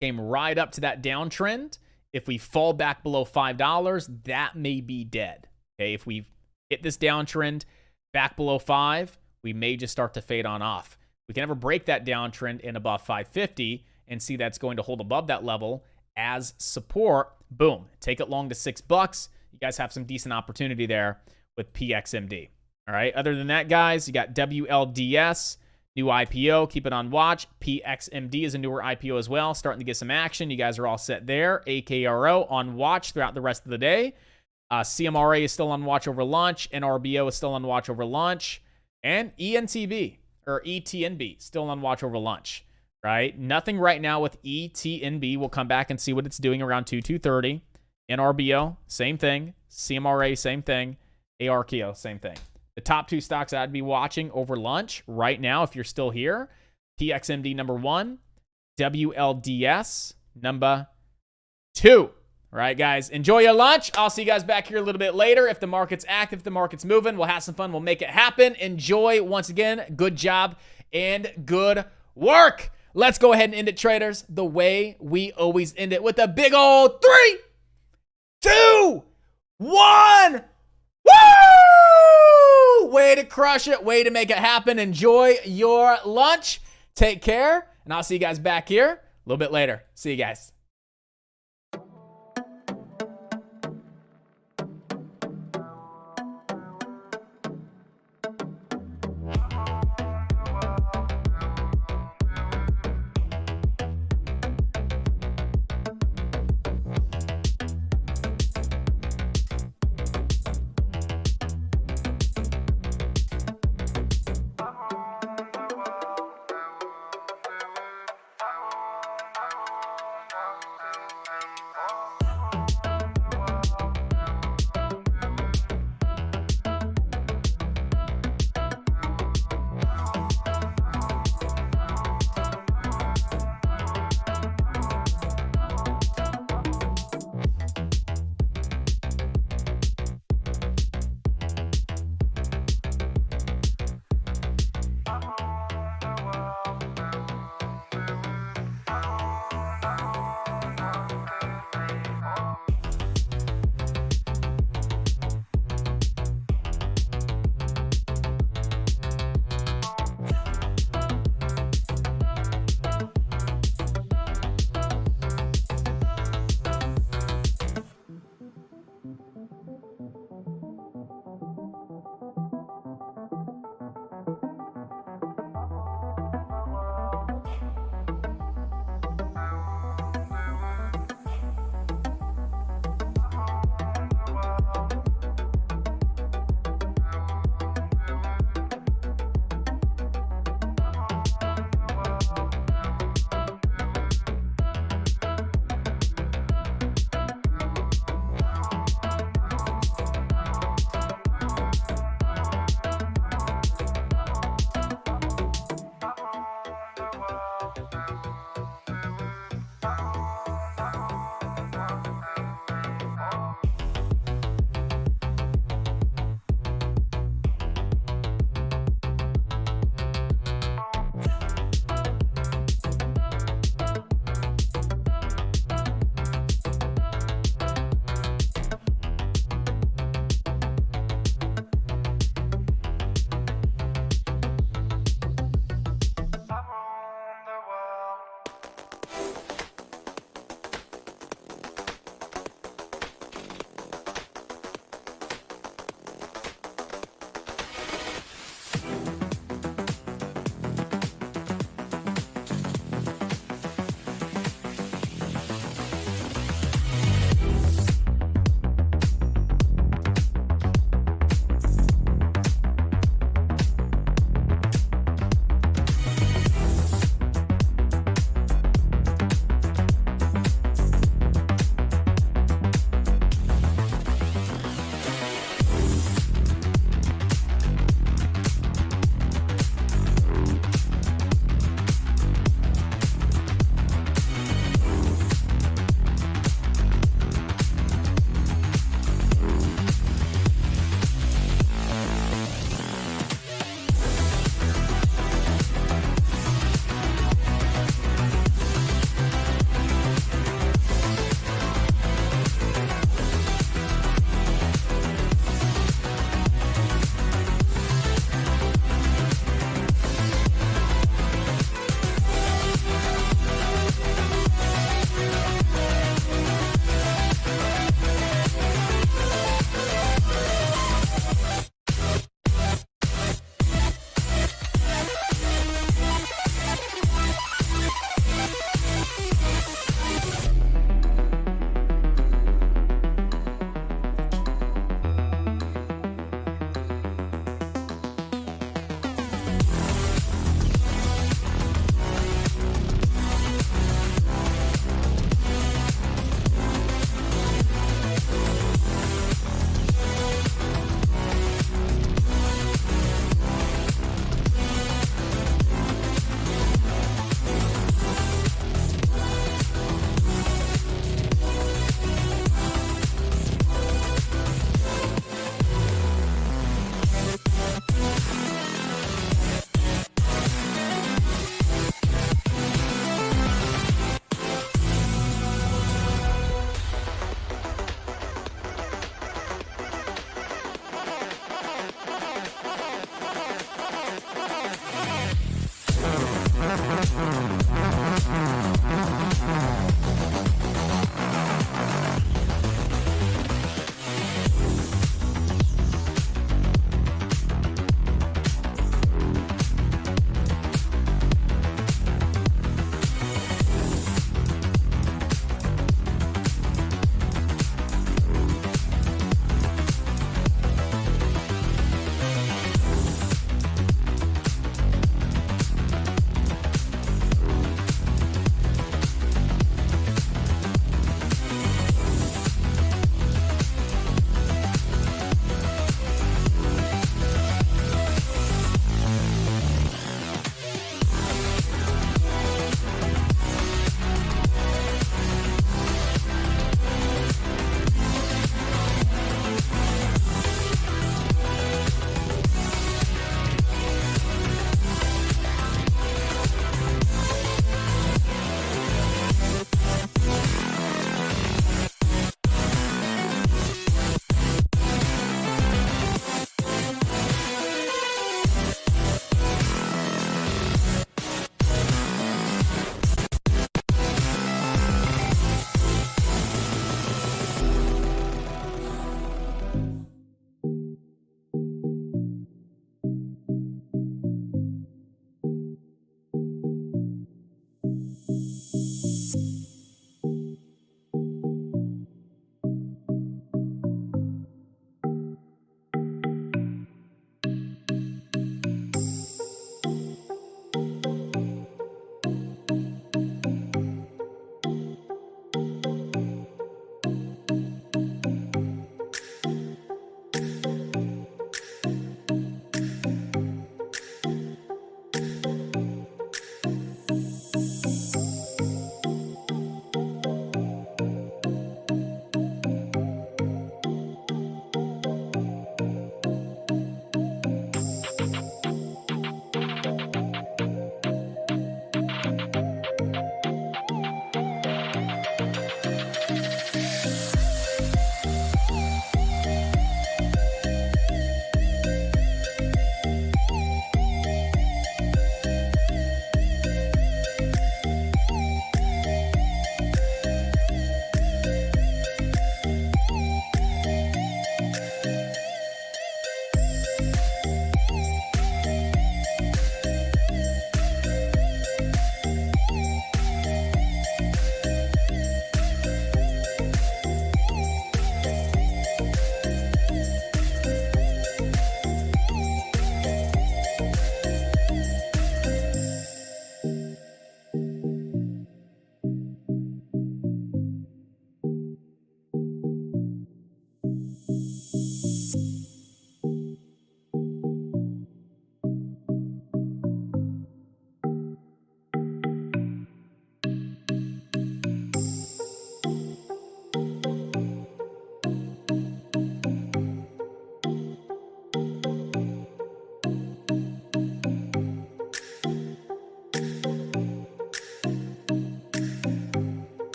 came right up to that downtrend. If we fall back below $5, that may be dead. Okay, if we hit this downtrend back below 5, we may just start to fade on off. We can never break that downtrend in above 550 and see that's going to hold above that level as support. Boom, take it long to $6. You guys have some decent opportunity there with PXMD. All right, other than that, guys, you got WLDS, new IPO, keep it on watch. PXMD is a newer IPO as well, starting to get some action. You guys are all set there. AKRO on watch throughout the rest of the day. CMRA is still on watch over lunch. NRBO is still on watch over lunch. And ENTB, or ETNB, still on watch over lunch, right? Nothing right now with ETNB. We'll come back and see what it's doing around 2:30. NRBO, same thing. CMRA, same thing. ARKO, same thing. The top 2 stocks I'd be watching over lunch right now, if you're still here, PXMD number 1, WLDS number 2. All right, guys, enjoy your lunch. I'll see you guys back here a little bit later. If the market's active, if the market's moving, we'll have some fun. We'll make it happen. Enjoy. Once again, good job and good work. Let's go ahead and end it, traders, the way we always end it, with a big old 3, 2, 1. Woo! Way to crush it. Way to make it happen. Enjoy your lunch. Take care. And I'll see you guys back here a little bit later. See you guys.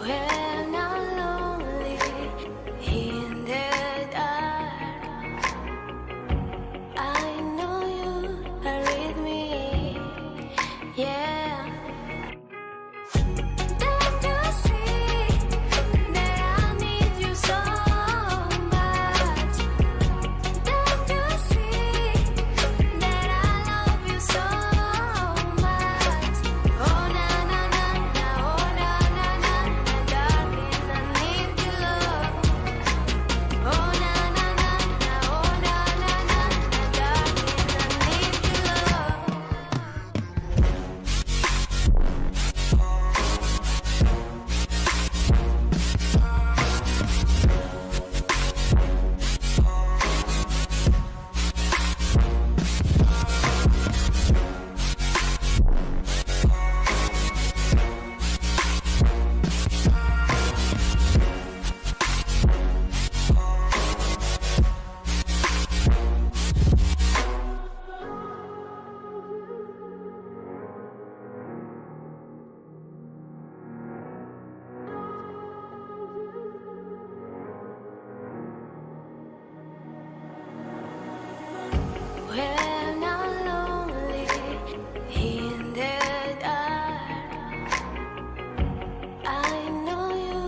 When I'm lonely in the dark, I know you are with me, yeah. Don't you see that I need you so much? Don't you see that I love you so much? Oh na na na na, oh na na na na, darling, I need your love. Oh na na na na, oh na na na na, darling, I need your love. When I'm lonely in the dark, I know you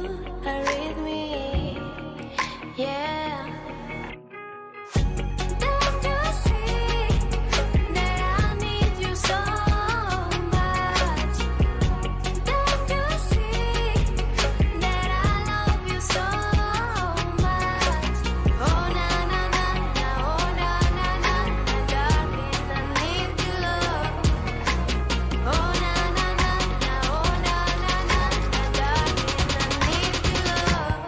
are with me, yeah. Don't you see that I need you so much? Don't you see that I love you so much? Oh na na na na, oh na na na na, darling, I need your love. Oh na na na na, oh na na na na, darling, I need your love.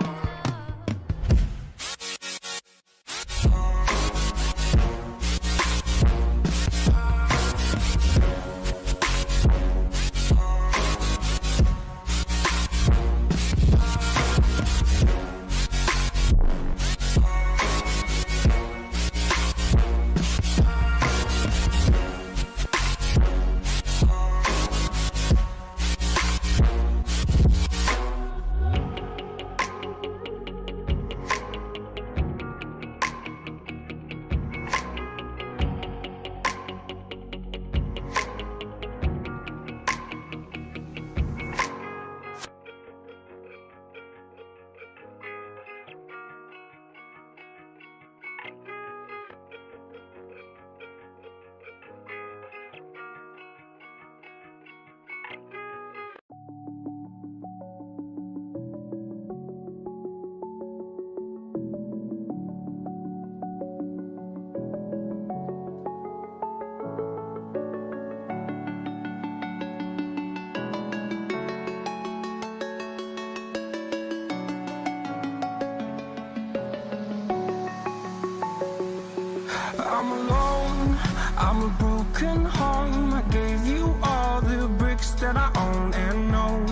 I'm alone, I'm a broken home. I gave you all the bricks that I own and know.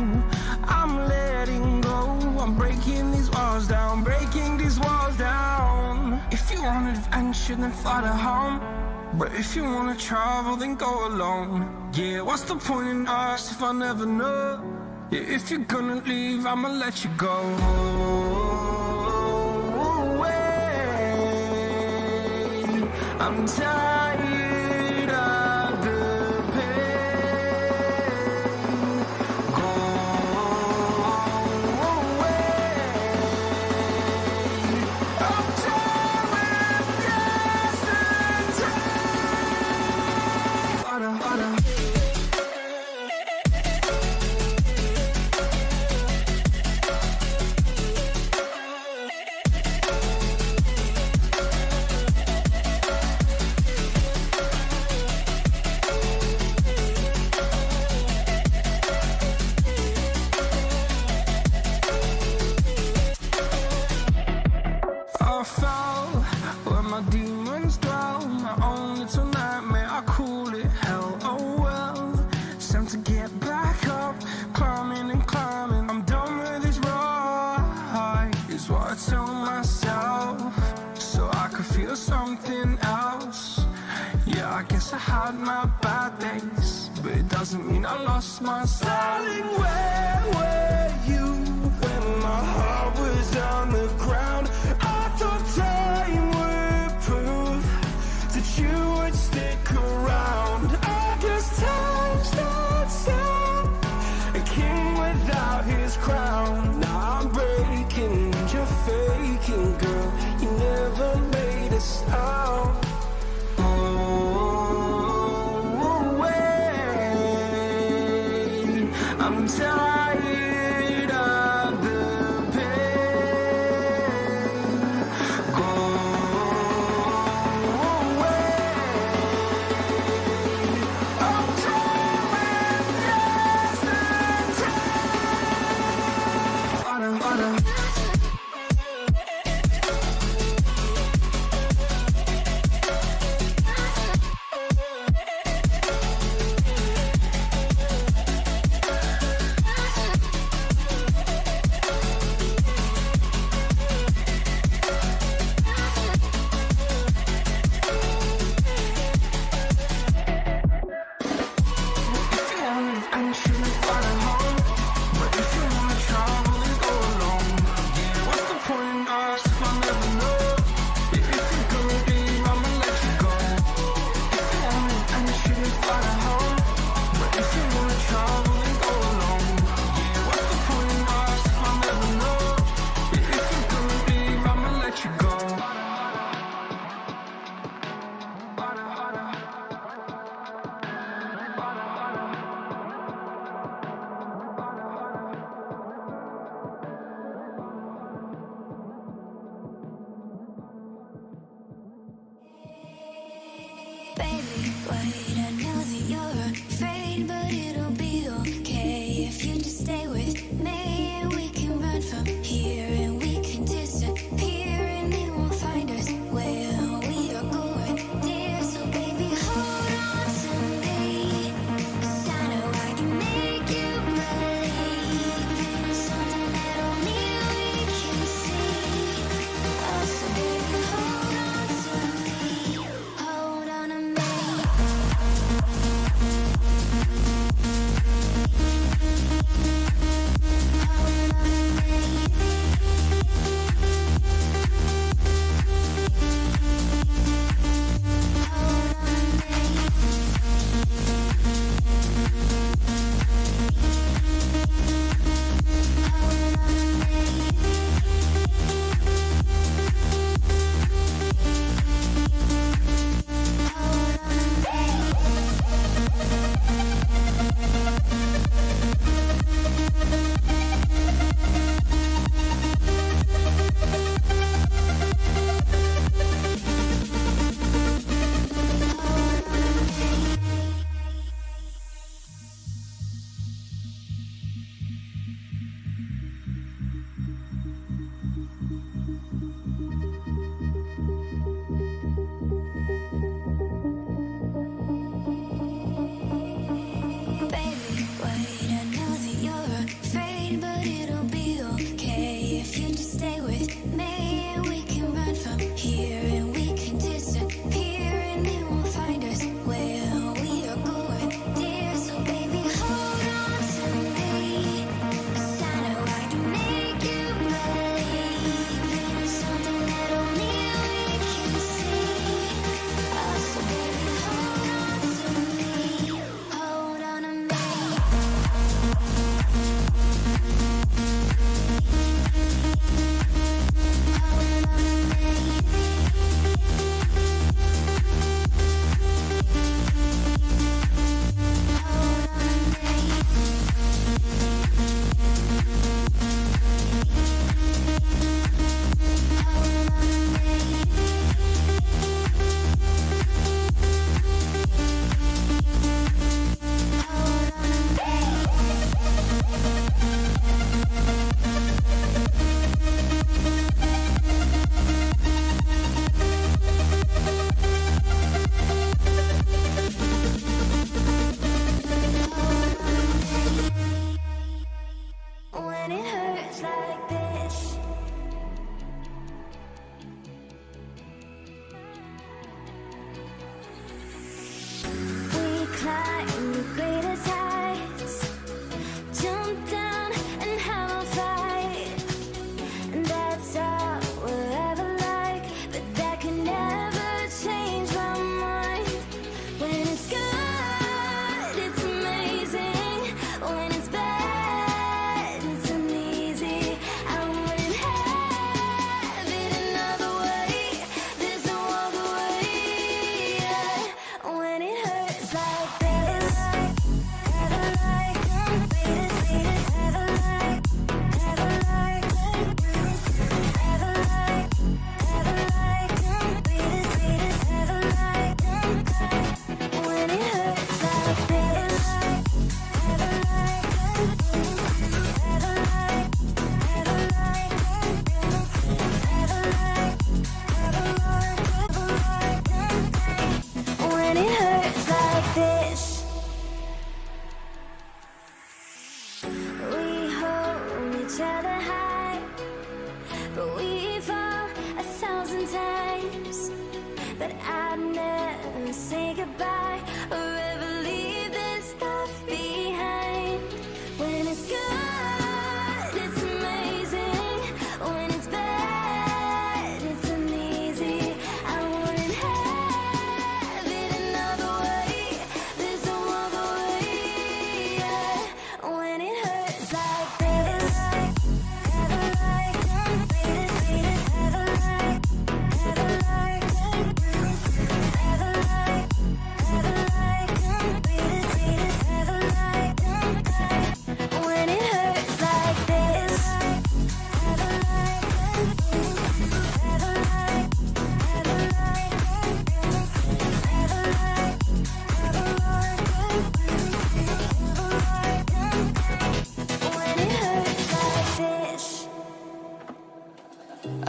I'm letting go, I'm breaking these walls down, breaking these walls down. If you want adventure, then fly to home. But if you wanna travel, then go alone. Yeah, what's the point in us if I never know? Yeah, if you're gonna leave, I'ma let you go. I'm tired of the pain. Go away. I'm tired of yesterday. Harder, harder. I fell where my demons dwell. My own little nightmare, I call it hell. Oh well, it's time to get back up, climbing and climbing. I'm done with this ride, is what I tell myself, so I could feel something else. Yeah, I guess I had my bad days, but it doesn't mean I lost my style. Darling, where were you tired of the pain. Go away. I'm doing yesterday. I'm shooting for the home, but if you wanna travel, then go alone. Yeah, what's the point in us if I never know? If you're gonna leave, I'ma let you go. If you want it, I'm shooting for the home, but if you wanna travel, then go alone. Yeah, what's the point in us if I never know? If you're gonna leave, I'ma let you go. Baby, wait, I know that you're afraid, but it'll be okay if you just stay with me. And we can run from here and we can disappear, and they won't find us where we are going, dear. So baby, hold on to me, 'cause I know I can make you believe something that only we can see. Oh, so baby, hold on to me, hold on to me.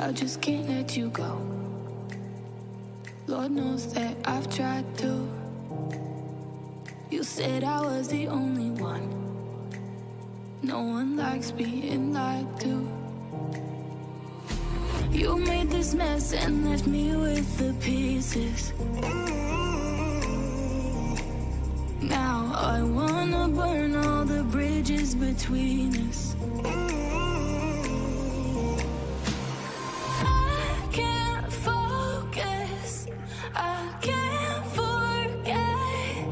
I just can't let you go. Lord knows that I've tried to. You said I was the only one. No one likes being lied to. You made this mess and left me with the pieces. Now I wanna burn all the bridges between us. I can't focus, I can't forget.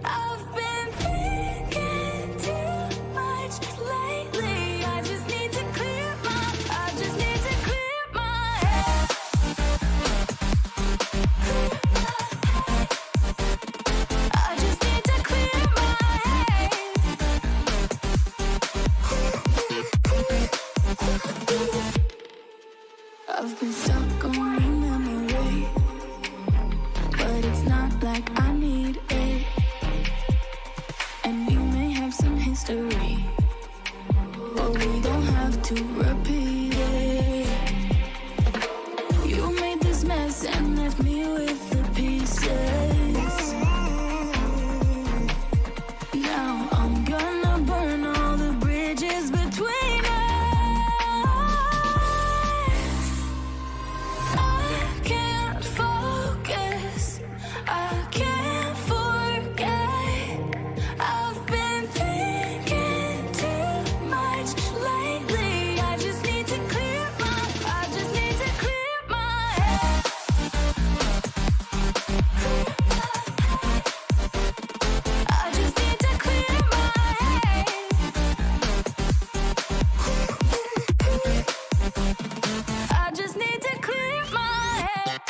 I've been thinking too much lately. I just need to clear my head. I just need to clear my head. I've been stuck on your memory, but it's not like I need it. And we may have some history, but we don't have to repeat it. You made this mess and left me with the pieces. Now I'm gonna burn all the bridges between us. I can't focus, I can't forget. I've been thinking too much lately. I just need to clear my head. I just need to clear my head. I just need to clear my head. I just need to clear my head.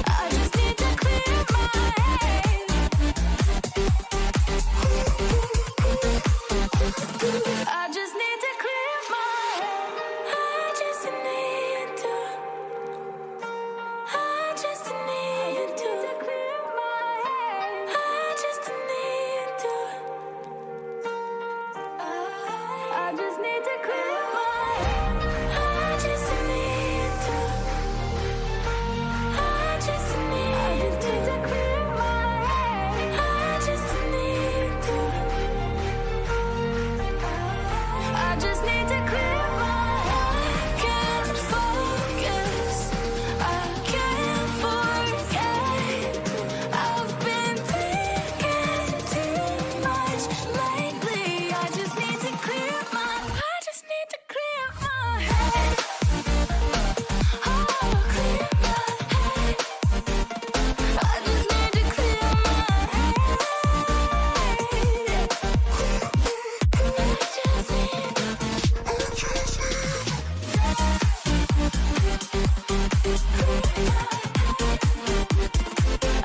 I just need to clear my head. I just need to. I just need to clear my head. I just need to. I just need to clear my head. I just need to. I just need to clear my head. I just need to. I just need to clear my head. Can't focus, I can't forget. I've been thinking too much lately. I just need to clear my head. Oh, clear my head. I just need to clear my head.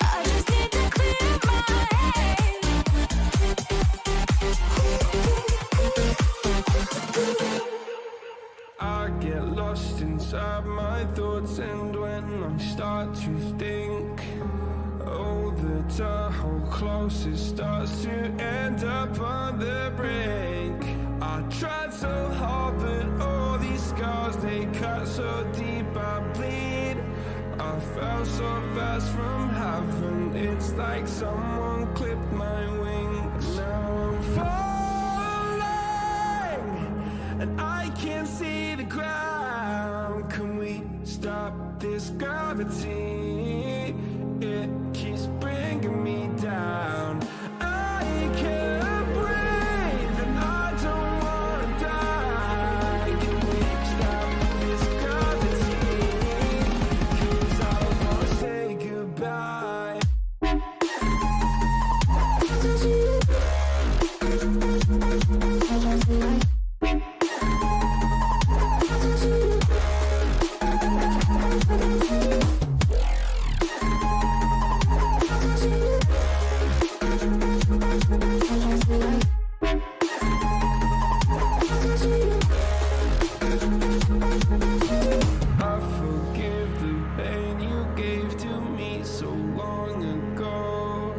I just need to clear my head. I get lost inside my thoughts, and when I start to think, oh, the tunnel close, it starts to end up on the brink. I tried so hard, but all these scars, they cut so deep, I bleed. I fell so fast from heaven, it's like someone clipped my wings. Now I'm falling, and I can't see the ground. Can we stop this gravity? It keeps bringing me down. I can't breathe, and I don't wanna die. Can we stop this gravity? 'Cause I don't wanna say goodbye. I forgive the pain you gave to me so long ago.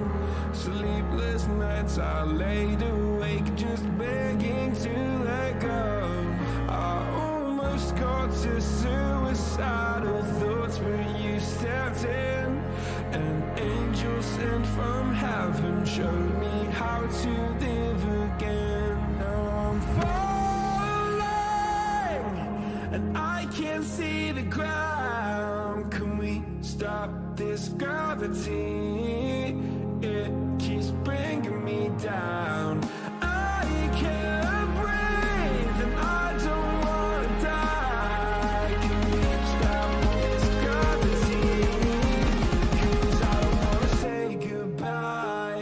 So leave sleepless nights I laid awake just begging to let go. I almost got to suicidal thoughts, but you stepped in. An angel sent from heaven showed me how to live again. Now I'm falling and I can't see the ground. Can we stop this gravity? It keeps bringing me down. I can't breathe and I don't wanna die. Can we stop this gravity? 'Cause I don't wanna say goodbye.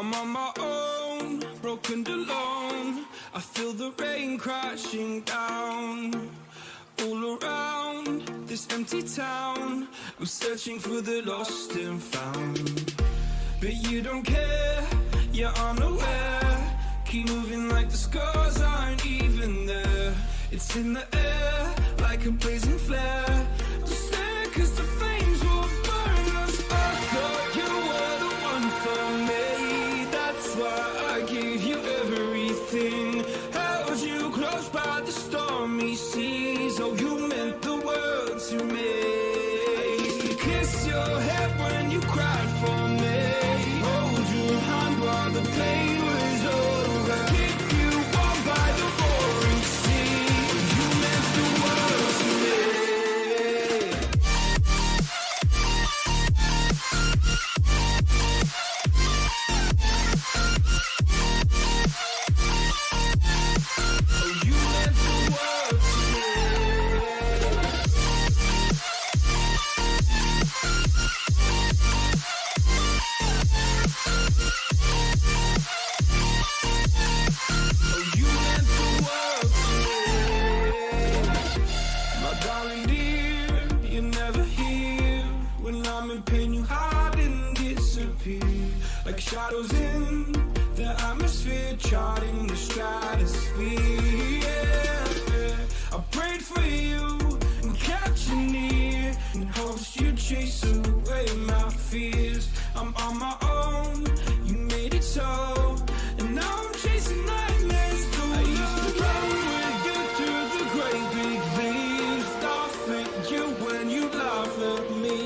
I'm on my own, broken alone. I feel the rain crashing down all around this empty town. I'm searching for the lost and found, but you don't care, you're unaware. Keep moving like the scars aren't even there. It's in the air like a blazing flare. Just stare 'cause the flames will burn us. I thought you were the one for me. That's why I gave you everything. Held you close by the stormy seas. Oh, you meant the world to me. I used to kiss your head when you cried for me. Hold your hand while the pain was over. Keep you warm by the roaring sea. You meant the world to me. Oh, you meant the world to me. Oh, you meant the world to me. My darling dear, you're never here. When I'm in pain, you hide and disappear. Like shadows in the atmosphere, charting the stratosphere. Yeah. I prayed for you and kept you near, in hopes you'd chase away my fears. I'm on my own, you made it so, and now I'm chasing nightmares through. I used to run with you through the great big leaves, laugh at you when you laugh at me.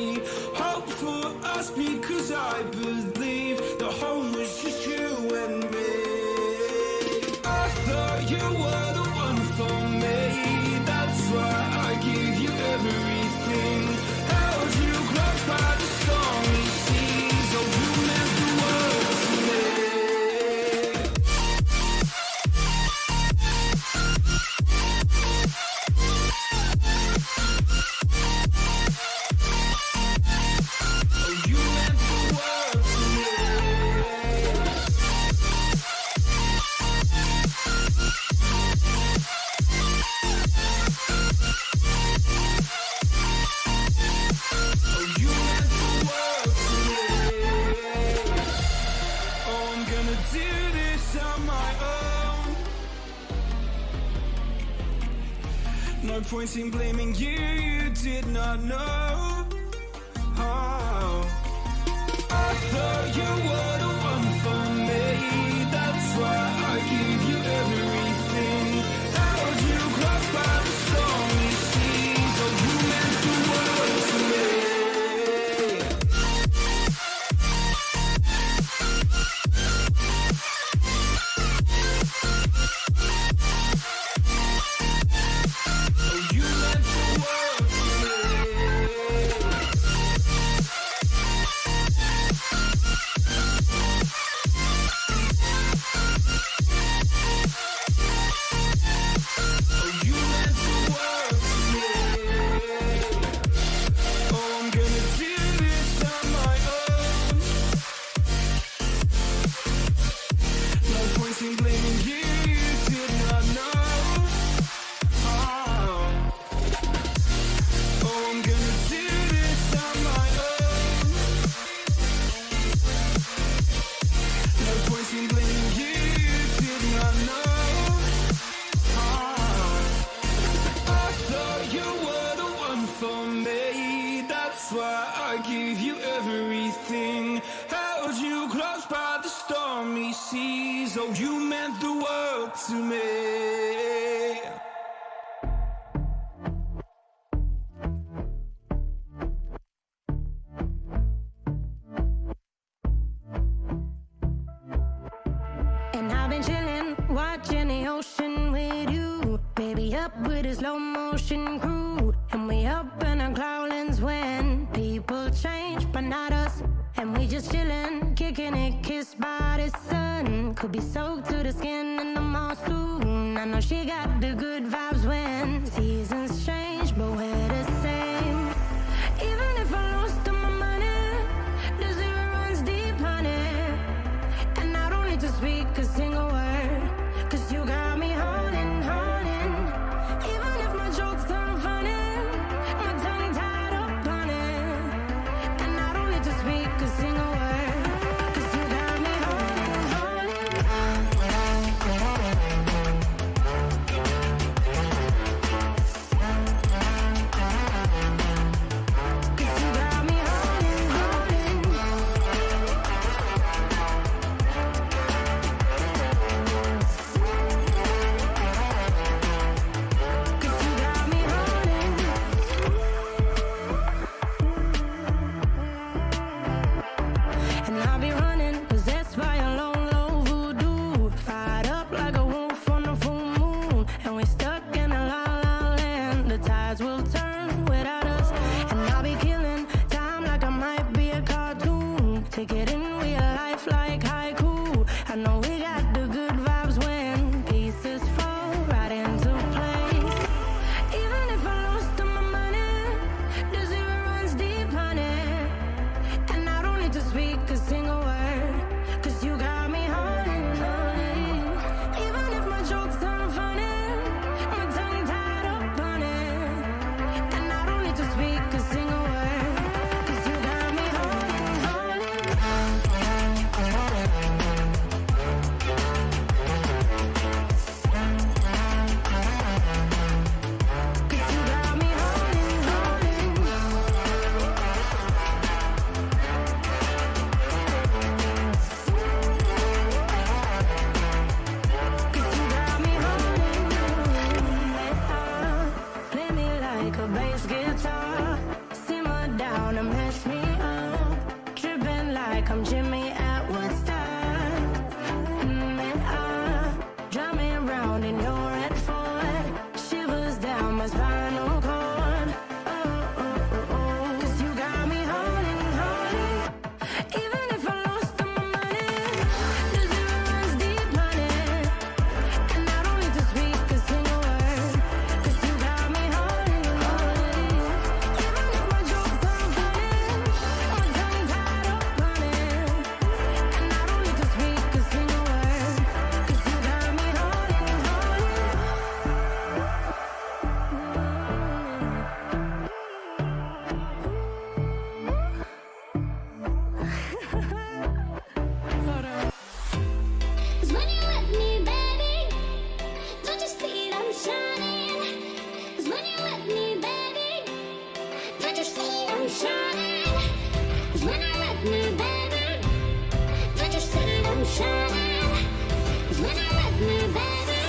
Hope for us because I believe the home was just you and me. I thought you were the one for me. That's why I gave you everything. Held you close by the stormy seas. Oh, you meant the world to me. Oh, you meant the world to me. Oh, you meant the world to me. Oh, I'm gonna do this on my own. No point in blaming you, you did not know. Oh, I thought you were the one for me. That's why I gave you everything. Held you close by the stormy seas. Oh, you meant the world to me. Oh, you meant the world to me. Oh, you meant the world to me. Oh, I'm gonna do this on my own. No point in blaming you, you did not know. Oh, I'm gonna do this on my own. No point in blaming you, you did not know. I thought you were the one for me. That's why I gave you everything. Held you close by the stormy seas. Oh, you meant the world to me. And I've been chilling, watching the ocean with you. Baby, up with a slow motion crew. And we up in our cloudlands when people change, but not us. And we just chillin', kicking it, kissed by the sun. Could be soaked to the skin in the mall soon. I know she got the good vibes when seasons change, but we're the same. Even if I lost all my money, the zero runs deep, honey. And speak a single word, 'cause you got me holding, holding. Even if my jokes aren't funny, my tongue tied up on it. And I don't need to speak a single word, 'cause you got me holding, holding. 'Cause you got me holding, holding. 'Cause you got me holding. And I'll be running, possessed by a lone, low voodoo. Fired up like a wolf on a full moon. And we're stuck in a la la land. The tides will turn without us. And I'll be killing time like I might be a cartoon. Take it in real life like haiku. I know we got the good vibes when pieces fall right into place. Even if I lost all my money, the zero runs deep, honey. And I don't need to speak a single word, 'cause you got me holding, holding. Even if my jokes aren't funny, my tongue tied up on it. And I don't need to speak a single word, 'cause you got me holding, holding. 'Cause you got me holding, holding. 'Cause you got me holding. Play me like a bass guitar. Simmer down and mess me up. Tripping like I'm Jimmy at Woodstock. Drive me around in your red Ford. Shivers down my spinal cord. Oh. 'Cause you got me holding, holding. Even if I lost all my money, the zero runs deep, honey. And I don't need to speak a single word, 'cause you got me holding, holding. Even if my jokes aren't funny, my tongue tied up on it. And I don't need to speak a single word, 'cause you got me holding, holding. 'Cause when you're with me, baby, don't you see that I'm shining? 'Cause when you're with me, baby, don't you see that I'm shining? 'Cause when you're with me, baby, don't you see that I'm shining? 'Cause when you're with me, baby,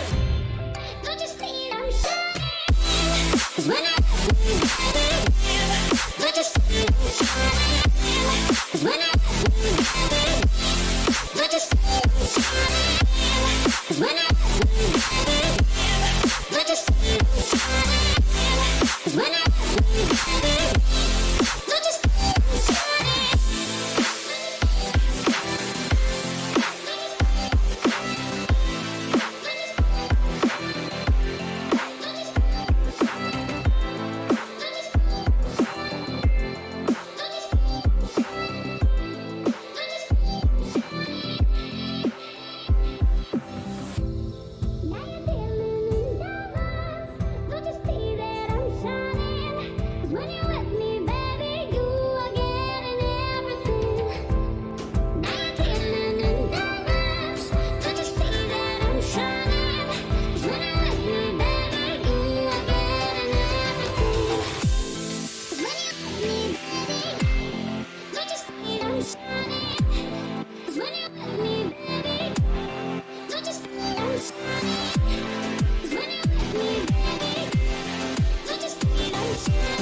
don't you see that I'm shining? 'Cause when you're with me, baby, don't you see that I'm shining? 'Cause when you're with me, baby, don't you see that I'm shining? 'Cause when you're with me, baby, don't you see that I'm shining? 'Cause when you're with me, baby, don't you see that I'm shining?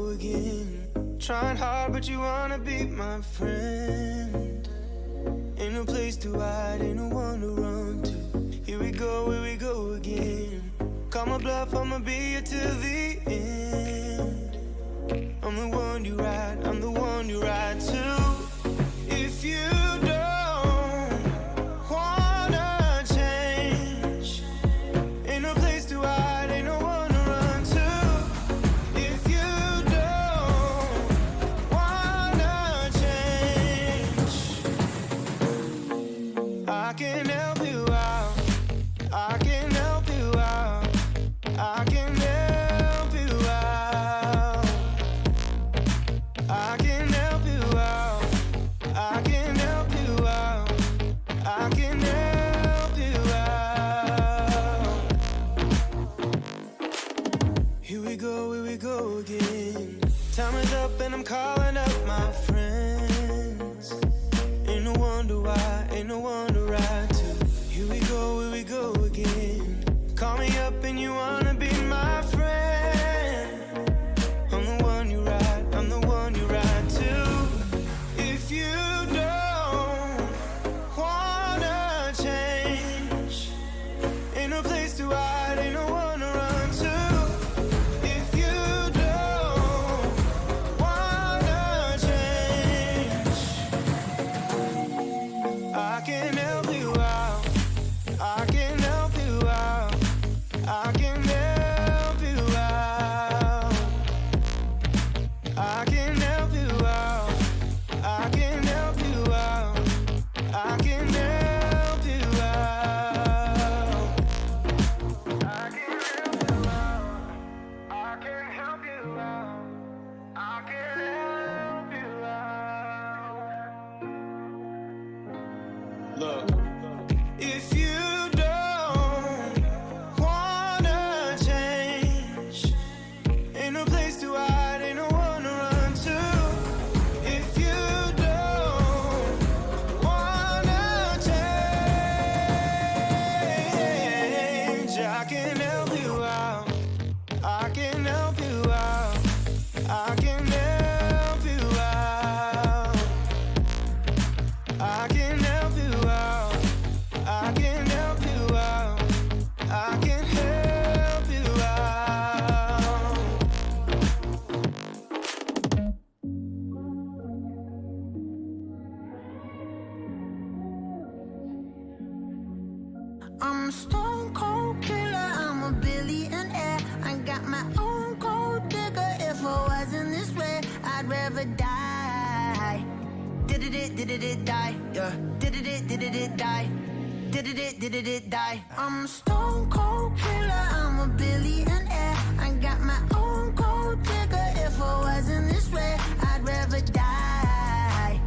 go again. Trying hard, but you wanna be my friend. Ain't no place to hide, ain't no one to run to. Here we go again. Call my bluff, I'ma be here till the end. I'm the one you ride, I'm the one you ride to. If you don't wanna change, ain't no place to hide, ain't no one to run to. If you don't wanna change, I can help you out, I can help you out, I can help you out, I can help you out, I can help you out, I can help you out. Here we go again. Time is up and I'm calling up my friends. Ain't no wonder why, ain't no one to ride to. Here we go again. Call me up and you wanna be my friend. I'm the one you ride, I'm the one you ride to. If you don't wanna change, ain't no place to hide, ain't no one to run to. If you don't wanna change, I can help you out, I can help you out, I can help you out, I can help you out, I can help you out, I can help you out, I can help you out, I can help you out, I can help you out. Look, if you don't wanna change, ain't no place to hide, ain't no one to run to. If you don't wanna change, I can help you out, I can help you out, I can help you out, I can help you out, I can help you out, I can help you out. I'm a stone cold killer, I'm a billionaire. I got my own gold digger. If I wasn't this way, I'd rather die. Did it die, yeah. Did it die. Did it die. I'm a stone cold killer, I'm a billionaire. I got my own gold digger. If I wasn't this way, I'd rather die.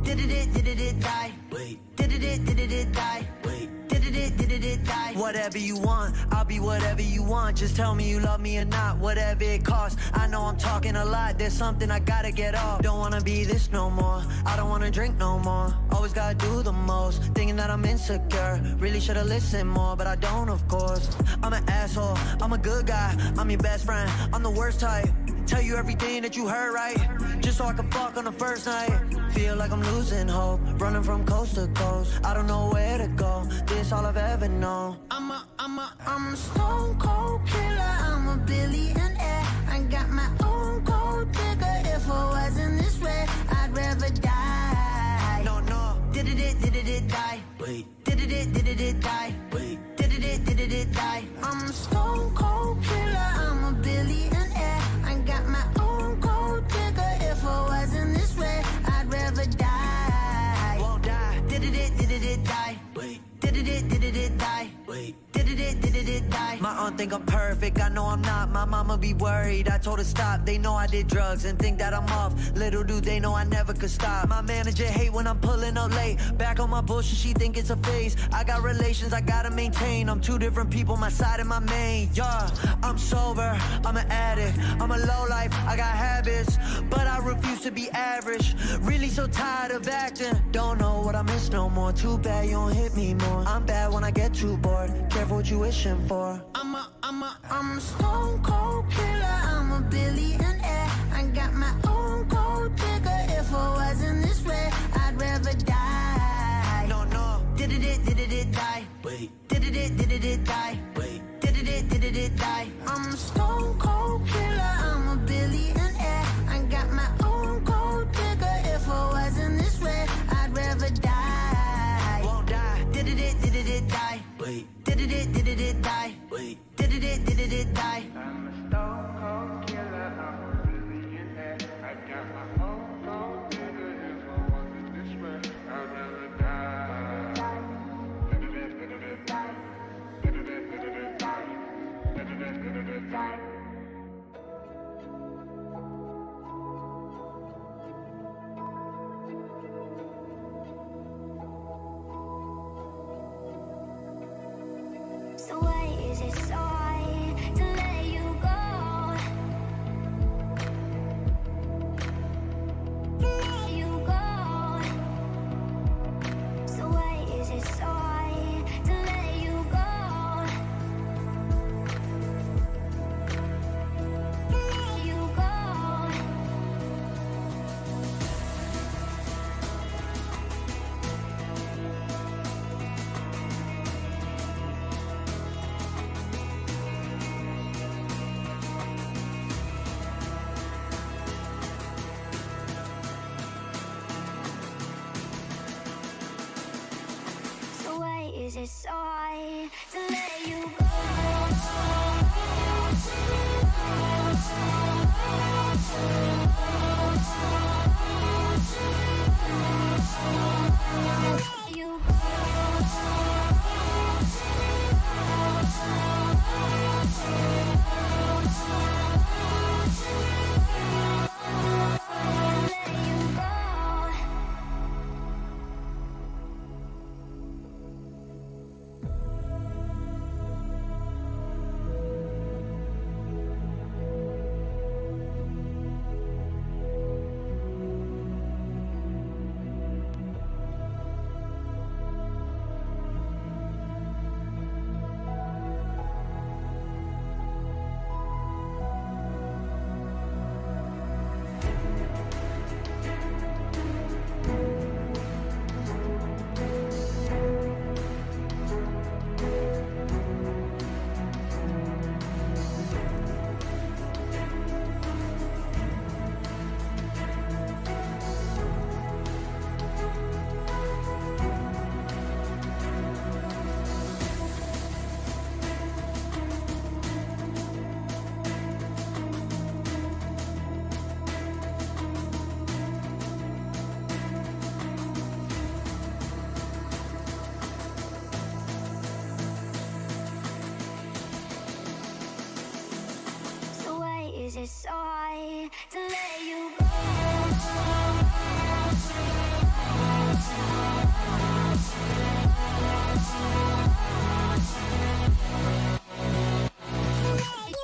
Did it die. Wait. Did it die. Wait. Did it die. Whatever you want, I'll be whatever you want. Just tell me you love me or not, whatever it costs. I know I'm talking a lot, there's something I gotta get off. Don't wanna be this no more, I don't wanna drink no more. Always gotta do the most, thinking that I'm insecure. Really should've listened more, but I don't of course. I'm an asshole, I'm a good guy, I'm your best friend, I'm the worst type. Tell you everything that you heard right, just so I can fuck on the first night. Feel like I'm losing hope, running from coast to coast. I don't know where to go, this all I've ever known. I'm a stone cold killer, I'm a billionaire. I got my own gold digger. If I wasn't this way, I'd rather die. No. Did it die. Wait. Did it die. Wait. Did it die. I'm a stone cold killer, I'm a billionaire. I got my own gold digger. If I wasn't this way, I'd rather die. Won't die. Did it die. Wait. Did it die. Wait. Did it die. My aunt think I'm perfect, I know I'm not. My mama be worried, I told her stop. They know I did drugs and think that I'm off. Little do they know I never could stop. My manager hate when I'm pulling up late. Back on my bullshit, she think it's a phase. I got relations I gotta maintain. I'm two different people, my side and my main. Yeah, I'm sober, I'm an addict, I'm a lowlife, I got habits, but I refuse to be average. Really so tired of acting, don't know what I miss no more. Too bad you don't hit me more. I'm bad when I get too bored, careful what you wishing for. I'm a stone cold killer, I'm a billionaire. I got my own cold trigger. If I wasn't this way, I'd rather die. No, no. Did it die? Wait. Did it die? Wait. Did it die? I'm a stone cold killer, I'm a billionaire. I got my own cold trigger. If I wasn't this way, I'd rather die. Won't die. Did it die? Wait. Did it die? Wait. Did it die? I'm a stone cold killer, I'm a billionaire. I got my own cold digger. If I wasn't this way, I'd rather die. So why is it so hard to let you go? To let you go. So why is it so hard to let you go? To let you go. So why is it so hard to let you go? Let you go. So why is it so hard to let you go? Let you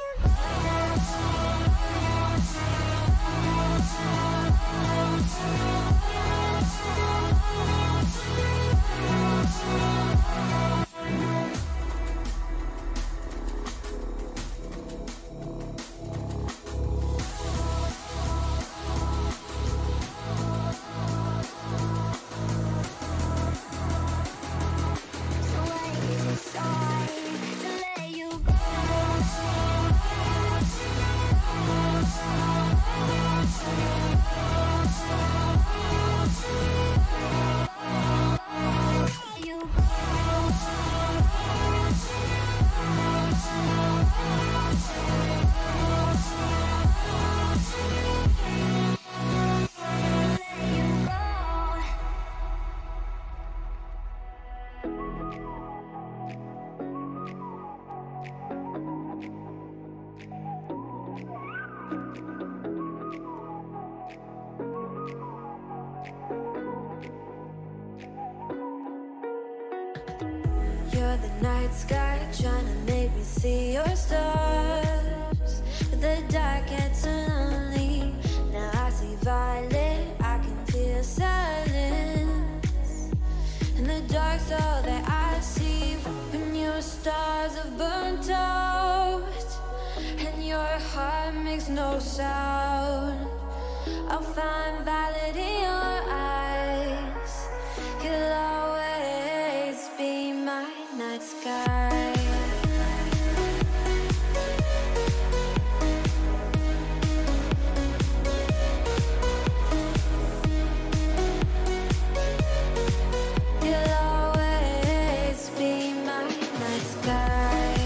So why is it so hard to let you go? Let you go. You're the night sky trying to make me see your stars, but the dark gets lonely. Now I see violet, I can feel silence, and the dark's all that I see. When your stars have burnt out and your heart makes no sound. I'll find valid in your eyes. You'll always be my night sky. You'll always be my night sky.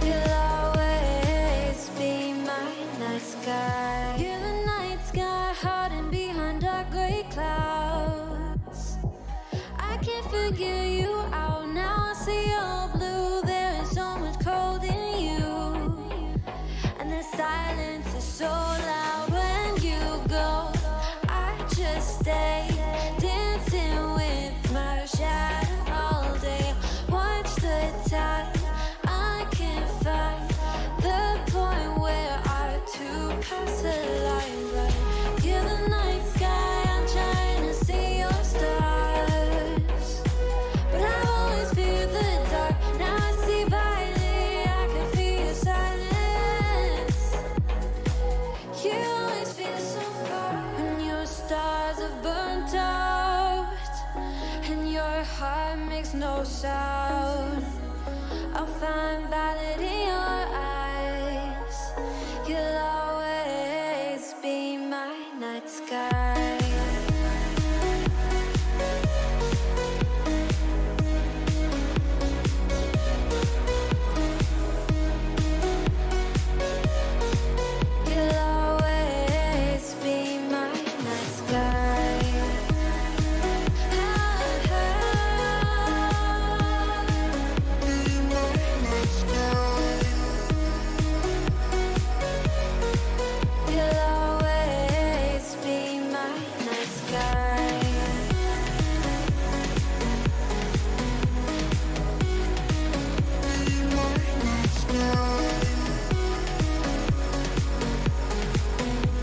You'll always be my night sky. You're the night sky hiding behind dark gray clouds. I can't figure you out now. I see you're blue. There is so much cold in you, and the silence is so loud when you go. I just stay dancing with my shadow all day. Watch the tide. I can't find the point where our two paths align. But you're the night sky. I'm trying to see your stars, but I've always feared the dark. Now I see brightly. I can feel your silence. You always feel so far when your stars have burnt out and your heart makes no sound. I'll find valid in your eyes. You'll always be my night sky. You'll always be my night sky. You'll always be my night sky.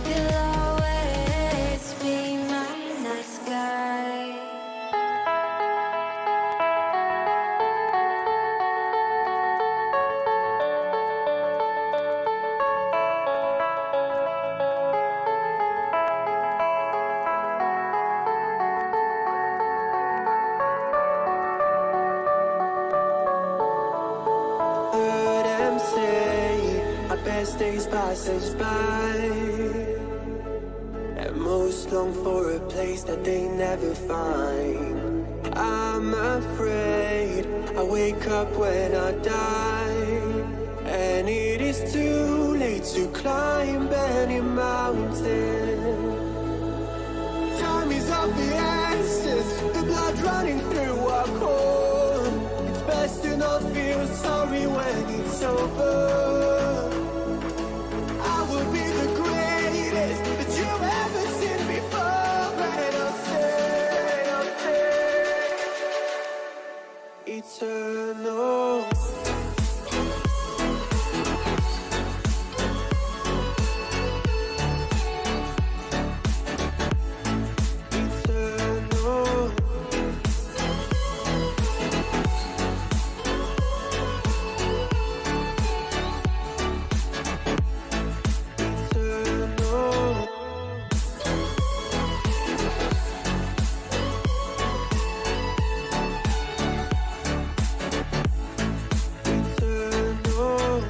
You'll always be my night sky. Heard them say our best days pass us by, and most long for a place that they never find. I'm afraid I wake up when I die, and it is too late to climb any mountain. Time is of the essence, the blood running through our core. It's best to not feel sorry when it's over. I will be the greatest that you've ever seen before, and I'll stay eternal. Eternal. Eternal. Eternal.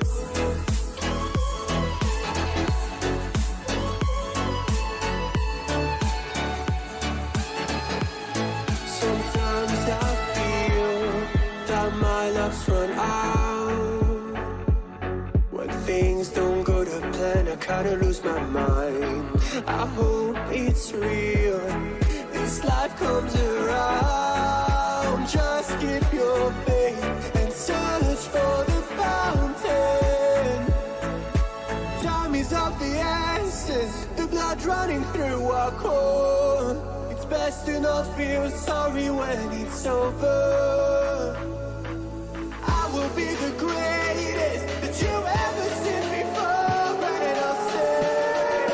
Sometimes I feel that my love's run out. When things don't go to plan, I kinda lose my mind. I hope it's real, this life comes around. Just keep your faith and search for the fountain. Time is of the essence, the blood running through our core. It's best to not feel sorry when it's over. I will be the greatest that you've ever seen before, and I'll stay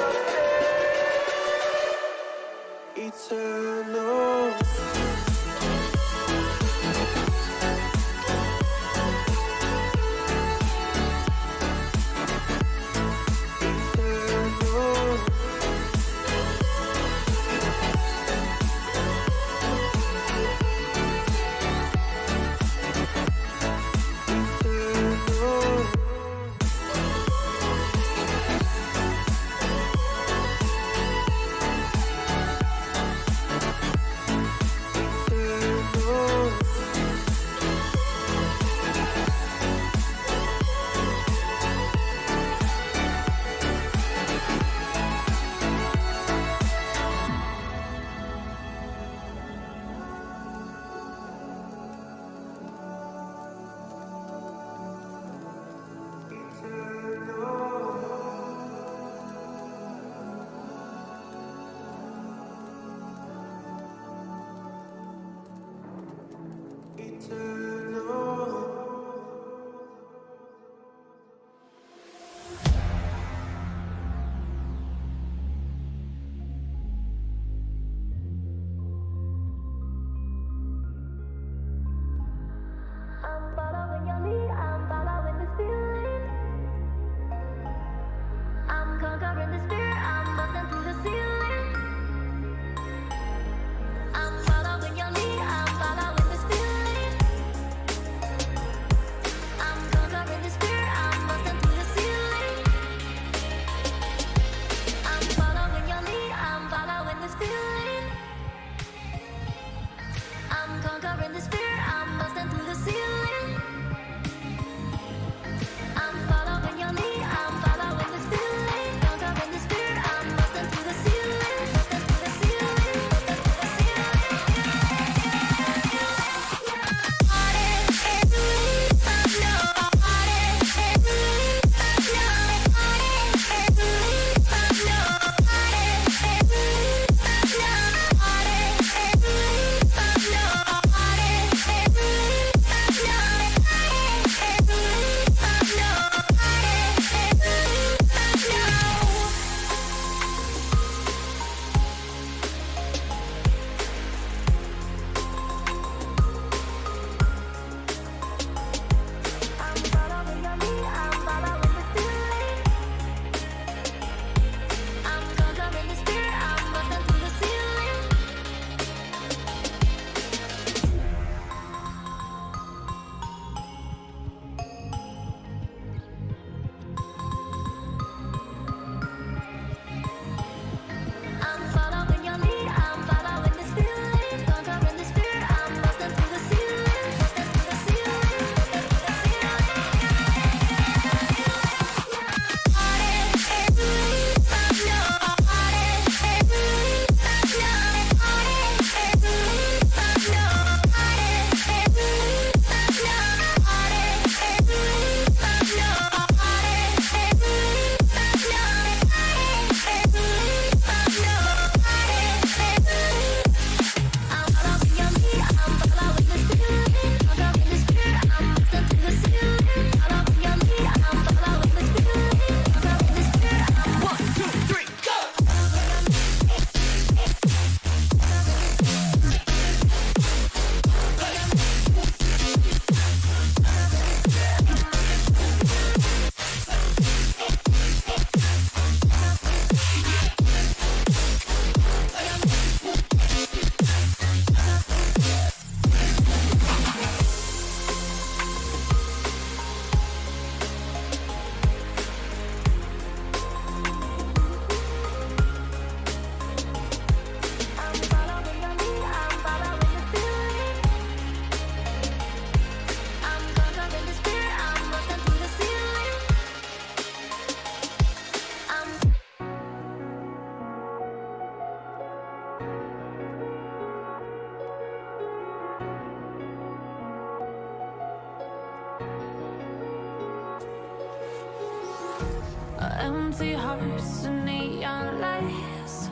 Empty hearts and neon lights,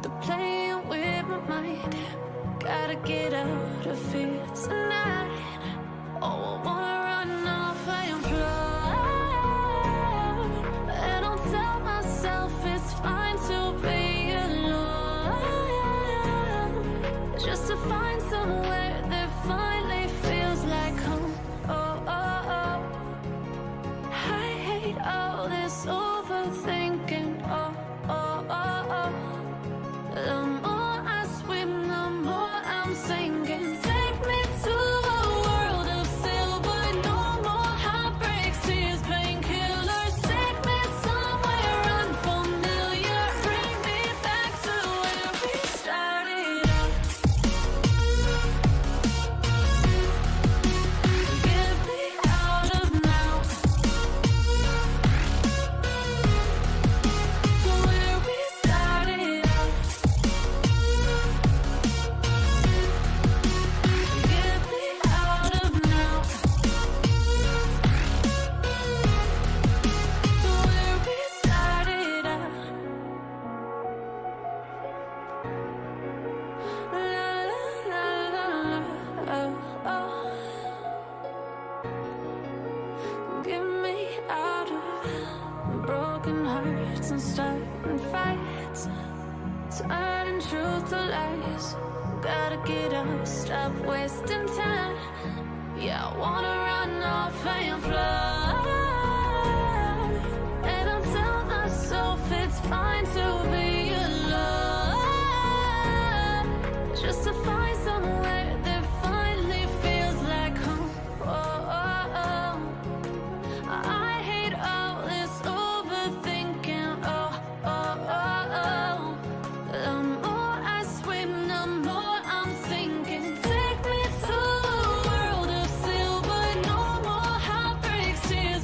they're playing with my mind. Gotta get out of here tonight. Oh, I wanna run off and fly, and I'll tell myself it's fine to be alone, just to find somewhere that finally feels like home. Oh, oh, oh. I hate all this overthinking. Oh, oh, oh, oh. The more I swim, the more I'm sinking. Take me to a world of silver. No more heartbreaks, tears, painkillers. Take me somewhere unfamiliar. Bring me back to where we started out. Get me out of now. To where we started out. Get me out of now. To where we started out. La la la la, oh oh. Get me out of broken hearts and starting fights, turning truth to lies. Gotta get up, stop wasting time. Yeah, I wanna run off and fly, and I'll tell myself it's fine to be alone, just to find somewhere that finally feels like home. Oh, oh, oh. I hate all this overthinking. Oh, oh, oh, oh. The more I swim, the more I'm sinking. Take me to a world of silver. No more heartbreaks, tears,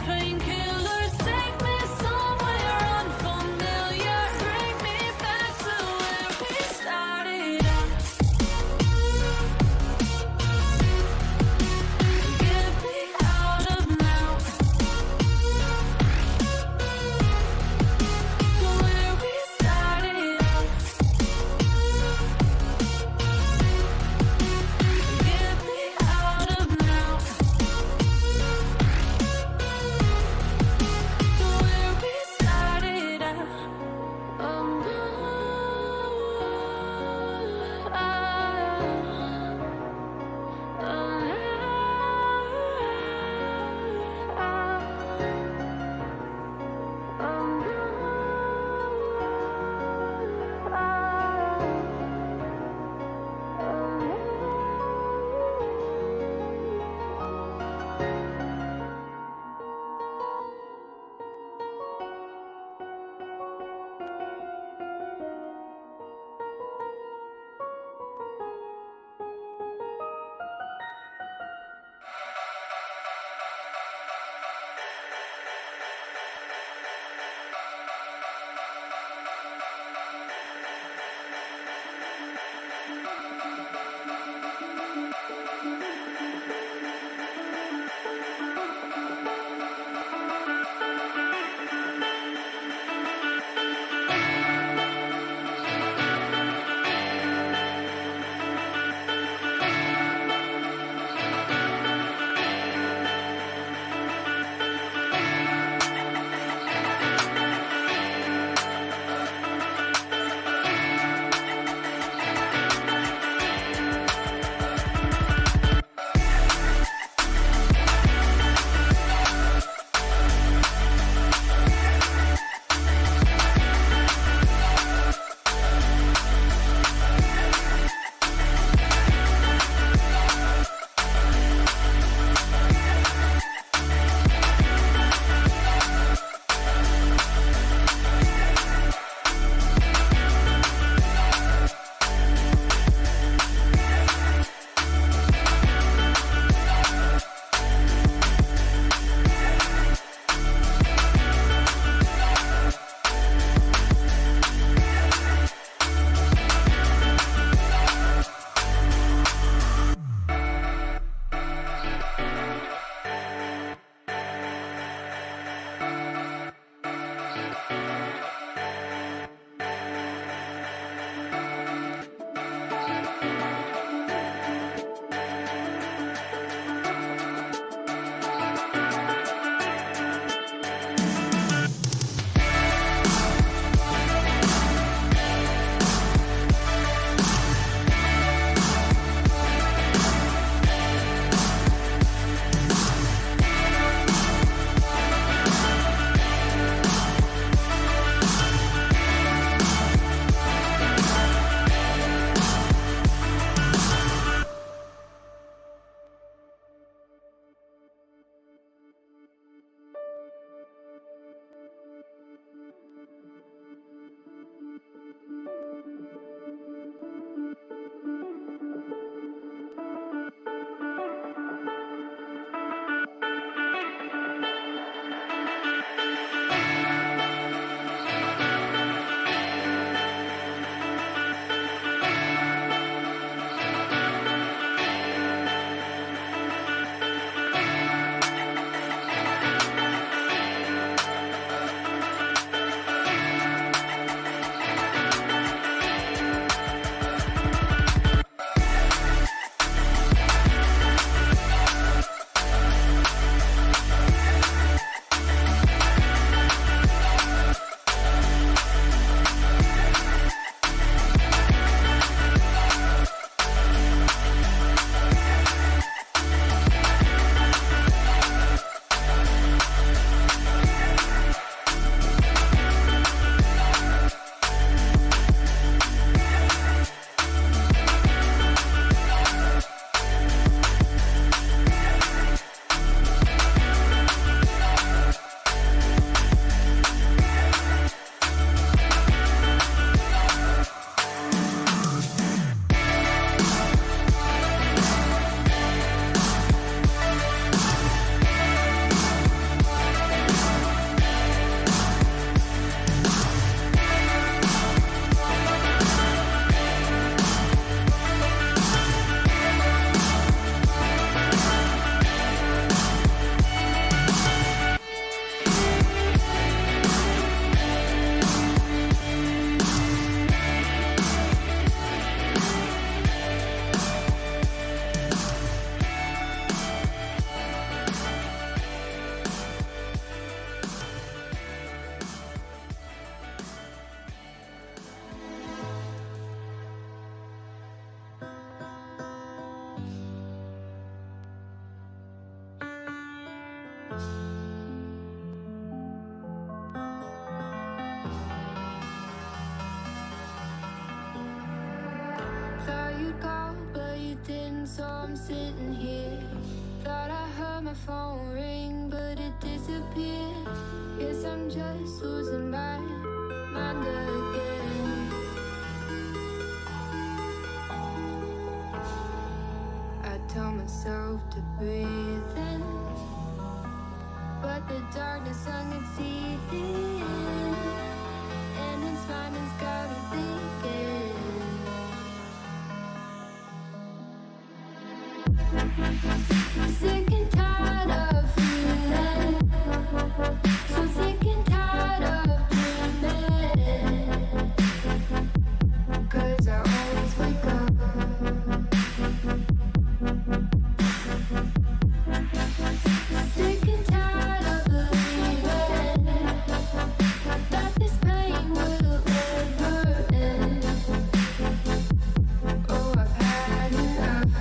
you'd call, but you didn't, so I'm sitting here. Thought I heard my phone ring, but it disappeared. Guess I'm just losing my mind again. I tell myself to breathe in, but the darkness hung its teeth in, and its mind has got me thinking. Sick and tired of feeling, so sick and tired of dreaming. 'Cause I always wake up. Sick and tired of believing that this pain will never end. Oh, I've had enough.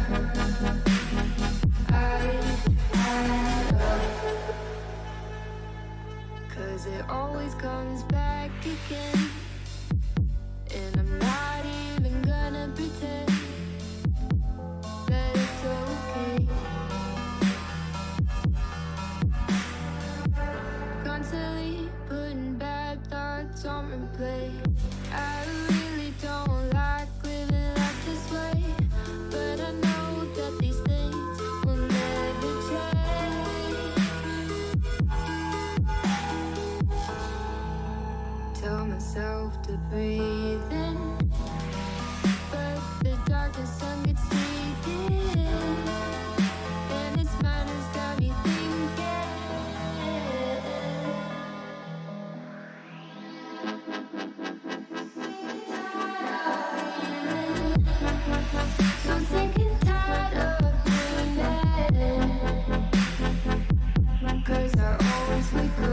Cause it always comes back again, and I'm not even gonna pretend that it's okay. Constantly putting bad thoughts on replay. I really don't like living life this way, but I know that these things will never change. Tell myself to breathe in, but the darkness sun gets deep in, and its mind has got me thinking. So sick and tired of dreaming, 'cause I always wake up.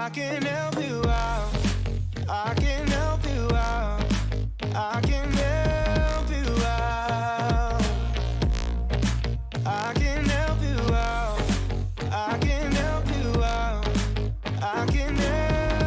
I can help you out. I can help you out. I can help you out. I can help you out. I can help you out. I can help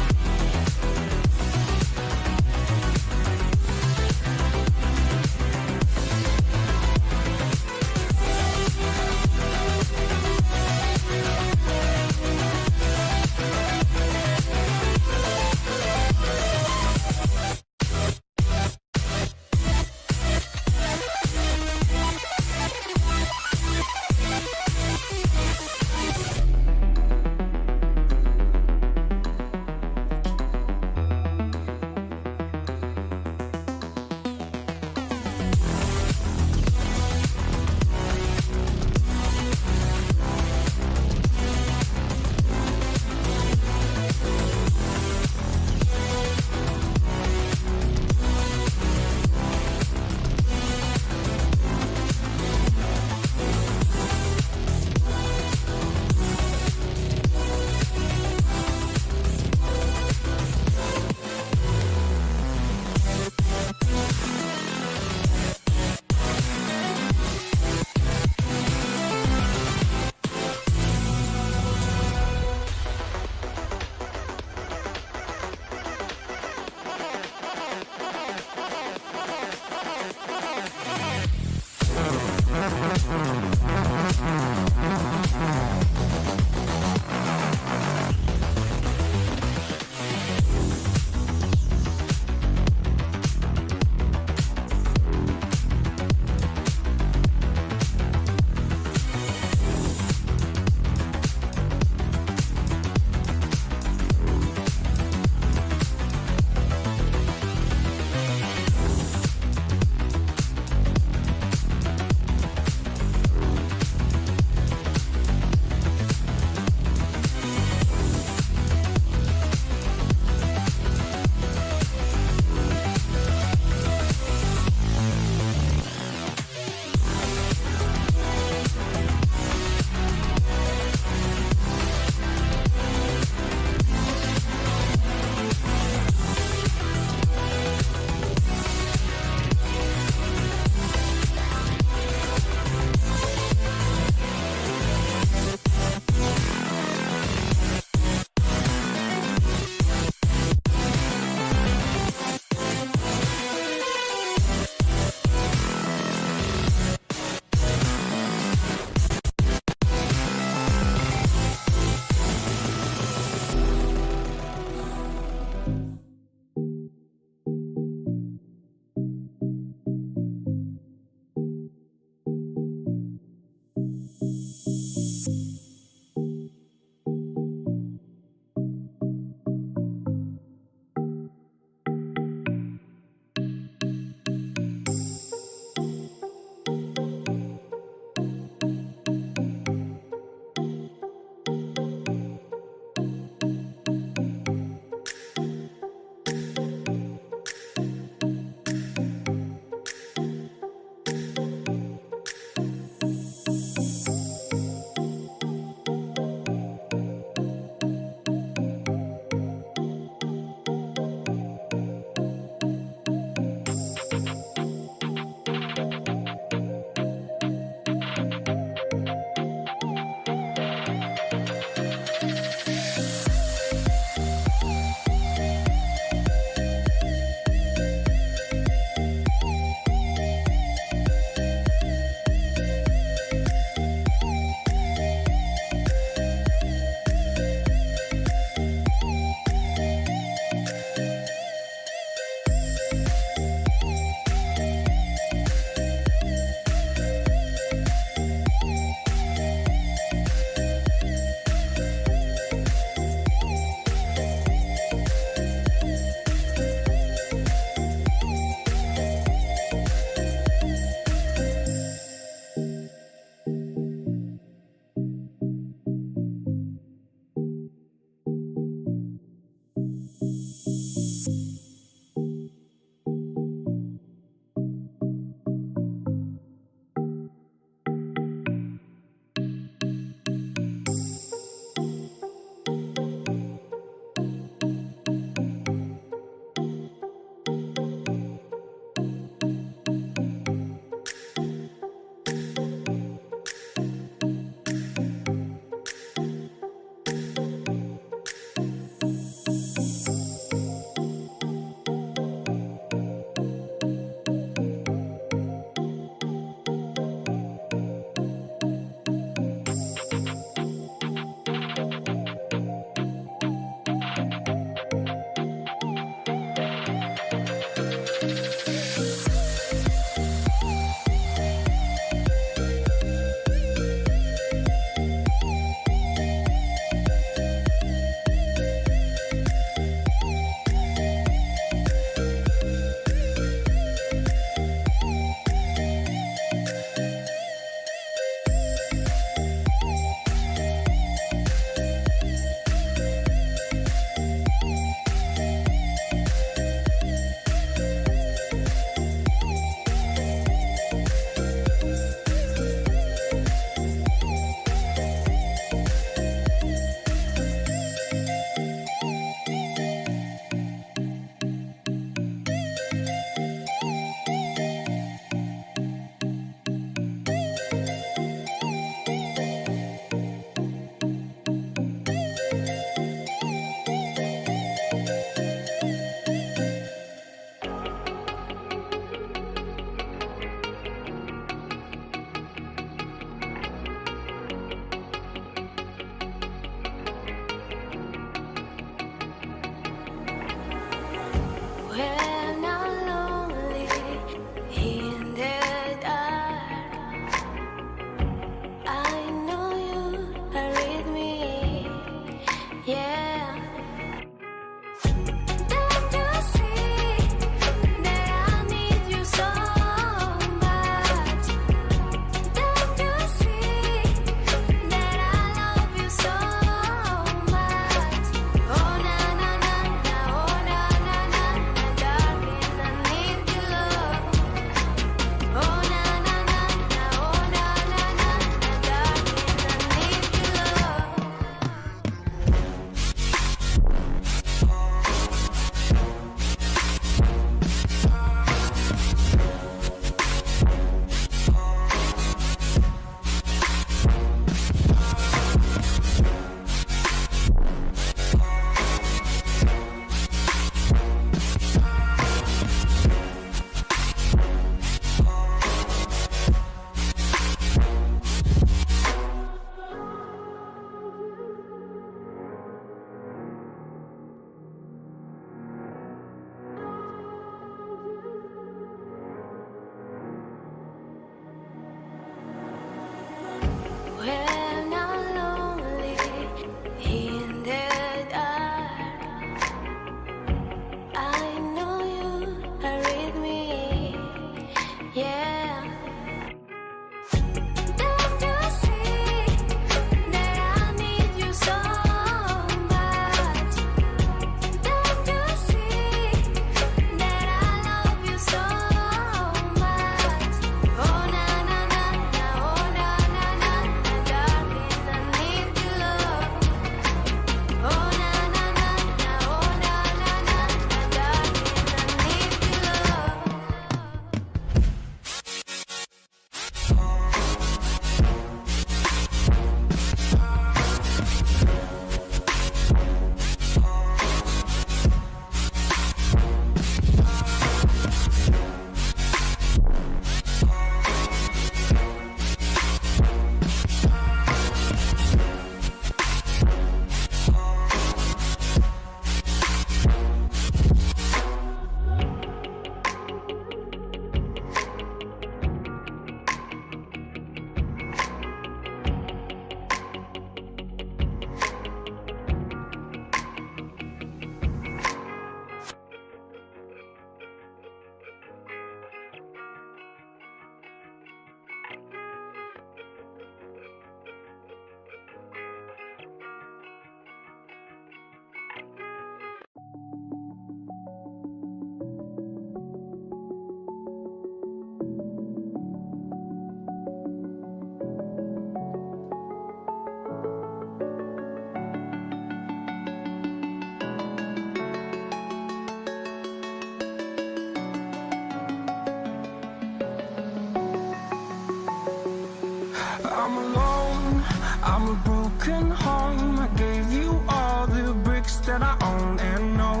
alone. I'm a broken home. I gave you all the bricks that I own and know.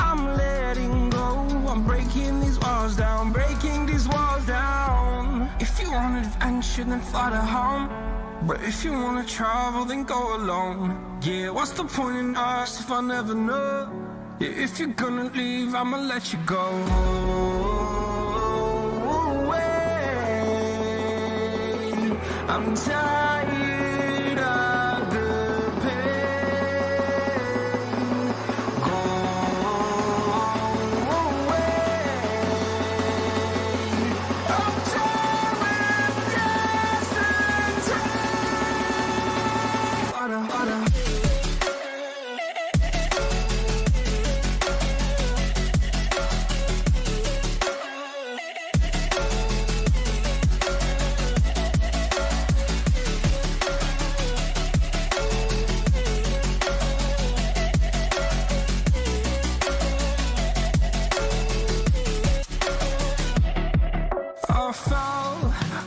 I'm letting go. I'm breaking these walls down, breaking these walls down. If you want adventure, then fly to home. But if you wanna travel, then go alone. Yeah, what's the point in us if I never know? Yeah, if you're gonna leave, I'ma let you go. I'm tired of the pain. Go away. I'm tired of dancing time. Harder. I fell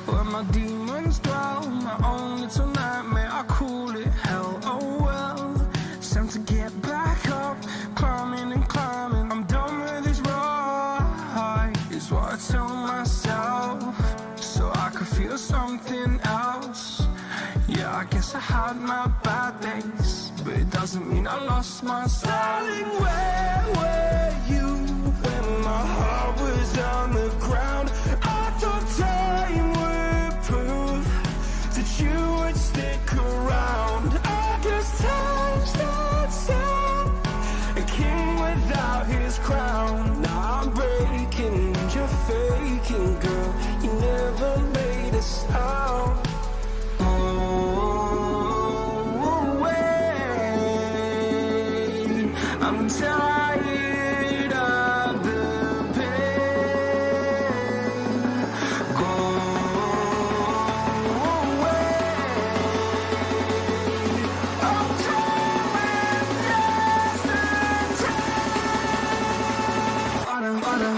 where my demons dwell. My own little nightmare, I call it hell. Oh well, it's time to get back up, climbing and climbing. I'm done with this ride, is what I tell myself, so I could feel something else. Yeah, I guess I had my bad days, but it doesn't mean I lost myself. Darling, where were you when my heart was on the ground? I thought time would prove that you would stick around. I guess time starts out, a king without his crown. Now I'm breaking and you're faking, girl. You never made a sound. I'm tired of the pain. Go away. I'm tired of dancing time. Harder.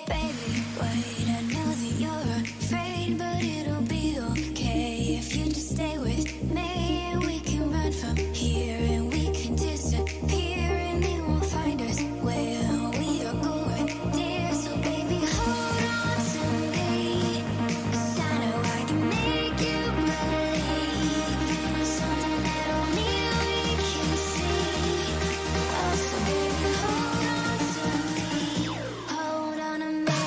Baby, wait, I know that you're afraid, but it'll be okay if you just stay with me. And we can run from here and we can disappear, and they won't find us where we are going, dear. So baby, hold on to me, 'cause I know I can make you believe something that only we can see. Oh, so baby, hold on to me, hold on to me.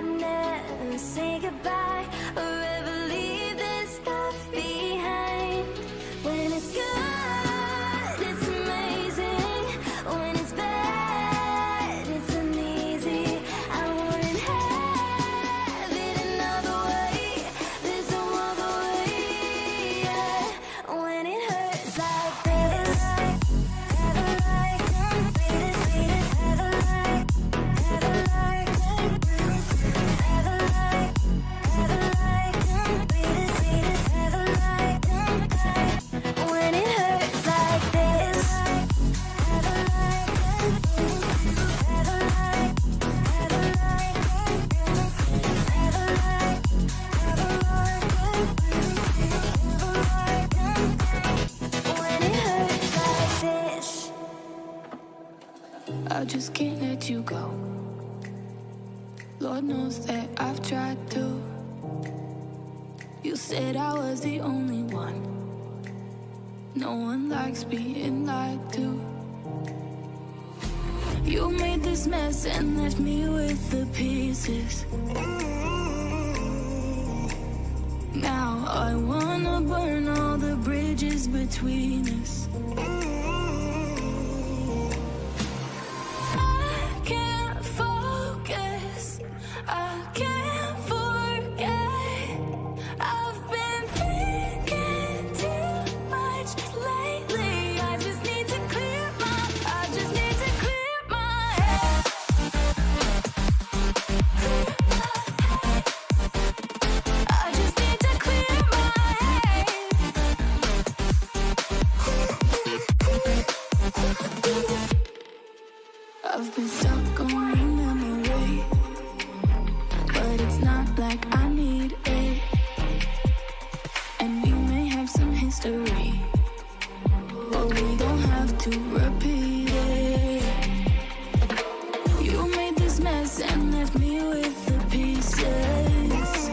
never say goodbye or ever leave this stuff behind. When it's good, it's amazing. When it's bad, it's uneasy. I wouldn't have it another way. There's no other way. Yeah. When it hurts like this, when it hurts like this. When it hurts like this, I just can't let you go. Lord knows that I've tried to. You said I was the only one. No one likes being lied to. You made this mess and left me with the pieces. Now I wanna burn all the bridges between us. I can't focus, I can't forget. I've been thinking too much lately. I just need to clear my head. I just need to clear my head. I've been stuck on memory, but it's not like I need it. And we may have some history, but we don't have to repeat it. You made this mess and left me with the pieces.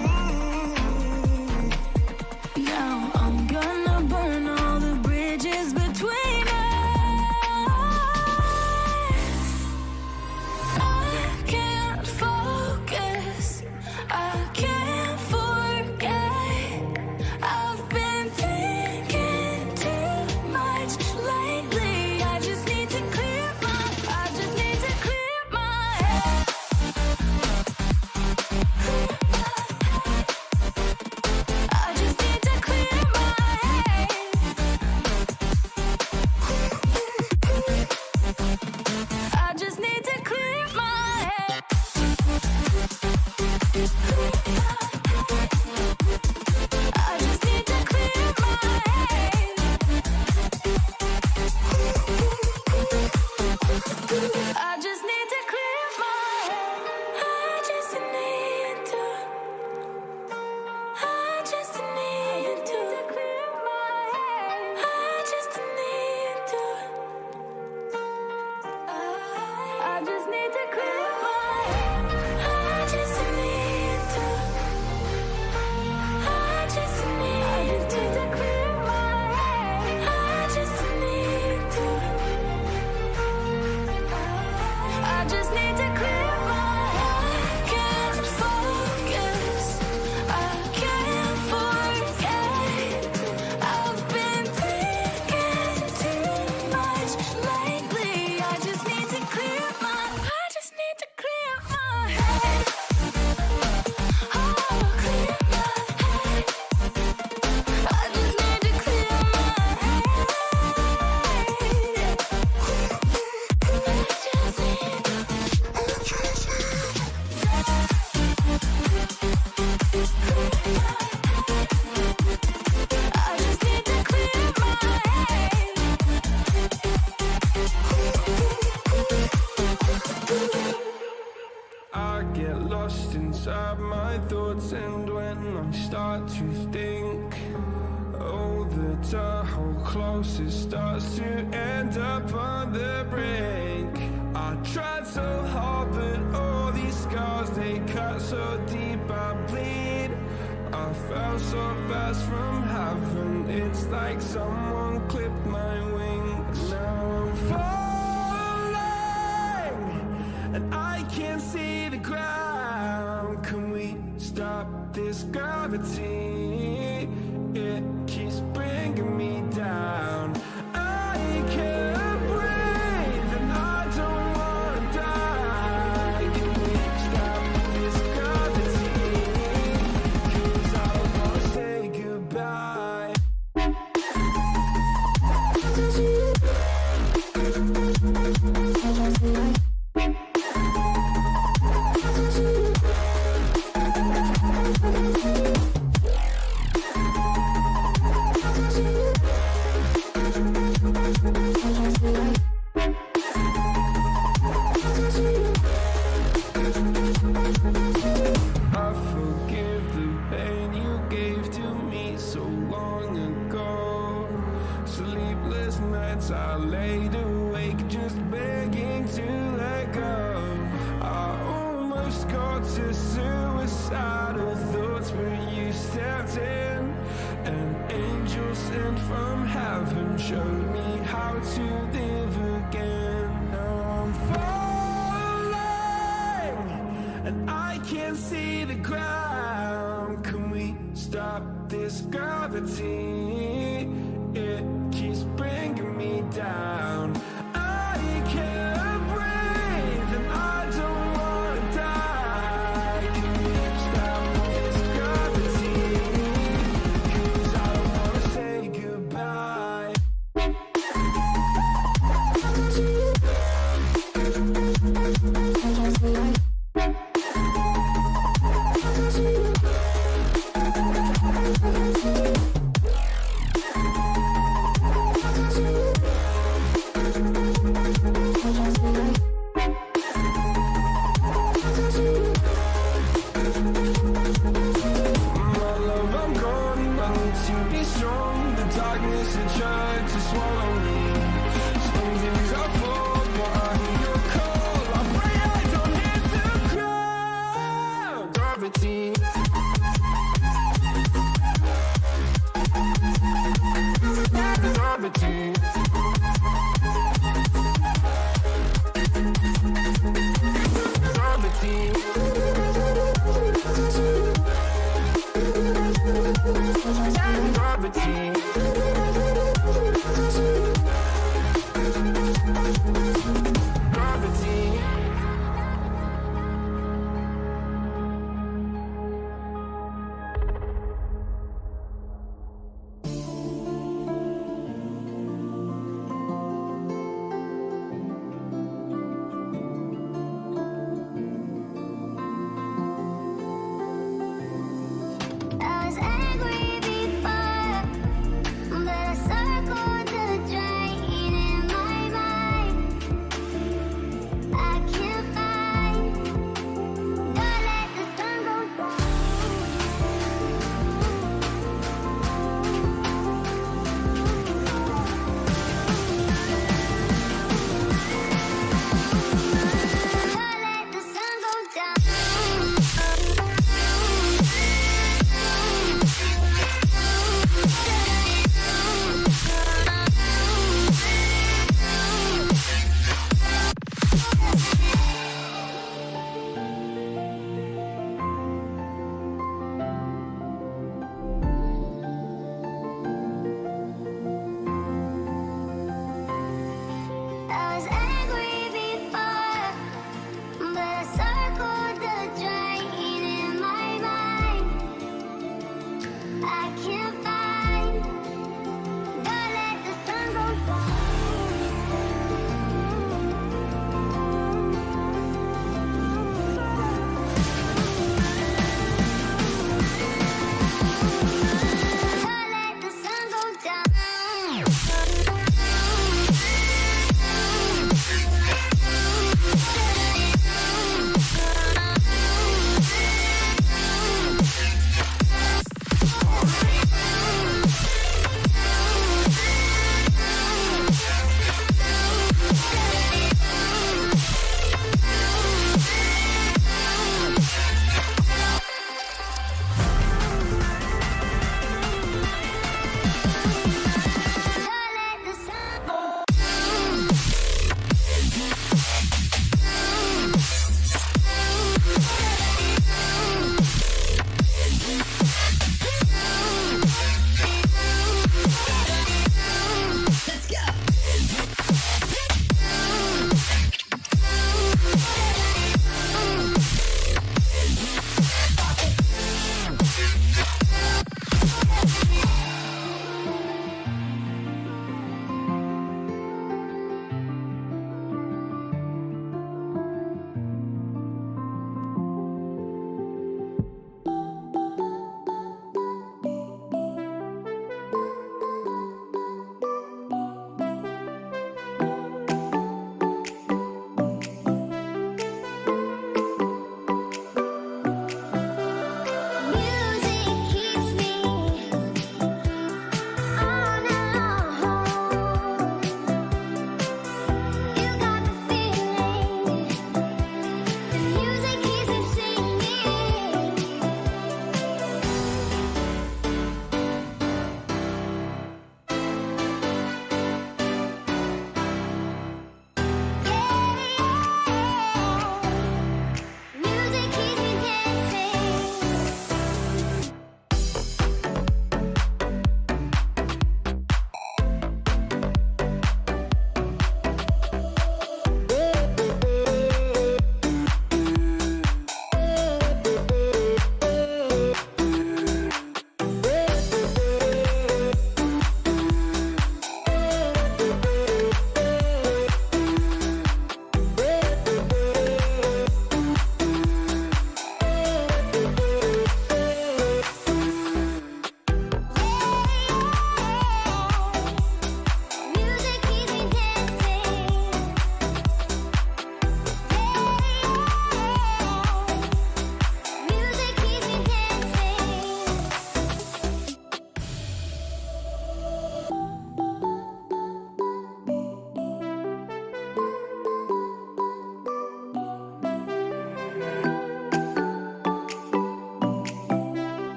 Now I'm gonna burn all the bridges between us. I can't focus, I can't forget. I've been thinking too much lately. I just need to clear my head. I just need to clear my head. I just need to clear my head. I just need to clear my head. I just need to clear my head. I just need to. I just need to clear my head. I just need to. I just need to clear my head. I just need to. I just need to clear my head. I just need to. I just need to clear my head. Can't focus, I can't forget. I've been thinking too much lately. I just need to clear my. I just need to clear my head. Oh, clear my head. I just need to clear my head. I just need to clear my head. I get lost inside my thoughts, and when I start to think, oh, the Tahoe closest starts to end up on the brink. I tried so hard, but all these scars, they cut so deep, I bleed. I fell so fast from heaven, it's like someone clipped my wings. Now I'm falling, and I can't see the ground. this gravity. It keeps bringing me down. I can't breathe and I don't wanna die. Can we stop this gravity? 'Cause I don't wanna say goodbye. I forgive the pain you gave to me so long ago. Sleepless nights I laid awake just begging to let go. I almost got to suicidal thoughts, but you stepped in. An angel sent from heaven showed me how to live again. Now I'm falling and I can't see the ground. Can we stop this gravity? It keeps bringing me down. I can't breathe and I don't wanna die. Can we stop this gravity? 'Cause I don't wanna say goodbye. My love, I'm gone. I need to be strong. The darkness had tried to swallow me. Some days I fall, but I hear your call. I pray I don't hit the ground. Gravity. Gravity. Gravity. Gravity. Gravity.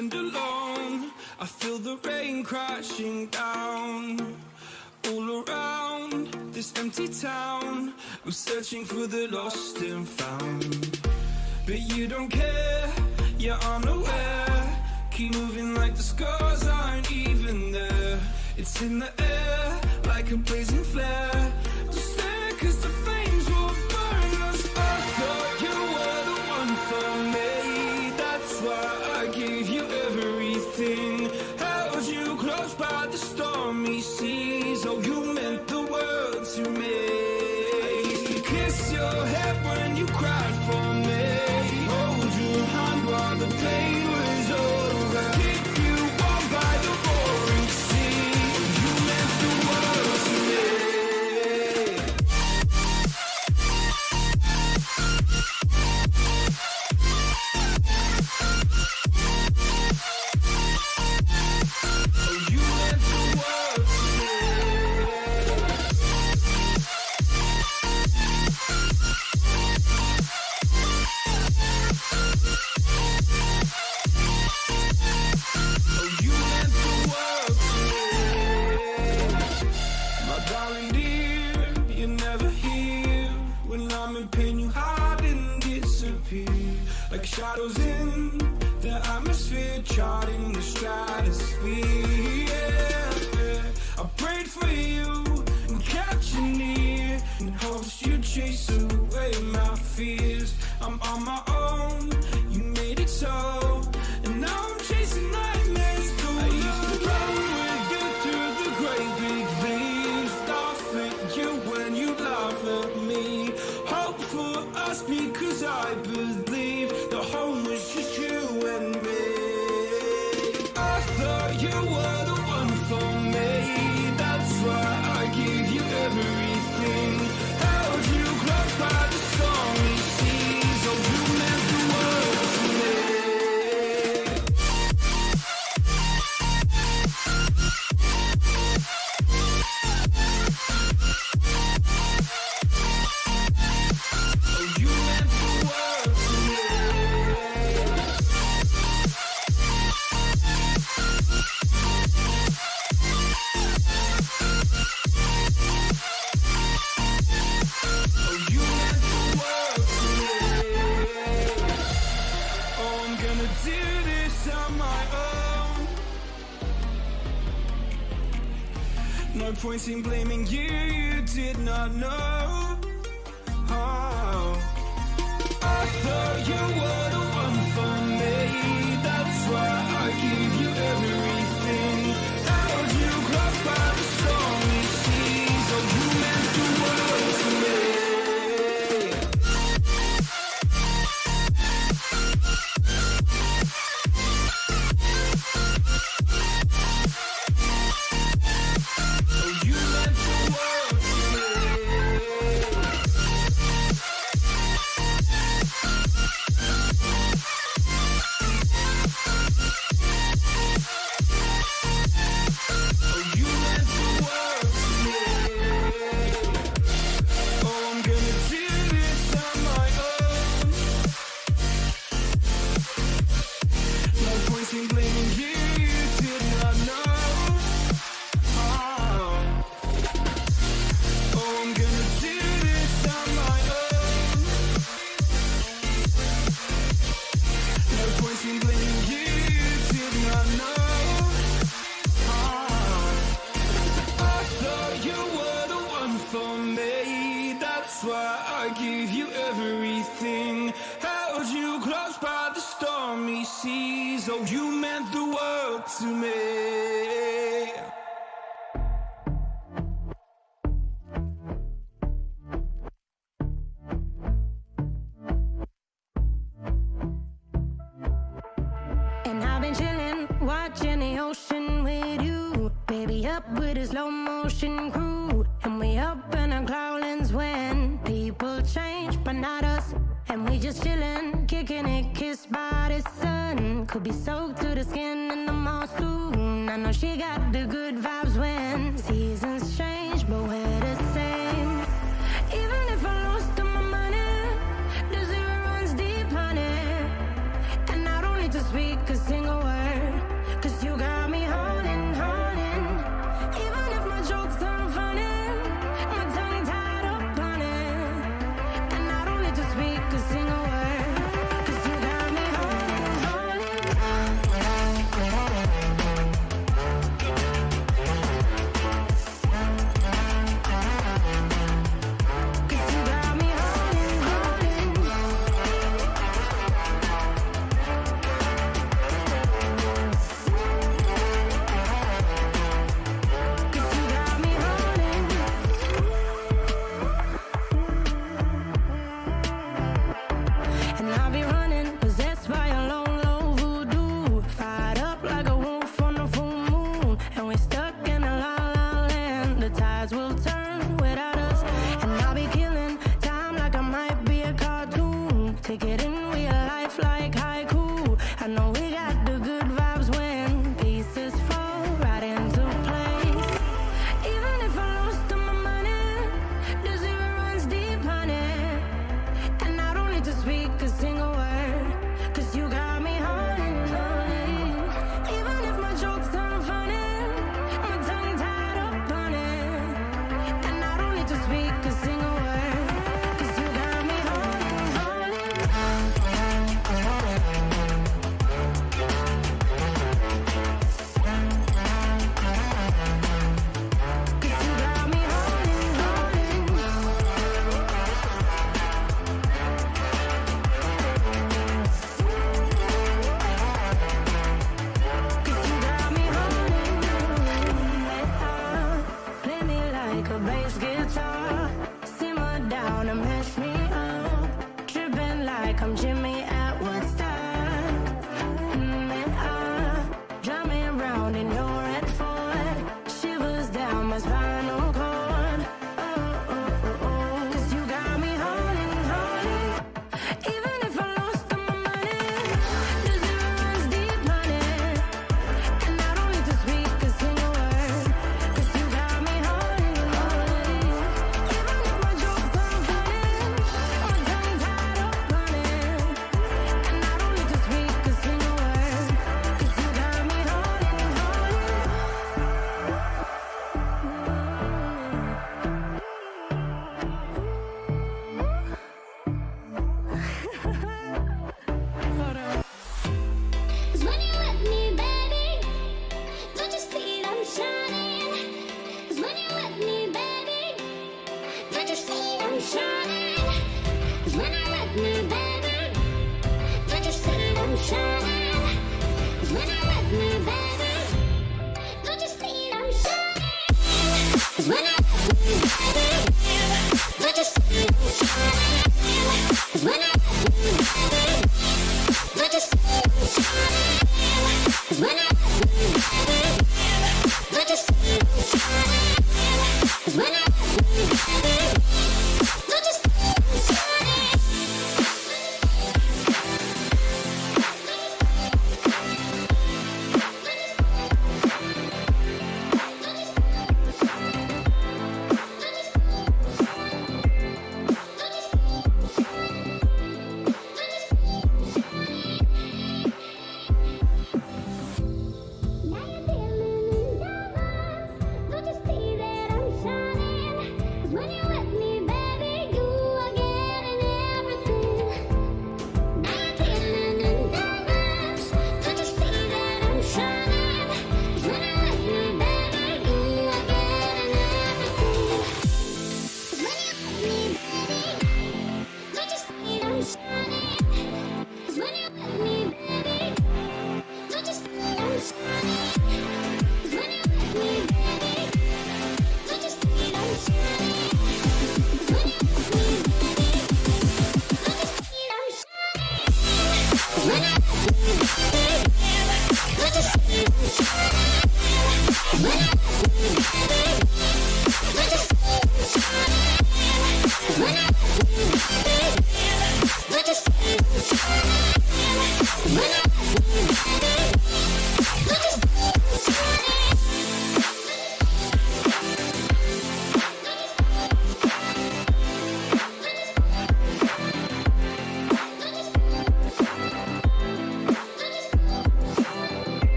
and alone. I feel the rain crashing down all around this empty town. I'm searching for the lost and found, but you don't care, you're unaware. Keep moving like the scars aren't even there. It's in the air like a blazing flare. Just stare, 'cause the flames will burn us. I thought you were the one for me. That's why I gave you everything. Held you close by the stormy seas. Oh, you meant the world to me. I used to kiss your head when you cried for me. Hold your hand while the pain was over. Keep you warm by the roaring sea. You meant the world to me. Oh, you meant the world to me. Oh, you meant the world to me. My darling dear, you're never here. When I'm in pain, you hide and disappear. Like shadows in the atmosphere, charting the stratosphere. Yeah. I prayed for you and kept you near, in hopes you'd chase away my fears. I'm on my own, you made it so, and now I'm chasing nightmares. I used to run with you through the great big leaves, laugh at you when you laugh at me. Hope for us because I believe the home was just you and me. I thought you were the one for me. That's why I gave you everything. Held you close by the stormy seas. Oh, you meant the world to me. Oh, you meant the world to me. Oh, you meant the world to me. Oh, I'm gonna do this on my own. No point in blaming you, you did not know. Oh, I thought you were the one for me. That's why I gave you everything. Held you close by the stormy seas. Oh, you meant the world to me. Oh, you meant the world to me. Oh, you meant the world to me. Oh, I'm gonna do this on my own. No point in blaming you, you did not know. Oh, I'm gonna do this on my own. No point in blaming you, you did not know. I thought you were the one for me. That's why I gave you everything. Held you close by the stormy seas. Oh, you meant the world to me. And I've been chilling, watching the ocean with you. Baby, up with a slow motion crew. And we up in our cloudlands when people change, but not us. And we just chillin', kicking it, kissed by the sun. Could be soaked to the skin in the mall soon. I know she got the good vibes when seasons change, but we're the same. Even if I lost all my money, the zero runs deep, honey. And I don't need to speak a single word.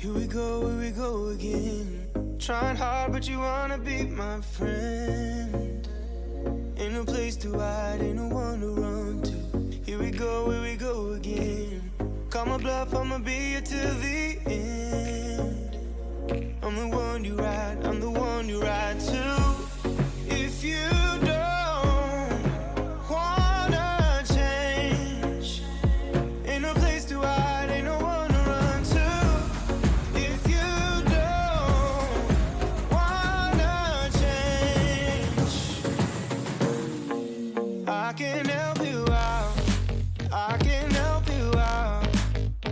Here we go again. Trying hard, but you wanna be my friend. Ain't no place to hide, ain't no one to run to. Here we go again. Call my bluff, I'ma be here till the end. I'm the one you ride, I'm the one you ride to. If you don't wanna change, ain't no place to hide, ain't no one to run to. If you don't wanna change, I can help you out, I can help you out,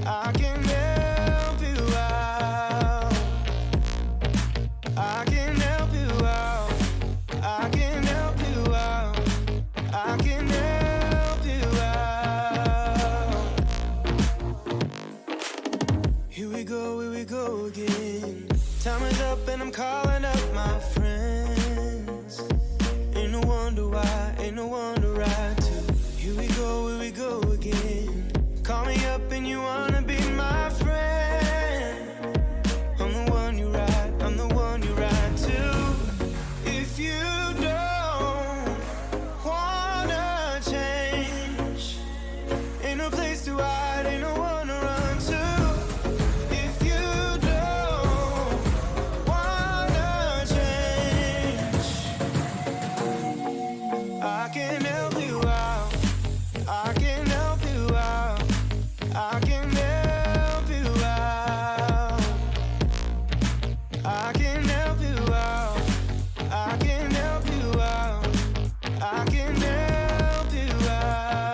I can help you out, I can help you out, I can help you out, I can help you out. Here we go again. Time is up and I'm calling up my friends. Ain't no wonder why, ain't no one to ride to. Here we go again. Call me up and you wanna be my friend. I'm the one you ride, I'm the one you ride to. If you don't wanna change, ain't no place to hide, ain't no one to run to. If you don't wanna change, I can help you out, I can help you out, I can help you out, I can help you out, I can help you out, I can help you out, I can help you out,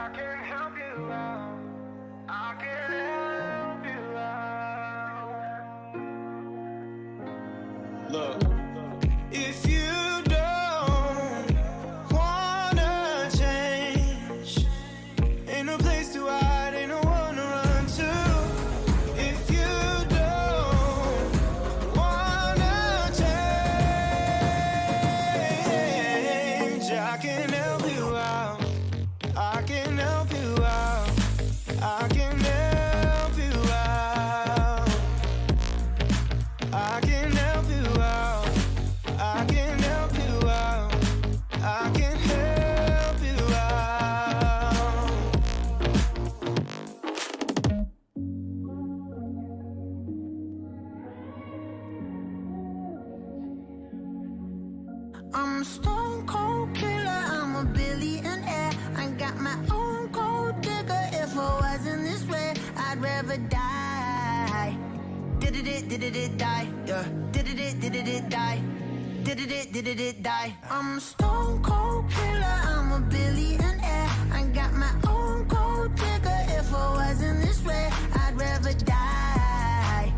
I can help you out, I can help you out. Look, if you don't wanna change, ain't no place to hide, ain't no one to run to. If you don't wanna change, I can help you out, I can help you out, I can help you out, I can help you out, rather die. Did it die, yeah. Did it die. Did it die. I'm a stone cold killer, I'm a billionaire. I got my own gold digger. If I wasn't this way, I'd rather die.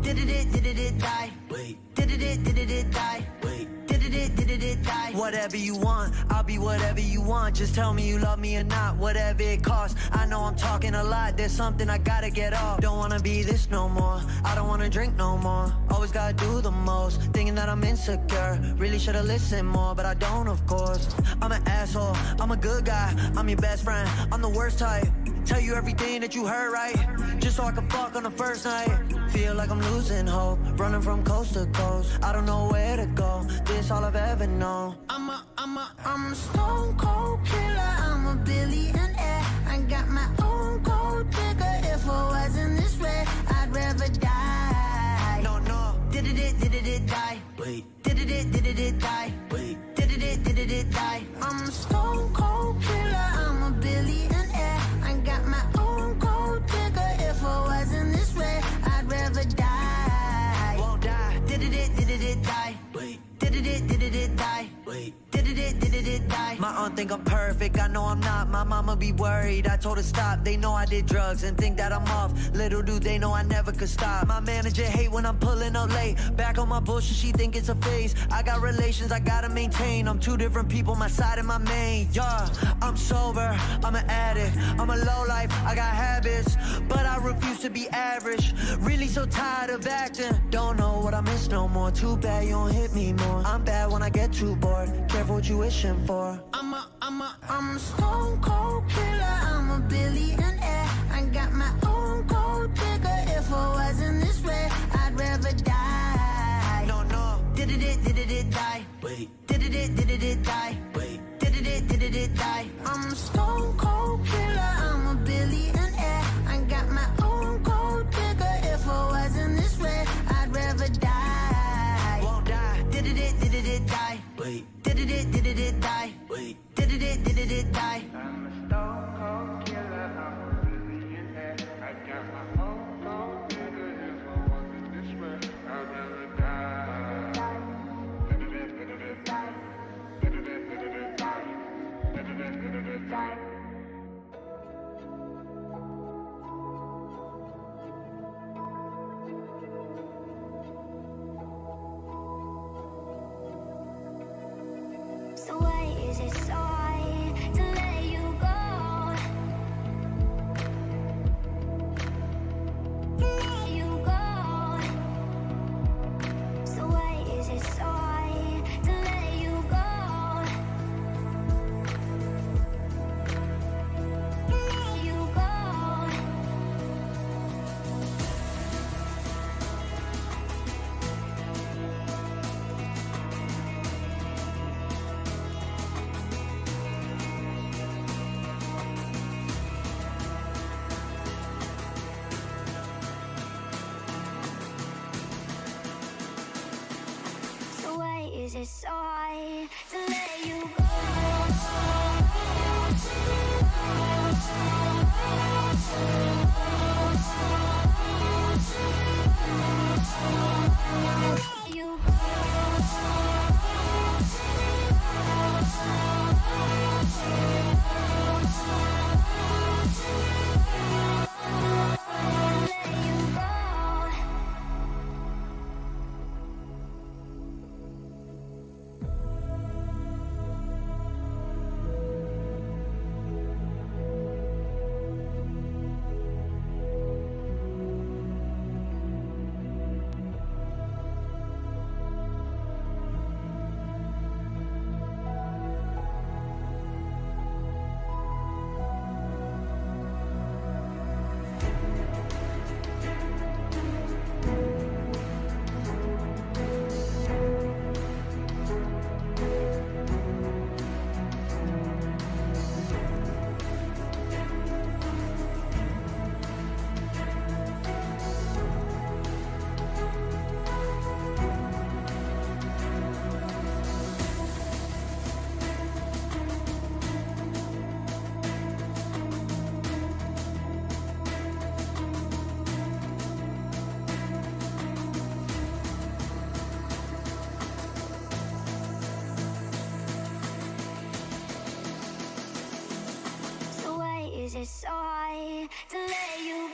Did it die. Wait. Did it die. Wait. Did it die. Whatever you want, I'll be whatever you want. Just tell me you love me or not, whatever it costs. I know I'm talking a lot, there's something I gotta get off. Don't wanna be this no more, I don't wanna drink no more. Always gotta do the most, thinking that I'm insecure. Really should've listened more, but I don't, of course. I'm an asshole, I'm a good guy, I'm your best friend, I'm the worst type. Tell you everything that you heard right, just so I can fuck on the first night. Feel like I'm losing hope, running from coast to coast. I don't know where to go, this all I've ever known. I'm a stone cold killer, I'm a billionaire. I got my own gold digger. If I wasn't this way, I'd rather die. No. Did it die. Wait. Did it die. Wait. Did it die. I'm a stone cold killer, I'm a billionaire. I got my own gold digger. If I wasn't this way, I'd rather die. Won't die. Did it die. Wait. Did it die. Wait. Did it die. My aunt think I'm perfect, I know I'm not. My mama be worried, I told her stop. They know I did drugs and think that I'm off. Little do they know I never could stop. My manager hate when I'm pulling up late. Back on my bullshit, she think it's a phase. I got relations I gotta maintain. I'm two different people, my side and my main. Yeah, I'm sober, I'm an addict, I'm a lowlife, I got habits, but I refuse to be average. Really so tired of acting, don't know what I miss no more. Too bad you don't hit me more. I'm bad when I get too bored, careful what you wishing for. I'm a stone cold killer, I'm a billionaire. I got my own gold digger. If I wasn't this way, I'd rather die. No. Did it die. Wait. Did it die. Wait. Did it die. I'm a stone cold killer, I'm a billionaire. I got my own gold digger. If I wasn't this way, I'd rather die. Won't die. Did it die. Wait. Did it die. Wait. Did it die. I'm a stone cold killer, I'm a billionaire. I got my own gold digger. If I wasn't this way, I'd rather die. So why is it so hard to let you go? To let you go. So why is it so hard to let you go? To let you go. So why is it so hard to let you go? Let you go. is it so hard to let you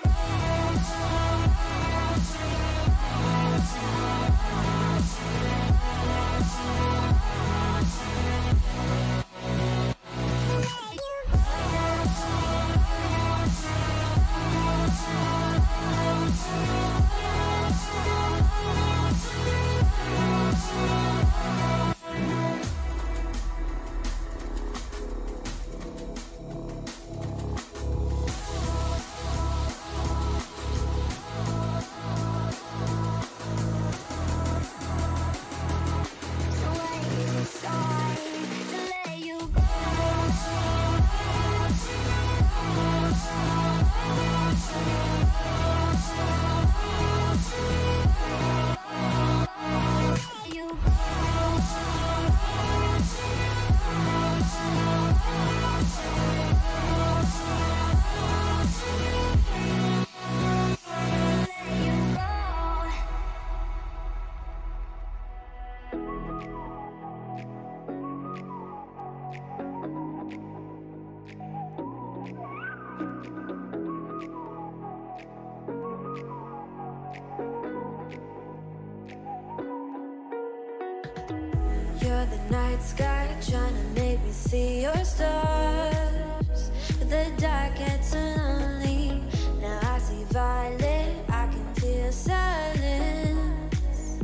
You're the night sky trying to make me see your stars, but the dark gets lonely. Now I see violet, I can feel silence,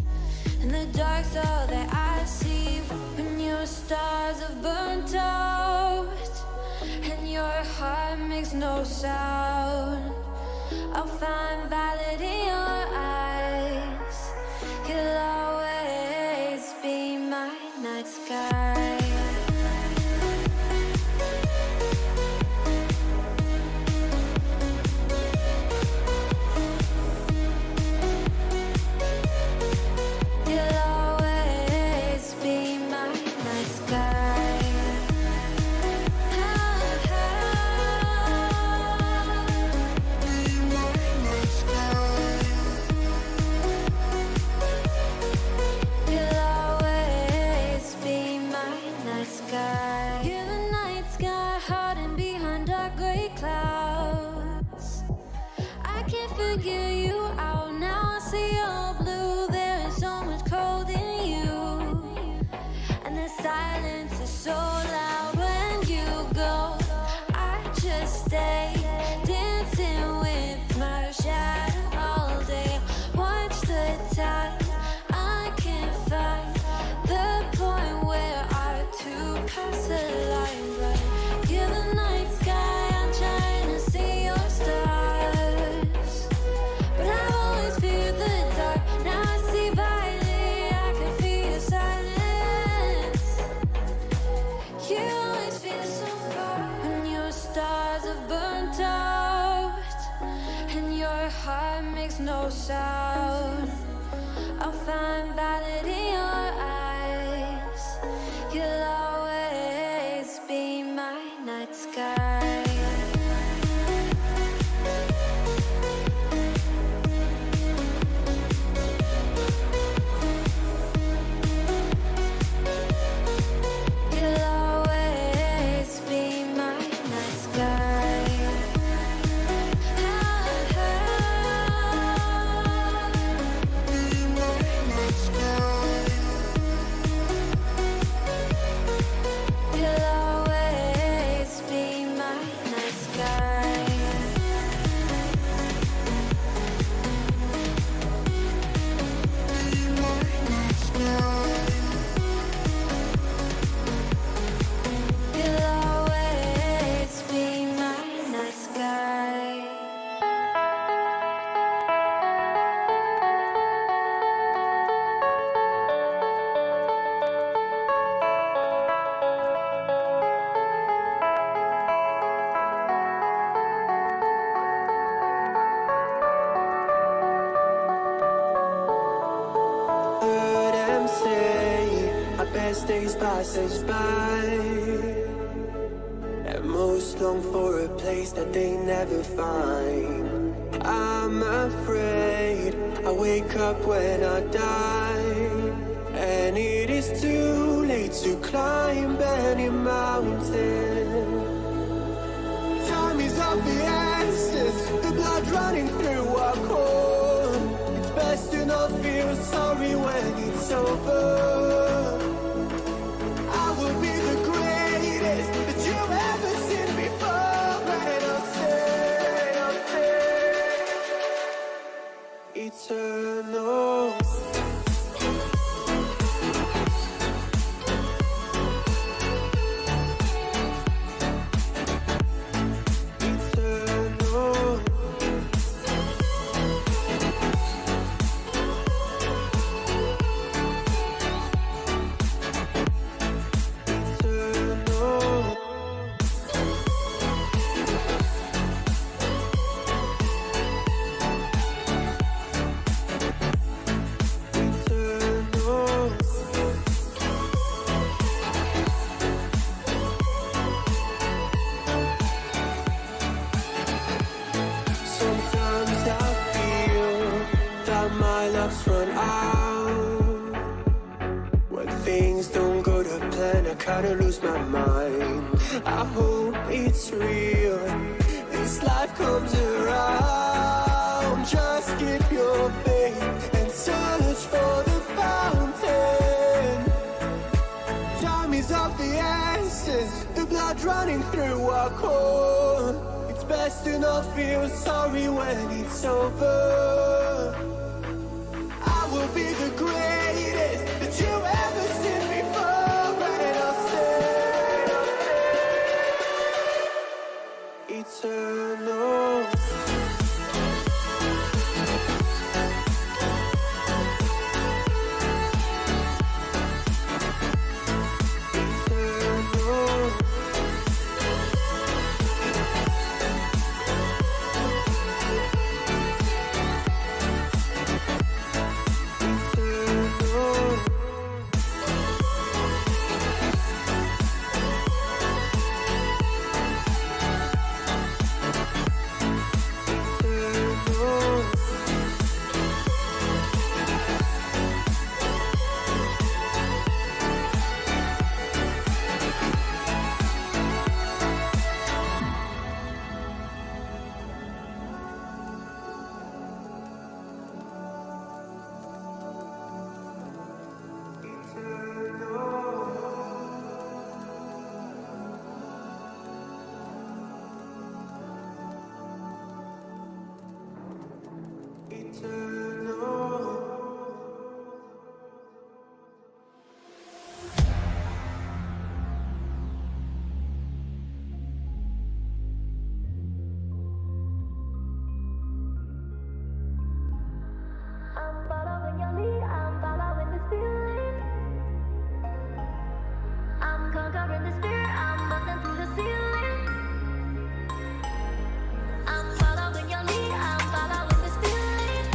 and the dark's all that I see. When your stars have burnt out and your heart makes no sound, I'll find violet in your eyes. You'll always be my night sky. You'll always be my night sky. You'll always be my night sky. You're the night sky hiding behind dark gray clouds. I can't figure you out now. I see all blue. There is so much cold in you, and the silence is so loud when you go. I just stay dancing with my shadow all day. Watch the time. I can't find the point where our two pass the line, but you're the night sky. I'm trying to see your stars, but I've always feared the dark. Now I see violet, I can feel your silence. You always feel so far when your stars have burnt out and your heart makes no sound. I'll find violet in your eyes. You'll always be my night sky. You'll always be my night sky. You'll always be my night sky. You'll always be my night sky. Heard them say our best days pass us by, and most long for a place that they never find. I'm afraid I wake up when I die, and it is too late to climb any mountain. Time is over. I will be the greatest that you ever seen before. And I'll stay eternal. Sometimes I feel that my luck's run out. When things don't go to plan, I kinda lose my mind. I hope it's real, this life comes around. Just keep your faith and search for the fountain. Time is of the essence, the blood running through our core. It's best to not feel sorry when it's over. I will be the greatest that you ever seen before. And I'll stay eternal. I'm following your lead, I'm following this feeling. I'm conquering this fear, I'm busting through the ceiling. I'm following your lead, I'm following this feeling.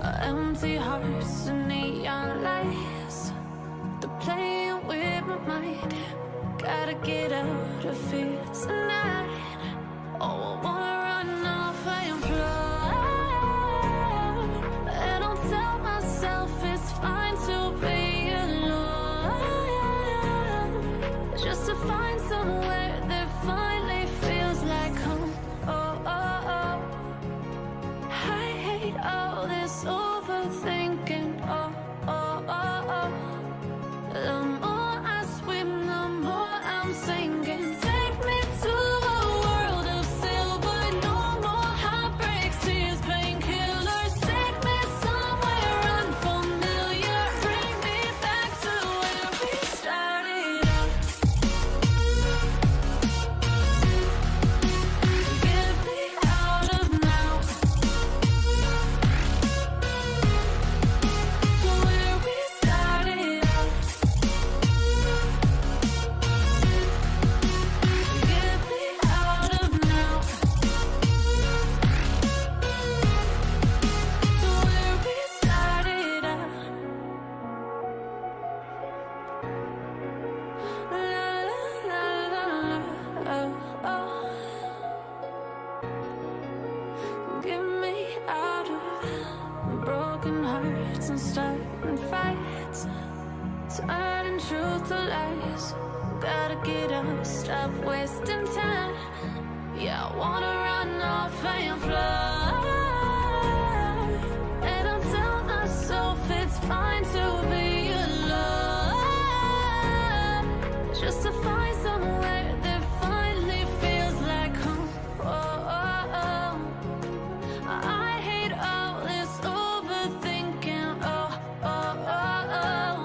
Empty hearts and neon lights. They're playing with my mind. Gotta get out of here tonight. Oh, I wanna run off and fly. And I'll tell myself it's fine to be alone, just to find somewhere that finally feels like home. Oh, oh, oh. I hate all this overthinking. Oh, oh, oh, oh. The more I swim, the more I'm sinking. Take me to a world of silver. No more heartbreaks, tears, painkillers. Take me somewhere unfamiliar. Bring me back to where we started out. Get me out of now. To where we started out. Get me out of now. To where we started out. La la la la, oh, oh. Get me out of broken hearts and starting fights, turning truth to lies. Gotta get up, stop wasting time. Yeah, I wanna run off and fly. And I'll tell myself it's fine to be alone, just to find somewhere that finally feels like home. Oh, oh, oh. I hate all this overthinking. Oh, oh, oh, oh.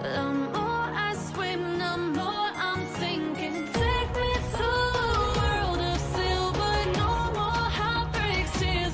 The more I swim, the more I'm sinking. Take me to a world of silver. No more heartbreaks, tears,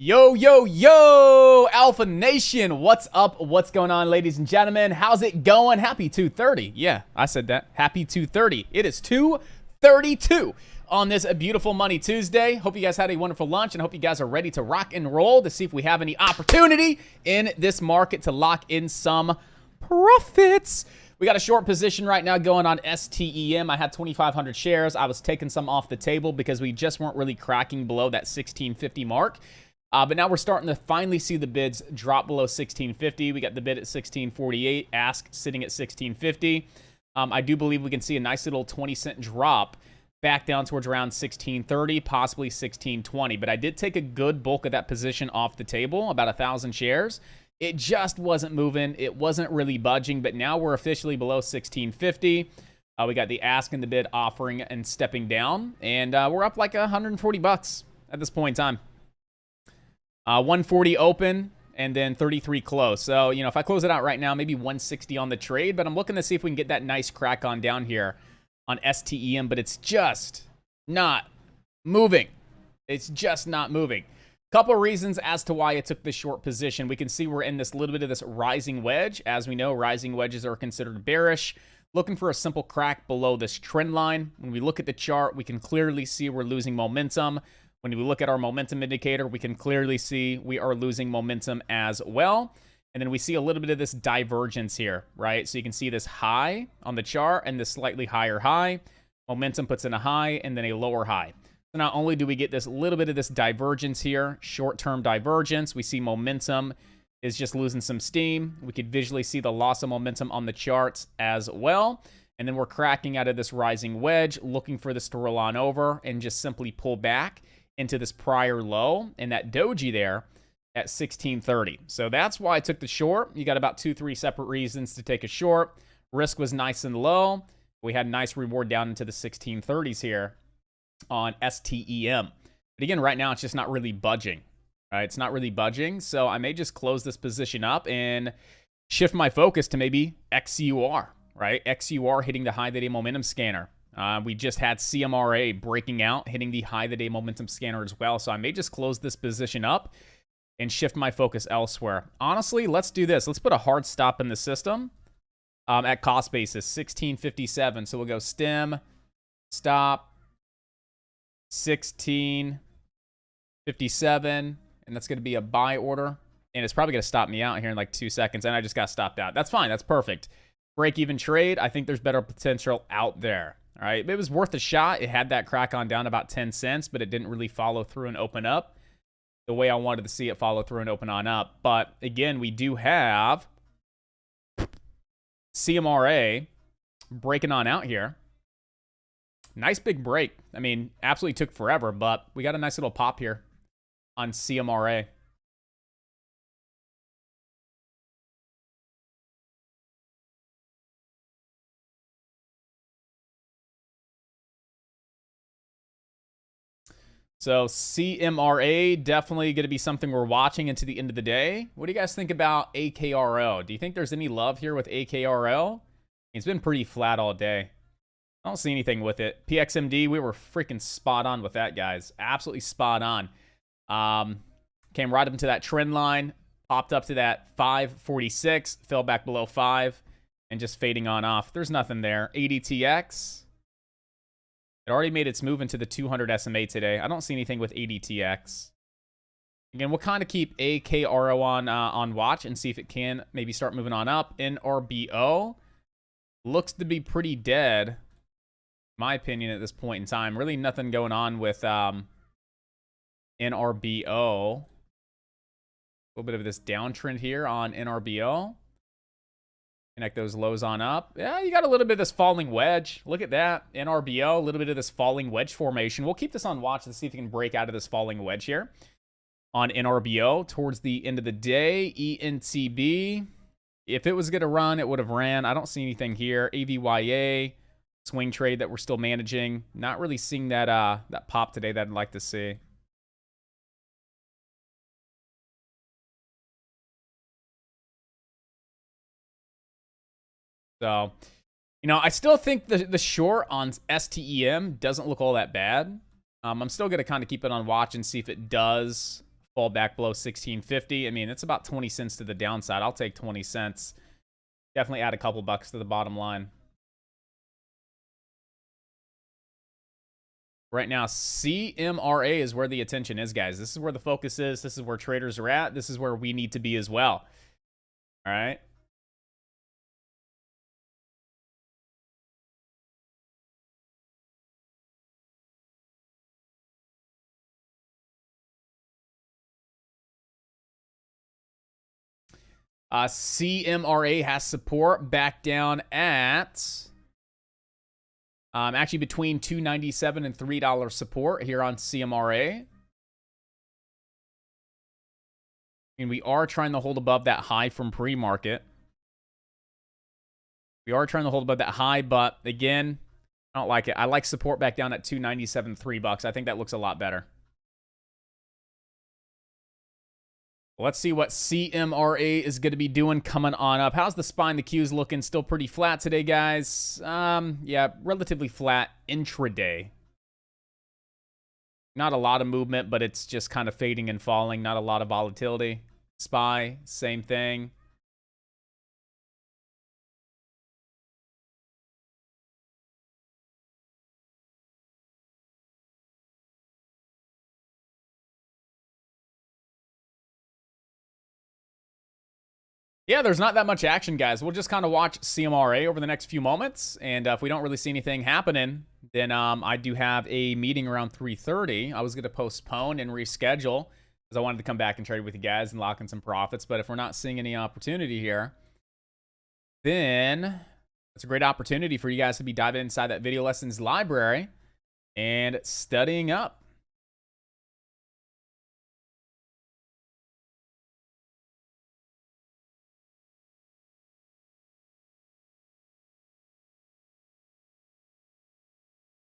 Yo, yo, yo, Alpha Nation. What's up? What's going on, ladies and gentlemen? How's it going? Happy 2:30. Yeah, I said that. Happy 2:30. It is 2:32 on this beautiful Money Tuesday. Hope you guys had a wonderful lunch and hope you guys are ready to rock and roll to see if we have any opportunity in this market to lock in some profits. We got a short position right now going on STEM. I had 2,500 shares. I was taking some off the table because we just weren't really cracking below that 1650 mark. But now we're starting to finally see the bids drop below 1650. We got the bid at 1648, ask sitting at 1650. I do believe we can see a nice little 20-cent drop back down towards around 1630, possibly 1620. But I did take a good bulk of that position off the table, about 1,000 shares. It just wasn't moving. It wasn't really budging, but now we're officially below 1650. We got the ask and the bid offering and stepping down, and we're up like 140 bucks at this point in time. 140 open and then 33 close. So, you know, if I close it out right now, maybe 160 on the trade, but I'm looking to see if we can get that nice crack on down here on STEM, but it's just not moving. It's just not moving. Couple of reasons as to why I took this short position. We can see we're in this little bit of this rising wedge. As we know, rising wedges are considered bearish. Looking for a simple crack below this trend line. When we look at the chart, we can clearly see we're losing momentum. When we look at our momentum indicator, we can clearly see we are losing momentum as well. And then we see a little bit of this divergence here, right? So you can see this high on the chart and this slightly higher high. Momentum puts in a high and then a lower high. So not only do we get this little bit of this divergence here, short-term divergence, we see momentum is just losing some steam. We could visually see the loss of momentum on the charts as well. And then we're cracking out of this rising wedge, looking for this to roll on over and just simply pull back into this prior low and that doji there at 1630. So that's why I took the short. You got about 2-3 separate reasons to take a short. Risk was nice and low. We had a nice reward down into the 1630s here on STEM. But again, right now it's just not really budging. Right? It's not really budging. So I may just close this position up and shift my focus to maybe XUR, right? XUR hitting the high of the day momentum scanner. We just had CMRA breaking out, hitting the high of the day momentum scanner as well. So I may just close this position up and shift my focus elsewhere. Honestly, let's do this. Let's put a hard stop in the system at cost basis, 1657. So we'll go stem, stop, 1657. And that's going to be a buy order. And it's probably going to stop me out here in like 2 seconds. And I just got stopped out. That's fine. That's perfect. Break even trade. I think there's better potential out there. All right, it was worth a shot. It had that crack on down about 10 cents, but it didn't really follow through and open up the way I wanted to see it follow through and open on up. But again, we do have CMRA breaking on out here. Nice big break. I mean, absolutely took forever, but we got a nice little pop here on CMRA. So CMRA, definitely going to be something we're watching into the end of the day. What do you guys think about AKRO? Do you think there's any love here with AKRO? It's been pretty flat all day. I don't see anything with it. PXMD, we were freaking spot on with that, guys. Absolutely spot on. Came right up into that trend line, popped up to that 546, fell back below 5, and just fading on off. There's nothing there. ADTX. It already made its move into the 200 SMA today. I don't see anything with ADTX. Again, we'll kind of keep AKRO on watch and see if it can maybe start moving on up. NRBO looks to be pretty dead, in my opinion, at this point in time. Really nothing going on with NRBO. A little bit of this downtrend here on NRBO. Connect those lows on up. Yeah, you got a little bit of this falling wedge. Look at that. NRBO, a little bit of this falling wedge formation. We'll keep this on watch to see if we can break out of this falling wedge here on NRBO towards the end of the day. ENTB, if it was going to run, it would have ran. I don't see anything here. AVYA, swing trade that we're still managing. Not really seeing that that pop today that I'd like to see. So, you know, I still think the short on STEM doesn't look all that bad. I'm still going to kind of keep it on watch and see if it does fall back below 1650. I mean, it's about 20 cents to the downside. I'll take 20 cents. Definitely add a couple bucks to the bottom line. Right now, CMRA is where the attention is, guys. This is where the focus is. This is where traders are at. This is where we need to be as well. All right. CMRA has support back down at actually between $2.97 and $3 support here on CMRA. And we are trying to hold above that high from pre-market. We are trying to hold above that high, but again, I don't like it. I like support back down at $2.97, $3. I think that looks a lot better. Let's see what CMRA is going to be doing coming on up. How's the spine? The Q's looking still pretty flat today, guys. Yeah, relatively flat intraday. Not a lot of movement, but it's just kind of fading and falling. Not a lot of volatility. SPY, same thing. Yeah, there's not that much action, guys. We'll just kind of watch CMRA over the next few moments. And if we don't really see anything happening, then I do have a meeting around 3:30. I was going to postpone and reschedule because I wanted to come back and trade with you guys and lock in some profits. But if we're not seeing any opportunity here, then it's a great opportunity for you guys to be diving inside that video lessons library and studying up.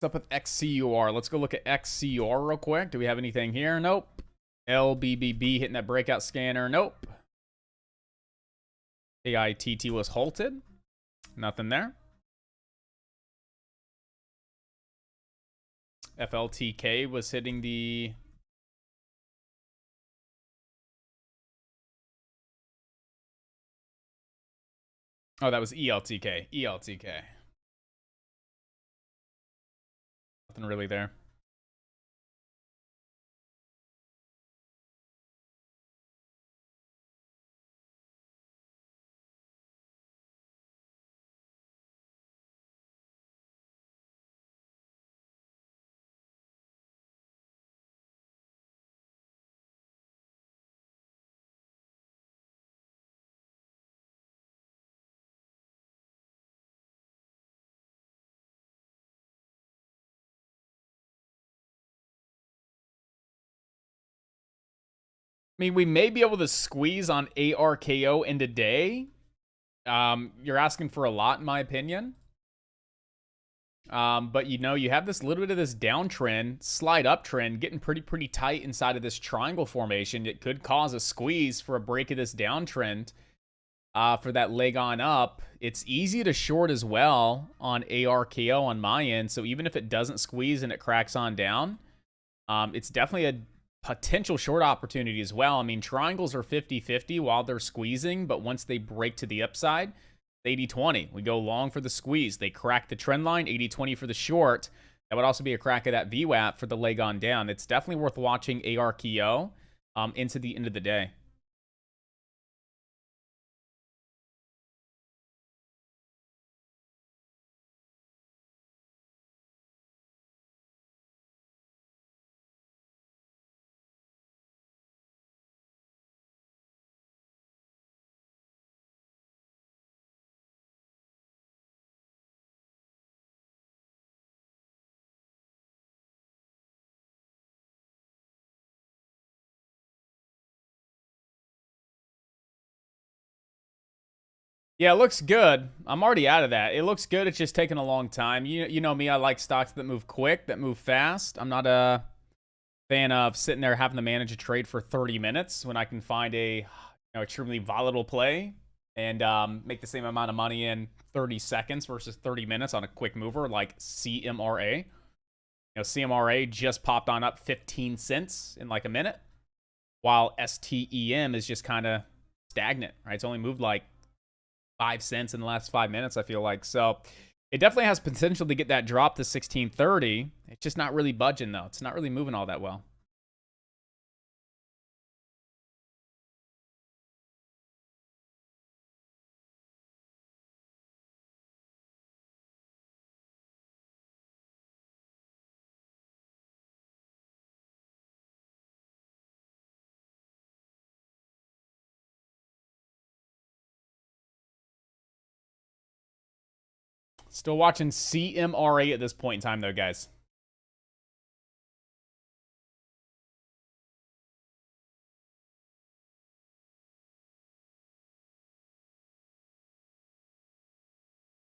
What's up with XCUR? Let's go look at XCUR real quick. Do we have anything here? Nope. LBBB hitting that breakout scanner. Nope. AITT was halted. Nothing there. FLTK was hitting the... Oh, that was ELTK. ELTK. Nothing really there. I mean, we may be able to squeeze on ARKO in today. You're asking for a lot, in my opinion. But, you know, you have this little bit of this downtrend, slide uptrend, getting pretty tight inside of this triangle formation. It could cause a squeeze for a break of this downtrend for that leg on up. It's easy to short as well on ARKO on my end. So even if it doesn't squeeze and it cracks on down, it's definitely a potential short opportunity as well. I mean, triangles are 50-50 while they're squeezing, but once they break to the upside, 80-20. We go long for the squeeze. They crack the trend line, 80-20 for the short. That would also be a crack of that VWAP for the leg on down. It's definitely worth watching ARKO into the end of the day. Yeah, it looks good. I'm already out of that. It looks good. It's just taking a long time. You know me. I like stocks that move quick, that move fast. I'm not a fan of sitting there having to manage a trade for 30 minutes when I can find a extremely volatile play and make the same amount of money in 30 seconds versus 30 minutes on a quick mover like CMRA. You know, CMRA just popped on up 15 cents in like a minute. while STEM is just kind of stagnant, right? It's only moved like 5 cents in the last 5 minutes, I feel like. So it definitely has potential to get that drop to 1630. It's just not really budging, though. It's not really moving all that well. Still watching CMRA at this point in time, though, guys.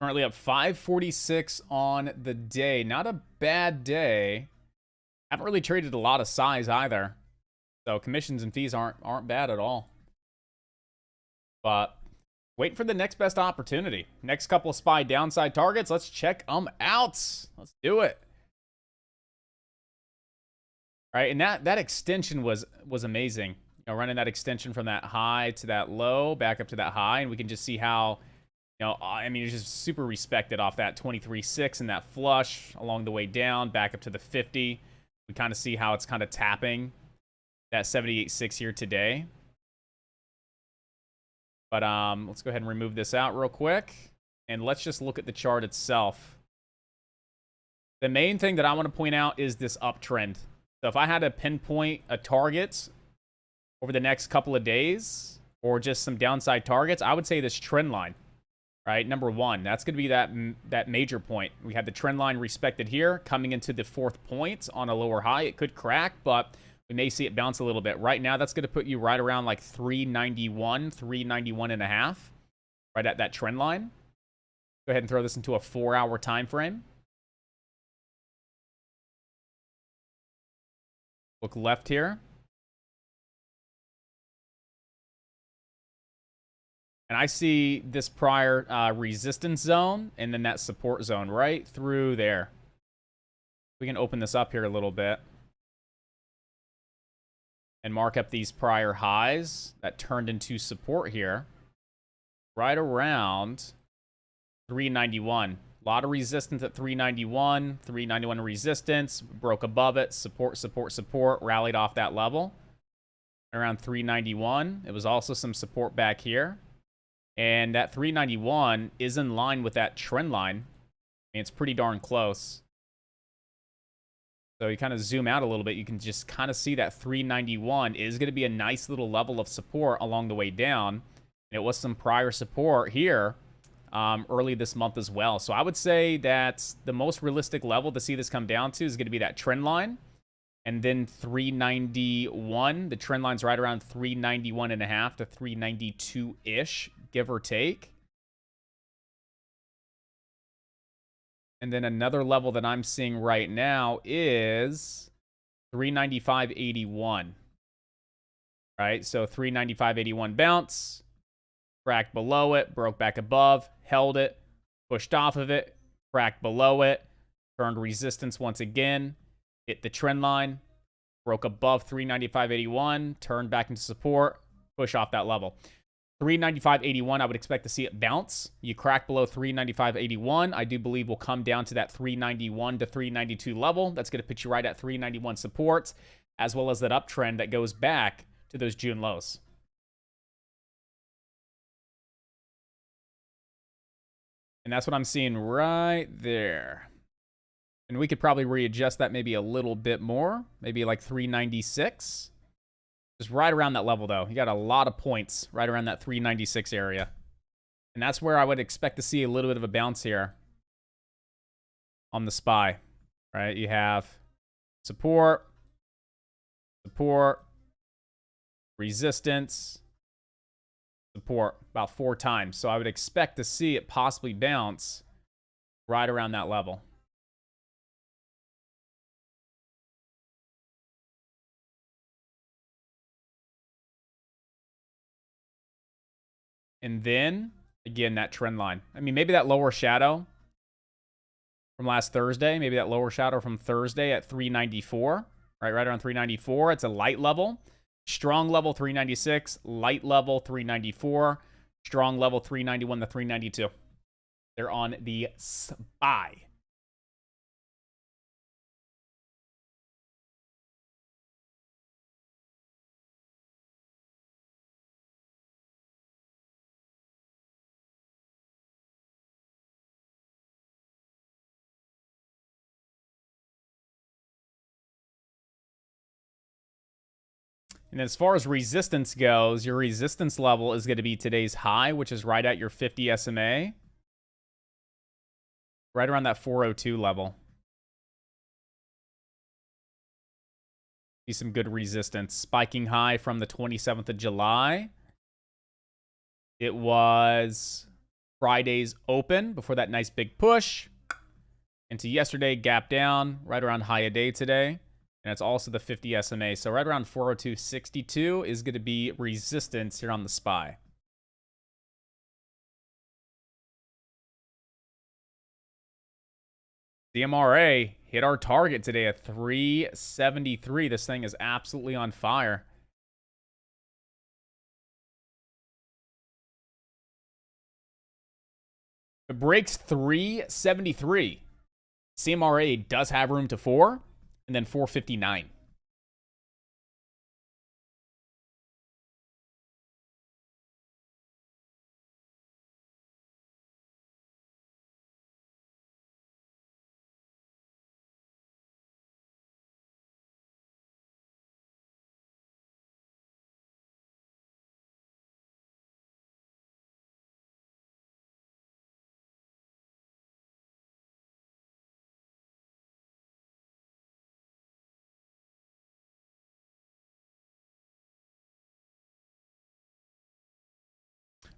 Currently up 546 on the day. Not a bad day. Haven't really traded a lot of size either. So commissions and fees aren't bad at all. But waiting for the next best opportunity. Next couple of SPY downside targets. Let's check them out. Let's do it. All right, and that extension was amazing. You know, running that extension from that high to that low, back up to that high, and we can just see how, you know, I mean, it's just super respected off that 23.6 and that flush along the way down, back up to the 50. We kind of see how it's kind of tapping that 78.6 here today. But let's go ahead and remove this out real quick. And let's just look at the chart itself. The main thing that I want to point out is this uptrend. So if I had to pinpoint a target over the next couple of days, or just some downside targets, I would say this trend line, right? Number one, that's going to be that major point. We had the trend line respected here, coming into the 4th point on a lower high. It could crack, but we may see it bounce a little bit. Right now, that's going to put you right around like 391, 391 and a half, right at that trend line. Go ahead and throw this into a 4-hour time frame. Look left here. And I see this prior resistance zone and then that support zone right through there. We can open this up here a little bit and mark up these prior highs that turned into support here right around 391. A lot of resistance at 391, 391 resistance, broke above it, support, support, support, rallied off that level around 391. It was also some support back here. And that 391 is in line with that trend line. I mean, it's pretty darn close. So you kind of zoom out a little bit, you can just kind of see that 391 is going to be a nice little level of support along the way down. And it was some prior support here early this month as well. So I would say that the most realistic level to see this come down to is going to be that trend line. And then 391, the trend line's right around 391.5 to 392-ish, give or take. And then another level that I'm seeing right now is 395.81. Right, so 395.81 bounce, cracked below it, broke back above, held it, pushed off of it, cracked below it, turned resistance once again, hit the trend line, broke above 395.81, turned back into support, push off that level. 395.81, I would expect to see it bounce. You crack below 395.81, I do believe we'll come down to that 391 to 392 level. That's going to put you right at 391 support, as well as that uptrend that goes back to those June lows. And that's what I'm seeing right there. And we could probably readjust that maybe a little bit more, maybe like 396. Just right around that level, though. You got a lot of points right around that 396 area. And that's where I would expect to see a little bit of a bounce here on the SPY, right? You have support, support, resistance, support about 4 times. So I would expect to see it possibly bounce right around that level. And then, again, that trend line. I mean, maybe that lower shadow from last Thursday, maybe that lower shadow from Thursday at 394, right around 394. It's a light level. Strong level 396, light level 394, strong level 391 to 392. They're on the SPY. And as far as resistance goes, your resistance level is going to be today's high, which is right at your 50 SMA. Right around that 402 level. See some good resistance. Spiking high from the 27th of July. It was Friday's open before that nice big push. Into yesterday, gap down, right around high a day today. And it's also the 50 SMA. So right around 402.62 is going to be resistance here on the SPY. CMRA hit our target today at 373. This thing is absolutely on fire. If it breaks 373, CMRA does have room to 4, and then 459.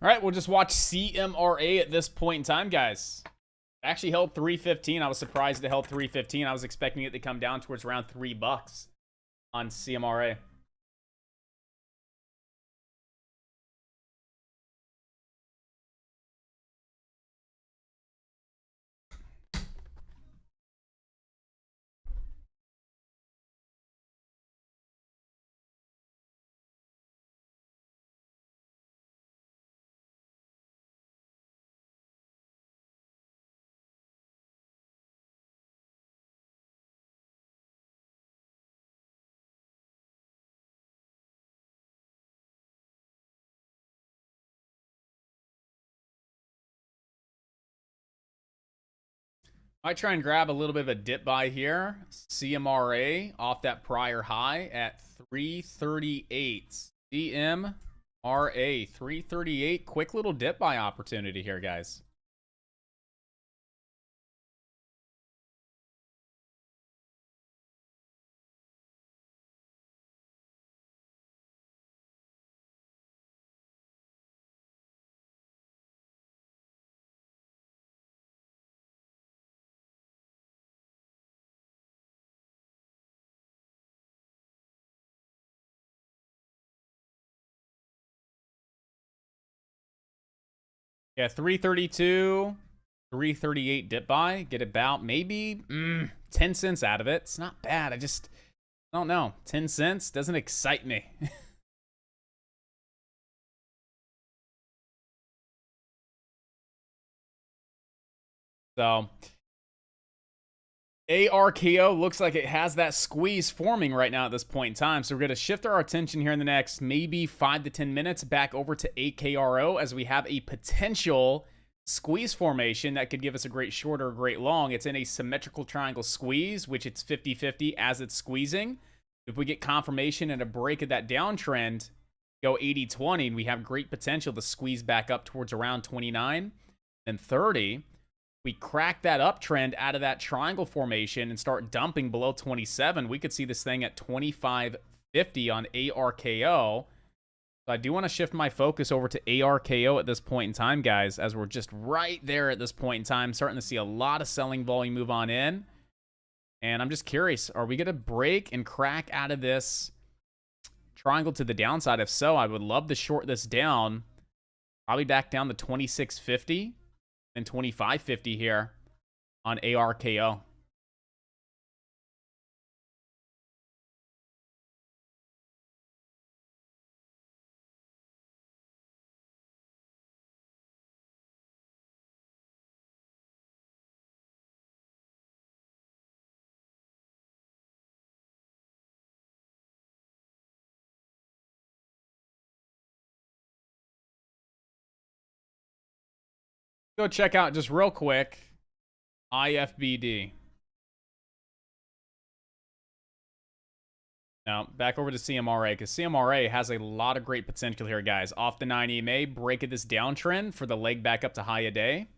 All right, we'll just watch CMRA at this point in time, guys. It actually held 315. I was surprised it held 315. I was expecting it to come down towards around $3 on CMRA. I try and grab a little bit of a dip buy here. CMRA off that prior high at 338. CMRA 338. Quick little dip buy opportunity here, guys. Yeah, 332, 338 dip buy. Get about maybe 10 cents out of it. It's not bad. I don't know. 10 cents doesn't excite me. So, ARKO looks like it has that squeeze forming right now at this point in time. So we're going to shift our attention here in the next maybe 5 to 10 minutes back over to AKRO as we have a potential squeeze formation that could give us a great short or a great long. It's in a symmetrical triangle squeeze, which it's 50-50 as it's squeezing. If we get confirmation and a break of that downtrend, go 80-20, and we have great potential to squeeze back up towards around 29 and 30. We crack that uptrend out of that triangle formation and start dumping below 27, we could see this thing at 25.50 on ARKO. So I do want to shift my focus over to ARKO at this point in time, guys, as we're just right there at this point in time, starting to see a lot of selling volume move on in. And I'm just curious, are we going to break and crack out of this triangle to the downside? If so, I would love to short this down, probably back down to 26.50. And 25.50 here on ARKO. Go check out just real quick IFBD. Now, back over to CMRA, because CMRA has a lot of great potential here, guys. Off the 9 EMA, breaking this downtrend for the leg back up to high a day.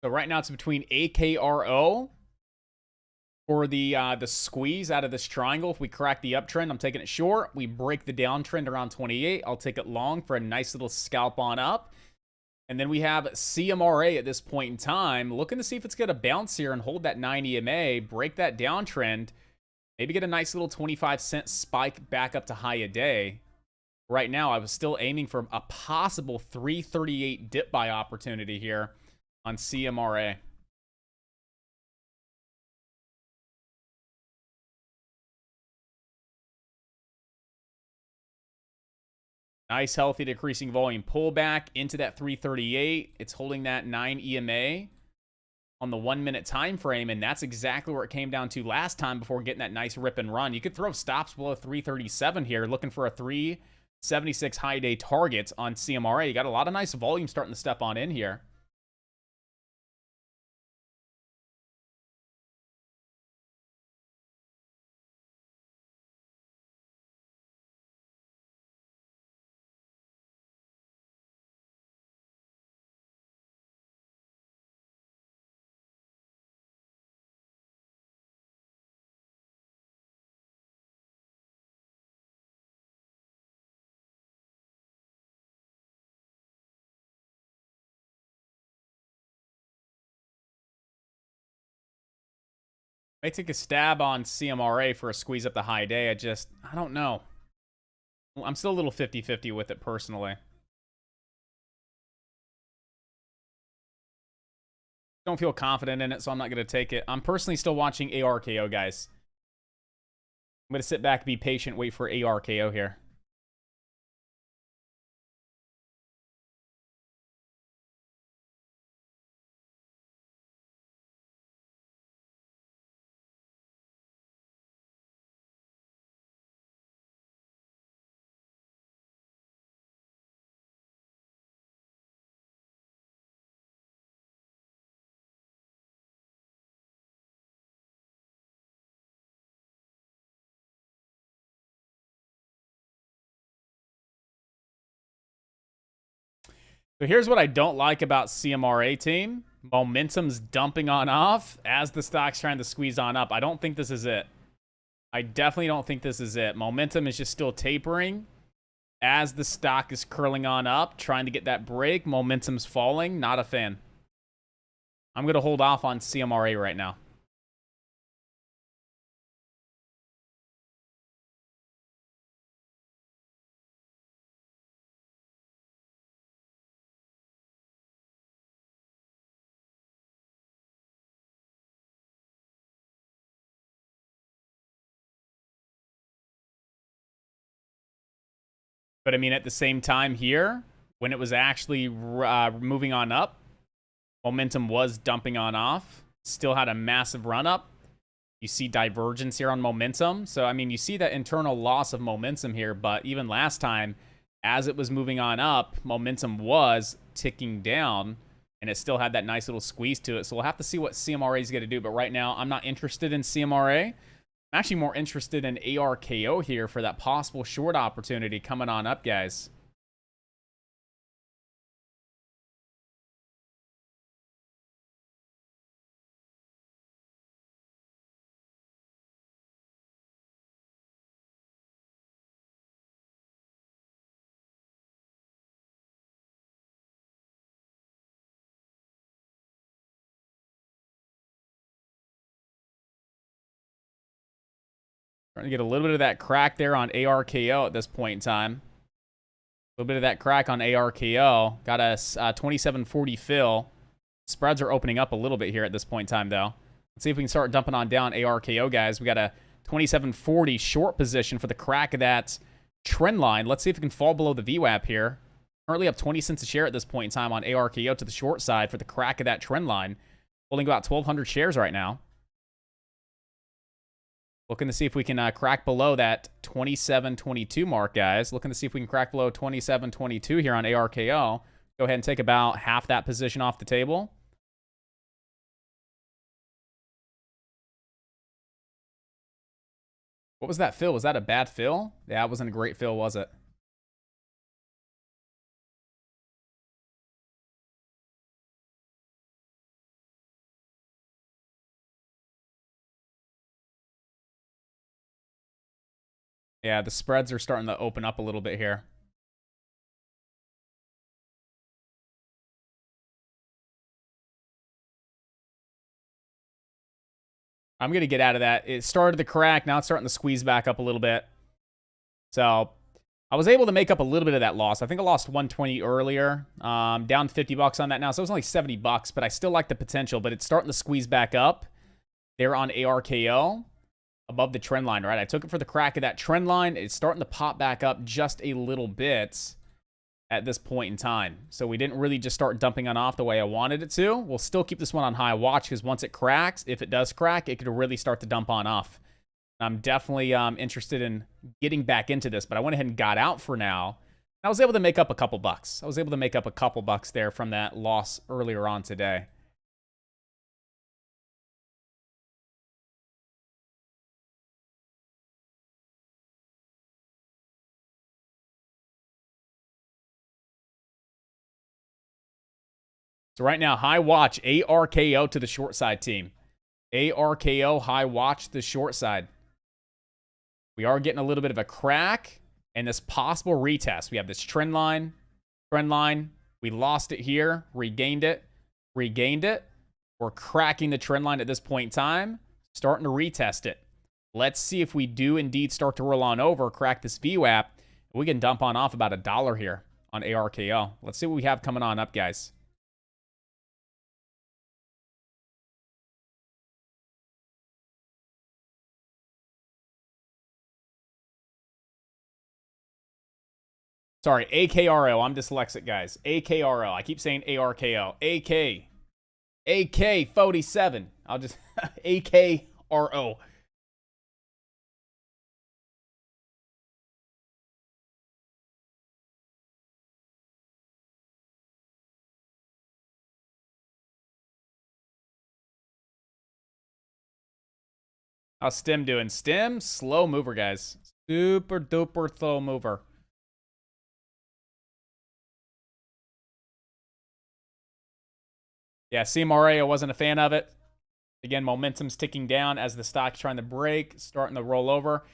So right now it's between AKRO for the squeeze out of this triangle. If we crack the uptrend, I'm taking it short. We break the downtrend around 28. I'll take it long for a nice little scalp on up. And then we have CMRA at this point in time, looking to see if it's going to bounce here and hold that 9 EMA, break that downtrend, maybe get a nice little 25-cent spike back up to high a day. Right now, I was still aiming for a possible 338 dip buy opportunity here on CMRA. Nice, healthy, decreasing volume pullback into that 338. It's holding that 9 EMA on the 1-minute time frame, and that's exactly where it came down to last time before getting that nice rip and run. You could throw stops below 337 here, looking for a 376 high day target on CMRA. You got a lot of nice volume starting to step on in here. May take a stab on CMRA for a squeeze up the high day. I don't know. I'm still a little 50-50 with it personally. Don't feel confident in it, so I'm not going to take it. I'm personally still watching ARKO, guys. I'm going to sit back, be patient, wait for ARKO here. So here's what I don't like about CMRA team. Momentum's dumping on off as the stock's trying to squeeze on up. I don't think this is it. I definitely don't think this is it. Momentum is just still tapering as the stock is curling on up, trying to get that break. Momentum's falling. Not a fan. I'm going to hold off on CMRA right now. But I mean, at the same time here, when it was actually moving on up, momentum was dumping on off. Still had a massive run up. You see divergence here on momentum. So, I mean, you see that internal loss of momentum here. But even last time, as it was moving on up, momentum was ticking down. And it still had that nice little squeeze to it. So we'll have to see what CMRA is going to do. But right now, I'm not interested in CMRA. I'm actually more interested in ARKO here for that possible short opportunity coming on up, guys. Trying to get a little bit of that crack there on ARKO at this point in time. A little bit of that crack on ARKO. Got a 2740 fill. Spreads are opening up a little bit here at this point in time, though. Let's see if we can start dumping on down ARKO, guys. We got a 2740 short position for the crack of that trend line. Let's see if it can fall below the VWAP here. Currently up 20 cents a share at this point in time on ARKO to the short side for the crack of that trend line. Holding about 1,200 shares right now. Looking to see if we can crack below that 27.22 mark, guys. Looking to see if we can crack below 27.22 here on ARKO. Go ahead and take about half that position off the table. What was that fill? Was that a bad fill? Yeah, it wasn't a great fill, was it? Yeah, the spreads are starting to open up a little bit here. I'm going to get out of that. It started to crack. Now it's starting to squeeze back up a little bit. So I was able to make up a little bit of that loss. I think I lost 120 earlier. Down 50 bucks on that now. So it was only 70 bucks, but I still like the potential. But it's starting to squeeze back up there on ARKO above the trend line, right? I took it for the crack of that trend line. It's starting to pop back up just a little bit at this point in time. So we didn't really just start dumping on off the way I wanted it to. We'll still keep this one on high watch because once it cracks, if it does crack, it could really start to dump on off. I'm definitely interested in getting back into this, but I went ahead and got out for now. I was able to make up a couple bucks. I was able to make up a couple bucks there from that loss earlier on today. So right now, high watch, ARKO to the short side team. ARKO, high watch the short side. We are getting a little bit of a crack and this possible retest. We have this trend line. We lost it here, regained it. We're cracking the trend line at this point in time, starting to retest it. Let's see if we do indeed start to roll on over, crack this VWAP. We can dump on off about $1 here on ARKO. Let's see what we have coming on up, guys. Sorry, AKRO. I'm dyslexic, guys. AKRO. I keep saying ARKO. AK47. I'll just... AKRO. How's Stim doing? Stim, slow mover, guys. Super duper slow mover. Yeah, CMRA, I wasn't a fan of it. Again, momentum's ticking down as the stock's trying to break, starting to roll over.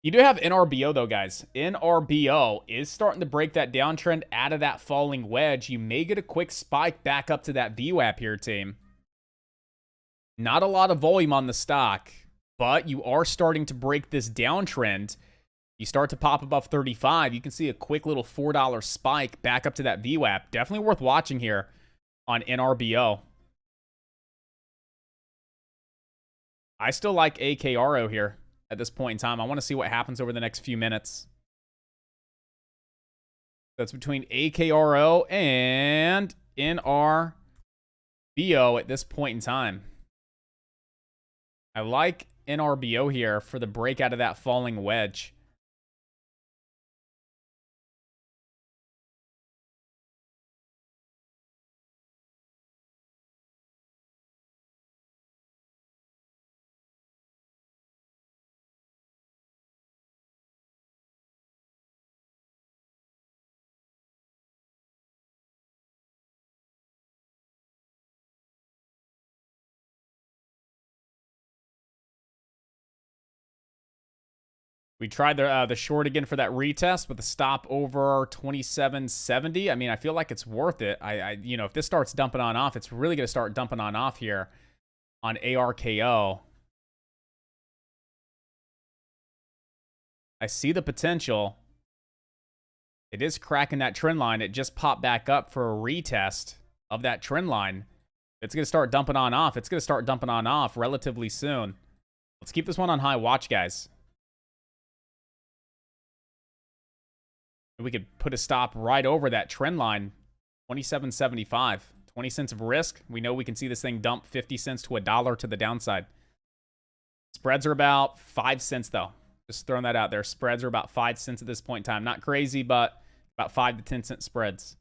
You do have NRBO, though, guys. NRBO is starting to break that downtrend out of that falling wedge. You may get a quick spike back up to that VWAP here, team. Not a lot of volume on the stock, but you are starting to break this downtrend. You start to pop above 35. You can see a quick little $4 spike back up to that VWAP. Definitely worth watching here on NRBO. I still like AKRO here at this point in time. I want to see what happens over the next few minutes. That's between AKRO and NRBO at this point in time. I like NRBO here for the break out of that falling wedge. We tried the short again for that retest with a stop over 27.70. I mean, I feel like it's worth it. You know, if this starts dumping on off, it's really going to start dumping on off here on ARKO. I see the potential. It is cracking that trend line. It just popped back up for a retest of that trend line. It's going to start dumping on off. It's going to start dumping on off relatively soon. Let's keep this one on high watch, guys. We could put a stop right over that trend line, 27.75. 20 cents of risk. We know we can see this thing dump 50 cents to $1 to the downside. Spreads are about 5 cents, though. Just throwing that out there. Spreads are about 5 cents at this point in time. Not crazy, but about 5 to 10 cent spreads.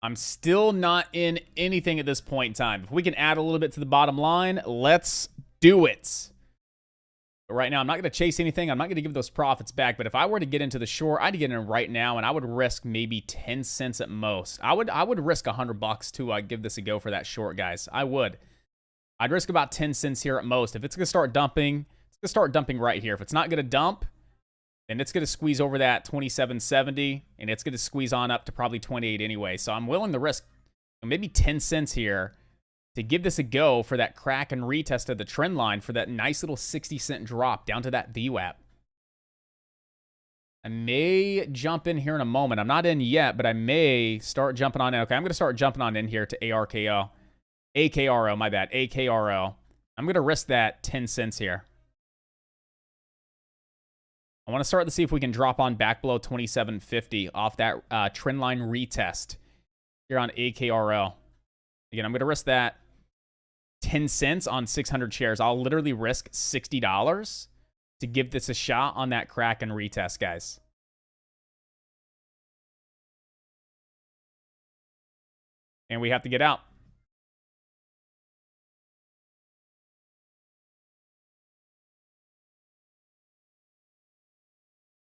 I'm still not in anything at this point in time. If we can add a little bit to the bottom line, let's do it. But right now, I'm not going to chase anything. I'm not going to give those profits back. But if I were to get into the short, I'd get in right now, and I would risk maybe 10 cents at most. I would risk $100 to give this a go for that short, guys. I would. I'd risk about 10 cents here at most. If it's going to start dumping, it's going to start dumping right here. If it's not going to dump, then it's going to squeeze over that 27.70, and it's going to squeeze on up to probably 28 anyway. So I'm willing to risk maybe 10 cents here to give this a go for that crack and retest of the trend line for that nice little 60-cent drop down to that VWAP. I may jump in here in a moment. I'm not in yet, but I may start jumping on in. Okay, I'm going to start jumping on in here to ARKO. AKRO, my bad. AKRO. I'm going to risk that 10 cents here. I want to start to see if we can drop on back below 27.50 off that trend line retest here on AKRO. Again, I'm going to risk that 10 cents on 600 shares. I'll literally risk $60 to give this a shot on that crack and retest, guys. And we have to get out.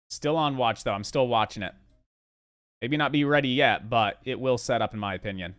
Still on watch, though. I'm still watching it. Maybe not be ready yet, but it will set up, in my opinion.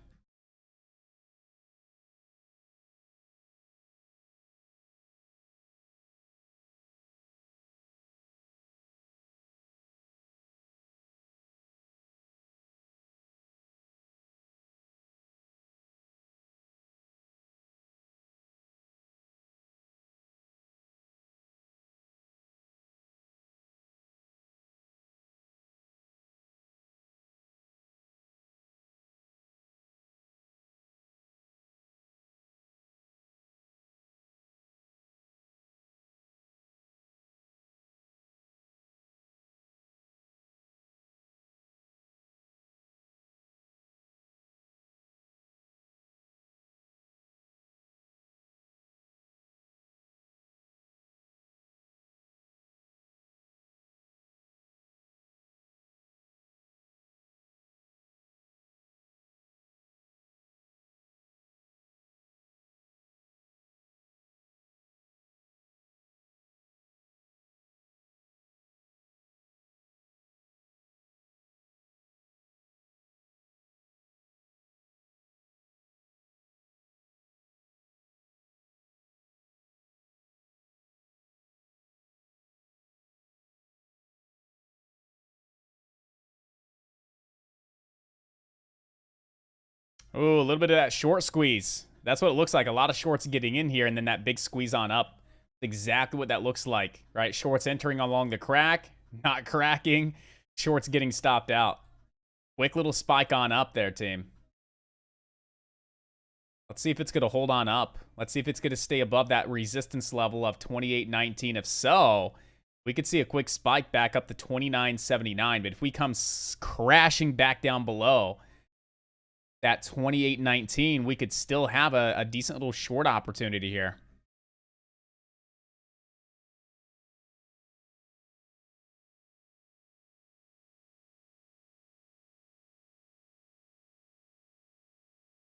Ooh, a little bit of that short squeeze. That's what it looks like. A lot of shorts getting in here, and then that big squeeze on up. Exactly what that looks like, right? Shorts entering along the crack, not cracking. Shorts getting stopped out. Quick little spike on up there, team. Let's see if it's going to hold on up. Let's see if it's going to stay above that resistance level of 28.19. If so, we could see a quick spike back up to 29.79. But if we come crashing back down below that 28.19, we could still have a decent little short opportunity here.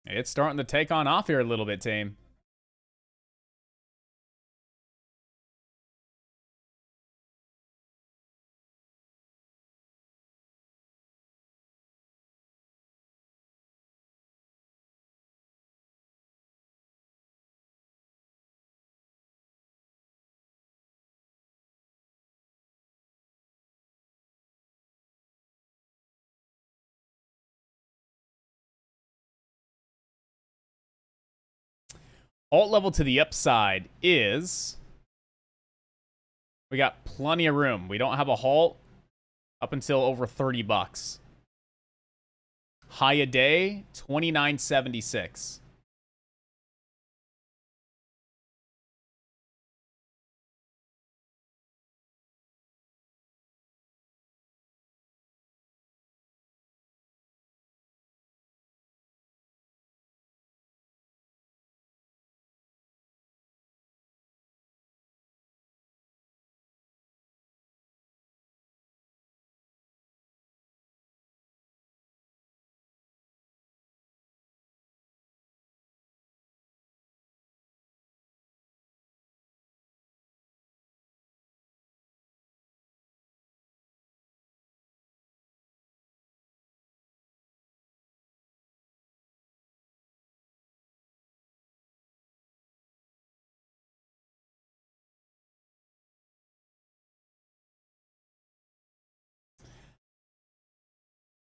It's starting to take on off here a little bit, team. Alt level to the upside is... We got plenty of room. We don't have a halt up until over 30 bucks. High a day, 29.76.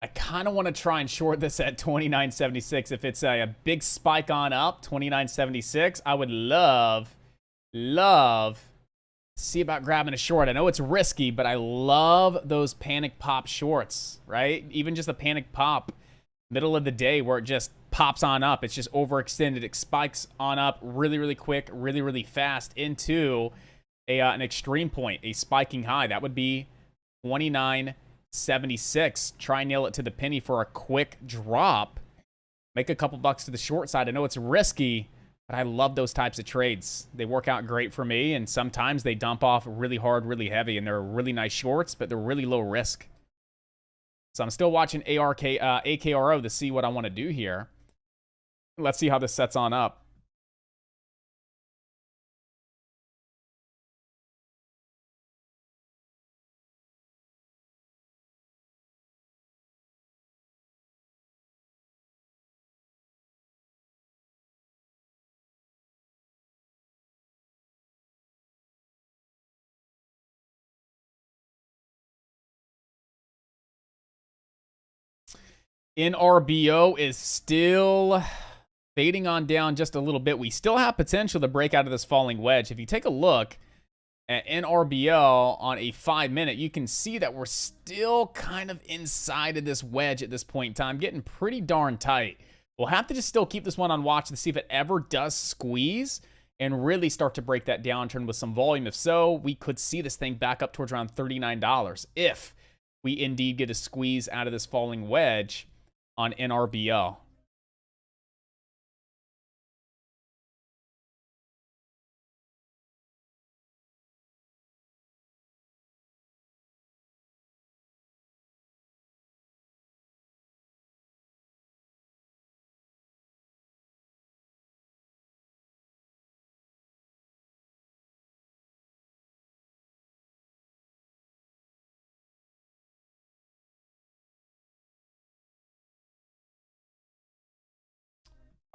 I kind of want to try and short this at 29.76. If it's a big spike on up, 29.76, I would love see about grabbing a short. I know it's risky, but I love those panic pop shorts, right? Even just a panic pop middle of the day where it just pops on up. It's just overextended. It spikes on up really, really quick, really, really fast into an extreme point, a spiking high. That would be 29.76. Try and nail it to the penny for a quick drop. Make a couple bucks to the short side. I know it's risky, but I love those types of trades. They work out great for me, and sometimes they dump off really hard, really heavy, and they're really nice shorts, but they're really low risk. So I'm still watching AKRO to see what I want to do here. Let's see how this sets on up. NRBO is still fading on down just a little bit. We still have potential to break out of this falling wedge. If you take a look at NRBO on a 5-minute, you can see that we're still kind of inside of this wedge at this point in time, getting pretty darn tight. We'll have to just still keep this one on watch to see if it ever does squeeze and really start to break that downturn with some volume. If so, we could see this thing back up towards around $39 if we indeed get a squeeze out of this falling wedge on NRBO.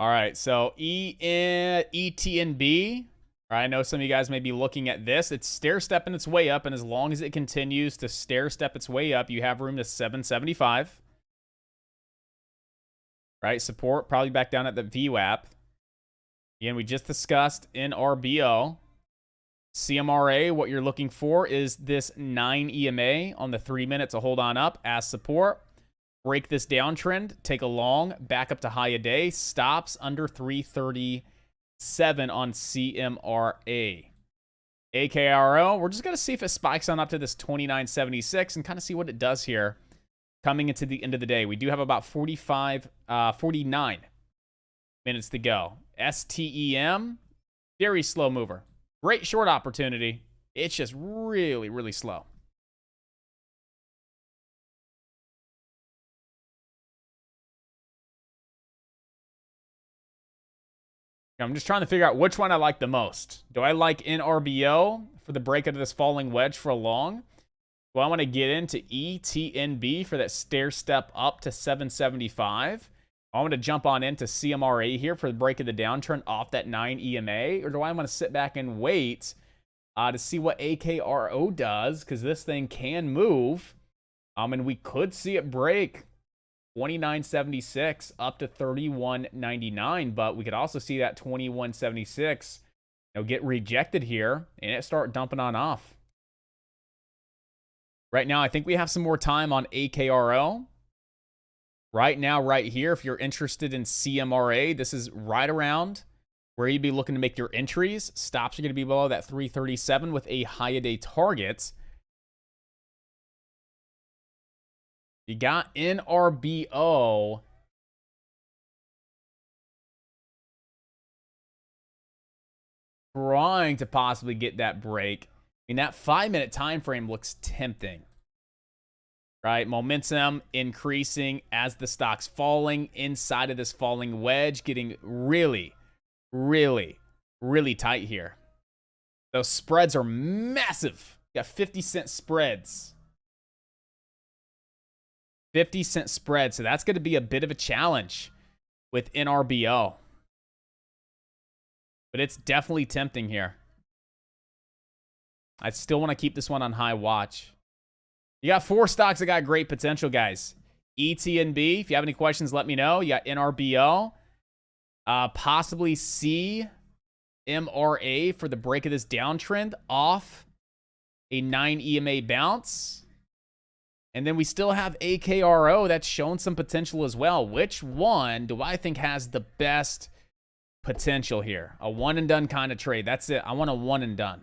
All right, so ETNB. I know some of you guys may be looking at this. It's stair-stepping its way up, and as long as it continues to stair-step its way up, you have room to 775. Right, support probably back down at the VWAP. Again, we just discussed NRBO. CMRA, what you're looking for is this 9 EMA on the 3 minute to hold on up as support. Break this downtrend, take a long, back up to high a day, stops under 337 on CMRA. AKRO, we're just going to see if it spikes on up to this 29.76 and kind of see what it does here coming into the end of the day. We do have about 49 minutes to go. STEM, very slow mover. Great short opportunity. It's just really, really slow. I'm just trying to figure out which one I like the most. Do I like NRBO for the break out of this falling wedge for a long? Do I want to get into ETNB for that stair step up to 775? I want to jump on into CMRA here for the break of the downturn off that 9 EMA? Or do I want to sit back and wait to see what AKRO does? Because this thing can move. And we could see it break 29.76 up to 31.99, but we could also see that 21.76 get rejected here and it start dumping on off. Right now, I think we have some more time on AKRO. Right now, right here, if you're interested in CMRA, this is right around where you'd be looking to make your entries. Stops are going to be below that 337 with a high-a-day target. You got NRBO. Trying to possibly get that break. I mean, that 5-minute time frame looks tempting. Right? Momentum increasing as the stock's falling inside of this falling wedge, getting really, really, really tight here. Those spreads are massive. You got 50-cent spreads. 50-cent spread. So that's going to be a bit of a challenge with NRBO. But it's definitely tempting here. I still want to keep this one on high watch. You got 4 stocks that got great potential, guys. ETNB. If you have any questions, let me know. You got NRBO. Possibly CMRA for the break of this downtrend off a 9 EMA bounce. And then we still have AKRO that's shown some potential as well. Which one do I think has the best potential here? A one and done kind of trade. That's it. I want a one and done.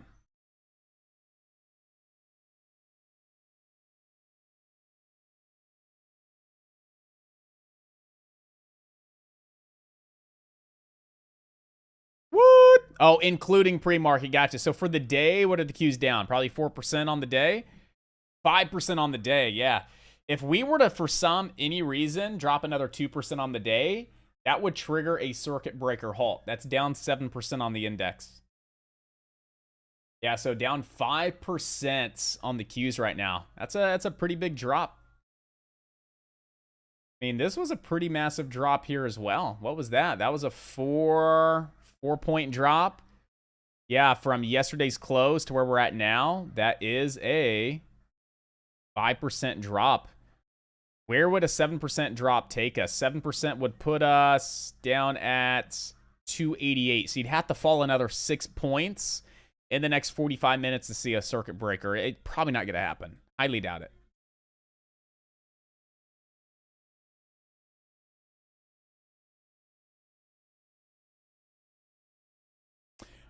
What? Oh, including pre-market. Gotcha. So for the day, what are the Qs down? Probably 4% on the day. 5% on the day, yeah. If we were to, for any reason, drop another 2% on the day, that would trigger a circuit breaker halt. That's down 7% on the index. Yeah, so down 5% on the Qs right now. That's a pretty big drop. I mean, this was a pretty massive drop here as well. What was that? That was a 4-point drop. Yeah, from yesterday's close to where we're at now, that is a 5% drop. Where would a 7% drop take us? 7% would put us down at 288. So you'd have to fall another 6 points in the next 45 minutes to see a circuit breaker. It's probably not going to happen. Highly doubt it.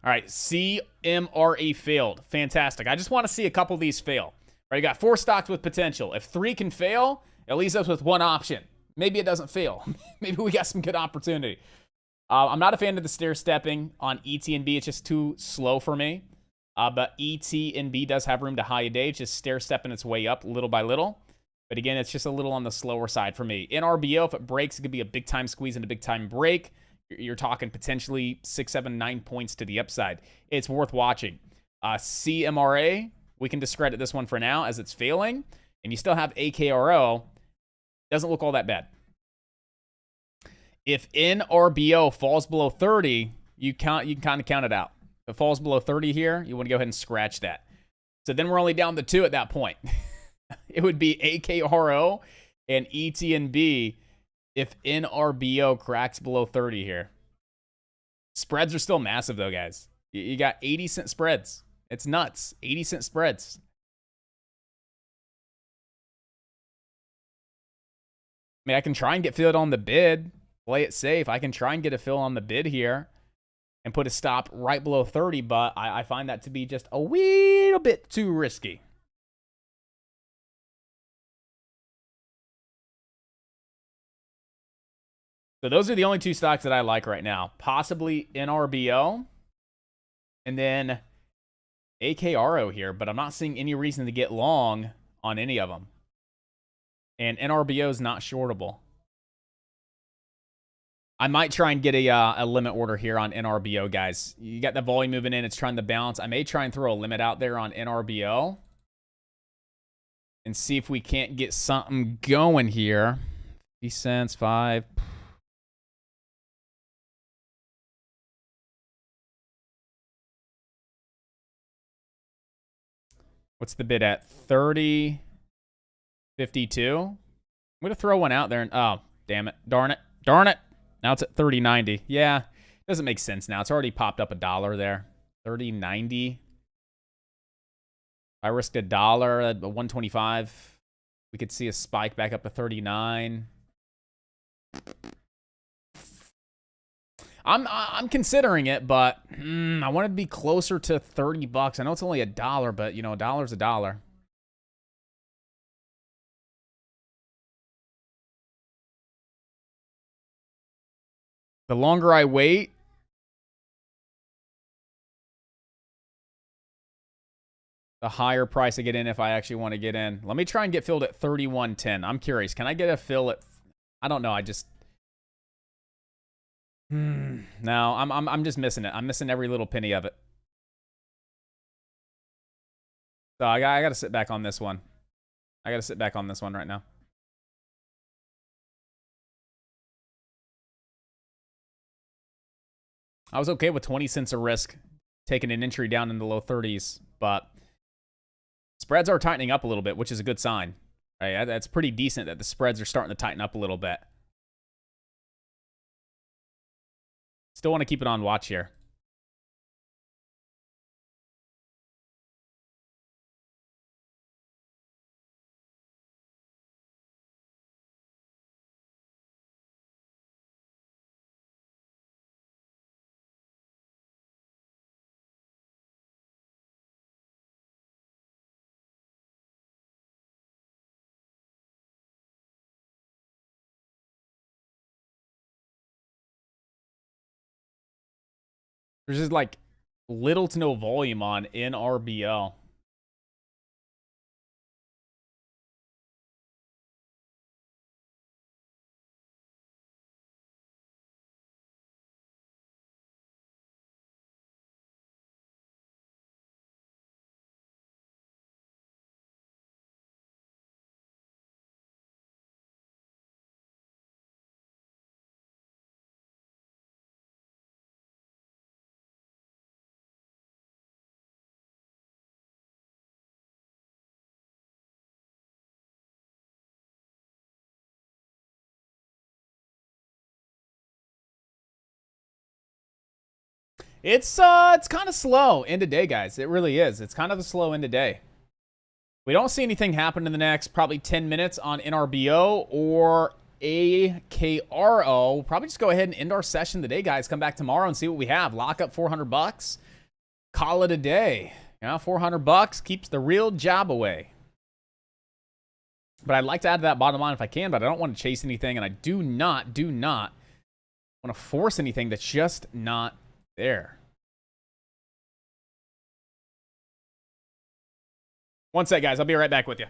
All right, CMRA failed. Fantastic. I just want to see a couple of these fail. All right, you got 4 stocks with potential. If 3 can fail, it leaves us with one option. Maybe it doesn't fail. Maybe we got some good opportunity. I'm not a fan of the stair stepping on ETNB. It's just too slow for me. But ETNB does have room to high a day. It's just stair stepping its way up little by little. But again, it's just a little on the slower side for me. NRBO, if it breaks, it could be a big time squeeze and a big time break. You're talking potentially 6, 7, 9 points to the upside. It's worth watching. CMRA, we can discredit this one for now as it's failing. And you still have AKRO. Doesn't look all that bad. If NRBO falls below 30, you can kind of count it out. If it falls below 30 here, you want to go ahead and scratch that. So then we're only down to 2 at that point. It would be AKRO and ETNB if NRBO cracks below 30 here. Spreads are still massive though, guys. You got 80-cent spreads. It's nuts. 80-cent spreads. I mean, I can try and get filled on the bid. Play it safe. I can try and get a fill on the bid here and put a stop right below 30, but I find that to be just a little bit too risky. So those are the only 2 stocks that I like right now. Possibly NRBO and then AKRO here, but I'm not seeing any reason to get long on any of them. And NRBO is not shortable. I might try and get a limit order here on NRBO, guys. You got the volume moving in. It's trying to bounce. I may try and throw a limit out there on NRBO and see if we can't get something going here. 50 cents, 5. What's the bid at? 30.52. I'm going to throw one out there and, oh, damn it. Darn it. Darn it. Now it's at 30.90. Yeah, doesn't make sense now. It's already popped up $1 there. 30.90. If I risked $1 at 125, we could see a spike back up to 39. I'm considering it, but I want it to be closer to $30. I know it's only $1, but you know, $1's $1. The longer I wait, the higher price I get in if I actually want to get in. Let me try and get filled at 31.10. I'm curious. Can I get a fill at? I don't know. I just no. I'm just missing it. I'm missing every little penny of it. So I got to sit back on this one. I got to sit back on this one right now. I was okay with 20 cents a risk, taking an entry down in the low 30s, but spreads are tightening up a little bit, which is a good sign. Right? That's pretty decent that the spreads are starting to tighten up a little bit. Still want to keep it on watch here. There's just like little to no volume on in RBL. It's kind of slow end of day, guys. It really is. It's kind of a slow end of day. We don't see anything happen in the next probably 10 minutes on NRBO or AKRO. We'll probably just go ahead and end our session today, guys. Come back tomorrow and see what we have. Lock up $400. Call it a day. You know, $400 keeps the real job away. But I'd like to add to that bottom line if I can, but I don't want to chase anything, and I do not want to force anything that's just not there. One sec, guys. I'll be right back with you.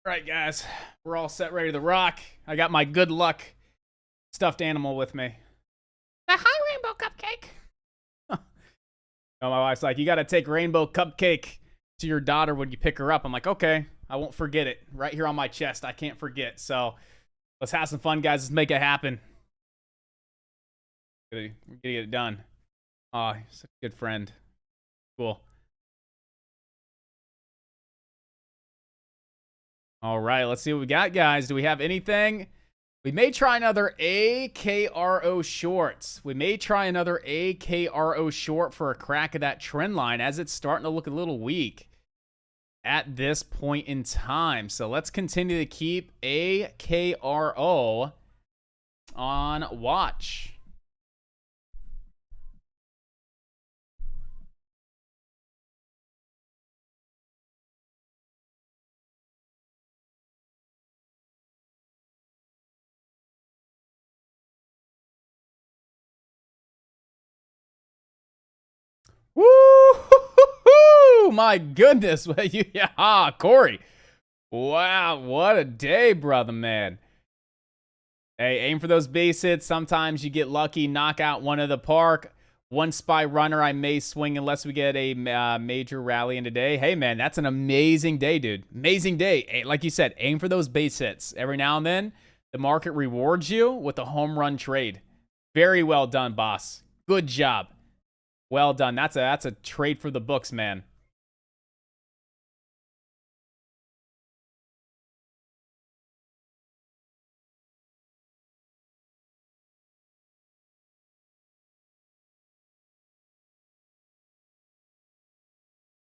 All right, guys. We're all set, ready to rock. I got my good luck stuffed animal with me. Hi, Rainbow Cupcake. Oh, my wife's like, you got to take Rainbow Cupcake to your daughter when you pick her up. I'm like, okay, I won't forget it. Right here on my chest. I can't forget. So let's have some fun, guys. Let's make it happen. We're gonna get it done. Oh, he's such a good friend. Cool. All right, let's see what we got, guys. Do we have anything? We may try another AKRO shorts. We may try another AKRO short for a crack of that trend line as it's starting to look a little weak at this point in time. So let's continue to keep AKRO on watch. Woo! My goodness. Yeah, Corey. Wow, what a day, brother, man. Hey, aim for those base hits. Sometimes you get lucky, knock out one of the park. One spy runner I may swing unless we get a major rally in today. Hey, man, that's an amazing day, dude. Amazing day. Like you said, aim for those base hits. Every now and then, the market rewards you with a home run trade. Very well done, boss. Good job. Well done. That's a trade for the books, man.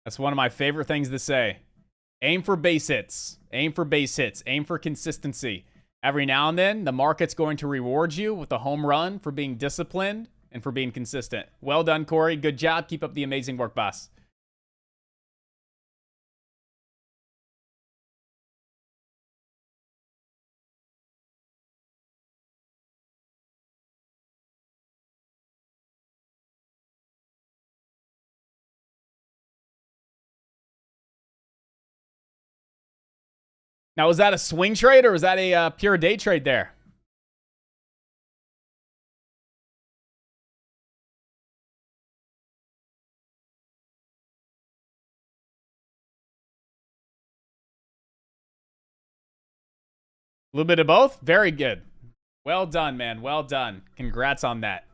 That's one of my favorite things to say. Aim for base hits. Aim for base hits. Aim for consistency. Every now and then, the market's going to reward you with a home run for being disciplined and for being consistent. Well done, Corey. Good job. Keep up the amazing work, boss. Now, was that a swing trade or was that a pure day trade there? A little bit of both? Very good. Well done, man. Well done. Congrats on that.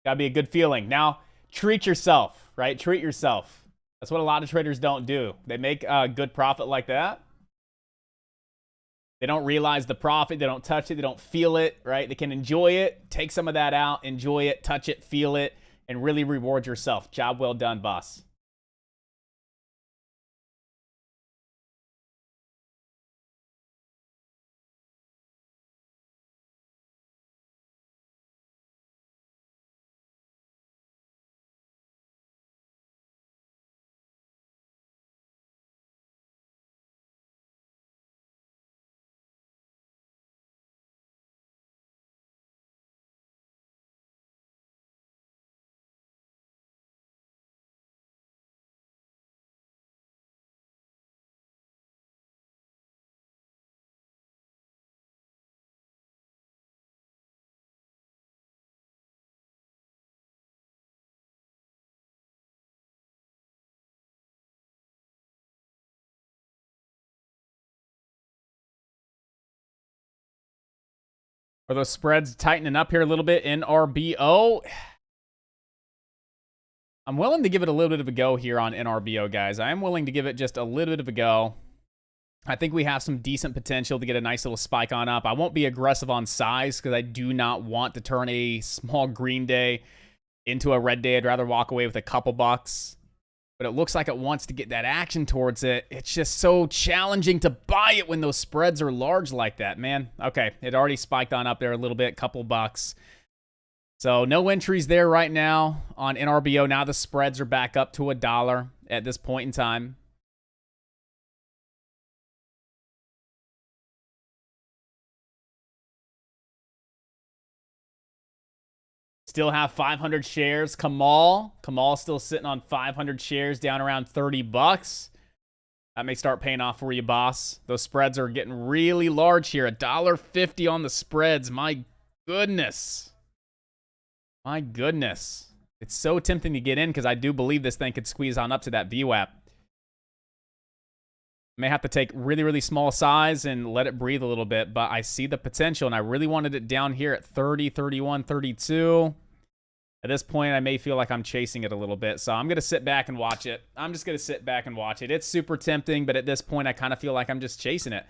Gotta be a good feeling. Now, treat yourself, right? Treat yourself. That's what a lot of traders don't do. They make a good profit like that. They don't realize the profit. They don't touch it. They don't feel it, right? They can enjoy it, take some of that out, enjoy it, touch it, feel it, and really reward yourself. Job well done, boss. Are those spreads tightening up here a little bit in RBO? I'm willing to give it a little bit of a go here on NRBO, guys. I am willing to give it just a little bit of a go. I think we have some decent potential to get a nice little spike on up. I won't be aggressive on size because I do not want to turn a small green day into a red day. I'd rather walk away with a couple bucks. But it looks like it wants to get that action towards it. It's just so challenging to buy it when those spreads are large like that, man. Okay, it already spiked on up there a little bit, couple bucks. So no entries there right now on NRBO. Now the spreads are back up to $1 at this point in time. Still have 500 shares. Kamal still sitting on 500 shares, down around 30 bucks. That may start paying off for you, boss. Those spreads are getting really large here. $1.50 on the spreads. My goodness. My goodness. It's so tempting to get in because I do believe this thing could squeeze on up to that VWAP. May have to take really, really small size and let it breathe a little bit, but I see the potential, and I really wanted it down here at 30, 31, 32. At this point, I may feel like I'm chasing it a little bit, so I'm going to sit back and watch it. I'm just going to sit back and watch it. It's super tempting, but at this point, I kind of feel like I'm just chasing it.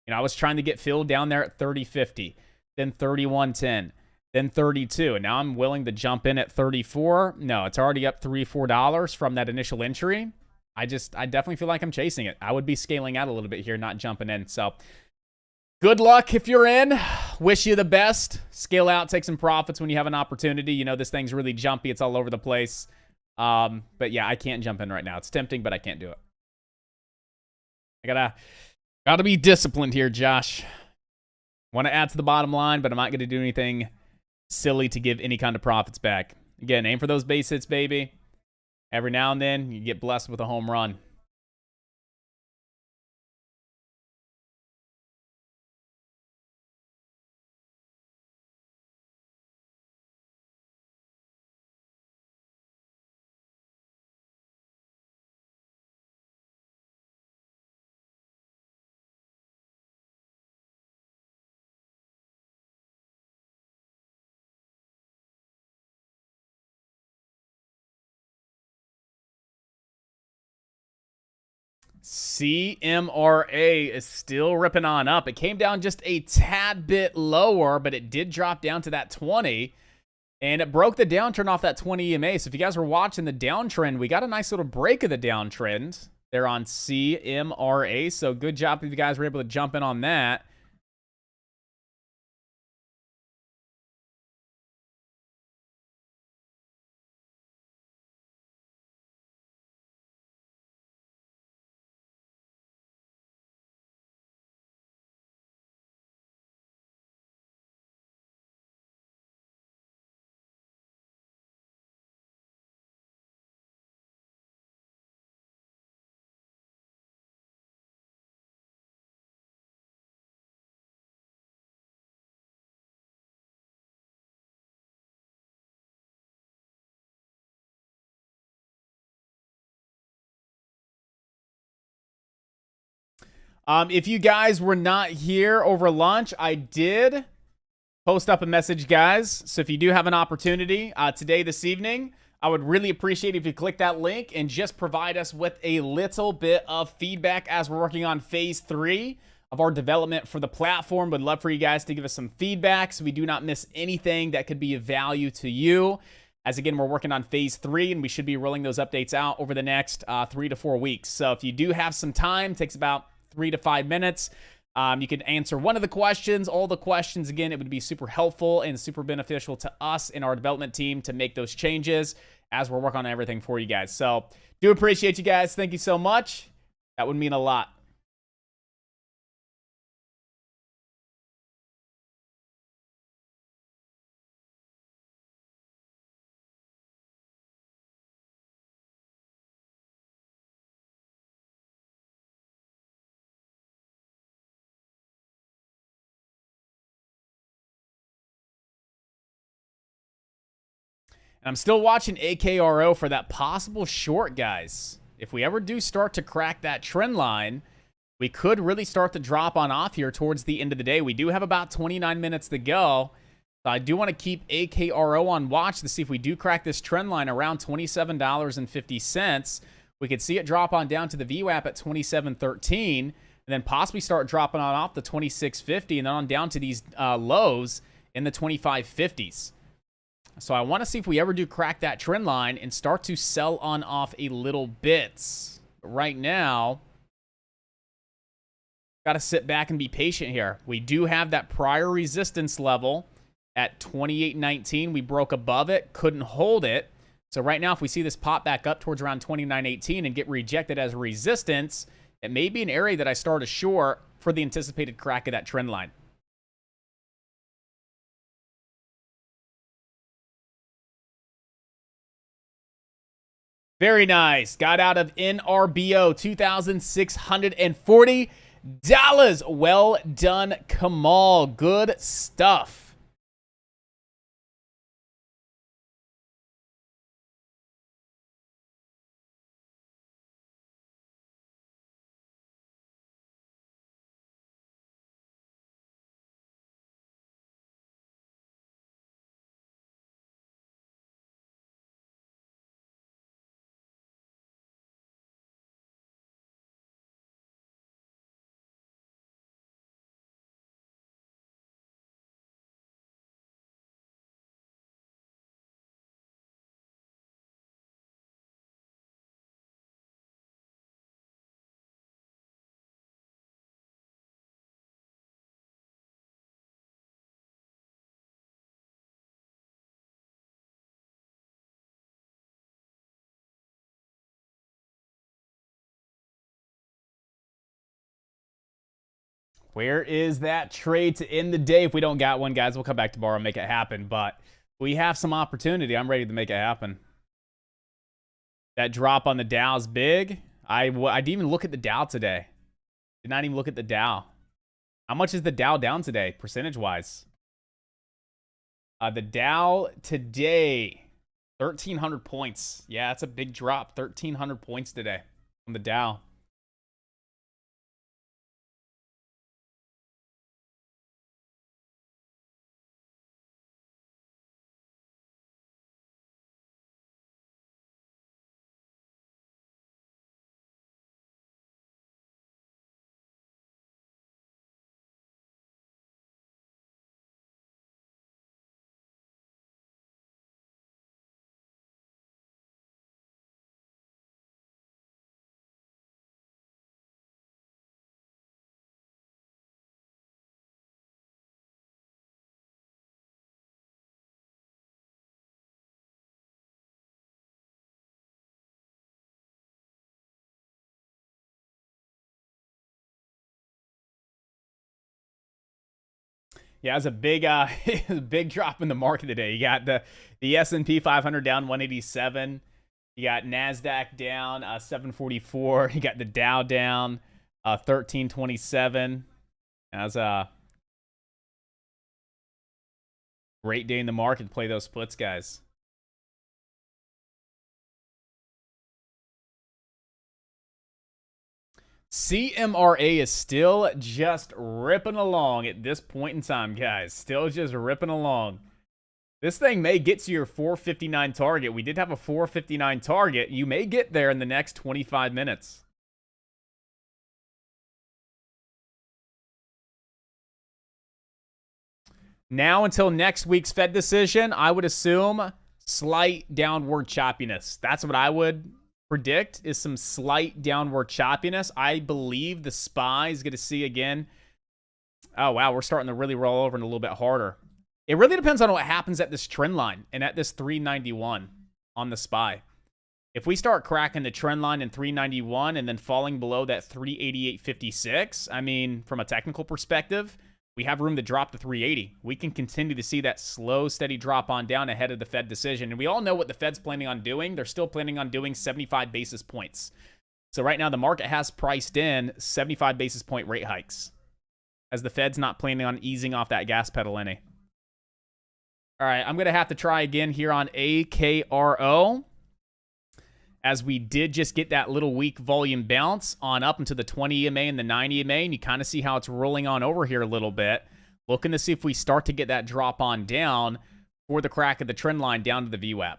You know, I was trying to get filled down there at 30.50, then 31.10, then 32, and now I'm willing to jump in at 34. No, it's already up $3, $4 from that initial entry. I definitely feel like I'm chasing it. I would be scaling out a little bit here, not jumping in. So good luck if you're in. Wish you the best. Scale out, take some profits when you have an opportunity. You know, this thing's really jumpy. It's all over the place. But yeah, I can't jump in right now. It's tempting, but I can't do it. I gotta be disciplined here, Josh. Want to add to the bottom line, but I'm not going to do anything silly to give any kind of profits back. Again, aim for those base hits, baby. Every now and then, you get blessed with a home run. CMRA is still ripping on up. It came down just a tad bit lower, but it did drop down to that 20. And it broke the downtrend off that 20 EMA. So if you guys were watching the downtrend, we got a nice little break of the downtrend there on CMRA. So good job if you guys were able to jump in on that. If you guys were not here over lunch, I did post up a message, guys. So if you do have an opportunity today, this evening, I would really appreciate if you click that link and just provide us with a little bit of feedback as we're working on phase 3 of our development for the platform. Would love for you guys to give us some feedback so we do not miss anything that could be of value to you. As again, we're working on phase 3, and we should be rolling those updates out over the next 3 to 4 weeks. So if you do have some time, it takes about 3 to 5 minutes. You can answer one of the questions, all the questions. Again, it would be super helpful and super beneficial to us and our development team to make those changes as we're working on everything for you guys. So do appreciate you guys. Thank you so much. That would mean a lot. And I'm still watching AKRO for that possible short, guys. If we ever do start to crack that trend line, we could really start to drop on off here towards the end of the day. We do have about 29 minutes to go. So I do want to keep AKRO on watch to see if we do crack this trend line around $27.50. We could see it drop on down to the VWAP at 27.13, and then possibly start dropping on off the 26.50 and then on down to these lows in the 25.50s. So I want to see if we ever do crack that trend line and start to sell on off a little bit. Right now, got to sit back and be patient here. We do have that prior resistance level at 28.19. We broke above it, couldn't hold it. So right now, if we see this pop back up towards around 29.18 and get rejected as a resistance, it may be an area that I start ashore for the anticipated crack of that trend line. Very nice. Got out of NRBO, $2,640. Well done, Kamal. Good stuff. Where is that trade to end the day? If we don't got one, guys, we'll come back tomorrow and make it happen. But we have some opportunity. I'm ready to make it happen. That drop on the Dow's big. I didn't even look at the Dow today. Did not even look at the Dow. How much is the Dow down today, percentage-wise? The Dow today, 1,300 points. Yeah, that's a big drop. 1,300 points today on the Dow. Yeah, it's a big, big drop in the market today. You got the S&P 500 down 187. You got Nasdaq down 744. You got the Dow down 1327. That's a great day in the market to play those splits, guys. CMRA is still just ripping along at this point in time, guys. Still just ripping along. This thing may get to your 459 target. We did have a 459 target. You may get there in the next 25 minutes. Now until next week's Fed decision, I would assume slight downward choppiness. That's what I would predict, is some slight downward choppiness. I believe the SPY is going to see again. Oh, wow. We're starting to really roll over and a little bit harder. It really depends on what happens at this trend line and at this 391 on the SPY. If we start cracking the trend line in 391 and then falling below that 388.56, I mean, from a technical perspective, we have room to drop to 380. We can continue to see that slow, steady drop on down ahead of the Fed decision. And we all know what the Fed's planning on doing. They're still planning on doing 75 basis points. So right now, the market has priced in 75 basis point rate hikes, as the Fed's not planning on easing off that gas pedal any. All right, I'm going to have to try again here on AKRO, as we did just get that little weak volume bounce on up into the 20 EMA and the 90 EMA, and you kind of see how it's rolling on over here a little bit. Looking to see if we start to get that drop on down for the crack of the trend line down to the VWAP.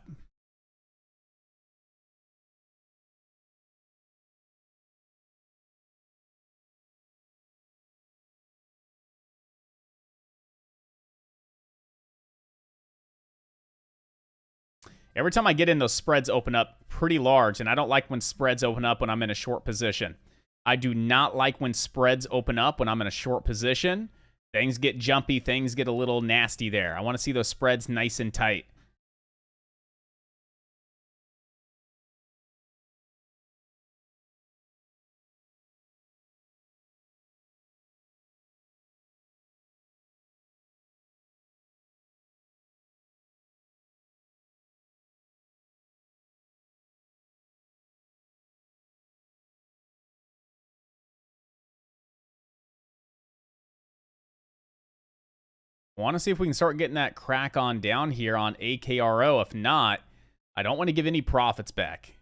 Every time I get in, those spreads open up pretty large, and I don't like when spreads open up when I'm in a short position. I do not like when spreads open up when I'm in a short position. Things get jumpy, things get a little nasty there. I want to see those spreads nice and tight. Want to see if we can start getting that crack on down here on AKRO. If not, I don't want to give any profits back.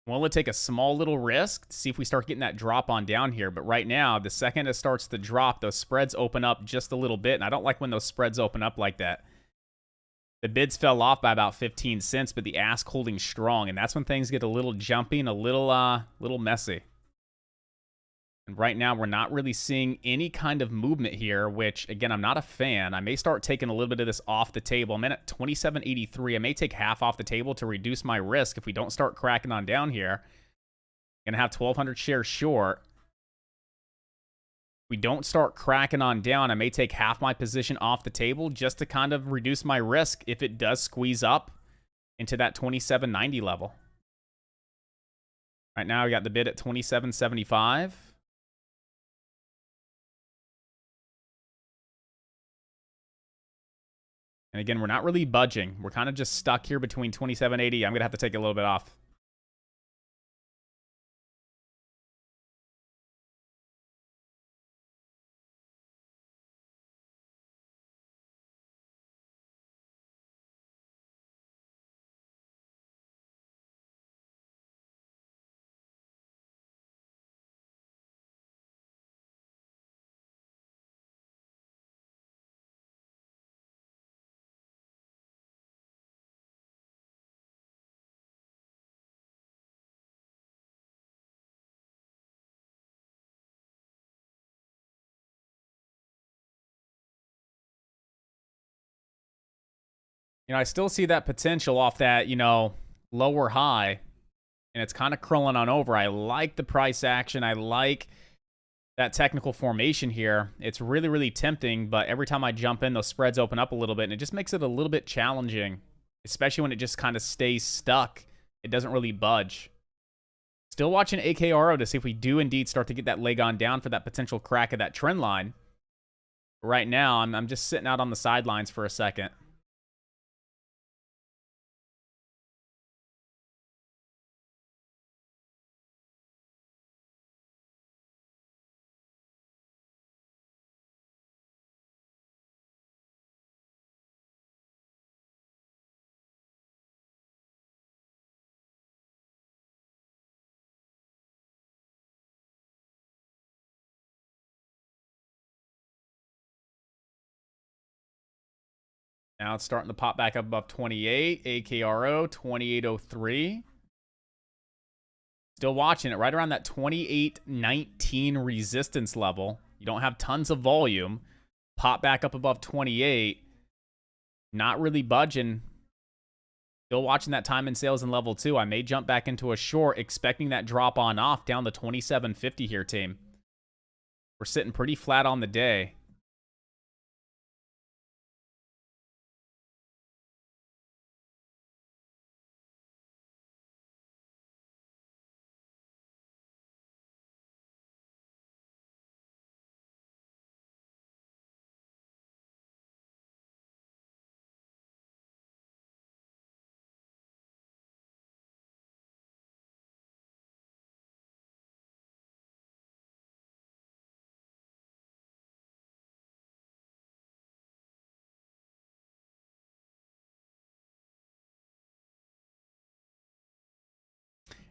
Well, let's take a small little risk to see if we start getting that drop on down here. But right now, the second it starts to drop, those spreads open up just a little bit. And I don't like when those spreads open up like that. The bids fell off by about 15 cents, but the ask holding strong. And that's when things get a little jumpy and a little messy. And right now, we're not really seeing any kind of movement here, which, again, I'm not a fan. I may start taking a little bit of this off the table. I'm in at 27.83. I may take half off the table to reduce my risk if we don't start cracking on down here. Going to have 1,200 shares short. If we don't start cracking on down, I may take half my position off the table just to kind of reduce my risk if it does squeeze up into that 27.90 level. Right now, we got the bid at 27.75. And again, we're not really budging. We're kind of just stuck here between 27.80. I'm going to have to take a little bit off. You know, I still see that potential off that, lower high. And it's kind of crawling on over. I like the price action. I like that technical formation here. It's really, really tempting. But every time I jump in, those spreads open up a little bit. And it just makes it a little bit challenging. Especially when it just kind of stays stuck. It doesn't really budge. Still watching AKRO to see if we do indeed start to get that leg on down for that potential crack of that trend line. Right now, I'm just sitting out on the sidelines for a second. Now it's starting to pop back up above 28. AKRO, 28.03. Still watching it right around that 28.19 resistance level. You don't have tons of volume. Pop back up above 28. Not really budging. Still watching that time in sales in level 2. I may jump back into a short, expecting that drop on off down to 27.50 here, team. We're sitting pretty flat on the day.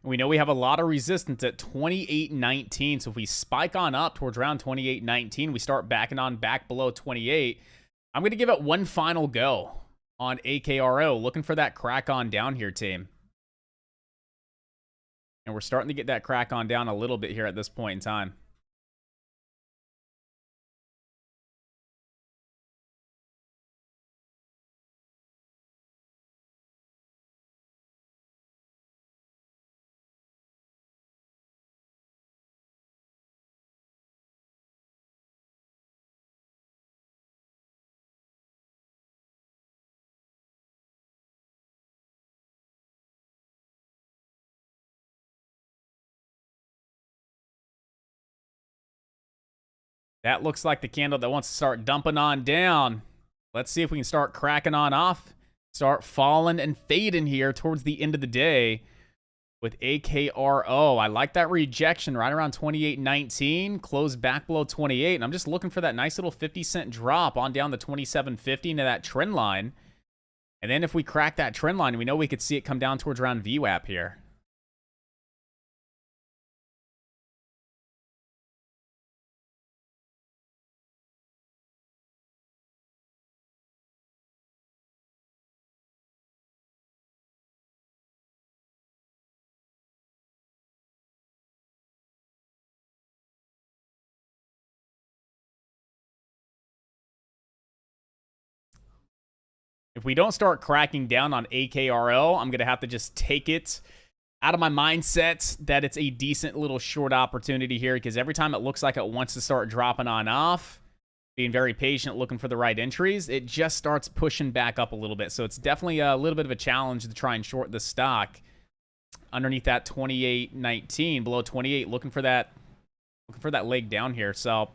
We know we have a lot of resistance at 28.19. So if we spike on up towards around 28.19, we start backing on back below 28. I'm going to give it one final go on AKRO, looking for that crack on down here, team. And we're starting to get that crack on down a little bit here at this point in time. That looks like the candle that wants to start dumping on down. Let's see if we can start cracking on off. Start falling and fading here towards the end of the day. with AKRO. I like that rejection right around 28.19. Closed back below 28. And I'm just looking for that nice little 50-cent drop on down to 27.50 into that trend line. And then if we crack that trend line, we know we could see it come down towards around VWAP here. If we don't start cracking down on AKRO, I'm going to have to just take it out of my mindset that it's a decent little short opportunity here, because every time it looks like it wants to start dropping on off, being very patient, looking for the right entries, it just starts pushing back up a little bit. So it's definitely a little bit of a challenge to try and short the stock underneath that 28.19, below 28, looking for that leg down here. So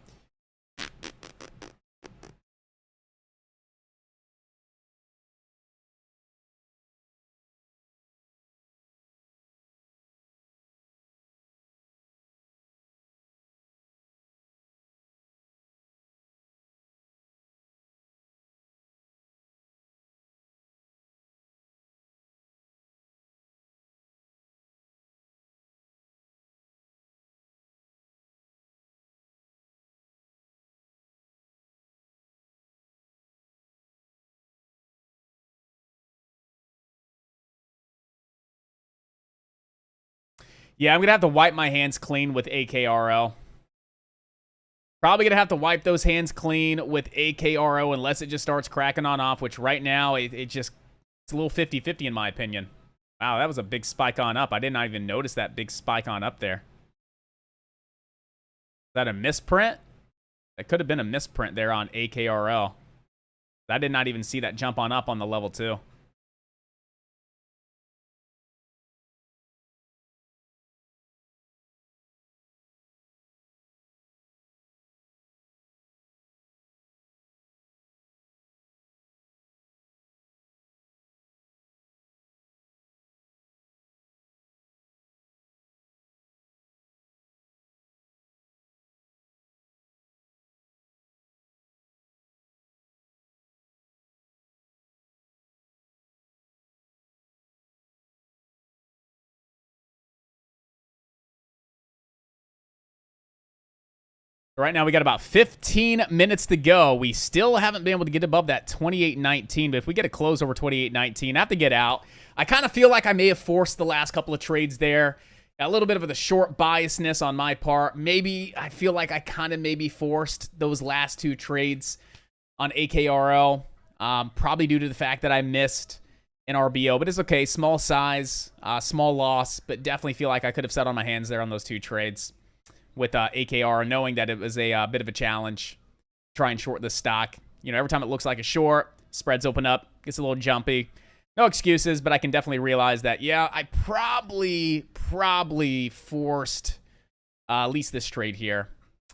yeah, I'm going to have to wipe my hands clean with AKRO. Probably going to have to wipe those hands clean with AKRO unless it just starts cracking on off, which right now, it's a little 50-50 in my opinion. Wow, that was a big spike on up. I did not even notice that big spike on up there. Is that a misprint? That could have been a misprint there on AKRO. I did not even see that jump on up on the level 2. Right now, we got about 15 minutes to go. We still haven't been able to get above that 28.19, but if we get a close over 28.19, I have to get out. I kind of feel like I may have forced the last couple of trades there. A little bit of the short biasness on my part. Maybe I feel like I kind of maybe forced those last 2 trades on AKRO, probably due to the fact that I missed an RBO, but it's okay. Small size, small loss, but definitely feel like I could have sat on my hands there on those 2 trades with AKR, knowing that it was a bit of a challenge to try and short this stock. You know, every time it looks like a short, spreads open up, gets a little jumpy. No excuses, but I can definitely realize that, yeah, I probably forced at least this trade here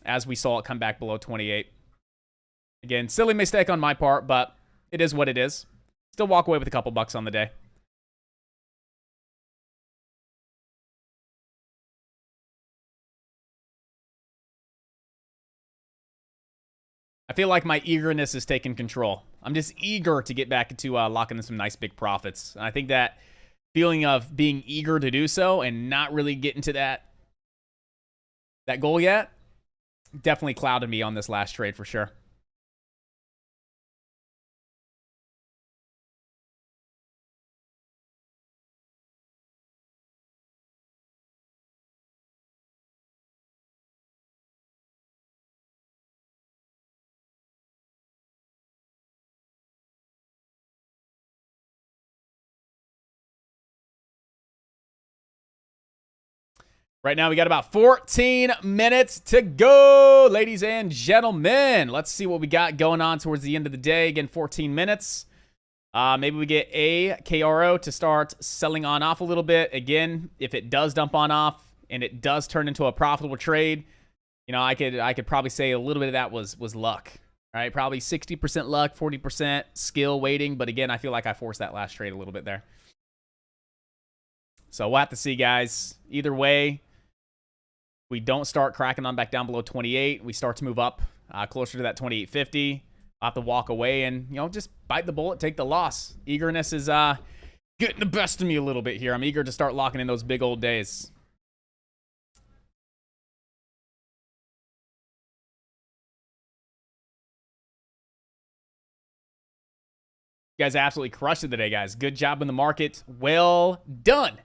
as we saw it come back below 28. Again, silly mistake on my part, but it is what it is. Still walk away with a couple bucks on the day. I feel like my eagerness is taking control. I'm just eager to get back into locking in some nice big profits. And I think that feeling of being eager to do so and not really getting to that goal yet definitely clouded me on this last trade for sure. Right now, we got about 14 minutes to go, ladies and gentlemen. Let's see what we got going on towards the end of the day. Again, 14 minutes. Maybe we get AKRO to start selling on off a little bit. Again, if it does dump on off and it does turn into a profitable trade, you know, I could probably say a little bit of that was luck. Right? Probably 60% luck, 40% skill weighting. But again, I feel like I forced that last trade a little bit there. So we'll have to see, guys. Either way, we don't start cracking on back down below 28. We start to move up closer to that 28.50. I'll have to walk away and, just bite the bullet, take the loss. Eagerness is getting the best of me a little bit here. I'm eager to start locking in those big old days. You guys absolutely crushed it today, guys. Good job in the market. Well done.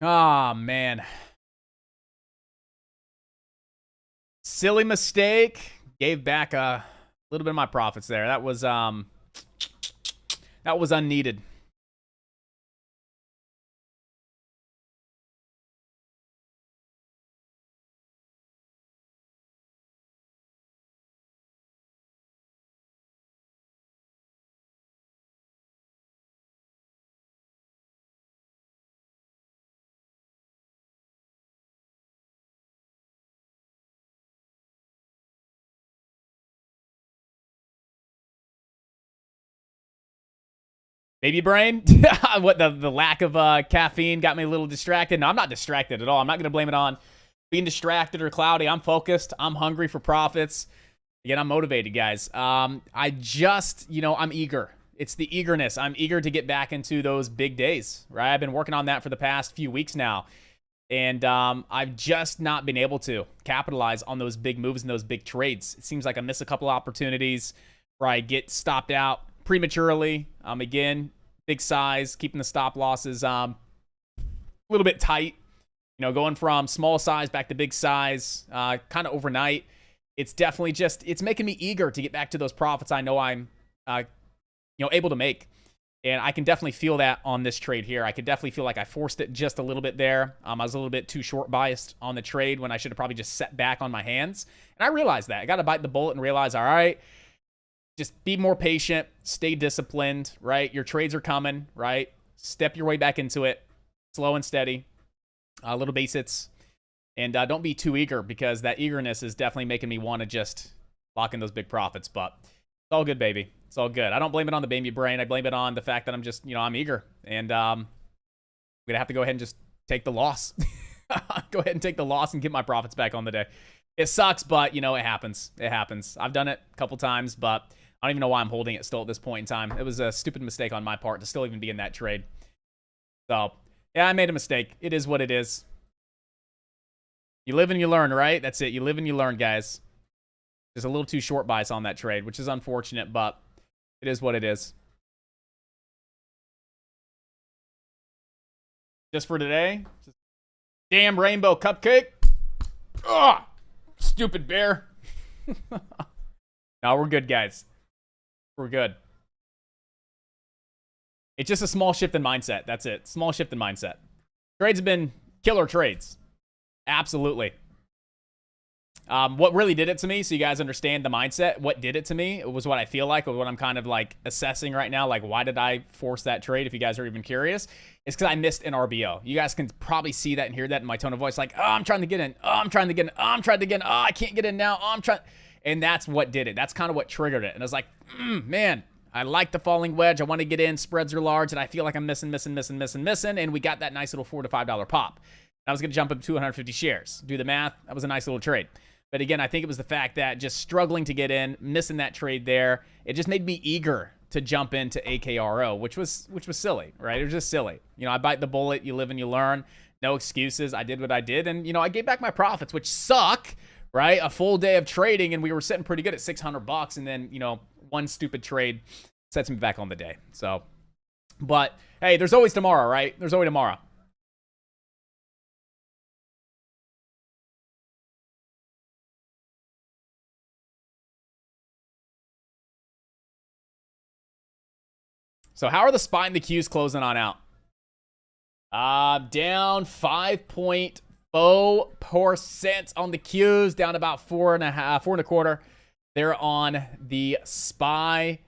Oh, man. Silly mistake. Gave back a little bit of my profits there. That was unneeded. Baby brain? What, the lack of caffeine got me a little distracted? No, I'm not distracted at all. I'm not going to blame it on being distracted or cloudy. I'm focused. I'm hungry for profits. Again, I'm motivated, guys. I just, I'm eager. It's the eagerness. I'm eager to get back into those big days, right? I've been working on that for the past few weeks now. And I've just not been able to capitalize on those big moves and those big trades. It seems like I miss a couple opportunities where I get stopped out prematurely. Again, big size, keeping the stop losses a little bit tight. Going from small size back to big size, kind of overnight. It's definitely it's making me eager to get back to those profits I know I'm, able to make. And I can definitely feel that on this trade here. I could definitely feel like I forced it just a little bit there. I was a little bit too short biased on the trade when I should have probably just set back on my hands. And I realized that. I got to bite the bullet and realize, all right, just be more patient, stay disciplined, right? Your trades are coming, right? Step your way back into it, slow and steady, little base hits. And don't be too eager, because that eagerness is definitely making me want to just lock in those big profits. But it's all good, baby. It's all good. I don't blame it on the baby brain. I blame it on the fact that I'm just, I'm eager. And I'm going to have to go ahead and just take the loss. Go ahead and take the loss and get my profits back on the day. It sucks, but, it happens. It happens. I've done it a couple times, but I don't even know why I'm holding it still at this point in time. It was a stupid mistake on my part to still even be in that trade. So, yeah, I made a mistake. It is what it is. You live and you learn, right? That's it. You live and you learn, guys. Just a little too short bias on that trade, which is unfortunate, but it is what it is. Just for today. Damn rainbow cupcake. Ugh! Stupid bear. No, we're good, guys. We're good. It's just a small shift in mindset. That's it. Small shift in mindset. Trades have been killer trades. Absolutely. What really did it to me, so you guys understand the mindset, what did it to me, it was what I feel like, or what I'm kind of like assessing right now, like why did I force that trade, if you guys are even curious, it's because I missed an RBO. You guys can probably see that and hear that in my tone of voice, like, oh, I'm trying to get in, oh, I'm trying to get in, oh, I'm trying to get in, oh, I can't get in now, oh, I'm trying, and that's what did it. That's kind of what triggered it, and I was like, man, I like the falling wedge, I want to get in, spreads are large, and I feel like I'm missing, and we got that nice little $4 to $5 pop. I was going to jump up 250 shares. Do the math, that was a nice little trade. But again, I think it was the fact that just struggling to get in, missing that trade there, it just made me eager to jump into AKRO, which was silly, right? It was just silly. I bite the bullet, you live and you learn. No excuses. I did what I did, and I gave back my profits, which suck, right? A full day of trading, and we were sitting pretty good at $600, and then one stupid trade sets me back on the day. So, but hey, there's always tomorrow, right? There's always tomorrow. So how are the SPY and the Qs closing on out? Down 5.4% on the Qs, down about 4.25%. They're on the SPY.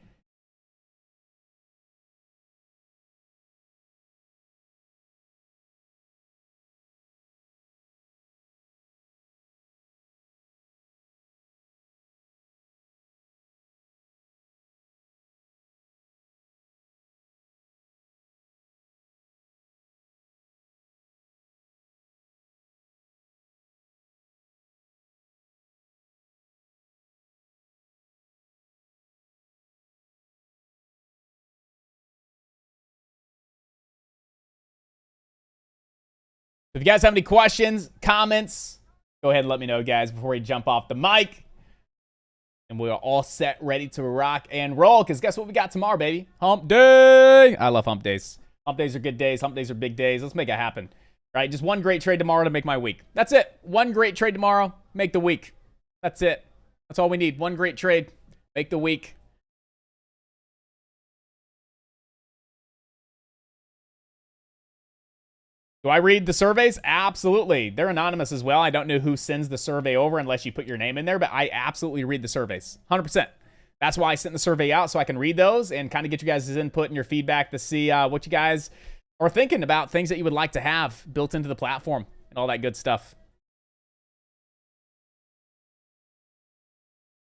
If you guys have any questions, comments, go ahead and let me know, guys, before we jump off the mic. And we are all set, ready to rock and roll. Because guess what we got tomorrow, baby? Hump day. I love hump days. Hump days are good days. Hump days are big days. Let's make it happen. Right? Just one great trade tomorrow to make my week. That's it. One great trade tomorrow, make the week. That's it. That's all we need. One great trade, make the week. Do I read the surveys? Absolutely. They're anonymous as well. I don't know who sends the survey over unless you put your name in there, but I absolutely read the surveys. 100%. That's why I sent the survey out, so I can read those and kind of get you guys' input and your feedback to see what you guys are thinking about, things that you would like to have built into the platform and all that good stuff.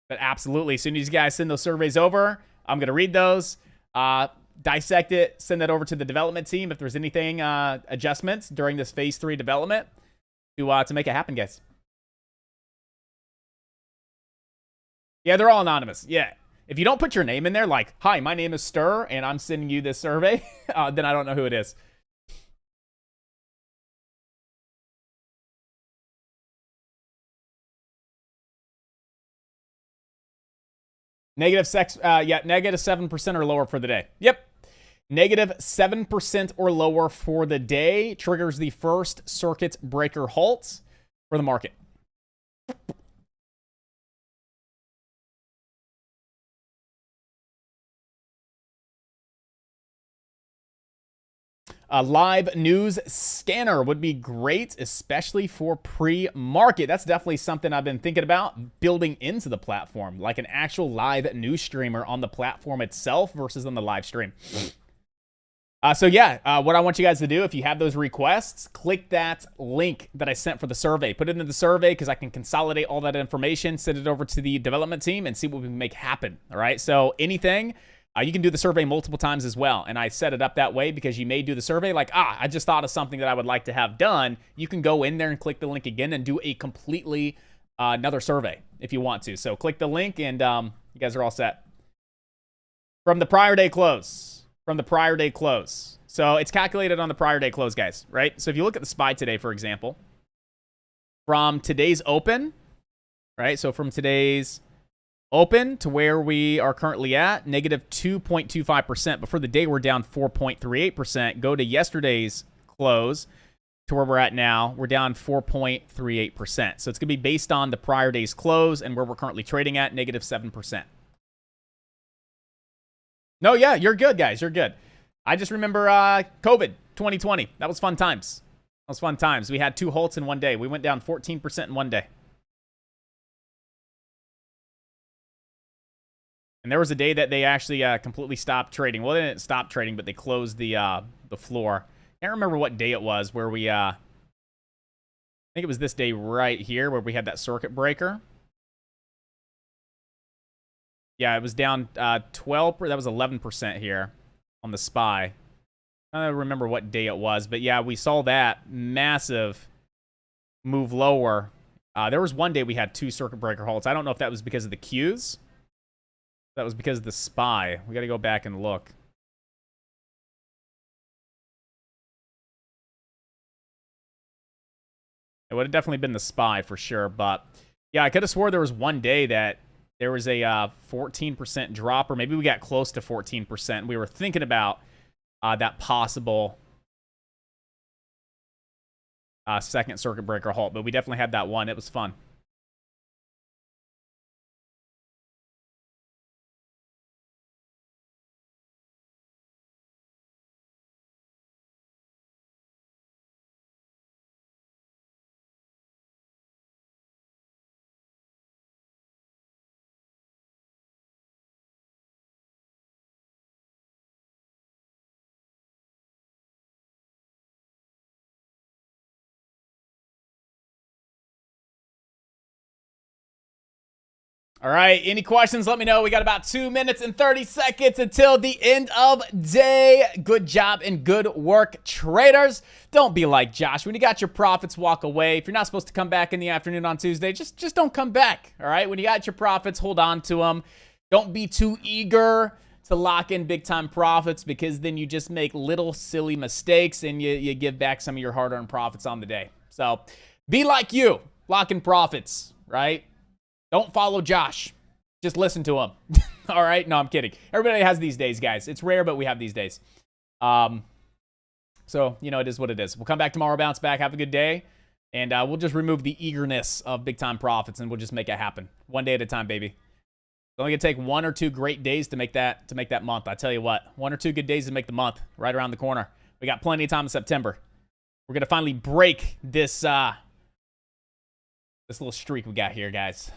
But absolutely, as soon as you guys send those surveys over, I'm going to read those. Dissect it, send that over to the development team if there's anything adjustments during this phase 3 development to make it happen, guys. Yeah, they're all anonymous. Yeah. If you don't put your name in there, like, hi, my name is Stir, and I'm sending you this survey, then I don't know who it is. Negative 7% or lower for the day. Yep. Negative 7% or lower for the day triggers the first circuit breaker halt for the market. A live news scanner would be great, especially for pre-market. That's definitely something I've been thinking about building into the platform, like an actual live news streamer on the platform itself versus on the live stream. So yeah, what I want you guys to do, if you have those requests, click that link that I sent for the survey. Put it in the survey because I can consolidate all that information, send it over to the development team, and see what we can make happen. All right, so anything. You can do the survey multiple times as well, and I set it up that way because you may do the survey like, I just thought of something that I would like to have done. You can go in there and click the link again and do a completely another survey if you want to. So click the link, and you guys are all set. From the prior day close. From the prior day close. So it's calculated on the prior day close, guys, right? So if you look at the SPY today, for example, from today's open, right? So from today's open to where we are currently at, negative 2.25%. But for the day, we're down 4.38%. Go to yesterday's close to where we're at now. We're down 4.38%. So it's going to be based on the prior day's close and where we're currently trading at, negative 7%. No, yeah, you're good, guys. You're good. I just remember COVID 2020. That was fun times. That was fun times. We had 2 halts in one day. We went down 14% in one day. And there was a day that they actually completely stopped trading. Well, they didn't stop trading, but they closed the floor. Can't remember what day it was where we, I think it was this day right here where we had that circuit breaker. Yeah, it was down 12, that was 11% here on the SPY. I don't remember what day it was, but yeah, we saw that massive move lower. There was one day we had 2 circuit breaker halts. I don't know if that was because of the Qs. That was because of the SPY. We got to go back and look. It would have definitely been the SPY for sure. But yeah, I could have swore there was one day that there was a 14% drop, or maybe we got close to 14%. We were thinking about that possible second circuit breaker halt, but we definitely had that one. It was fun. All right, any questions, let me know. We got about 2 minutes and 30 seconds until the end of day. Good job and good work, traders. Don't be like Josh. When you got your profits, walk away. If you're not supposed to come back in the afternoon on Tuesday, just don't come back, all right? When you got your profits, hold on to them. Don't be too eager to lock in big-time profits, because then you just make little silly mistakes and you give back some of your hard-earned profits on the day. So be like you. Lock in profits, right? Don't follow Josh. Just listen to him. All right? No, I'm kidding. Everybody has these days, guys. It's rare, but we have these days. So, you know, it is what it is. We'll come back tomorrow, bounce back, have a good day, and we'll just remove the eagerness of big-time profits, and we'll just make it happen. One day at a time, baby. It's only going to take 1 or 2 great days to make that month. I tell you what, 1 or 2 good days to make the month right around the corner. We got plenty of time in September. We're going to finally break this, this little streak we got here, guys.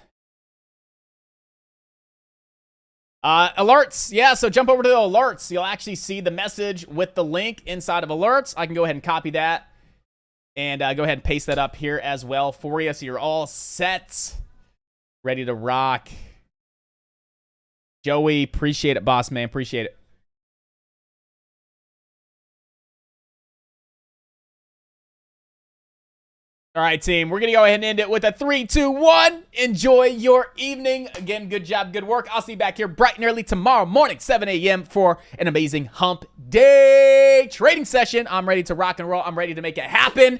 Alerts. Yeah, so jump over to the alerts. You'll actually see the message with the link inside of alerts. I can go ahead and copy that and go ahead and paste that up here as well for you. So you're all set, ready to rock. Joey, appreciate it, boss man. Appreciate it. All right, team, we're going to go ahead and end it with a 3, 2, 1. Enjoy your evening. Again, good job, good work. I'll see you back here bright and early tomorrow morning, 7 a.m. for an amazing hump day trading session. I'm ready to rock and roll. I'm ready to make it happen.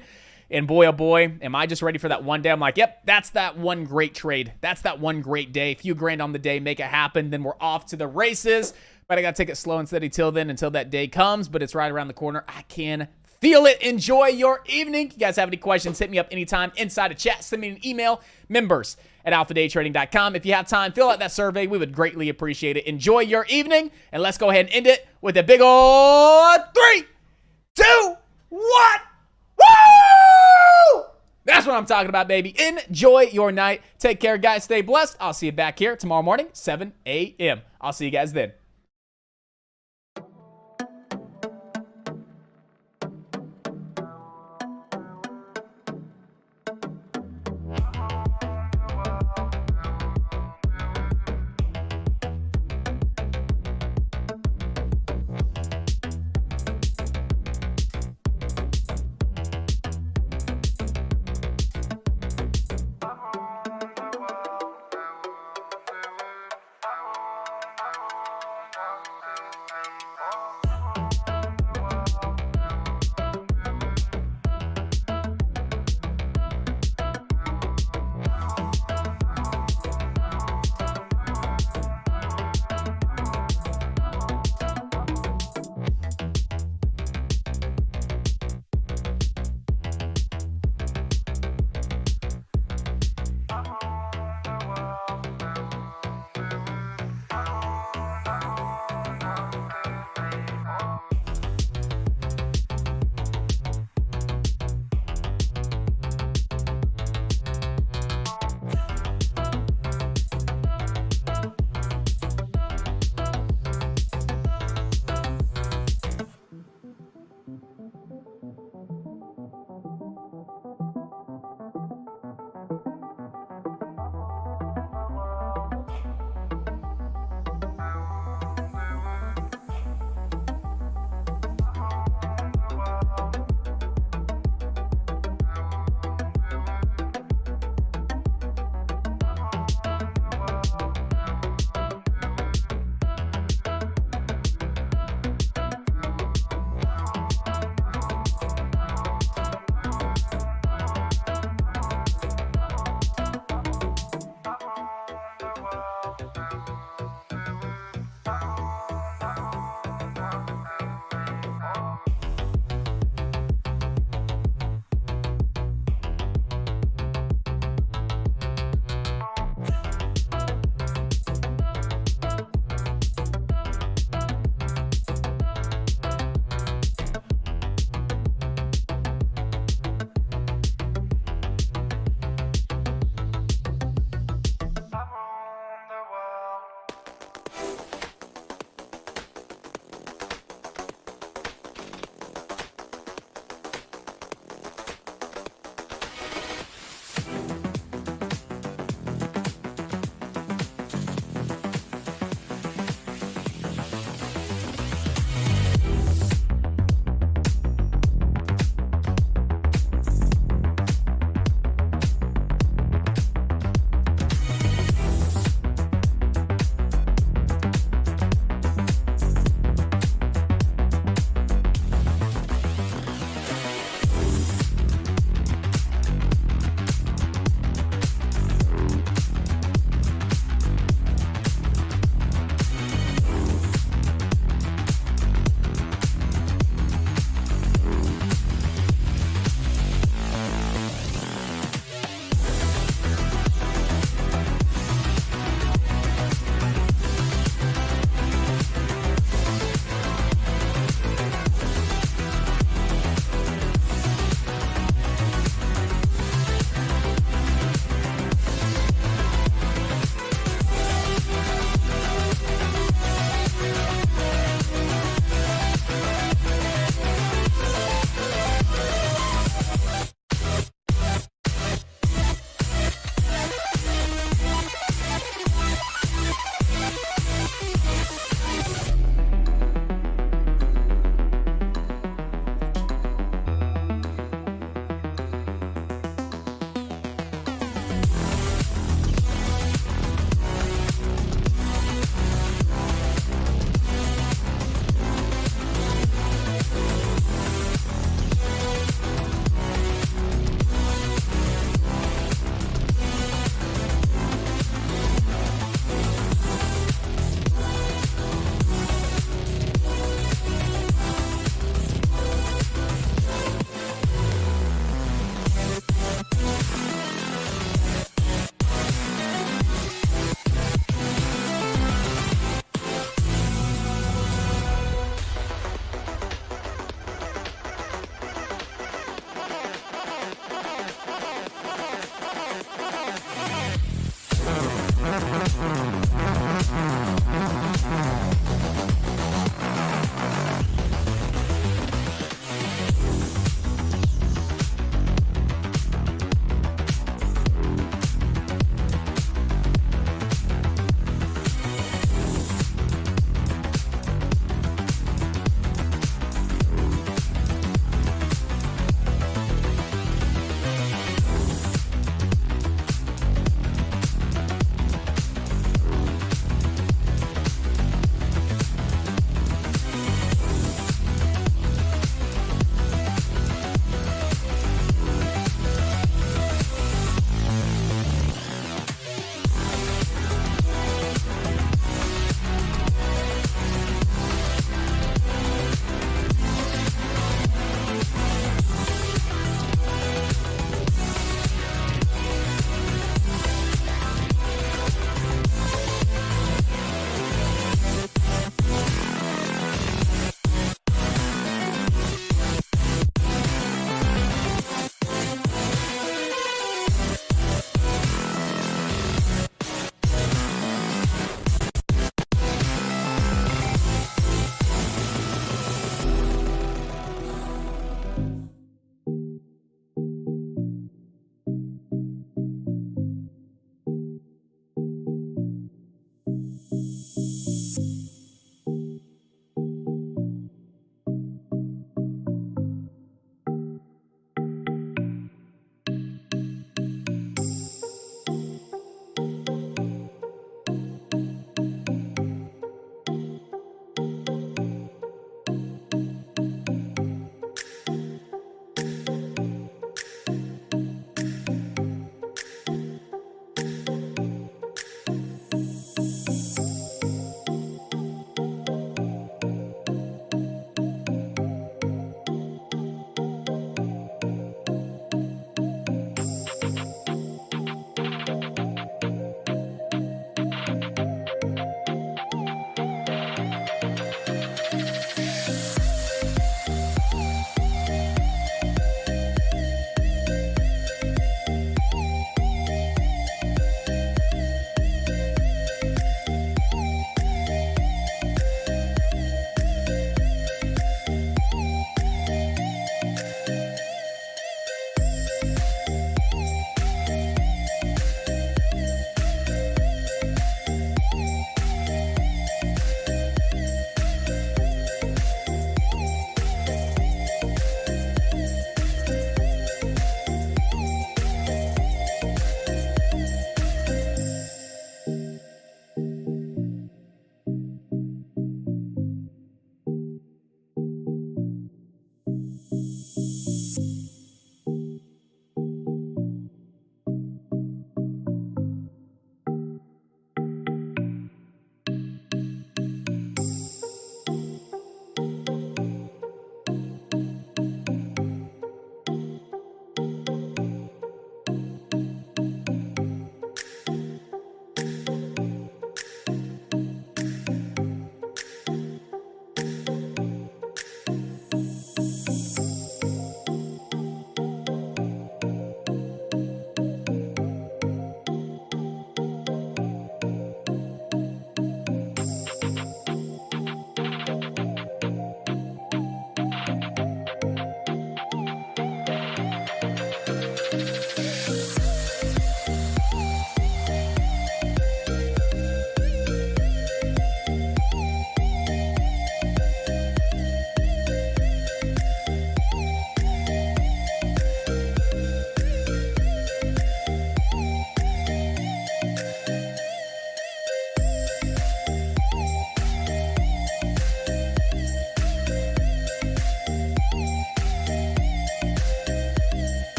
And boy, oh boy, am I just ready for that one day. I'm like, yep, that's that one great trade. That's that one great day. A few grand on the day, make it happen. Then we're off to the races. But I got to take it slow and steady till then, until that day comes. But it's right around the corner. I can feel it. Enjoy your evening. You guys have any questions, hit me up anytime inside of chat. Send me an email, members@AlphaDayTrading.com. If you have time, fill out that survey. We would greatly appreciate it. Enjoy your evening, and let's go ahead and end it with a big old 3, 2, 1. Woo! That's what I'm talking about, baby. Enjoy your night. Take care, guys. Stay blessed. I'll see you back here tomorrow morning, 7 a.m. I'll see you guys then.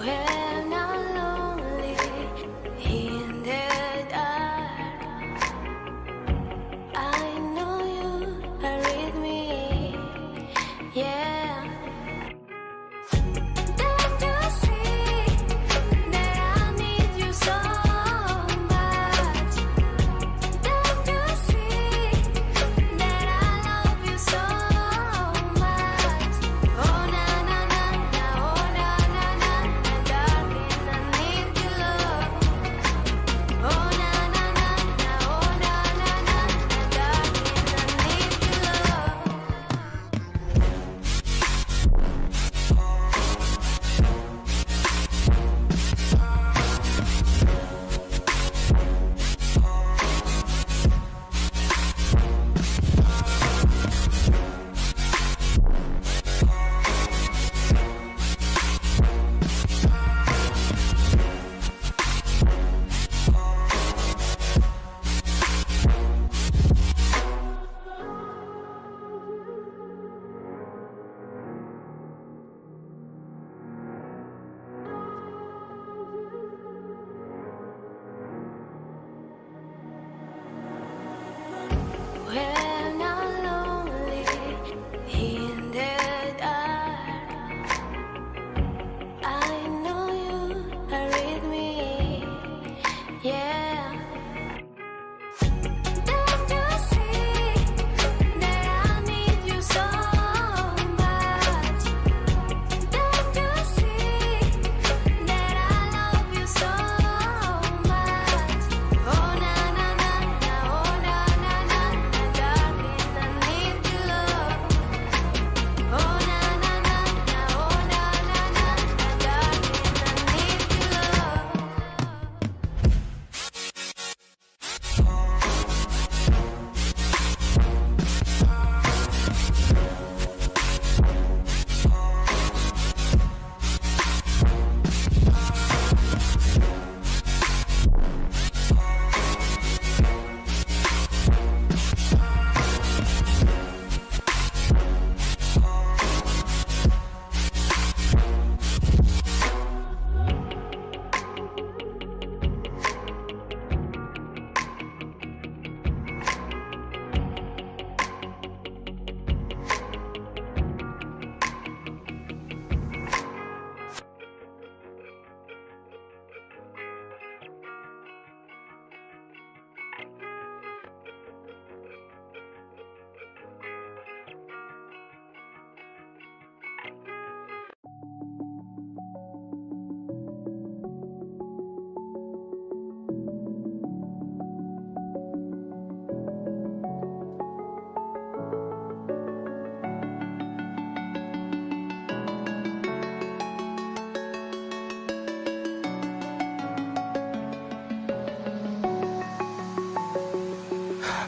When I'm lonely in the dark, I know you are with me, yeah. Don't you see that I need you so much? Don't you see that I love you so much? Oh na na na na, oh na na na na, darling, I need your love. Oh na na na na, oh na na na na, darling, I need your love. When I'm lonely in the dark, I know you are with me, yeah. Don't you see that I need you so much? Don't you see that I love you so much? Oh na na na na, oh na na na na, darling, I need your love. Oh na na na na, oh na na na na, darling, I need your love.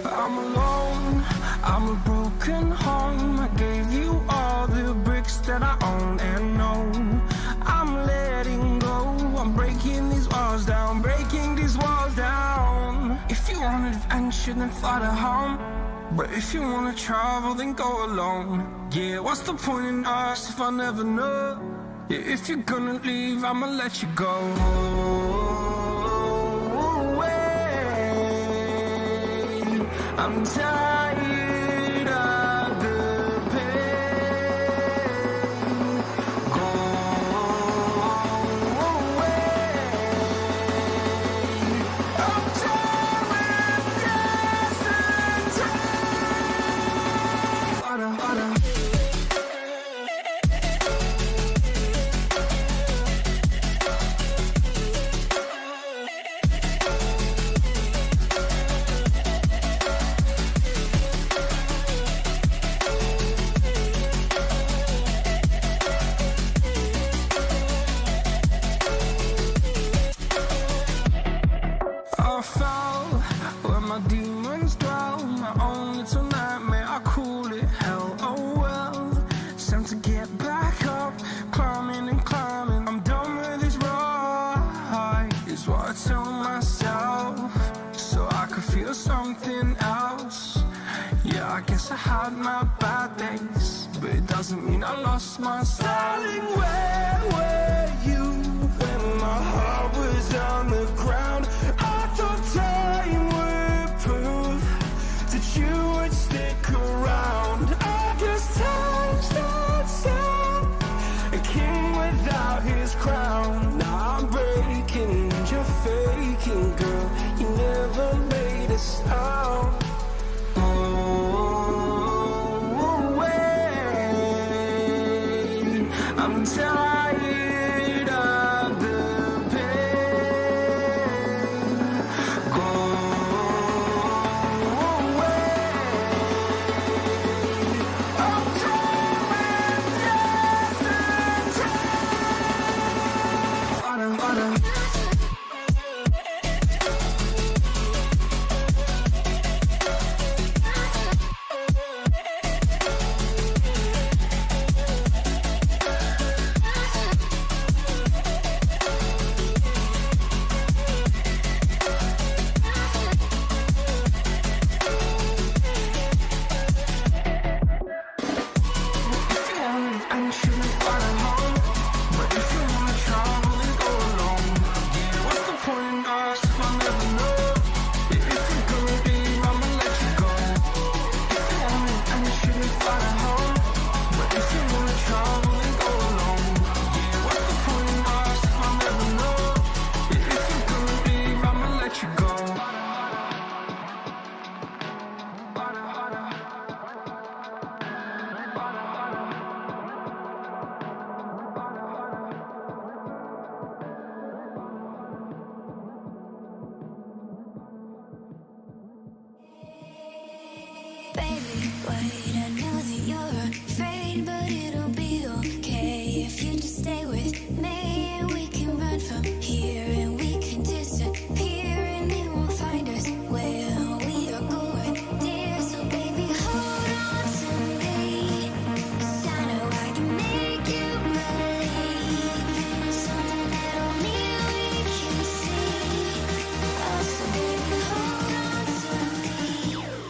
I'm alone, I'm a broken home. I gave you all the bricks that I own and know. I'm letting go, I'm breaking these walls down, breaking these walls down. If you want adventure, then fly to home. But if you wanna travel, then go alone. Yeah, what's the point in us if I never know? Yeah, if you're gonna leave, I'ma let you go. I'm tired of the pain. Go away. I'm tired of dancing time. I fell where my demons dwell. My own little nightmare, I call it hell. Oh well, it's time to get back up, climbing and climbing. I'm done with this ride, is what I tell myself, so I could feel something else. Yeah, I guess I had my bad days, but it doesn't mean I lost my style. Darling, where were you this crown. Now I'm breaking, you're faking, girl. You never made a sound. Oh, wait, I'm tired of the pain. Go away. I'm tired of I'm sure you find a home, but if you wanna travel, then go alone. What's the point in us if I never know? If you're gonna leave, I'ma let you go. I'm sure you find a home, but if you wanna travel, then go alone. What's the point in us if I never know? If you're gonna leave, I'ma let you go. Baby, wait, I know that you're afraid, but it'll be okay if you just stay with me. And we can run from here, and we can disappear, and they won't find us where we are going, dear. So baby, hold on to me, 'cause I know I can make you believe something that only we can see. Oh, so baby, hold on to me,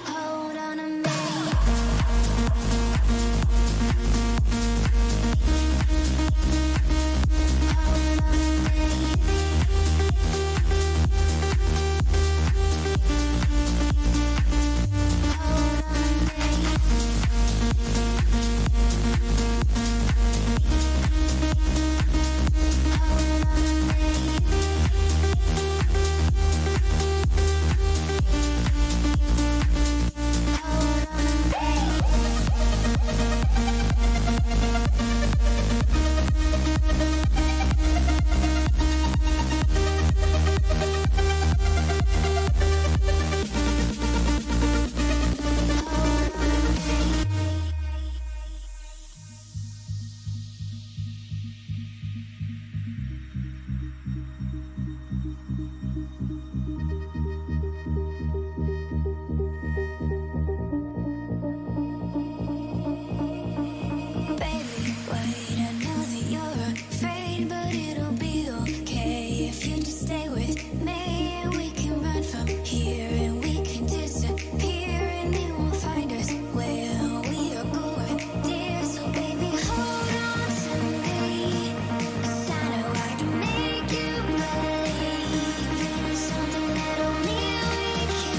hold on to me. Baby, wait, I know that you're afraid, but it'll be okay if you just stay with me. And we can run from here, and we can disappear, and they won't find us where we are going, dear. So baby, hold on to me, 'cause I know I can make you believe something that only we can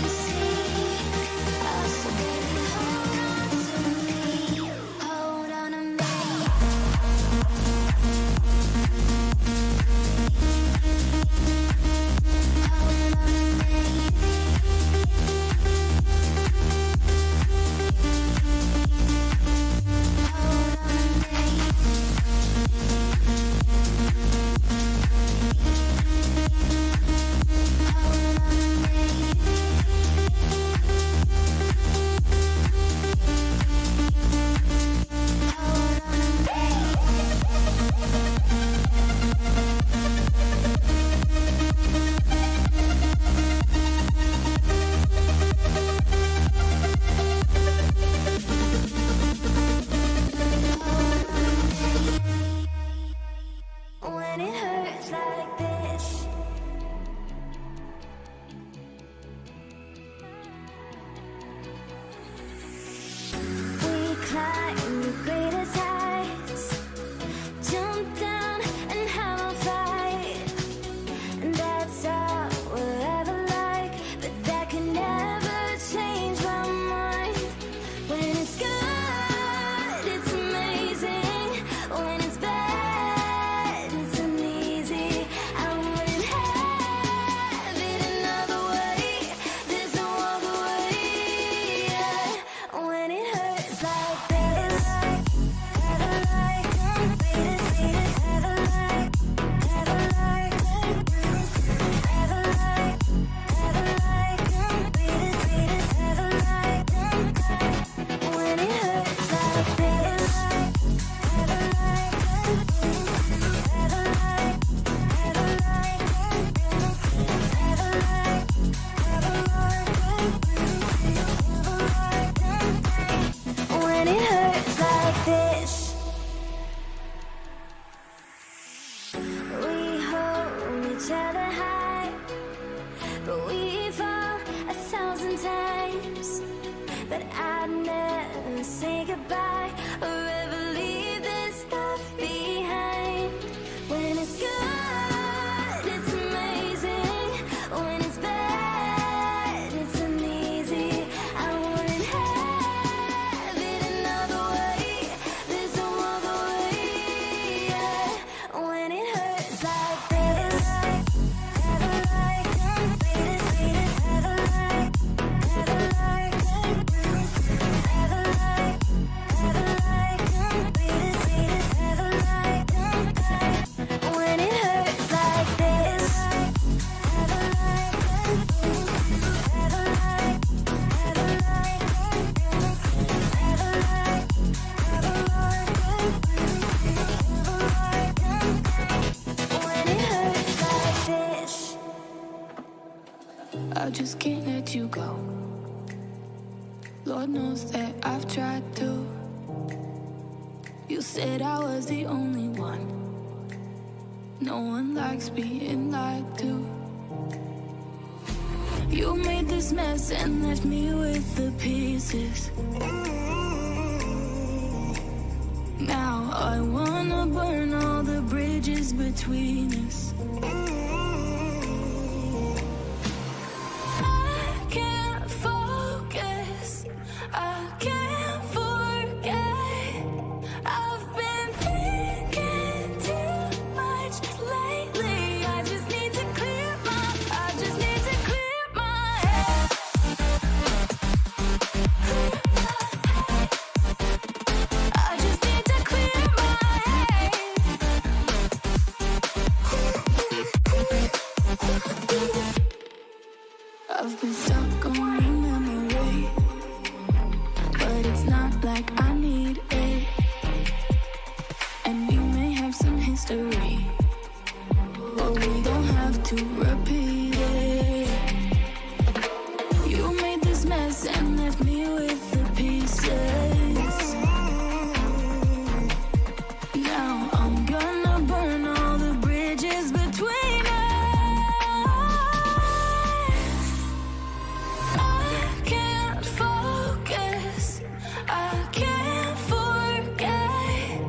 I just can't let you go. Lord knows that I've tried to. You said I was the only one. No one likes being lied to. You made this mess and left me with the pieces. Now I wanna burn all the bridges between us. I can't focus, I can't forget. I've been thinking too much lately. I just need to clear my head. I just need to clear my head. I've been stuck on your memory, but it's not like I need it. And we may have some history, but we don't have to repeat it. You made this mess and left me with the pieces. Now I'm gonna burn all the bridges between us. I can't focus, I can't forget.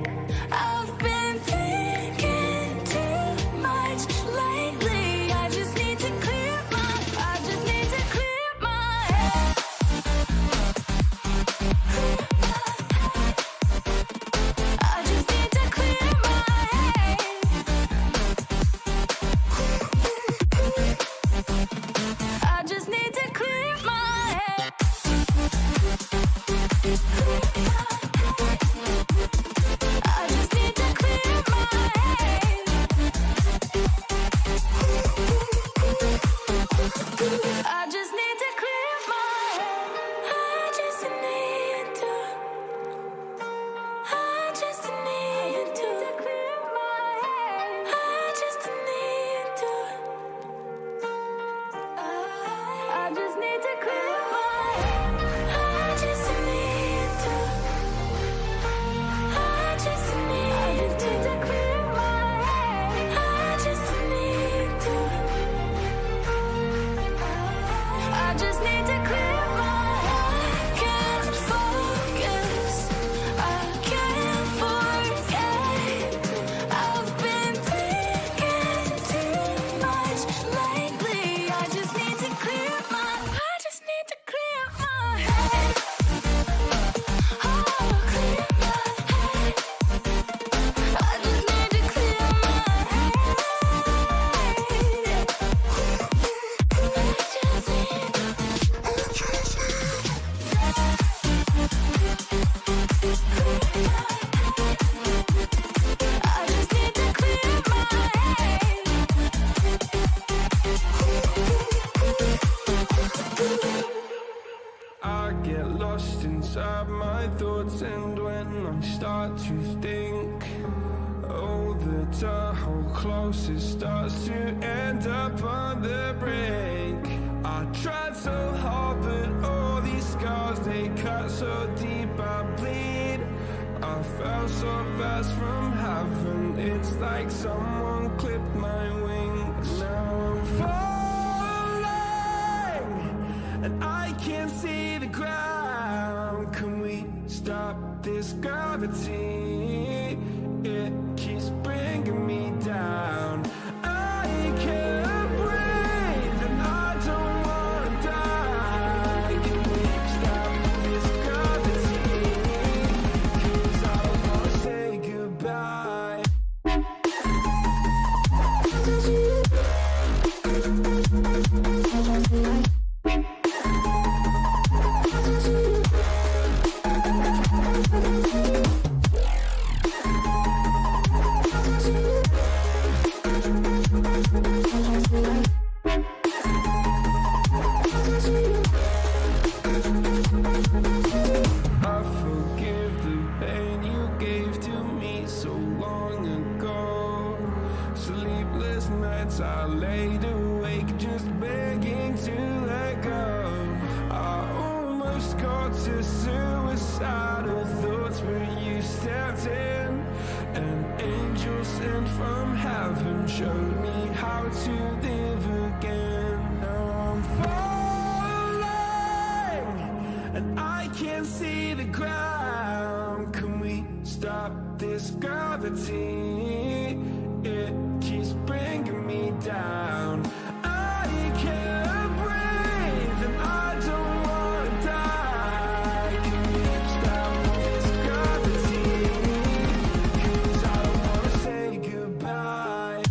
I've been thinking too much lately. I just need to clear my head. I just need to clear my head. I just need to clear my head. I just need to clear my head. I just need to clear my head. I just need to. I just need to clear my head. I just need to. I just need to clear my head. I just need to. I just need to clear my head. I just need to. I just need to clear my head. Can't focus, I can't forget. I've been thinking too much lately. I just need to clear my head. Oh, clear my head. I just need to clear my head. I just need to clear my head. I get lost inside my thoughts, and when I start to think, oh, the Tahoe closest starts to end up on the brink. I tried so hard, but all these scars, they cut so deep, I bleed. I fell so fast from heaven, it's like someone clipped my wings. Now I'm falling, and I can't see the ground. Can we stop this gravity? It keeps bringing me down. I can't breathe, and I don't wanna die. Can we stop this gravity? 'Cause I don't wanna say goodbye. I laid awake just begging to to suicidal thoughts, but you stepped in. An angel sent from heaven showed me how to live again. Now I'm falling, and I can't see the ground. Can we stop this gravity? It keeps bringing me down. I can't breathe, and I don't wanna die. Can we stop this gravity? 'Cause I don't wanna say goodbye.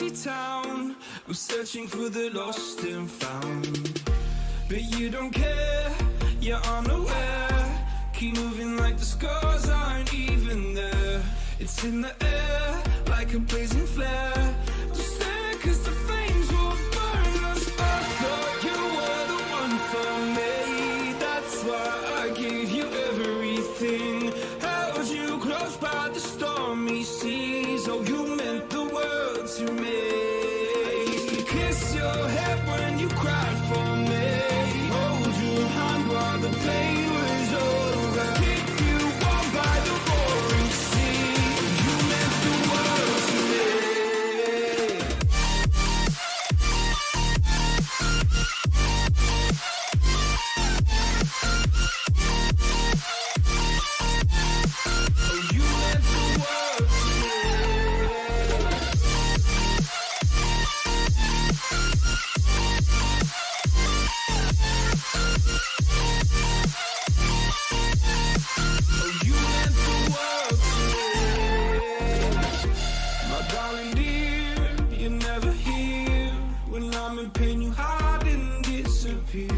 empty town. I'm searching for the lost and found. But you don't care, you're unaware. Keep moving like the scars aren't even there. It's in the air, like a blazing flare. Just stare, cause the flames will burn us. I thought you were the one for me. That's why I gave you everything. Held you close by the stormy seas. Oh, you meant the world to me. I used to kiss your head when you cried for me. Hold your hand while the pain was over. Keep you warm by the roaring sea. You meant the world to me. Oh, you meant the world to me. Oh, you meant the world to me. My darling dear, you're never here. When I'm in pain, you hide and disappear.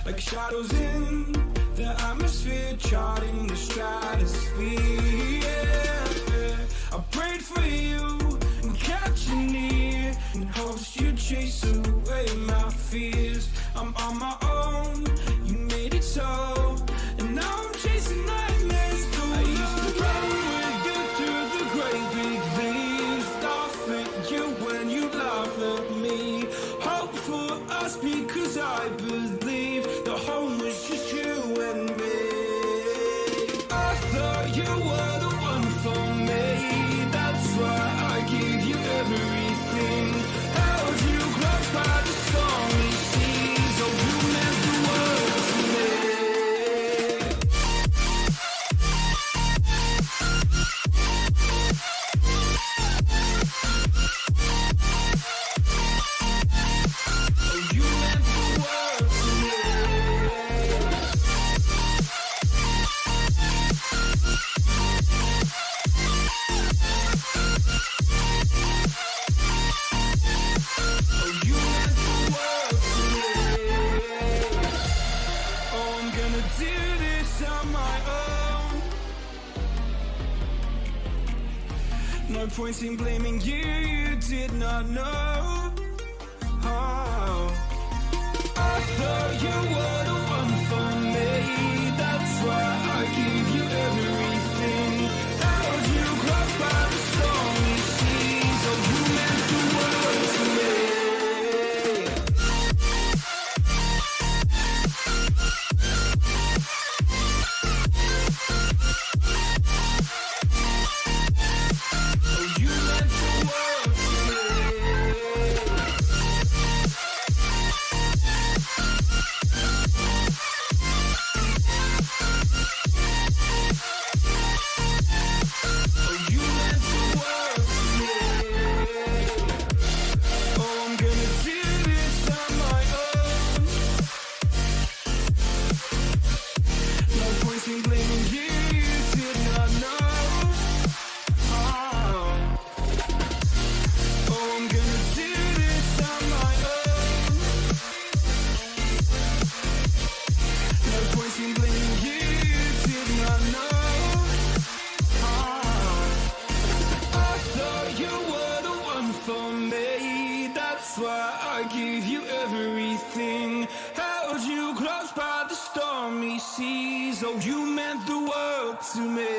Like shadows in the atmosphere, charting the stratosphere. Yeah. I prayed for you and kept you near, in hopes you'd chase away my fears. I'm on my own, you made it so, and now I'm chasing nightmares too. I used to run with you through the great big leaves, laugh at you when you laugh at me. Hope for us because I believe the home was just you and me. I thought you were the one for me. That's why I gave you everything. Held you close by the stormy seas. Oh, you meant the world to me. Oh, you meant the world to me. Oh, you meant the world to me. Oh, I'm gonna do this on my own. No point in blaming you, you did not know. Oh, I thought you were the one for me. That's why I gave you everything. Held you close by the stormy seas. Oh, you meant the world to me. Oh, you meant the world to me. Oh, you meant the world to me. Oh, I'm gonna do this on my own. No point in blaming you, you did not know. Oh, I'm gonna do this on my own. No point in blaming you, you did not know. I thought you were the one for me. That's why I gave you everything. Held you close by the stormy seas. Oh, you meant the world to me.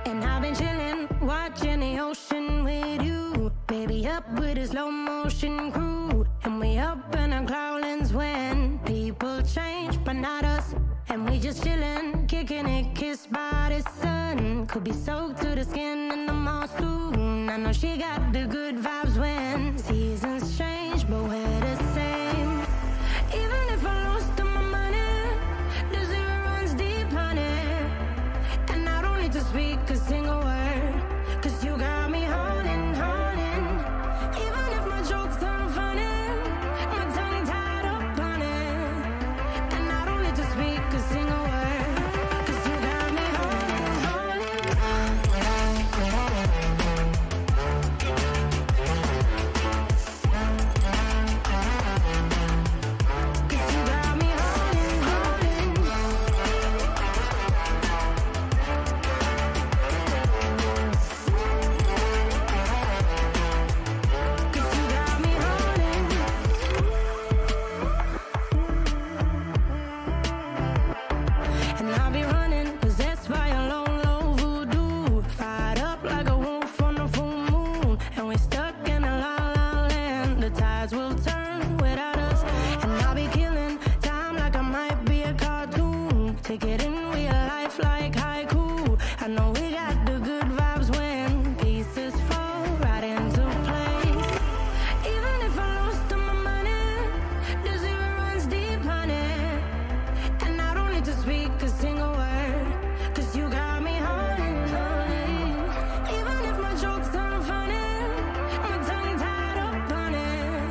And I've been chilling, watching the ocean with you. Baby, up with a slow motion crew. And we up in our cloudlands when people change, but not us. And we just chilling, kicking it, kissed by the sun. Could be soaked to the skin in the mall soon. I know she got the good vibes when seasons change, but we're the same. Even if I lost all my money, the zero runs deep, honey. And I don't need to speak a single word, cause you got me holding, holding. Even if my jokes aren't funny, my tongue tied need to speak a single word, 'cause you got me holding, holding. 'Cause you got me holding, holding. Cause you got me holding. And I'll be running, possessed by a low, low voodoo. Fired up like a wolf on a full moon. And we're stuck in a la la land. The tides will turn without us. And I'll be killing time like I might be a cartoon. Take it in real life like haiku. I know we got the good vibes when pieces fall right into place. Even if I lost all my money, the zero runs deep, honey. And I don't need to speak a single word, 'cause you got me holding, holding. Even if my jokes aren't funny, my tongue tied up on it.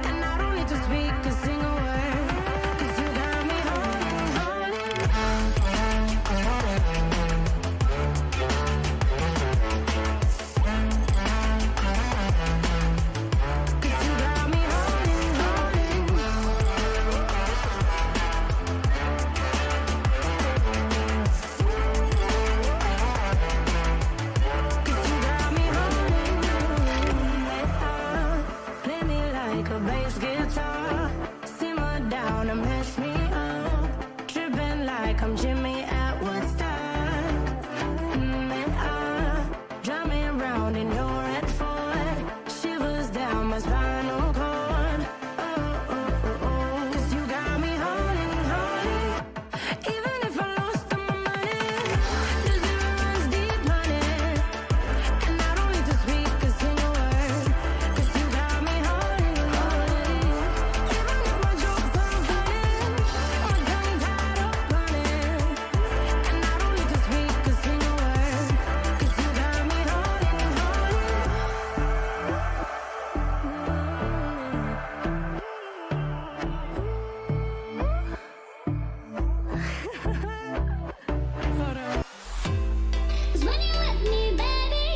And I don't need to speak a single word, 'cause you got me holding, holding. Cause you got me holding, holding. Cause you got me holding. Play me like a bass guitar. Simmer down and mess me up. Tripping like I'm Jimmy at Woodstock. And I drive me around in your red Ford. Shivers down my spinal cord. Oh, oh, oh, oh. 'Cause you got me holding, holding. Even if I lost all my money, the zero runs deep, honey. And I don't need to speak a single word, 'cause you got me holding, holding. Even if my jokes aren't funny, my tongue tied up on it. And I don't need to speak a single word, 'cause you got me holding, holding. Cause when you're with me, baby,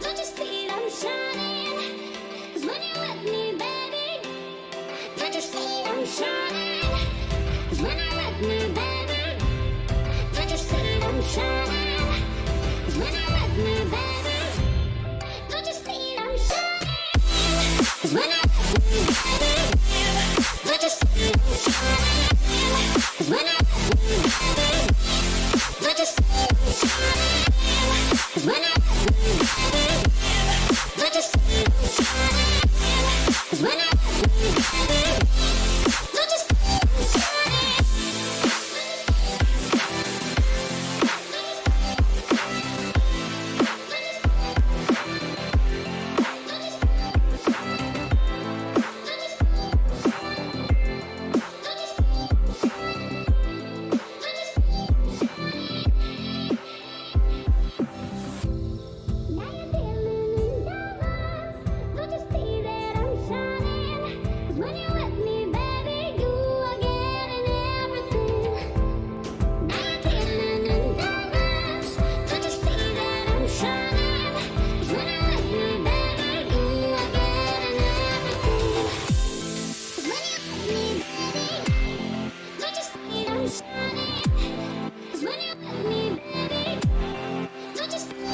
don't you see that I'm shining? Cause when you're with me, baby, don't you see that I'm shining? Cause when you're with me, baby, don't you see that I'm shining? Cause when you're with me, baby, don't you see that I'm shining? Cause when you're with me, baby, don't you see that I'm shining? Cause when you're with me, baby, don't you see that I'm shining? Cause when you're with me, baby, don't you see that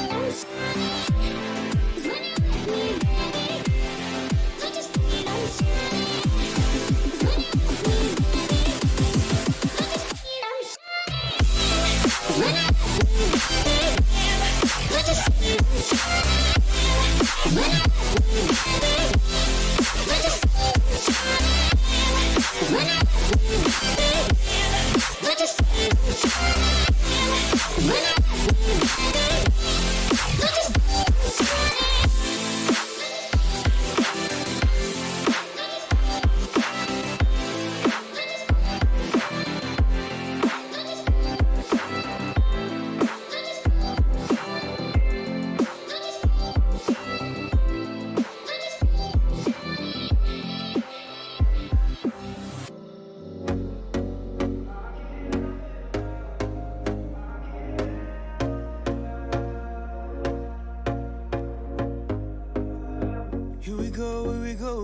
I'm shining? Cause when you're with me, baby, don't you see that I'm shining?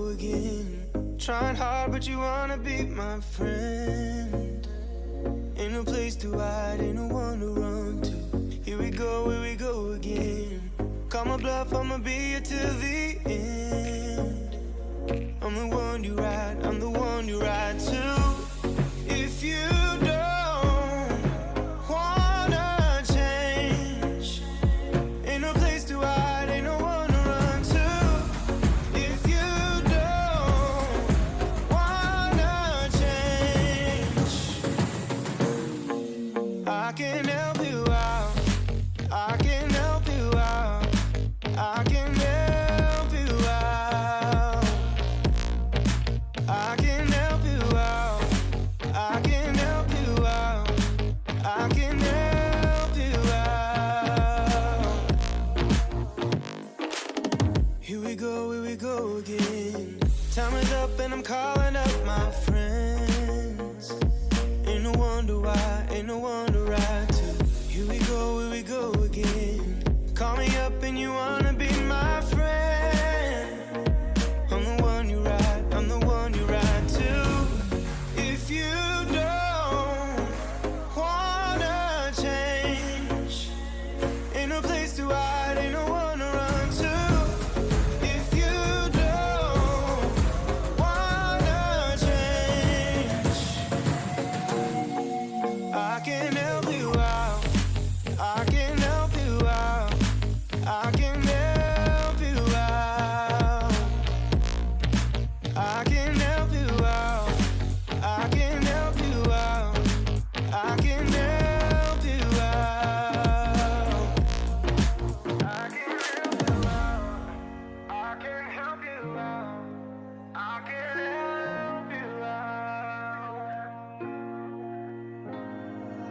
go again. Trying hard, but you wanna be my friend. Ain't no place to hide, ain't no one to run to. Here we go again. Call my bluff, I'ma be here till the end. I'm the one you ride, I'm the one you ride to. If you don't wanna change, ain't no place to hide, ain't no one to run to. If you don't wanna change, I can help you out, I can help you out, I can help you out, I can help you out, I can help you out, I can help you out. Here we go again. Time is up and I'm calling up my friends. Ain't no wonder why, ain't no one to ride to. Here we go again. Call me up and you wanna be my friend. I'm the one you ride, I'm the one you ride to. If you don't wanna change, ain't no place to hide, ain't no one to run to. If you don't wanna change, I can help you out, I can help you out, I can help you out, I can help you out, I can help you out, I can help you out, I can help you out, I can help you out, I can help you out.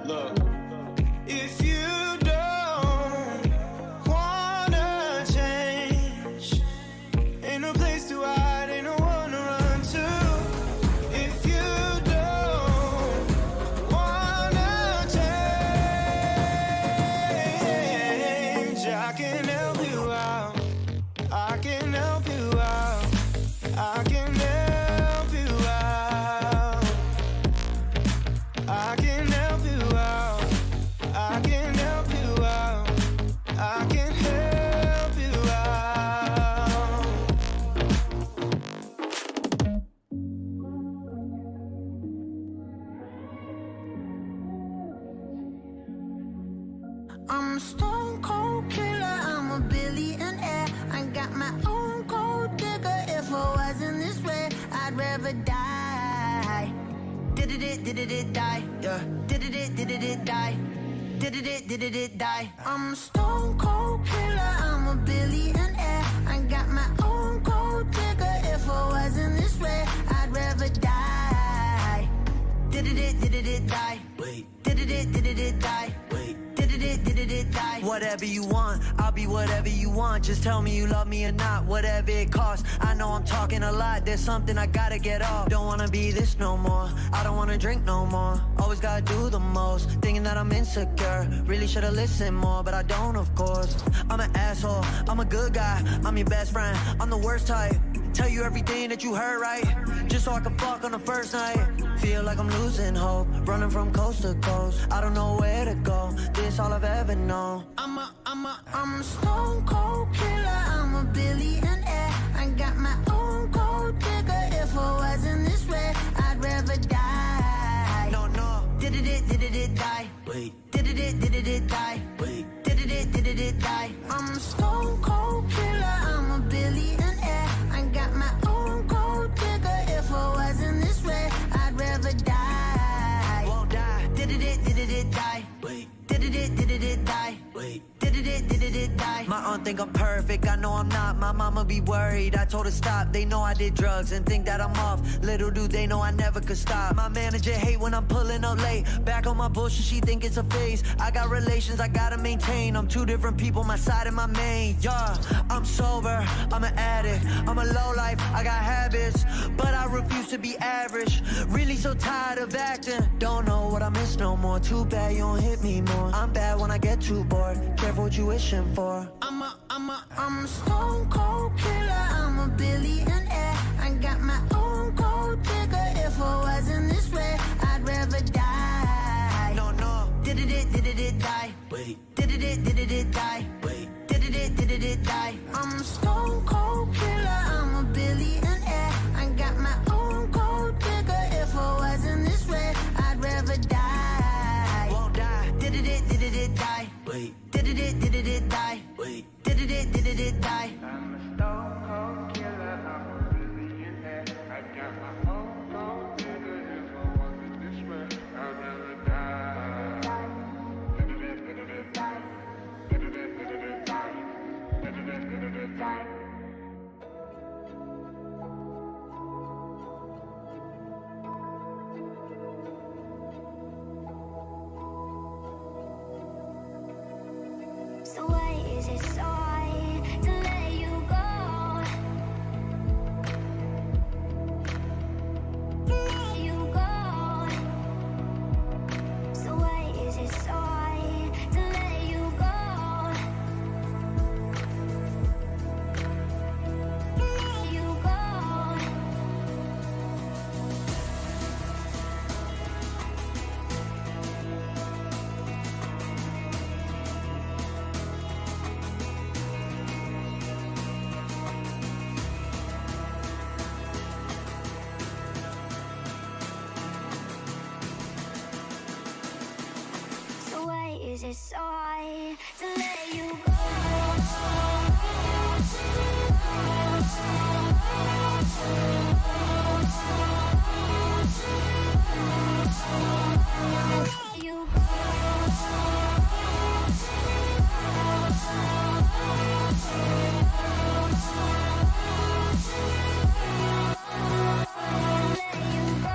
Look, if you don't wanna change, ain't no place to hide, ain't no one to run to. If you don't wanna change, I can help you out, I can help you out, I can help you out, I can help you out, I can help you out, I can help you out. I'm a stone cold killer, I'm a billionaire. I got my own gold digger. If I wasn't this way, I'd rather die. Did it die, yeah. Did it die. Did it die. I'm a stone cold killer, I'm a billionaire. I got my own gold digger. If I wasn't this way, I'd rather die. Did it die. Wait, Did it die. wait. Did it die. Whatever you want, I'll be whatever you want. Just tell me you love me or not, whatever it costs. I know I'm talking a lot, there's something I gotta get off. Don't wanna be this no more, I don't wanna drink no more. Always gotta do the most, thinking that I'm insecure. Really should've listened more, but I don't, of course. I'm an asshole, I'm a good guy, I'm your best friend, I'm the worst type. Tell you everything that you heard right, just so I can fuck on the first night. Feel like I'm losing hope, running from coast to coast. I don't know where to go, this all I've ever known. I'm a stone cold killer, I'm a billionaire. I got my own gold digger. If I wasn't this way, I'd rather die. No, Did it die. wait, Did it die. wait. Did it die. I'm a stone cold killer, I'm a billionaire. I got my own gold digger. If I wasn't this way, I'd rather die. Won't die, Did it die. wait, Did it die. wait. Did it die. My aunt think I'm perfect, I know I'm not. My mama be worried, I told her stop. They know I did drugs and think that I'm off. Little do they know I never could stop. My manager hate when I'm pulling up late. Back on my bullshit, she think it's a phase. I got relations I gotta maintain. I'm two different people, my side and my main. Yeah, I'm sober, I'm an addict, I'm a lowlife, I got habits, but I refuse to be average. Really so tired of acting, don't know what I miss no more. Too bad you don't hit me more. I'm bad when I get too bored, careful what you wishing for. I'm a stone cold killer, I'm a billionaire. I Wait, did it die? Wait, did it die? I'm a stone cold killer, I'm a billionaire. I got my own gold digger. If I wasn't this way, I'd rather die. Won't die. Did it die? Wait, did it die? Wait, did it die? I'm a stone cold killer, I'm a billionaire. I got my own gold digger. If I wasn't this way, I'd rather die. So why is it so hard to let you go? Let you go. So why is it so hard to let you go? Let you go. So why is it so hard to let you go? Let you let you go.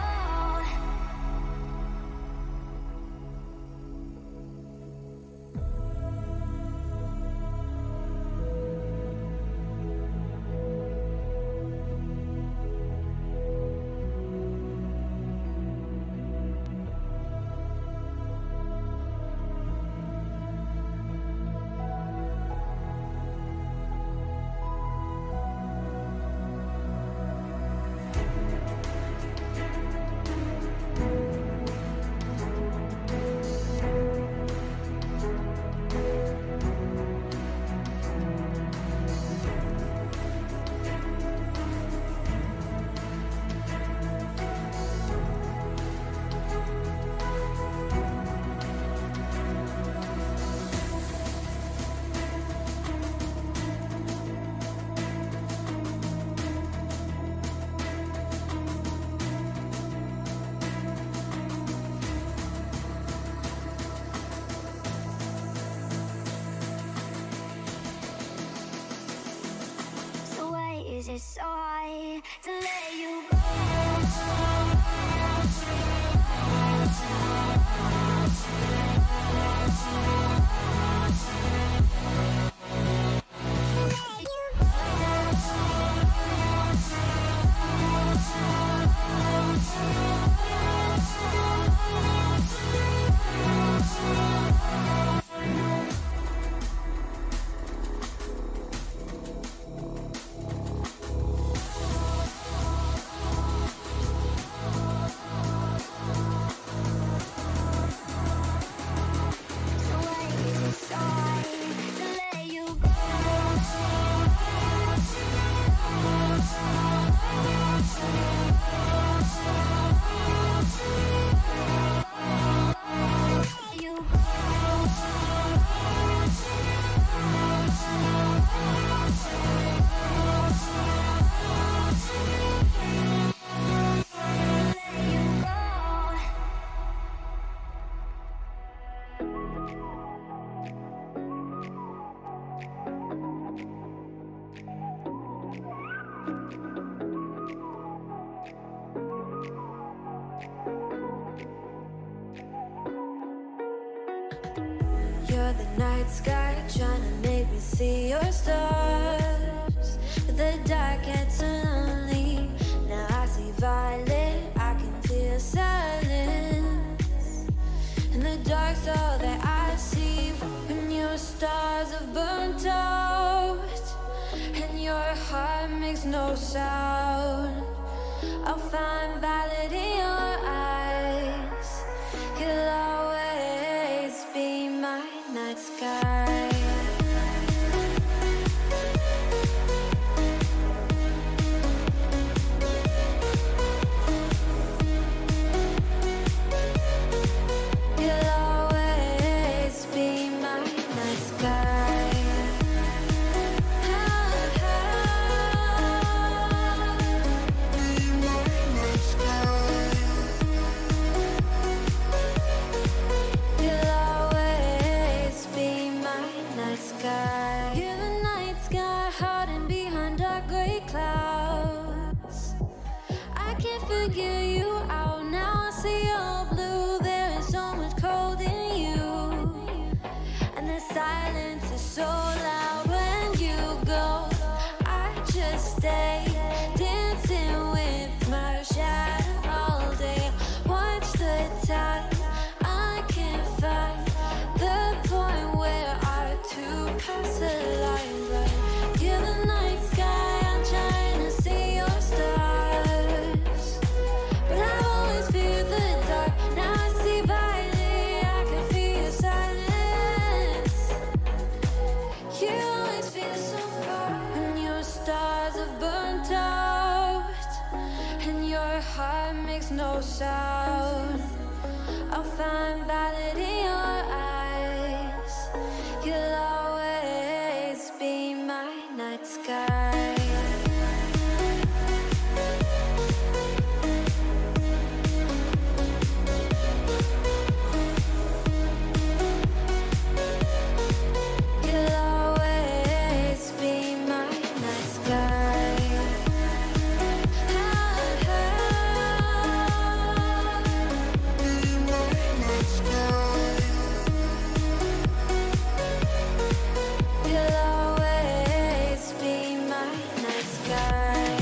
So why is it so hard to let you go? Let you So why is it so hard to let you go? Let you let you go. You're the night sky trying to make me see your stars. But the dark gets so lonely. Now I see violet, I can feel silence. In the dark's all that I see. When your stars have burnt out and your heart makes no sound, I'll find violet in your eyes. You'll always be my night sky. south, I'll find violet in your eyes. You'll always be my night sky. You'll always be my night sky. You'll always be my night sky.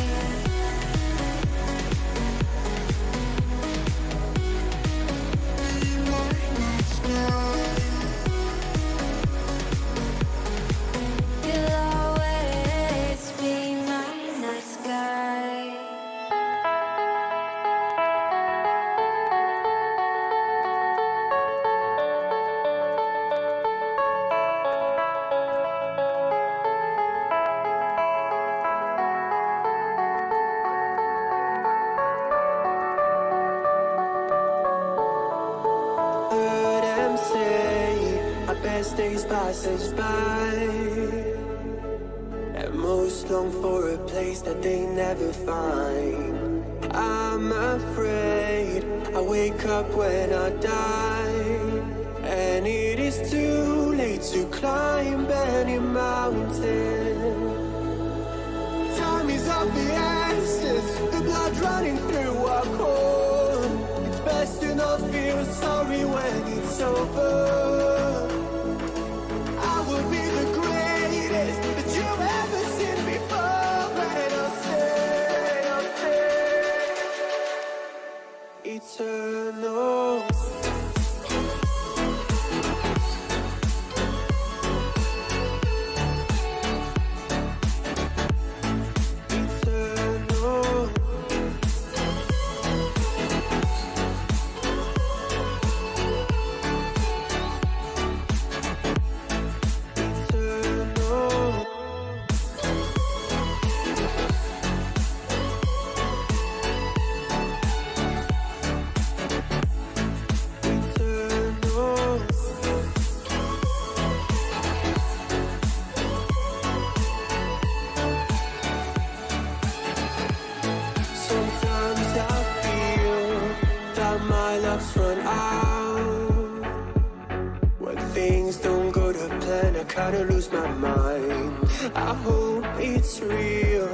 You'll always be my night sky. Heard them say our best days pass us by, and most long for a place that they never find. I'm afraid I wake up when I die, and it is too late to climb any mountain. Time is of the essence, the blood running through our core. It's best to not feel sorry when it's over. I will be the greatest that you've ever seen before, and I'll stay eternal. Eternal. Eternal. Eternal. Sometimes I feel that my luck's run out. When things don't go to plan, I kinda lose my mind. I hope it's real,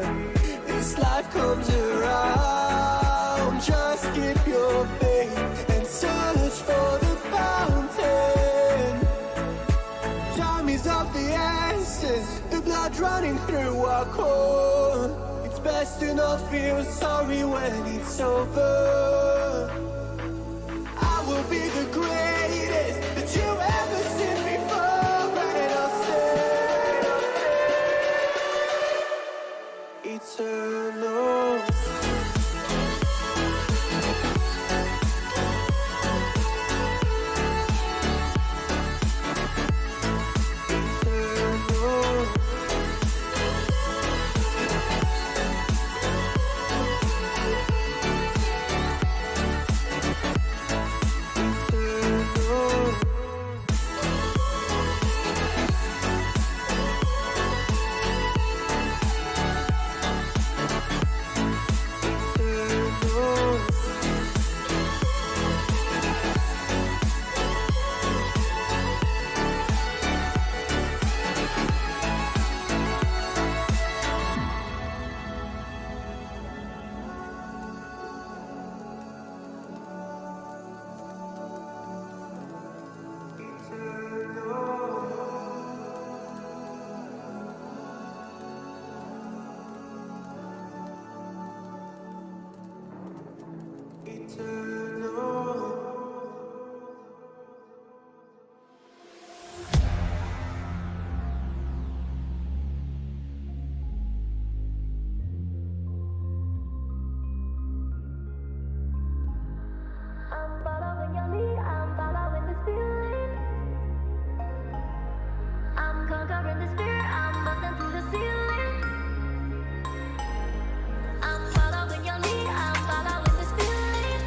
this life comes around. Just keep your faith and search for the fountain. Time is of the essence, the blood running through our core. It's best to not feel sorry when it's over. I will be the greatest that you've ever seen before, and I'll stay eternal. Eternal. Eternal. Eternal. Eternal. I'm following your lead, I'm following this feeling. I'm conquering this fear, I'm busting through the ceiling. I'm following your lead, I'm following this feeling.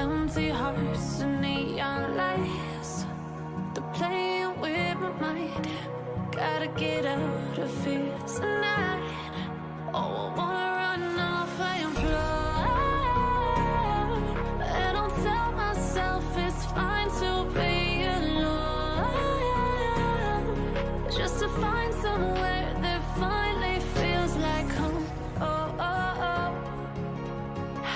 Empty hearts and neon lights. They're playing with my mind. Gotta get out of here tonight. Oh, I wanna run off and fly. And I'll tell myself it's fine to be alone, just to find somewhere that finally feels like home. Oh, oh, oh. I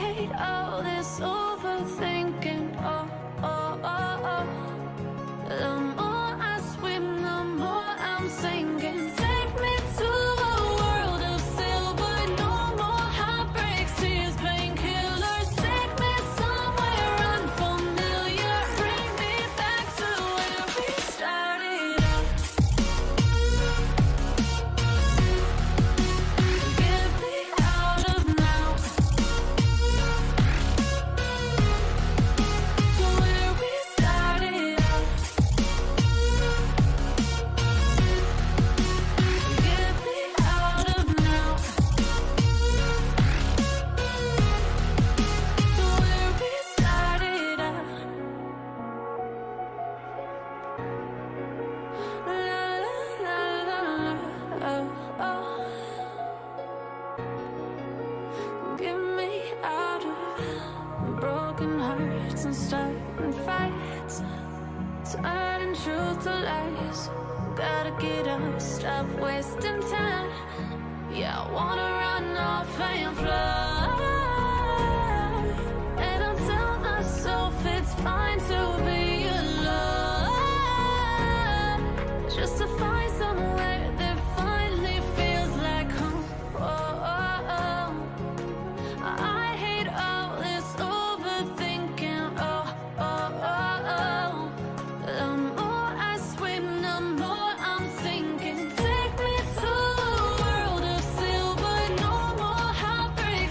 hate all this overthinking. Oh, oh, oh, oh. The more I swim, the more I'm sinking. Take me to a world of silver. No more heartbreaks, tears, painkillers. Take me somewhere unfamiliar. Bring me back to where we started out. Get me out of now. To where we started out. Get me out of now. To where we started out. La la la la, oh oh. Get me out of broken hearts and starting fights, turning truth to lies. Gotta get up, stop wasting time. Yeah, I wanna run off and fly. And I'll tell myself it's fine to be alone, just to find somewhere that finally feels like home. Oh, oh, oh. I hate all this overthinking. Oh, oh, oh, oh. The more I swim, the more I'm sinking. Take me to a world of silver. No more heartbreaks,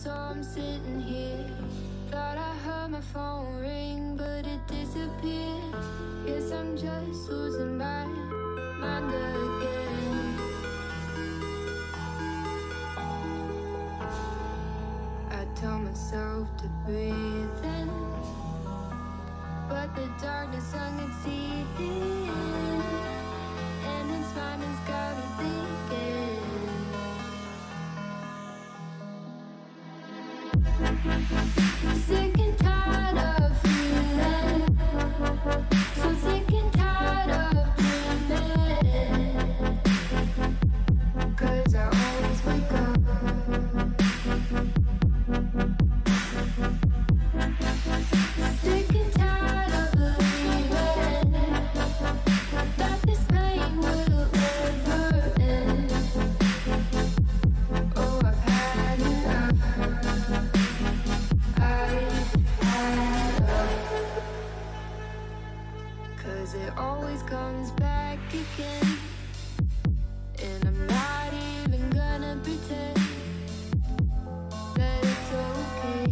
so I'm sitting here. Thought I heard my phone ring, but it disappeared. Guess I'm just losing my mind again. I tell myself to breathe in, but the darkness hung its teeth in, and its mind has got me thinking. Sick and tired of feeling, so sick and tired of dreaming. 'Cause I always wake up sick and tired of believing that this pain will ever end. Oh, I've had enough. I've had enough. 'Cause it always comes back again, and I'm not even gonna pretend that it's okay.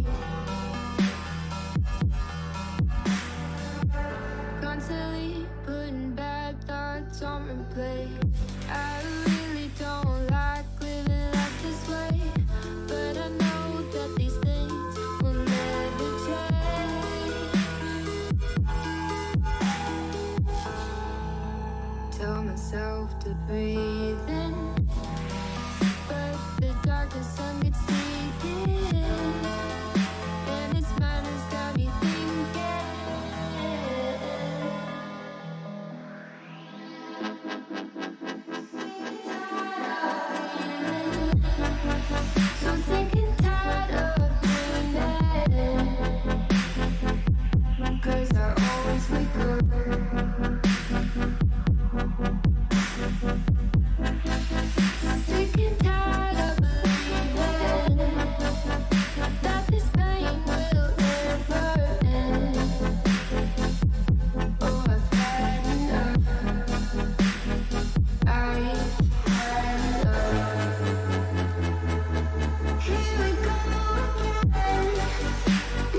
Constantly putting bad thoughts on replay. I really don't like living life this way, but I know that these things will never change. Tell myself to breathe in, but the darkness sun gets deep in, and its mind has got me thinking. So sick and tired of dreaming, 'cause I always wake up sick and tired of believing that this pain will never end. Oh, I've had enough. I've had enough. Here we go again.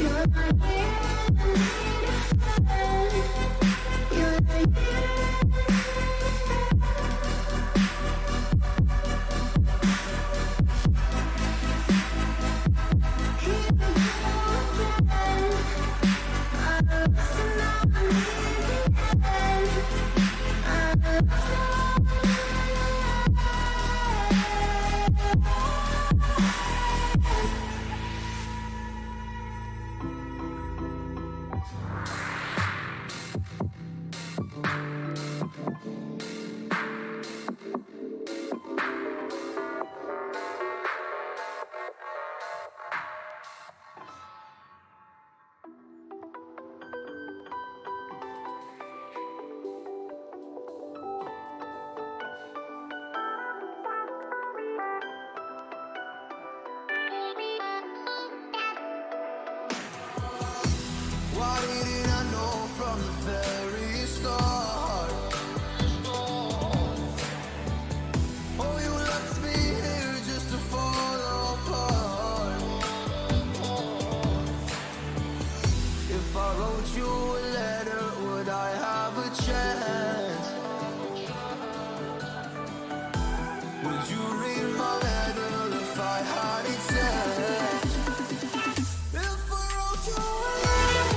You're not here to need a friend. You're not here. Here we go again. I'm losing all the end. I'm Why didn't I know from the very start? Oh, you left me here just to fall apart. If I wrote you a letter, would I have a chance? Would you read my letter if I had it sent? If I wrote you a letter,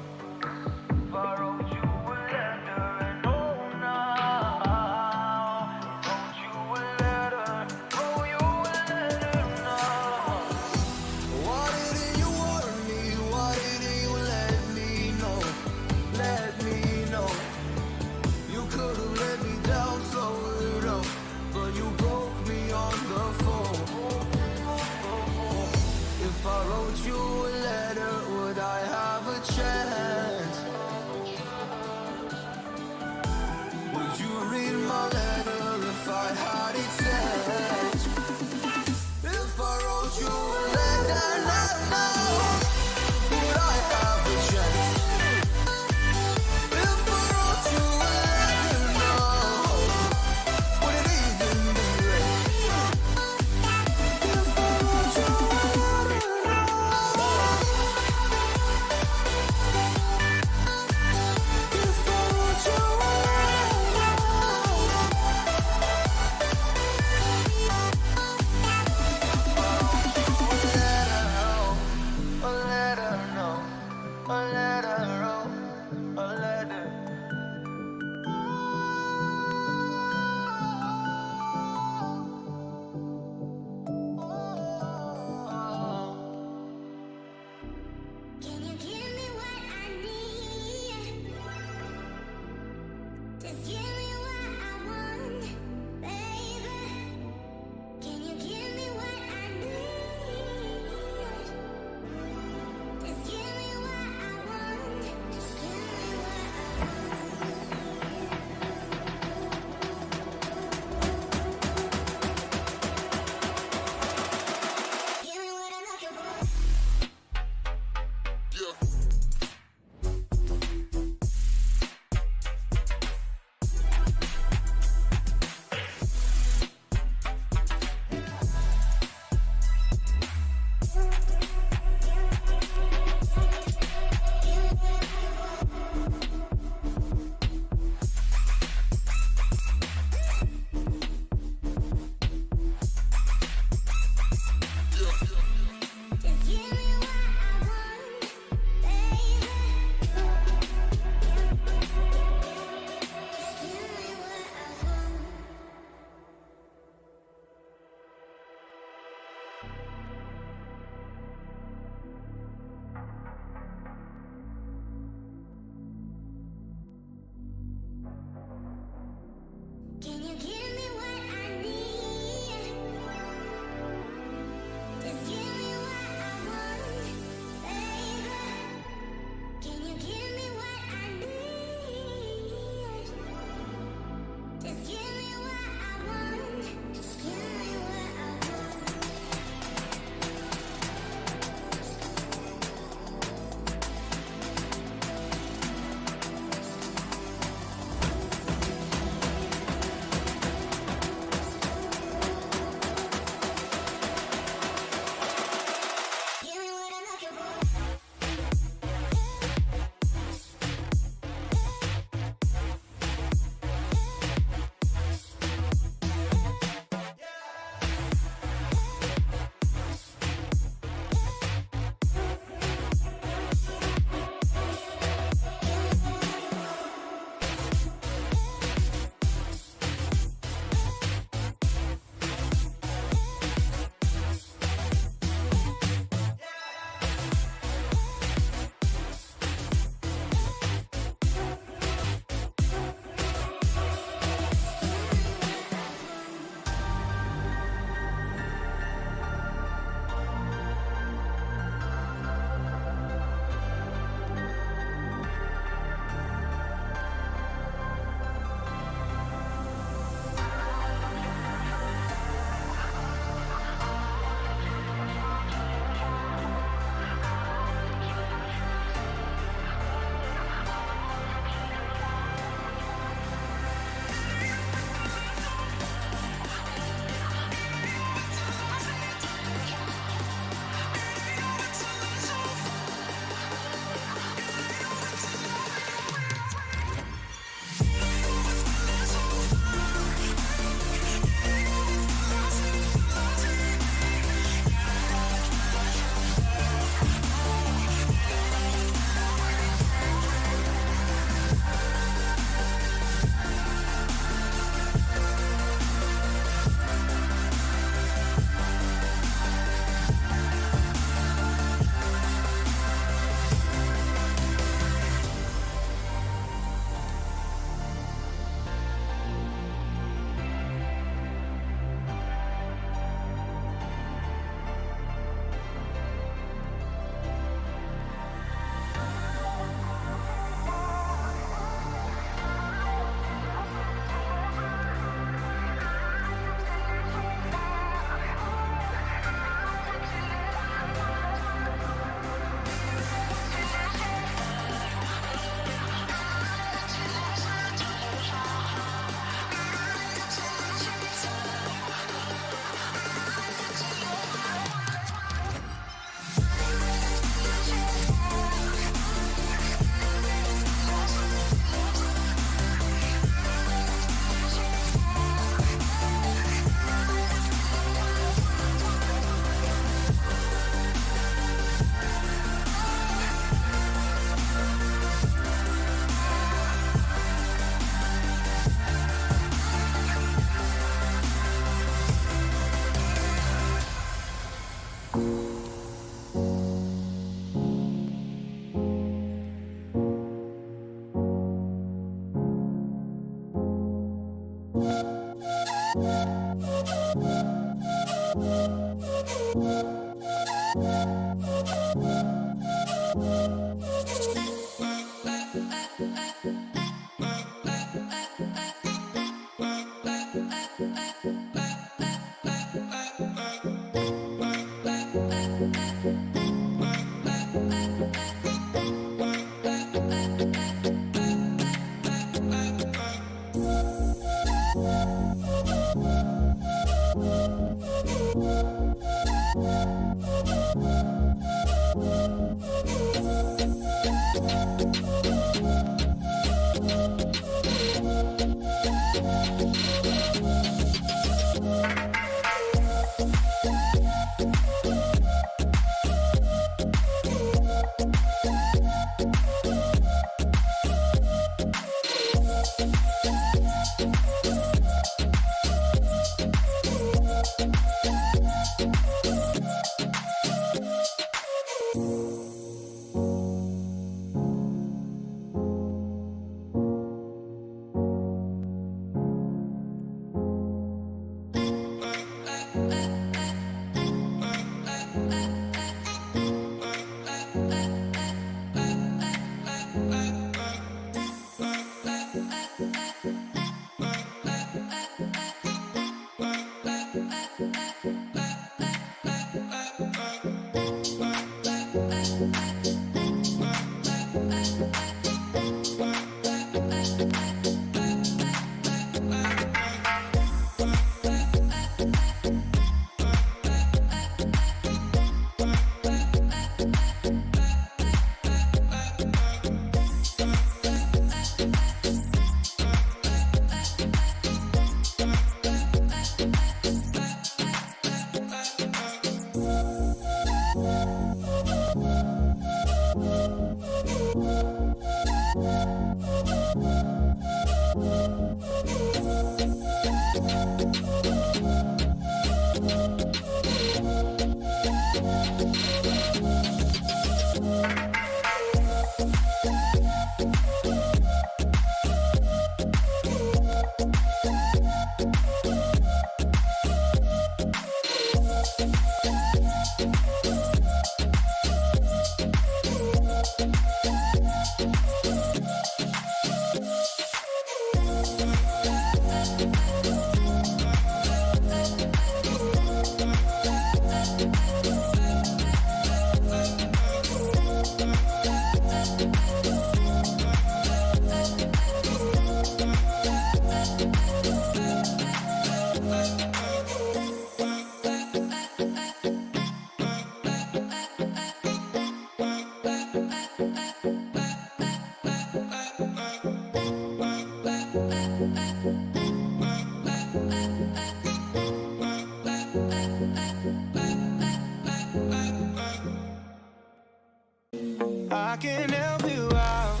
I can help you out.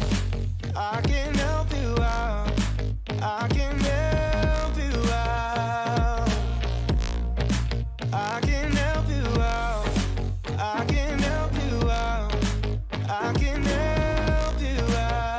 I can help you out. I can help you out. I can help you out. I can help you out. I can help you out.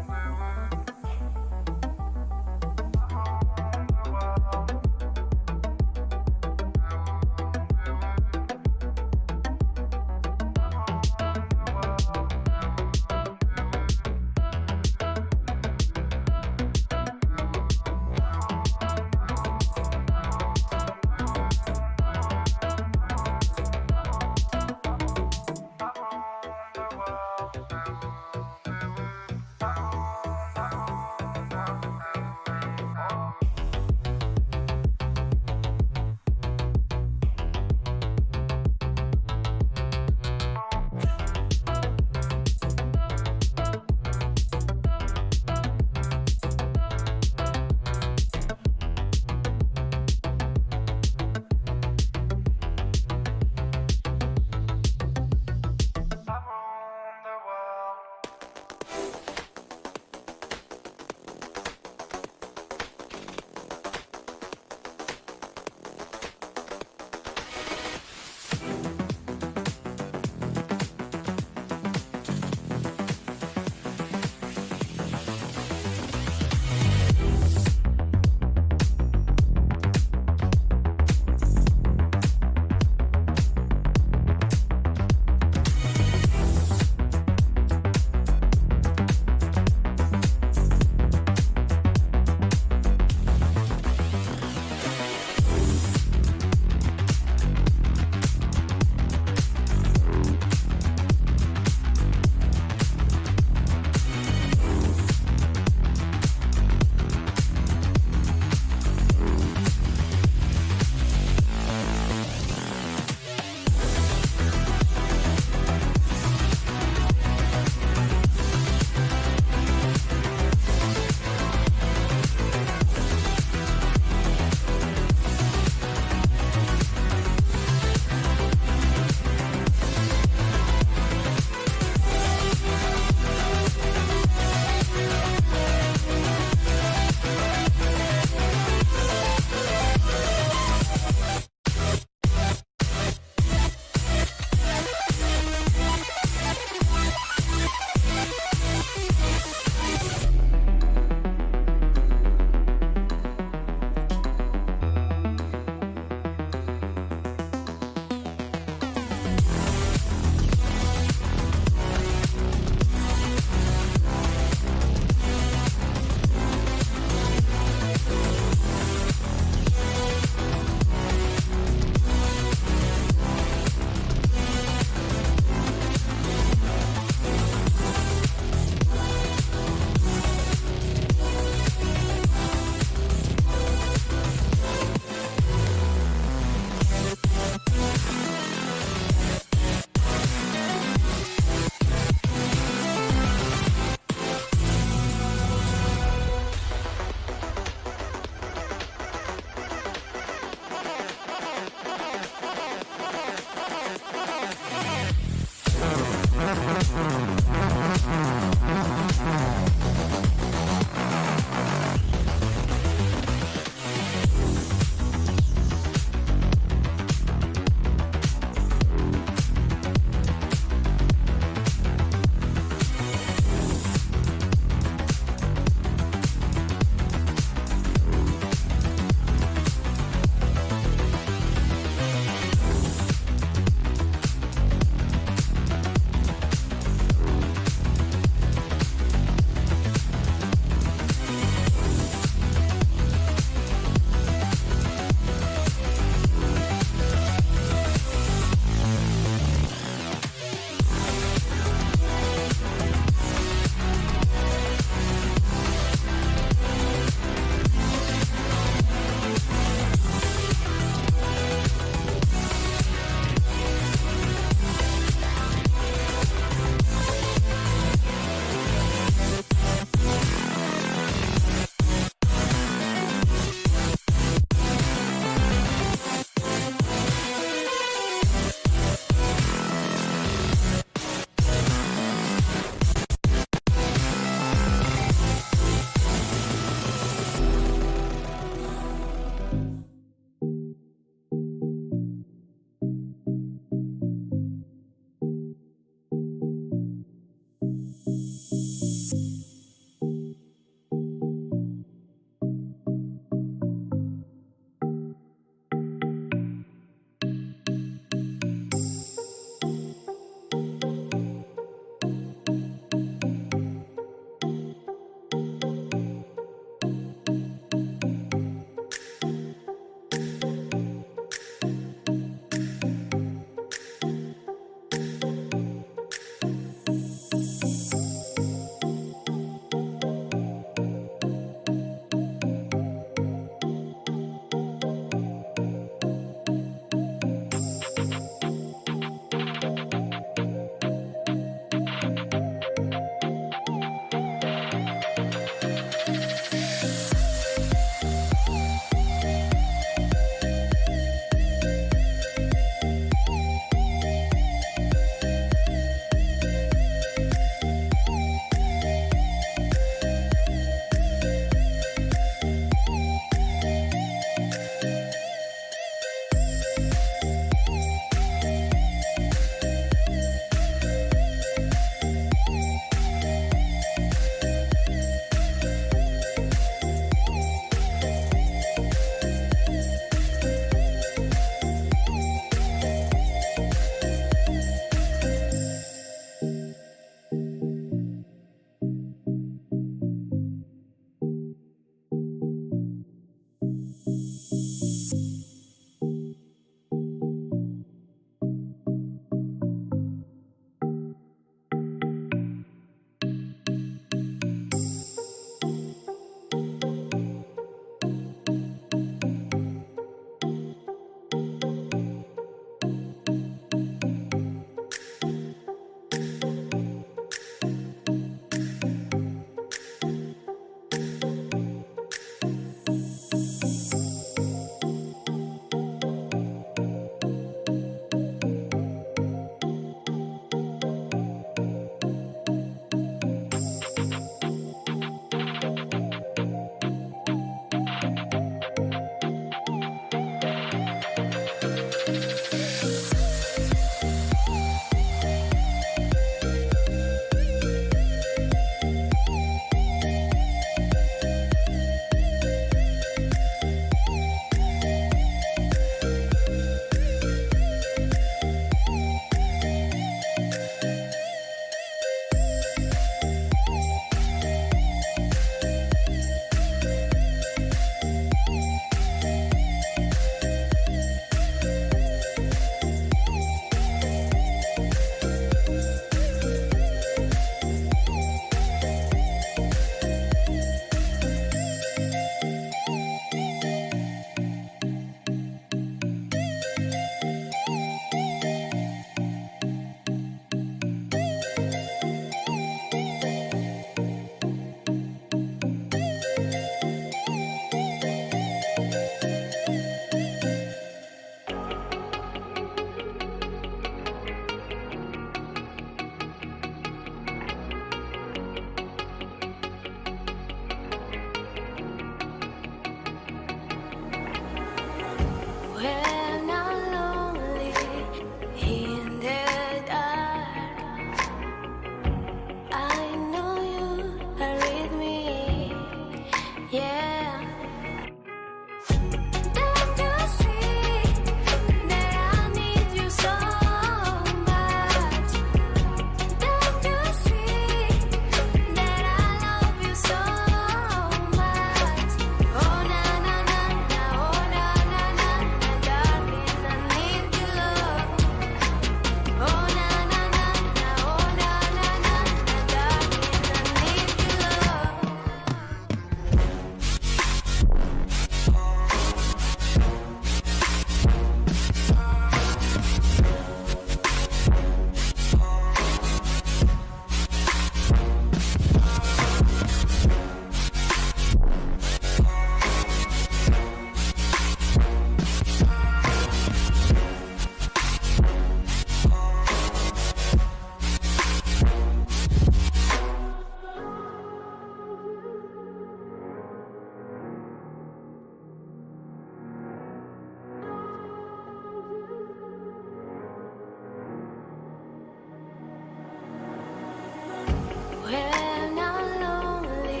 when I'm lonely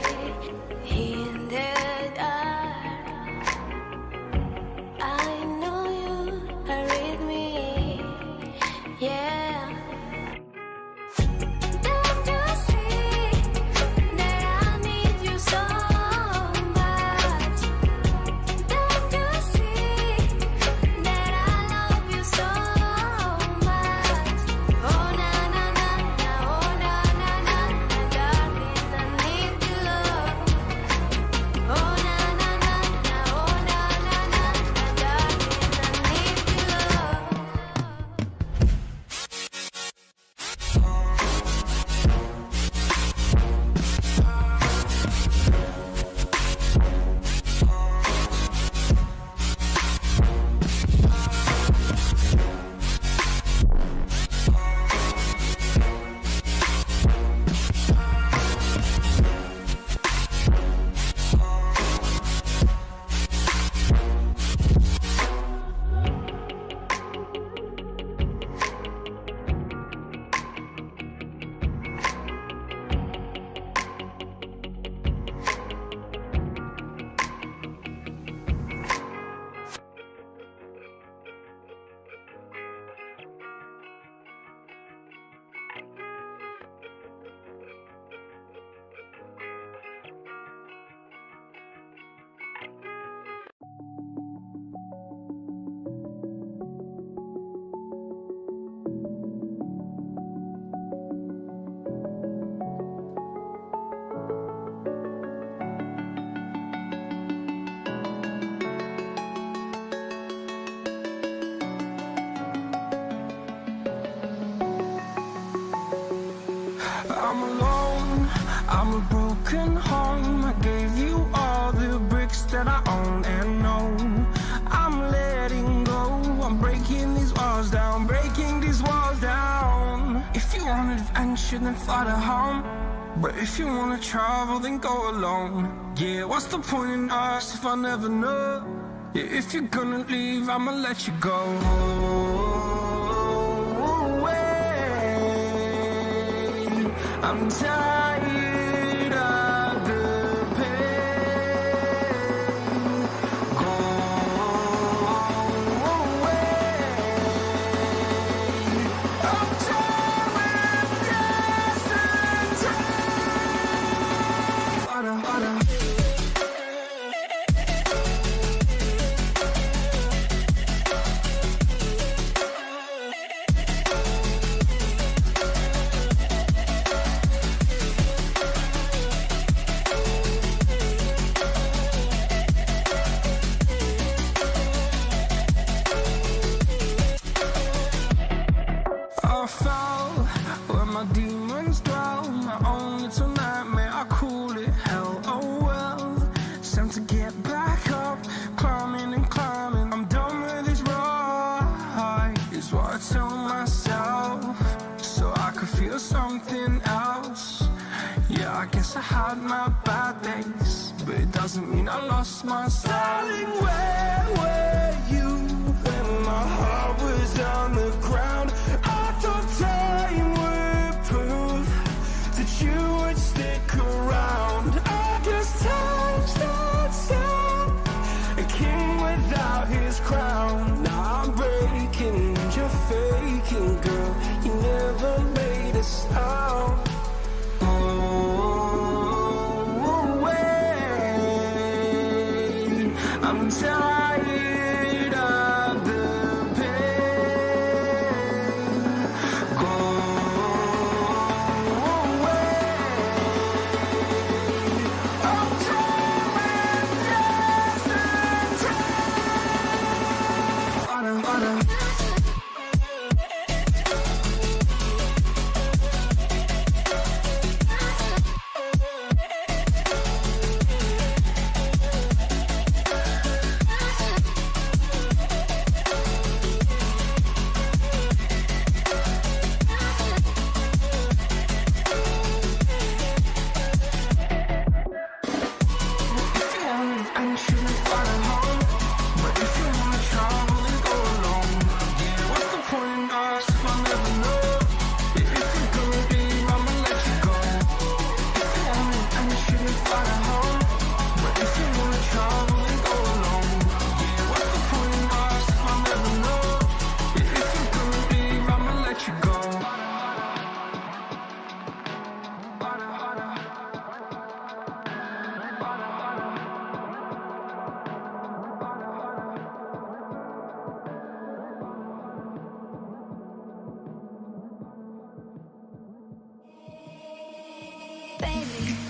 in the dark. I know you are with me, yeah. Don't you see that I need you so much? Don't you see that I love you so much? Oh na na na na, oh na na na na, darling, I need your love. Oh na na na na, oh na na na na, darling, I need your love. I'm alone, I'm a broken home. I gave you all the bricks that I own and know. I'm letting go, I'm breaking these walls down, breaking these walls down. If you want adventure, then fly to home. But if you wanna travel, then go alone. Yeah, what's the point in us if I never know? Yeah, if you're gonna leave, I'ma let you go. I'm tired of the pain. Go away. I'm tired with yesterday. Harder, harder. I fell where my demons dwell. My own little nightmare, I call it hell. Oh well, it's time to get back up, climbing and climbing. I'm done with this ride, is what I tell myself, so I could feel something else. Yeah, I guess I had my bad days, but it doesn't mean I lost my style. Darling, where were you when my heart was on the ground? I thought time would prove that you would stick around. I guess time stands still, a king without his crown. Now I'm breaking, you're faking, girl. You never made a sound. I'm tired of the pain. Go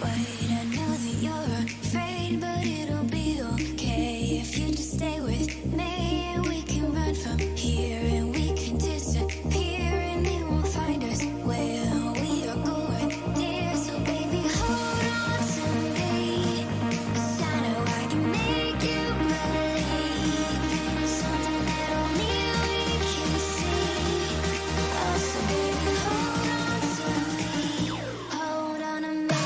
wait, I know that you're afraid, but it'll be okay if you just stay with me. And we can run from here and we can disappear, and they won't find us where we are going, dear. So baby, hold on to me, 'cause I know I can make you believe in something that only we can see. Oh, so baby, hold on to me, hold on to me.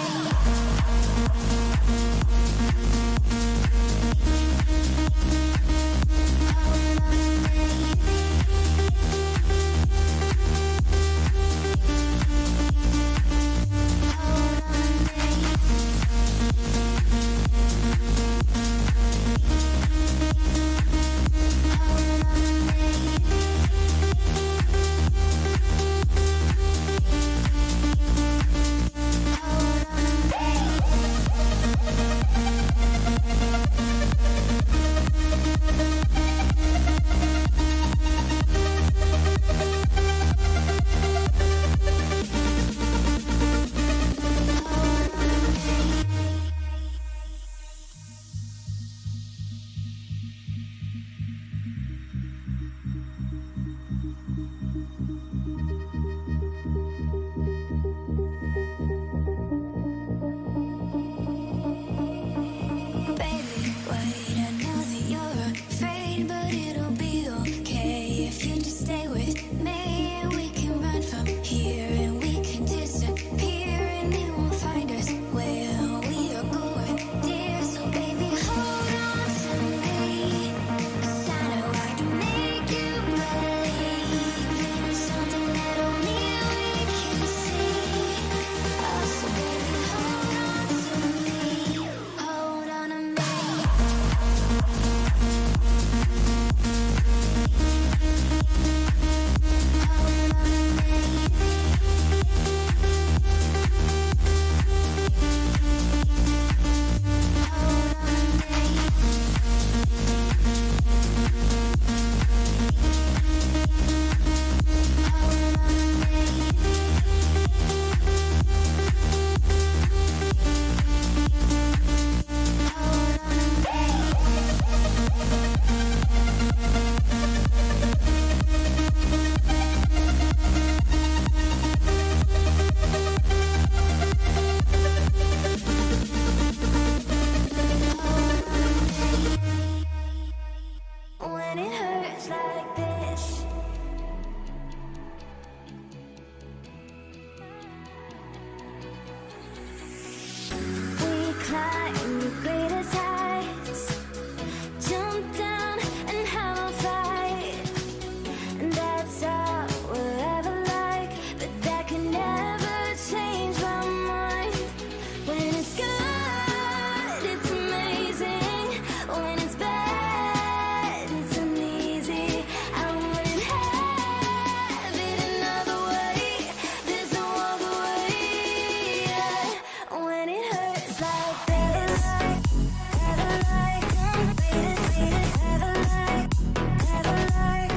Baby, wait, I know that you're afraid, but it'll be okay if you just stay with me. And we can run from here and we can disappear, and they won't find us where we are going, dear. So baby, hold on to me, 'cause I know I can make you believe in something that only we can see. Oh, so baby, hold on to me, hold on to me. When it hurts like this, we climb the greatest heights, jump down and have a fight, and that's all we'll ever like. But that can never change my mind. When it's good, it's amazing. When it's bad, it's uneasy. I wouldn't have it another way. There's no other way. Yeah. When it hurts like this, never like, never like, never like, never like,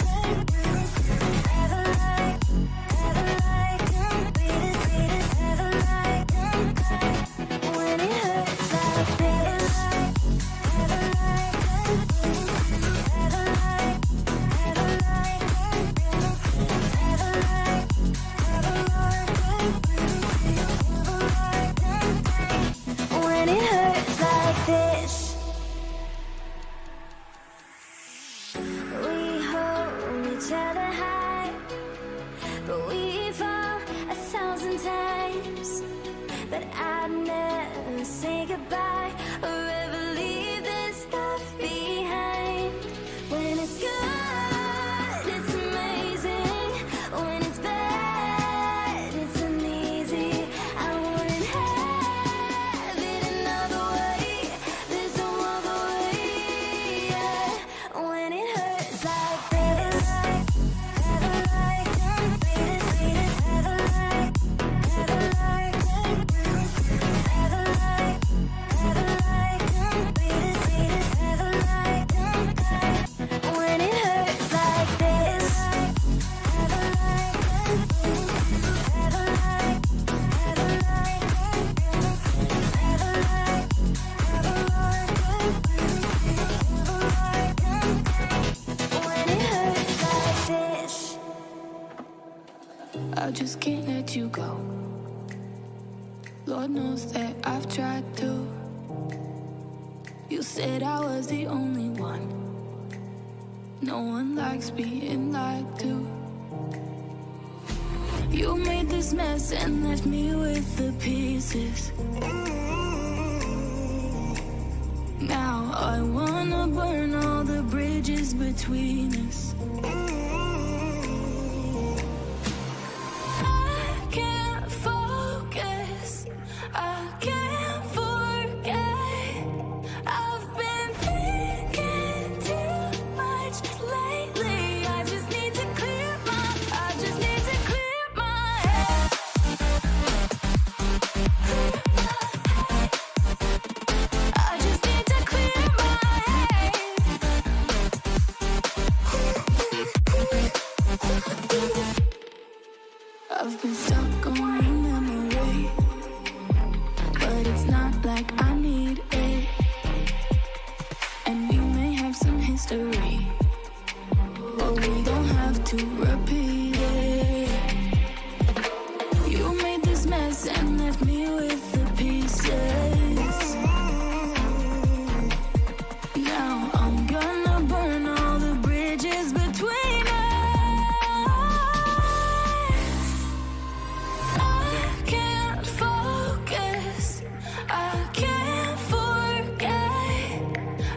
never like, never like. When it hurts like this, never like, never like, never like, when it hurts like this, we hold each other high, but we fall 1,000 times. But I'd never say goodbye or ever leave this stuff behind. When it's good, it's amazing. When it's bad, it's uneasy. I wouldn't have it another way. There's no other way. Yeah. When it hurts like this, never like, never like, never like, never like, Lord knows that I've tried to. You said I was the only one. No one likes being lied to. You made this mess and left me with the pieces. Now I wanna burn all the bridges between us. I can't focus, I can't forget. I've been thinking too much lately. I just need to clear my head. I just need to clear my head. I've been stuck on a memory, but it's not like I need it. And we may have some history, but we don't have to repeat it. You made this mess and left me with the pieces. Now I'm gonna burn all the bridges between us. I can't focus, I can't forget.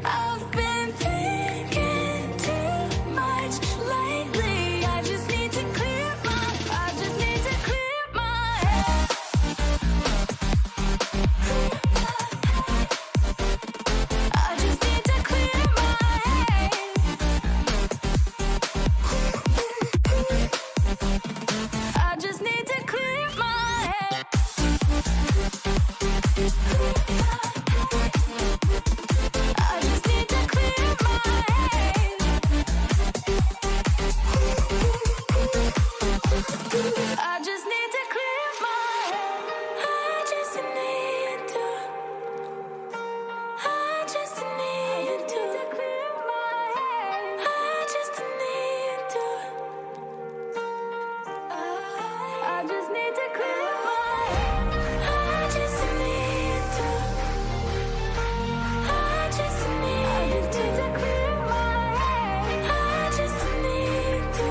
I've been thinking too much lately. I just need to clear my head. I just need to clear my head. I just need to clear my head. I just need to clear my head. I just need to clear my head. I just need to. I just need to clear my head. I just need to. I just need to clear my head. I just need to. I just need to clear my head. I just need to.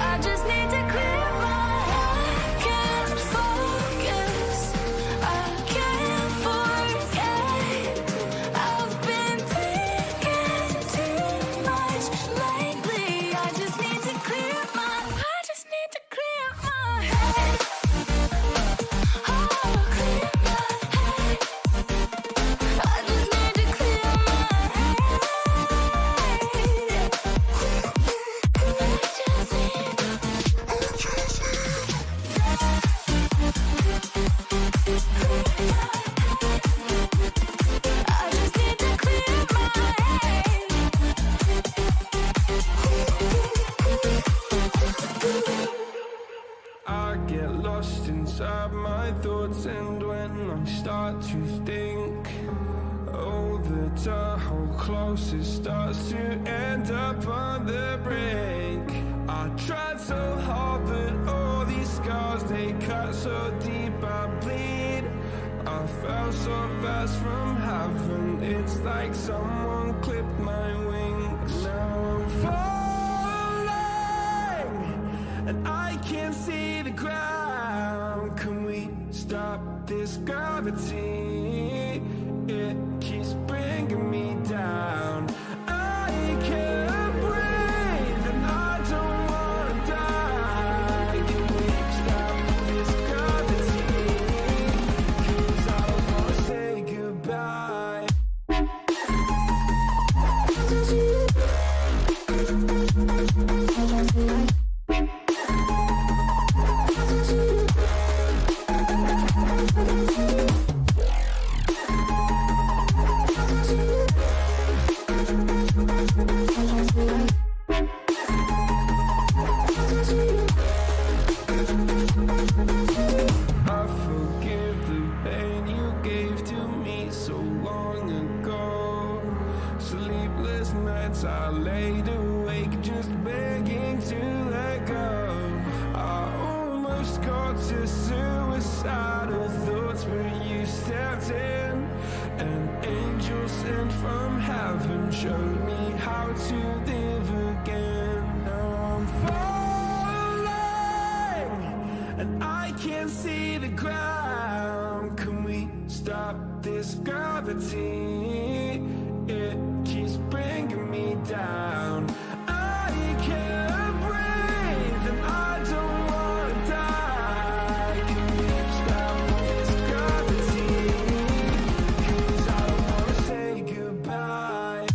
I just need to clear my head. I can't focus, I can't forget. I've been thinking too much lately. I just need to clear my head. Oh, clear my head. I just need to clear my head. I just need to clear my head. I get lost inside my thoughts, and when I start to think, oh, the tunnel closest starts to end up on the brink. I tried so hard, but all these scars, they cut so deep, I bleed. I fell so fast from heaven, it's like someone clipped my wings. Now I'm falling, and I can't see the ground. Can we stop this gravity? It keeps bringing me down. I can't breathe, and I don't wanna die. Can we stop this gravity? 'Cause I don't wanna say goodbye. almost got to suicidal thoughts, but you stepped in. An angel sent from heaven showed me how to live again. Now I'm falling, and I can't see the ground. Can we stop this gravity? It keeps bringing me down. I can't breathe, and I don't wanna die. Can we stop this gravity? 'Cause I don't wanna say goodbye.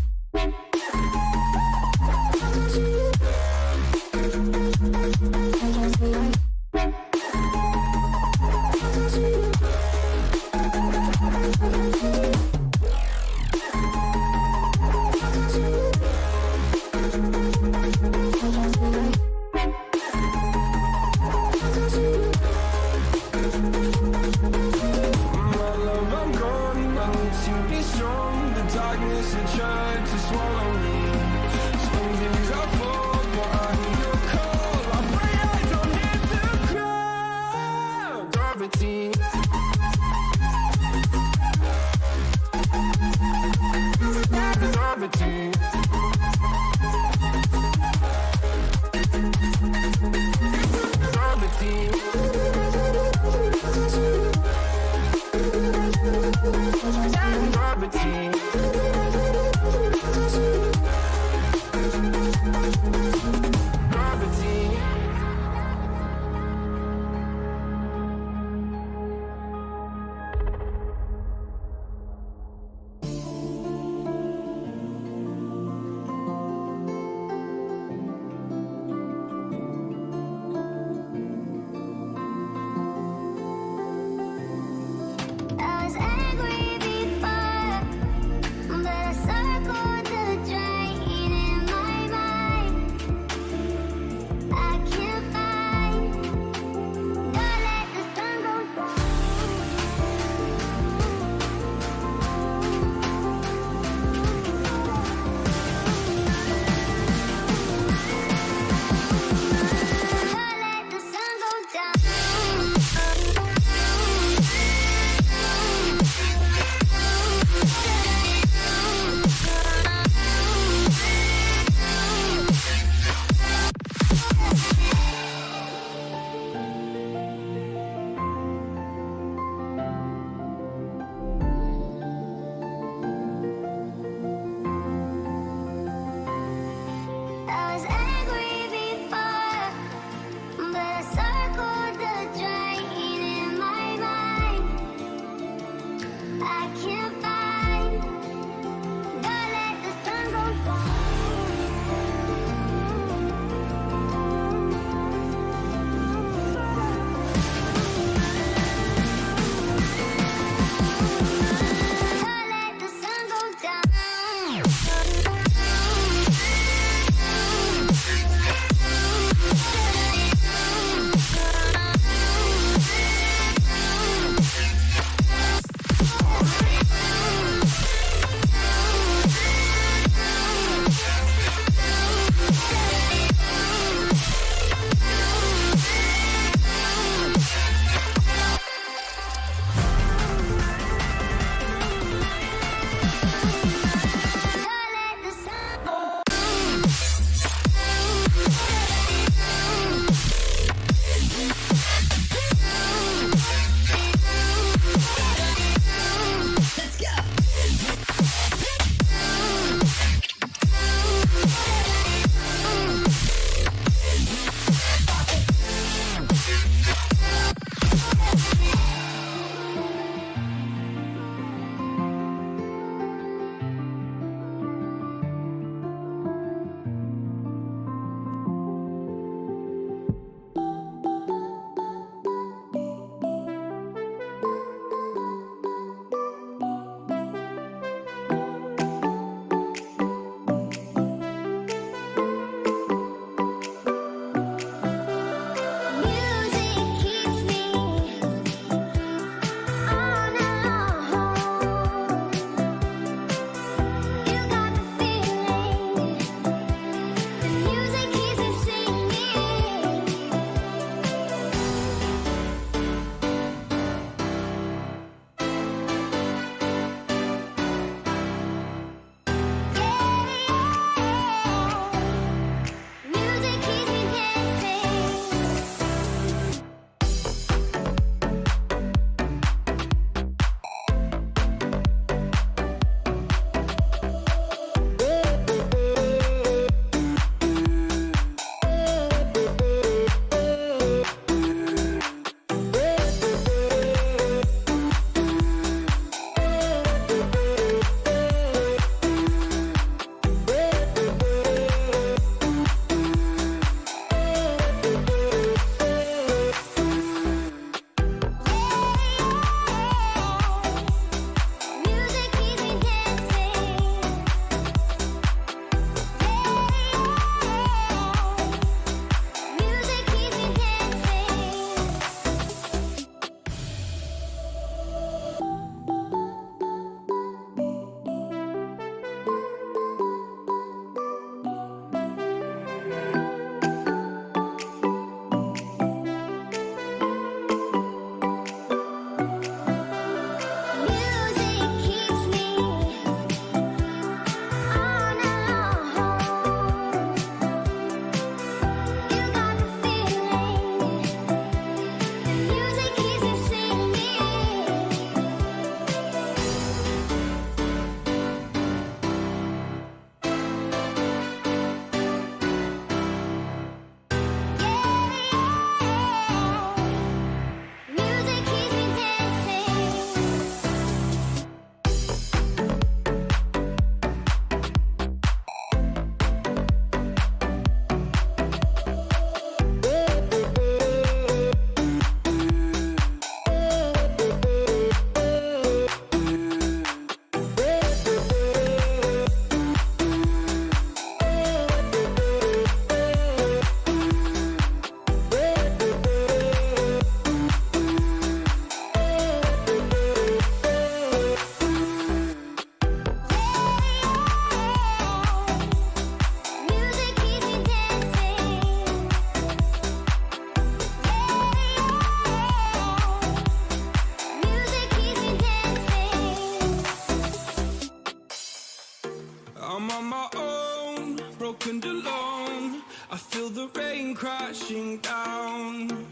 looking down.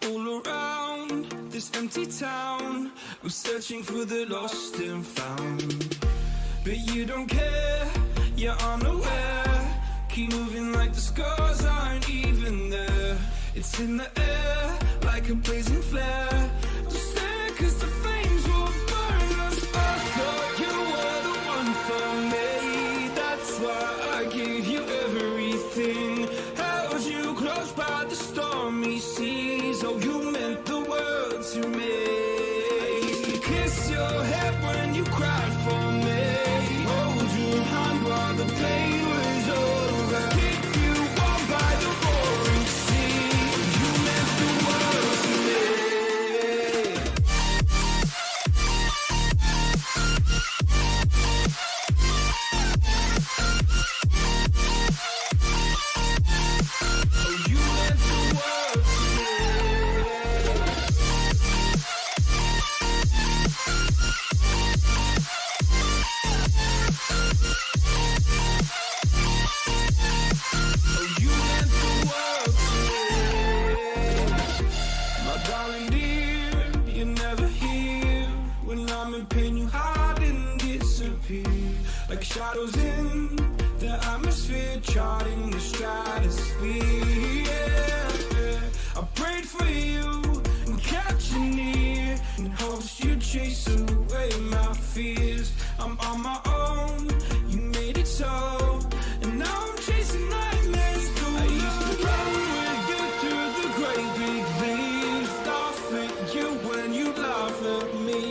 All around this empty town, I'm searching for the lost and found. But you don't care, you're unaware. Keep moving like the scars aren't even there. It's in the air, like a blazing flare. Just stare, cause the flames will burn us. I thought you were the one for me. That's why I gave you everything. Held you close by the stormy seas. Oh, you meant the world to me. I used to kiss your head when you cried for me. Hold your hand while the pain was over. Keep you warm by the roaring sea. You meant the world to me. Oh, you meant the world to me. Oh, you meant the world to me. My darling dear, you're never here. When I'm in pain, you hide and disappear. Like shadows in the atmosphere, charting the stratosphere. Yeah. I prayed for you and kept you near, in hopes you'd chase away my fears. I'm on my own, you made it so, and now I'm chasing nightmares. I used to run with you through the great big leaves, laugh at you when you laugh at me.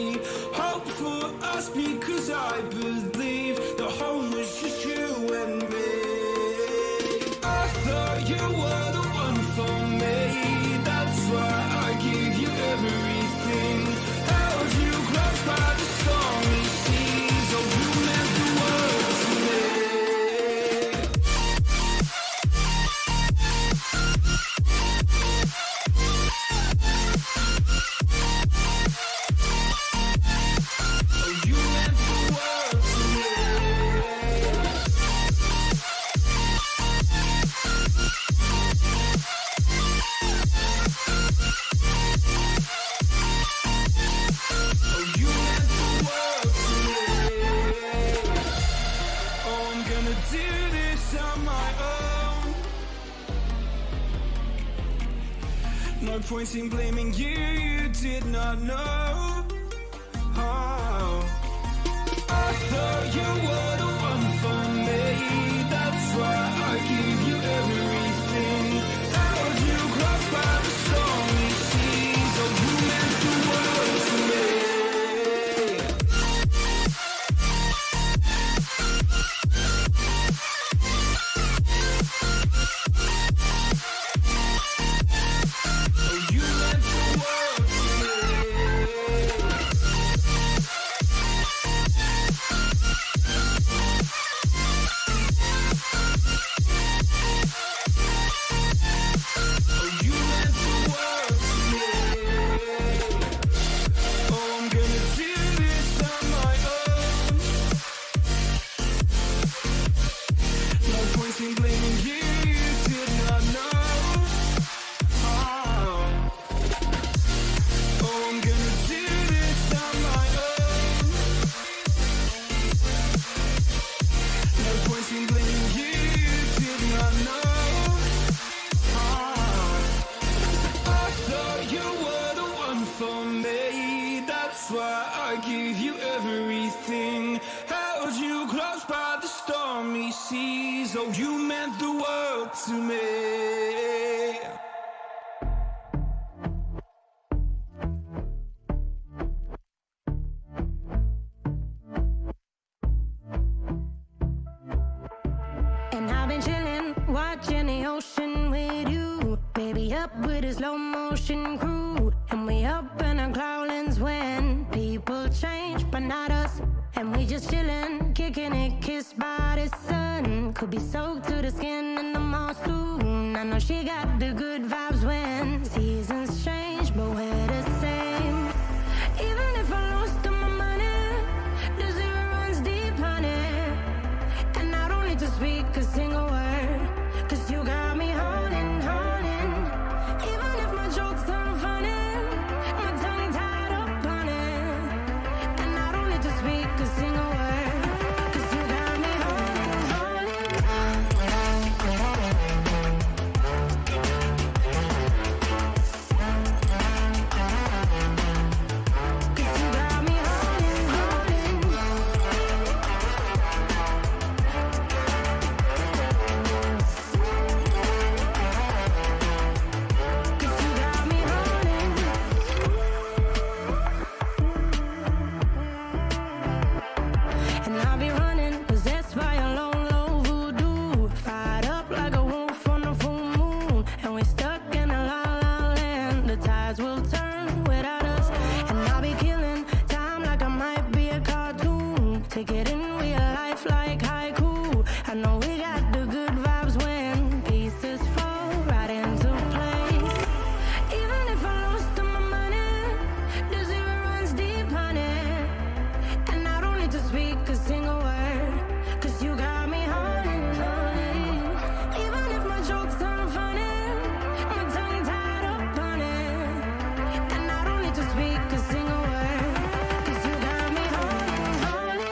Hope for us because I believe the home was just you and me. I thought you were the one for me. That's why I gave you everything. Held you close by the stormy seas. Oh, you meant the world to me. Oh, you meant the world to me. Oh, you meant the world to me. Oh, I'm gonna do this on my own. No point in blaming you, you did not know. Oh, I thought you were the one for me. That's why I gave you everything. Held you close by the stormy seas. Oh, you meant the world to me. Oh, you meant the world to me. Oh, you meant the world to me. Oh, I'm gonna do this on my own. No point in blaming you, you did not know. Oh, I'm gonna do this on my own. No point in blaming you, you did not know. I thought you were the one for me. That's why I gave you everything. Held you close by the stormy seas. Oh, you meant the world to me. And I've been chilling, watching the ocean with you. Baby, up with a slow motion crew. And we up in our clouds when people change, but not us. And we just chilling, kicking it, kissed by the sun. Could be soaked to the skin in the mall soon. I know she got the good vibes when seasons change, but we're the same. Even if I lost all my money, the zero runs deep, honey. And I don't need to speak a single word, 'cause you got me holding, holding. speak a single word, 'cause you got me holding, holding.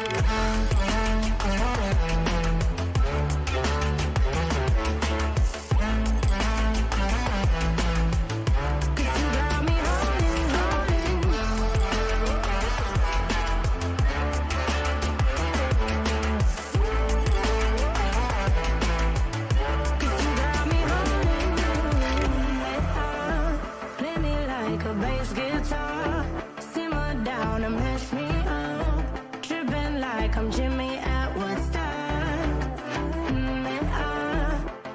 A bass guitar, simmer down and mess me up, tripping like I'm Jimmy at Woodstock.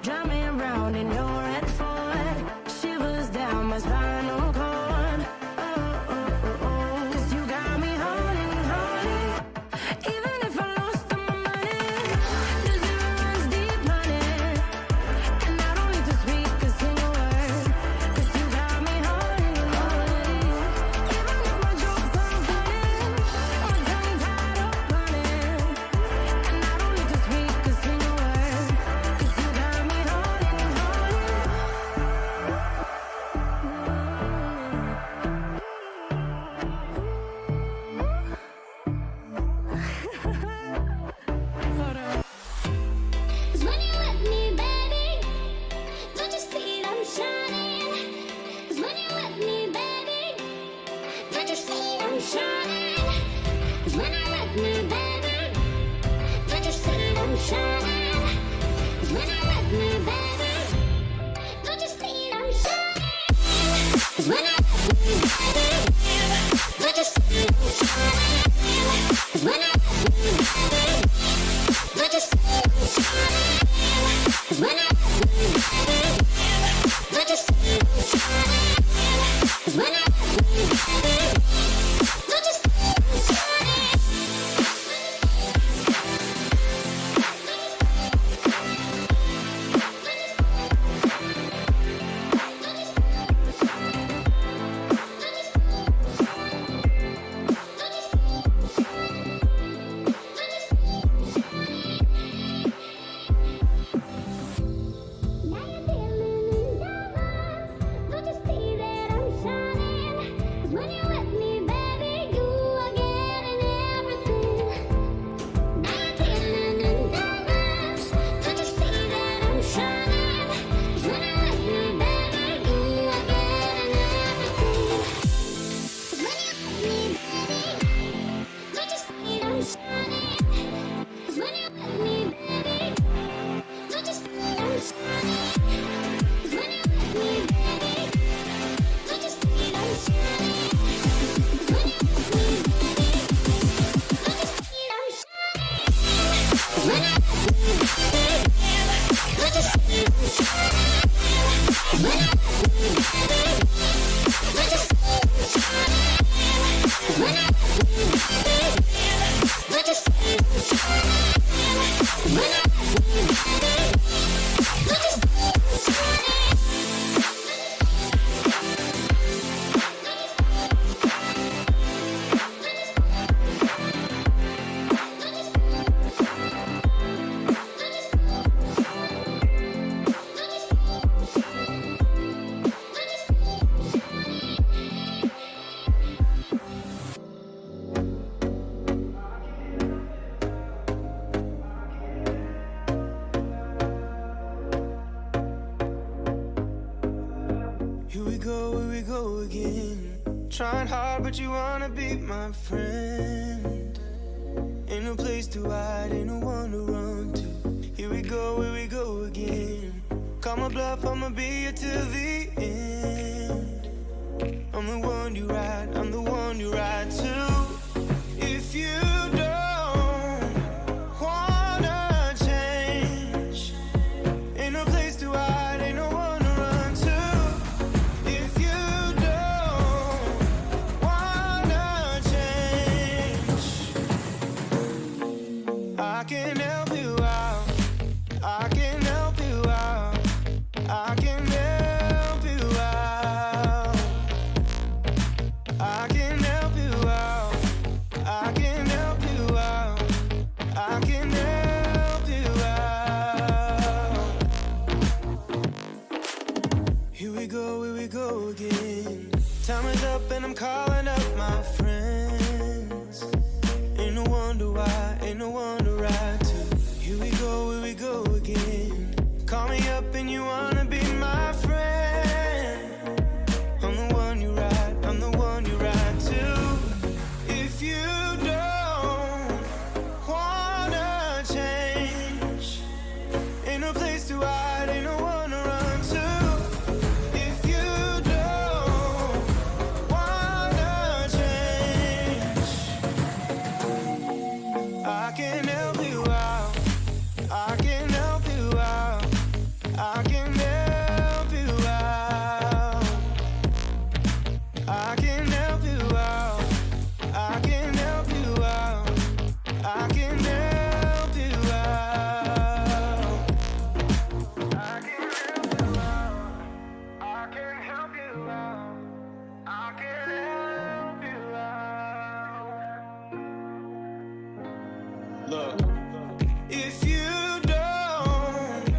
Drive me around in your red Ford, shivers down my spinal cord. Oh, 'cause you got me holding, holding. Even if I lost all my money, the zero runs deep, honey, and I don't need to speak a single word, 'cause you got me holding. Here we go again. Trying hard, but you wanna be my friend. Ain't no place to hide, ain't no one to run to. Here we go again. Call my bluff, I'ma be here till the end. I'm the one you ride, I'm the one you ride to. If you don't wanna change, ain't no place to hide, ain't no one to run to. If you don't wanna change, I can help you out, I can help you out, I can help you out, I can help you out, I can help you out, I can help you out. Here we go again. Time is up and I'm calling why ain't no one to ride to. Here we go again. Call me up and you wanna be my friend. I'm the one you ride, I'm the one you ride to. If you don't wanna change, ain't no place to hide, ain't no one to run to. If you don't wanna change, I can help you out, I can help you out, I can help you out, I can help you out, I can help you out, I can help you out, I can help you out, I can help you out, I can help you out. Look, if you don't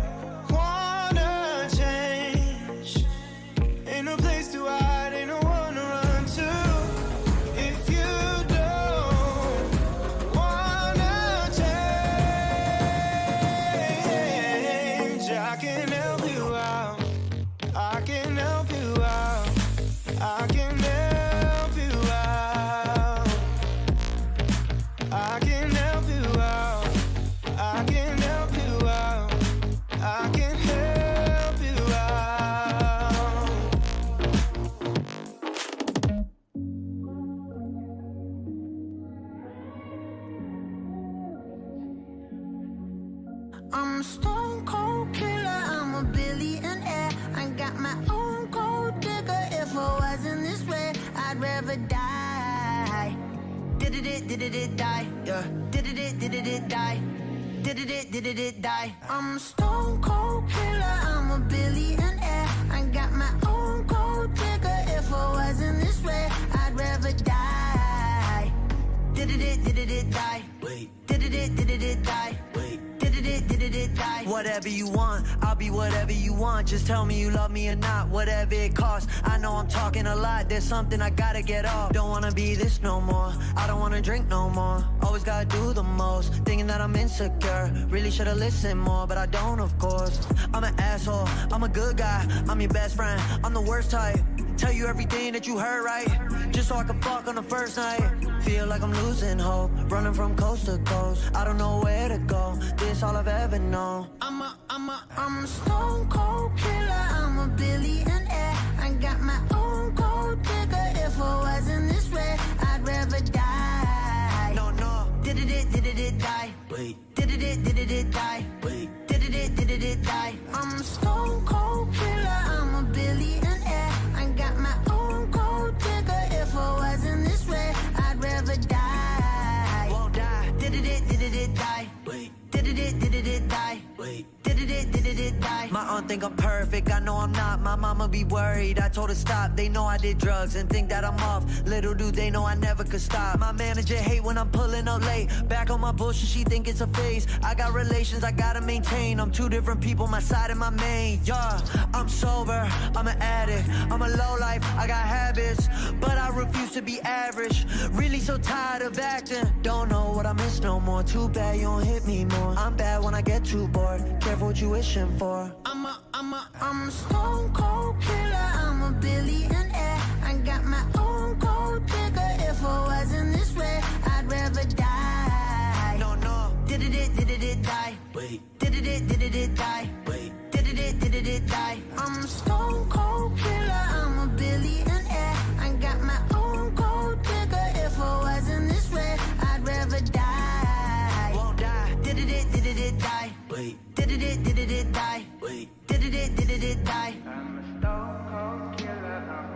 wanna change, ain't no place to hide, ain't no one to run to. If you don't wanna change, I can help you out, I can help you out, I can help you out, I can help you out, I can help you out, I can help you out. I'm a stone cold killer, I'm a billionaire. I got my own gold digger. If I wasn't this way, I'd rather die. Did it die, yeah. Did it die. Did it die. I'm a stone cold killer, I'm a billionaire. I got my own gold digger. If I wasn't this way, I'd rather die. Did it die. Wait, Did it die. wait. Did it die. Whatever you want, I'll be whatever you want. Just tell me you love me or not, whatever it costs. I know I'm talking a lot, there's something I gotta get off. Don't wanna be this no more, I don't wanna drink no more. Always gotta do the most, thinking that I'm insecure. Really should've listened more, but I don't, of course. I'm an asshole, I'm a good guy, I'm your best friend, I'm the worst type. Tell you everything that you heard right, just so I can fuck on the first night. Feel like I'm losing hope, running from coast to coast. I don't know where to go, this all I've ever known. I'm a stone cold killer, I'm a billionaire. I got my own gold digger. If I wasn't this way, I'd rather die. No, Did it die. wait, Did it die. wait. Did it die. I'm a stone cold killer, I'm a billionaire. I got my own gold digger. If I wasn't this way, I'd rather die. Won't die, Did it die. wait, Did it die. wait. Did it die. My aunt think I'm perfect, I know I'm not. My mama be worried, I told her stop. They know I did drugs and think that I'm off. Little do they know I never could stop. My manager hate when I'm pulling up late. Back on my bullshit, she think it's a phase. I got relations I gotta maintain. I'm two different people, my side and my main. Yeah, I'm sober, I'm an addict, I'm a lowlife, I got habits, but I refuse to be average. Really so tired of acting, don't know what I miss no more. Too bad you don't hit me more. I'm bad when I get too bored, careful what you wishing for. I'm a stone cold killer, I'm a billionaire. I got my own gold digger. If I wasn't this way, I'd rather die. No, Did it die. wait, Did it die. wait. Did it die. I'm a stone cold killer, I'm a billionaire. I got my own gold digger. If I wasn't this way, I'd rather die. Won't die, Did it die. wait, Did it die. wait. Did it die. I'm a stone cold killer, I'm a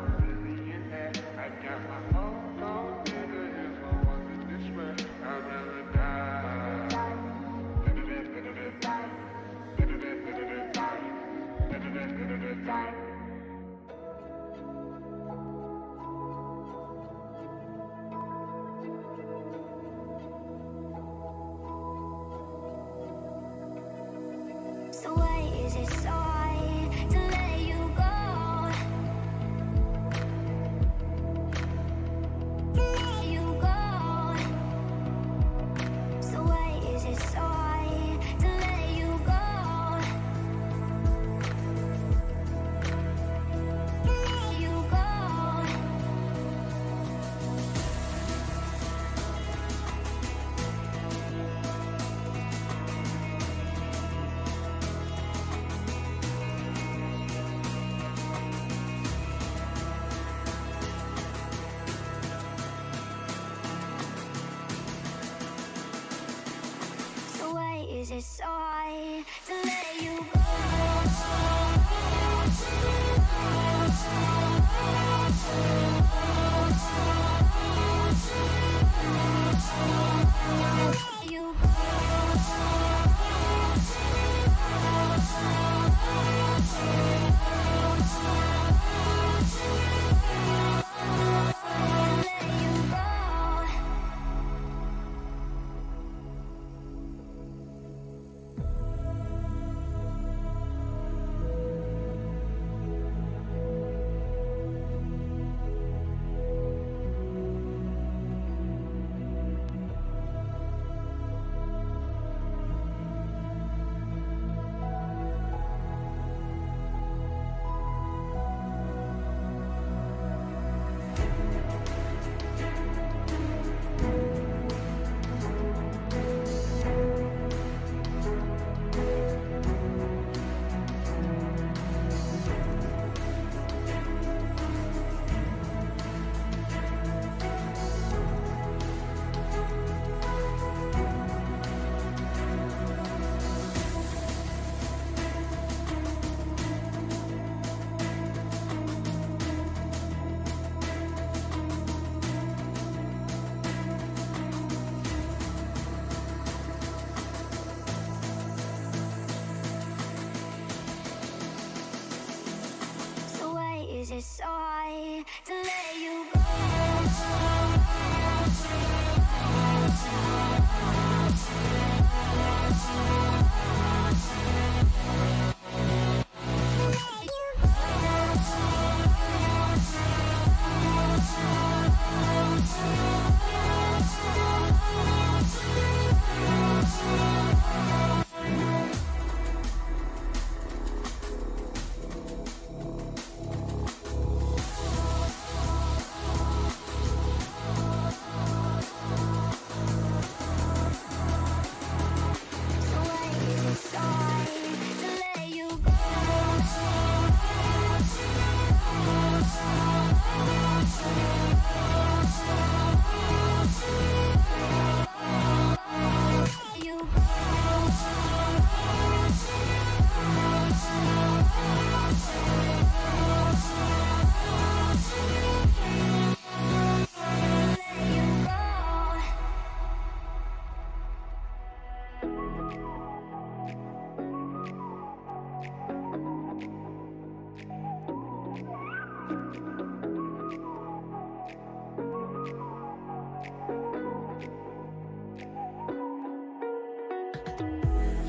is it so hard to let you go? You is it so hard to let you go?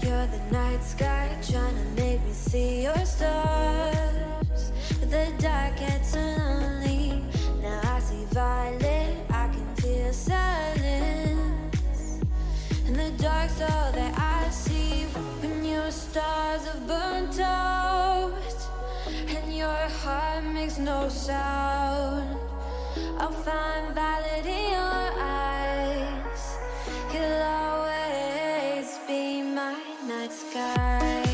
You're the night sky trying to make me see your stars, but the dark gets so lonely. Now I see violet, I can feel silence, and the dark's all that I see. When your stars are burnt out and your heart makes no sound, I'll find violet in your eyes. You'll always be my night sky.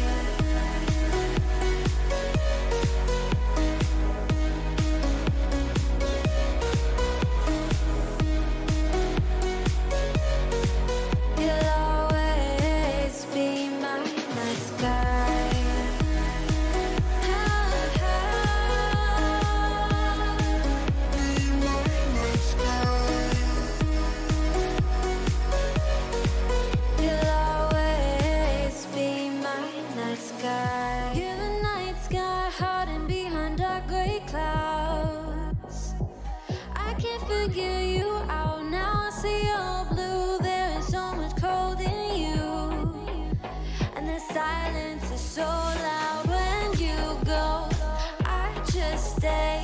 You'll always be my night sky. You'll always be my night sky. You're the night sky hiding behind dark gray clouds. I can't figure you out now. I see all blue. There is so much cold in you, and the silence is so loud when you go. I just stay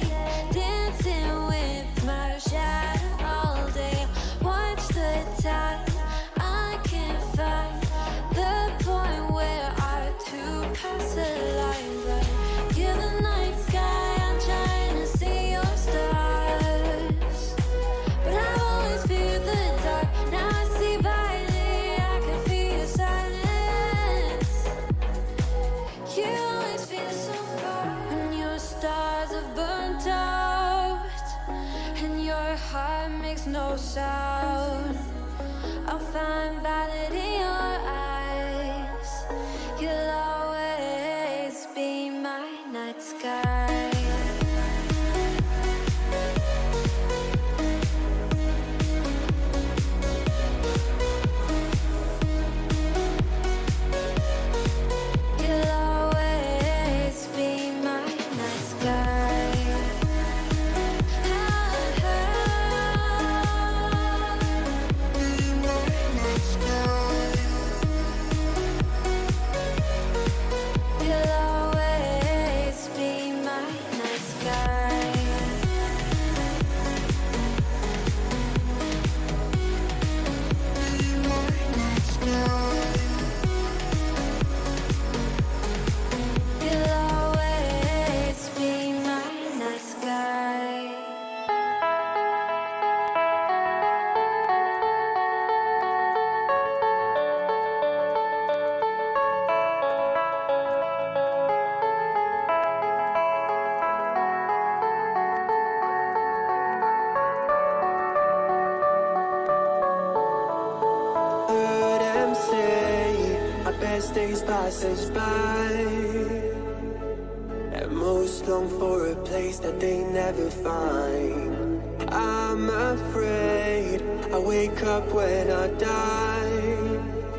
dancing with my shadow all day. Watch the tide. I can't find the point where our two paths align. But you're the night sky. I'm trying to see your stars, but I've always feared the dark. Now I see violet. I can feel your silence. You always feel so far when your stars have burnt out and your heart makes no sound. I'll find violet in your eyes. as days pass us by, and most long for a place that they never find. I'm afraid I wake up when I die,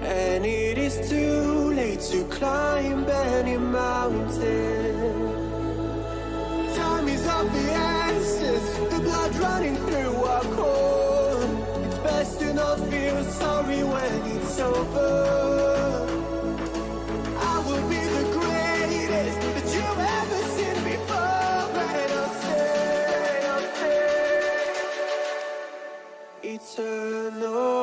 and it is too late to climb any mountain. Time is of the essence, the blood running through our core. It's best to not feel sorry when it's over. I will be the greatest that you've ever seen before, and I'll stay eternal.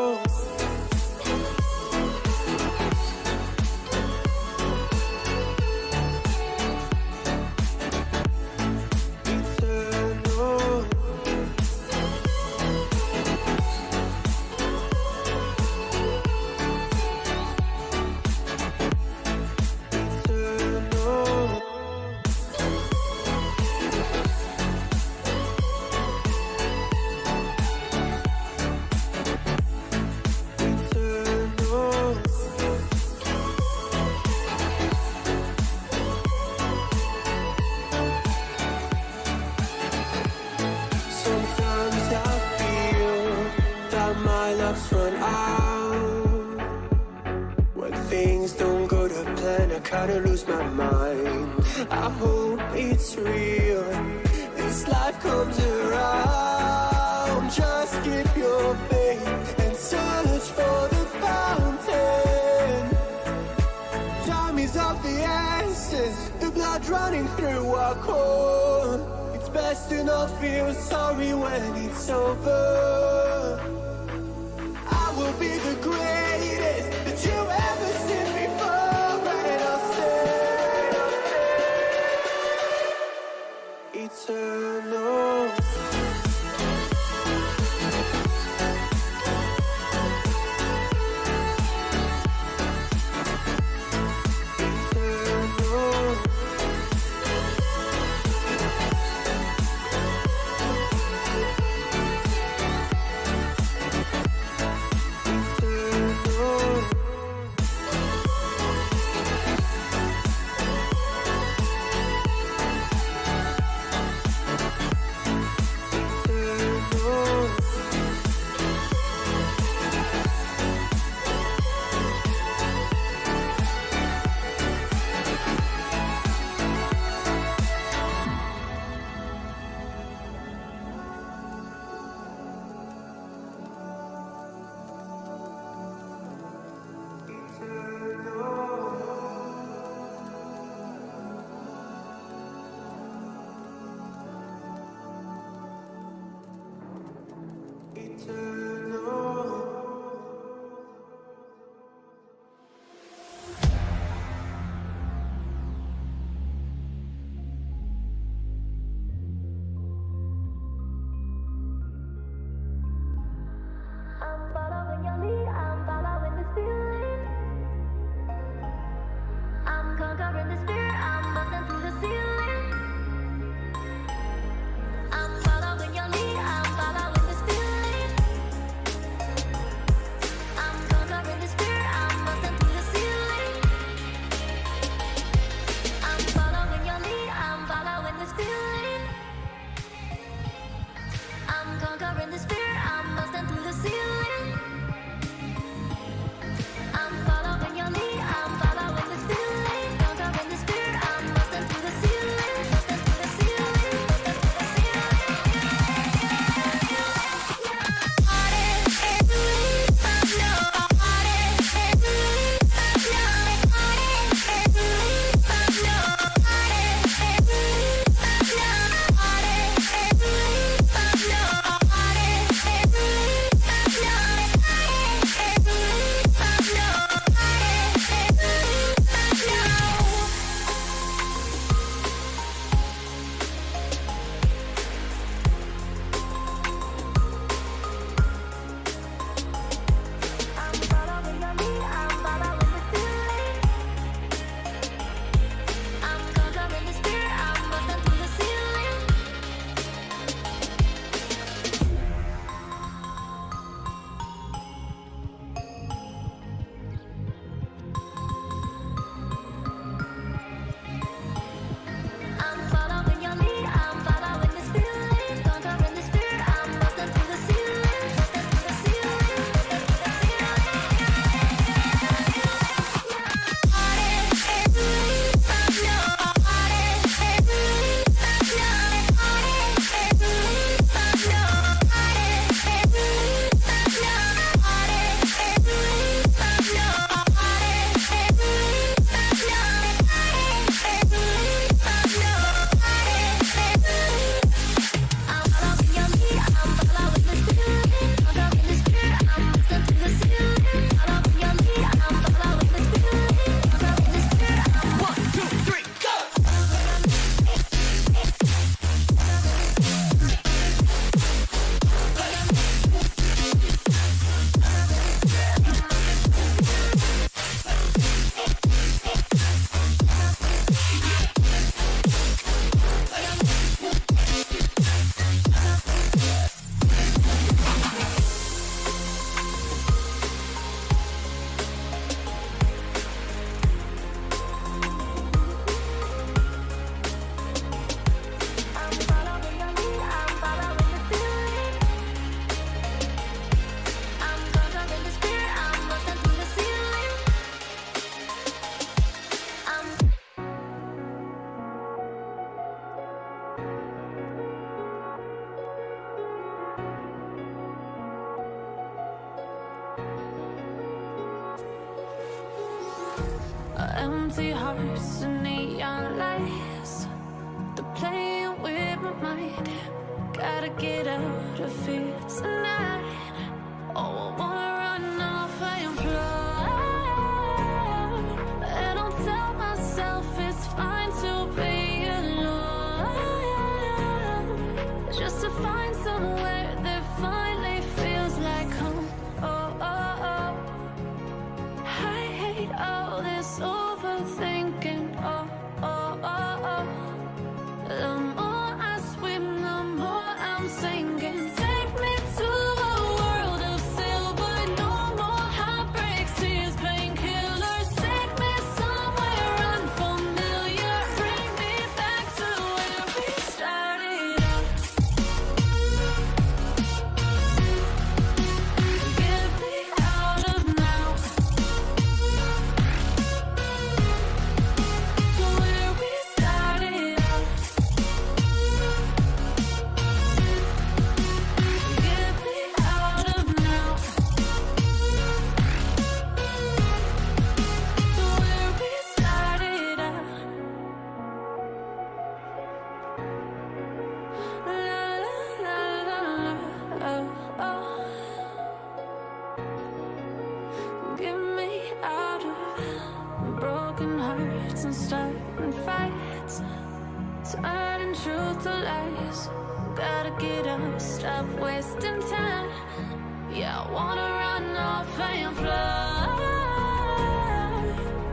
Run out when things don't go to plan. I kinda lose my mind. I hope it's real. This life comes around. Just keep your faith and search for the fountain. Time is of the essence, the blood running through our core. It's best to not feel sorry when it's over. Will be the greatest that you ever seen before, and I'll stay eternal. Empty hearts and neon lights, they're playing with my mind. Gotta get out of here tonight. Oh, I wanna run off and fly, and I'll tell myself it's fine to be alone, just to find somewhere that finally feels like home. Oh, oh, oh. I hate all this overthinking. Oh, oh, oh, oh. The more I swim, the more I'm sinking. Take me to a world of silver. No more heartbreaks, tears, painkillers. Take me somewhere unfamiliar. Bring me back to where we started out. Get me out of now. To where we started out. Get me out of now. To where we started out. La la la la, oh oh. Get me out of broken hearts and starting fights, turning truth to lies. Gotta get up, stop wasting time. Yeah, I wanna run off and fly,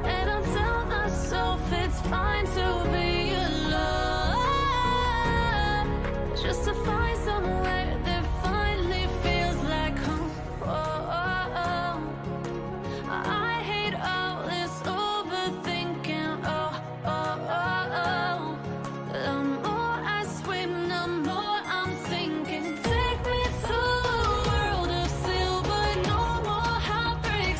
and I'll tell myself it's fine to be alone, just to find somewhere that finally feels like home. Oh, oh, oh. I hate all this overthinking. Oh, oh, oh, oh. The more I swim, the more I'm sinking. Take me to a world of silver. No more heartbreaks,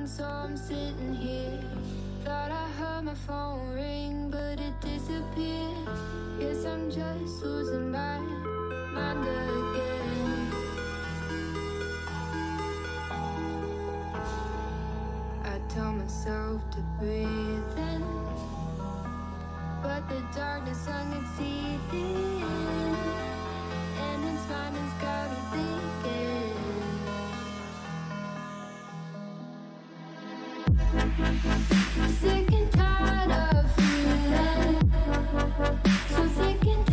done, so I'm sitting here. Thought I heard my phone ring, but it disappeared. Guess I'm just losing my mind again. I tell myself to breathe in, but the darkness I can see the end, and it's mine has got me thinking. Sick and tired of feeling, so sick and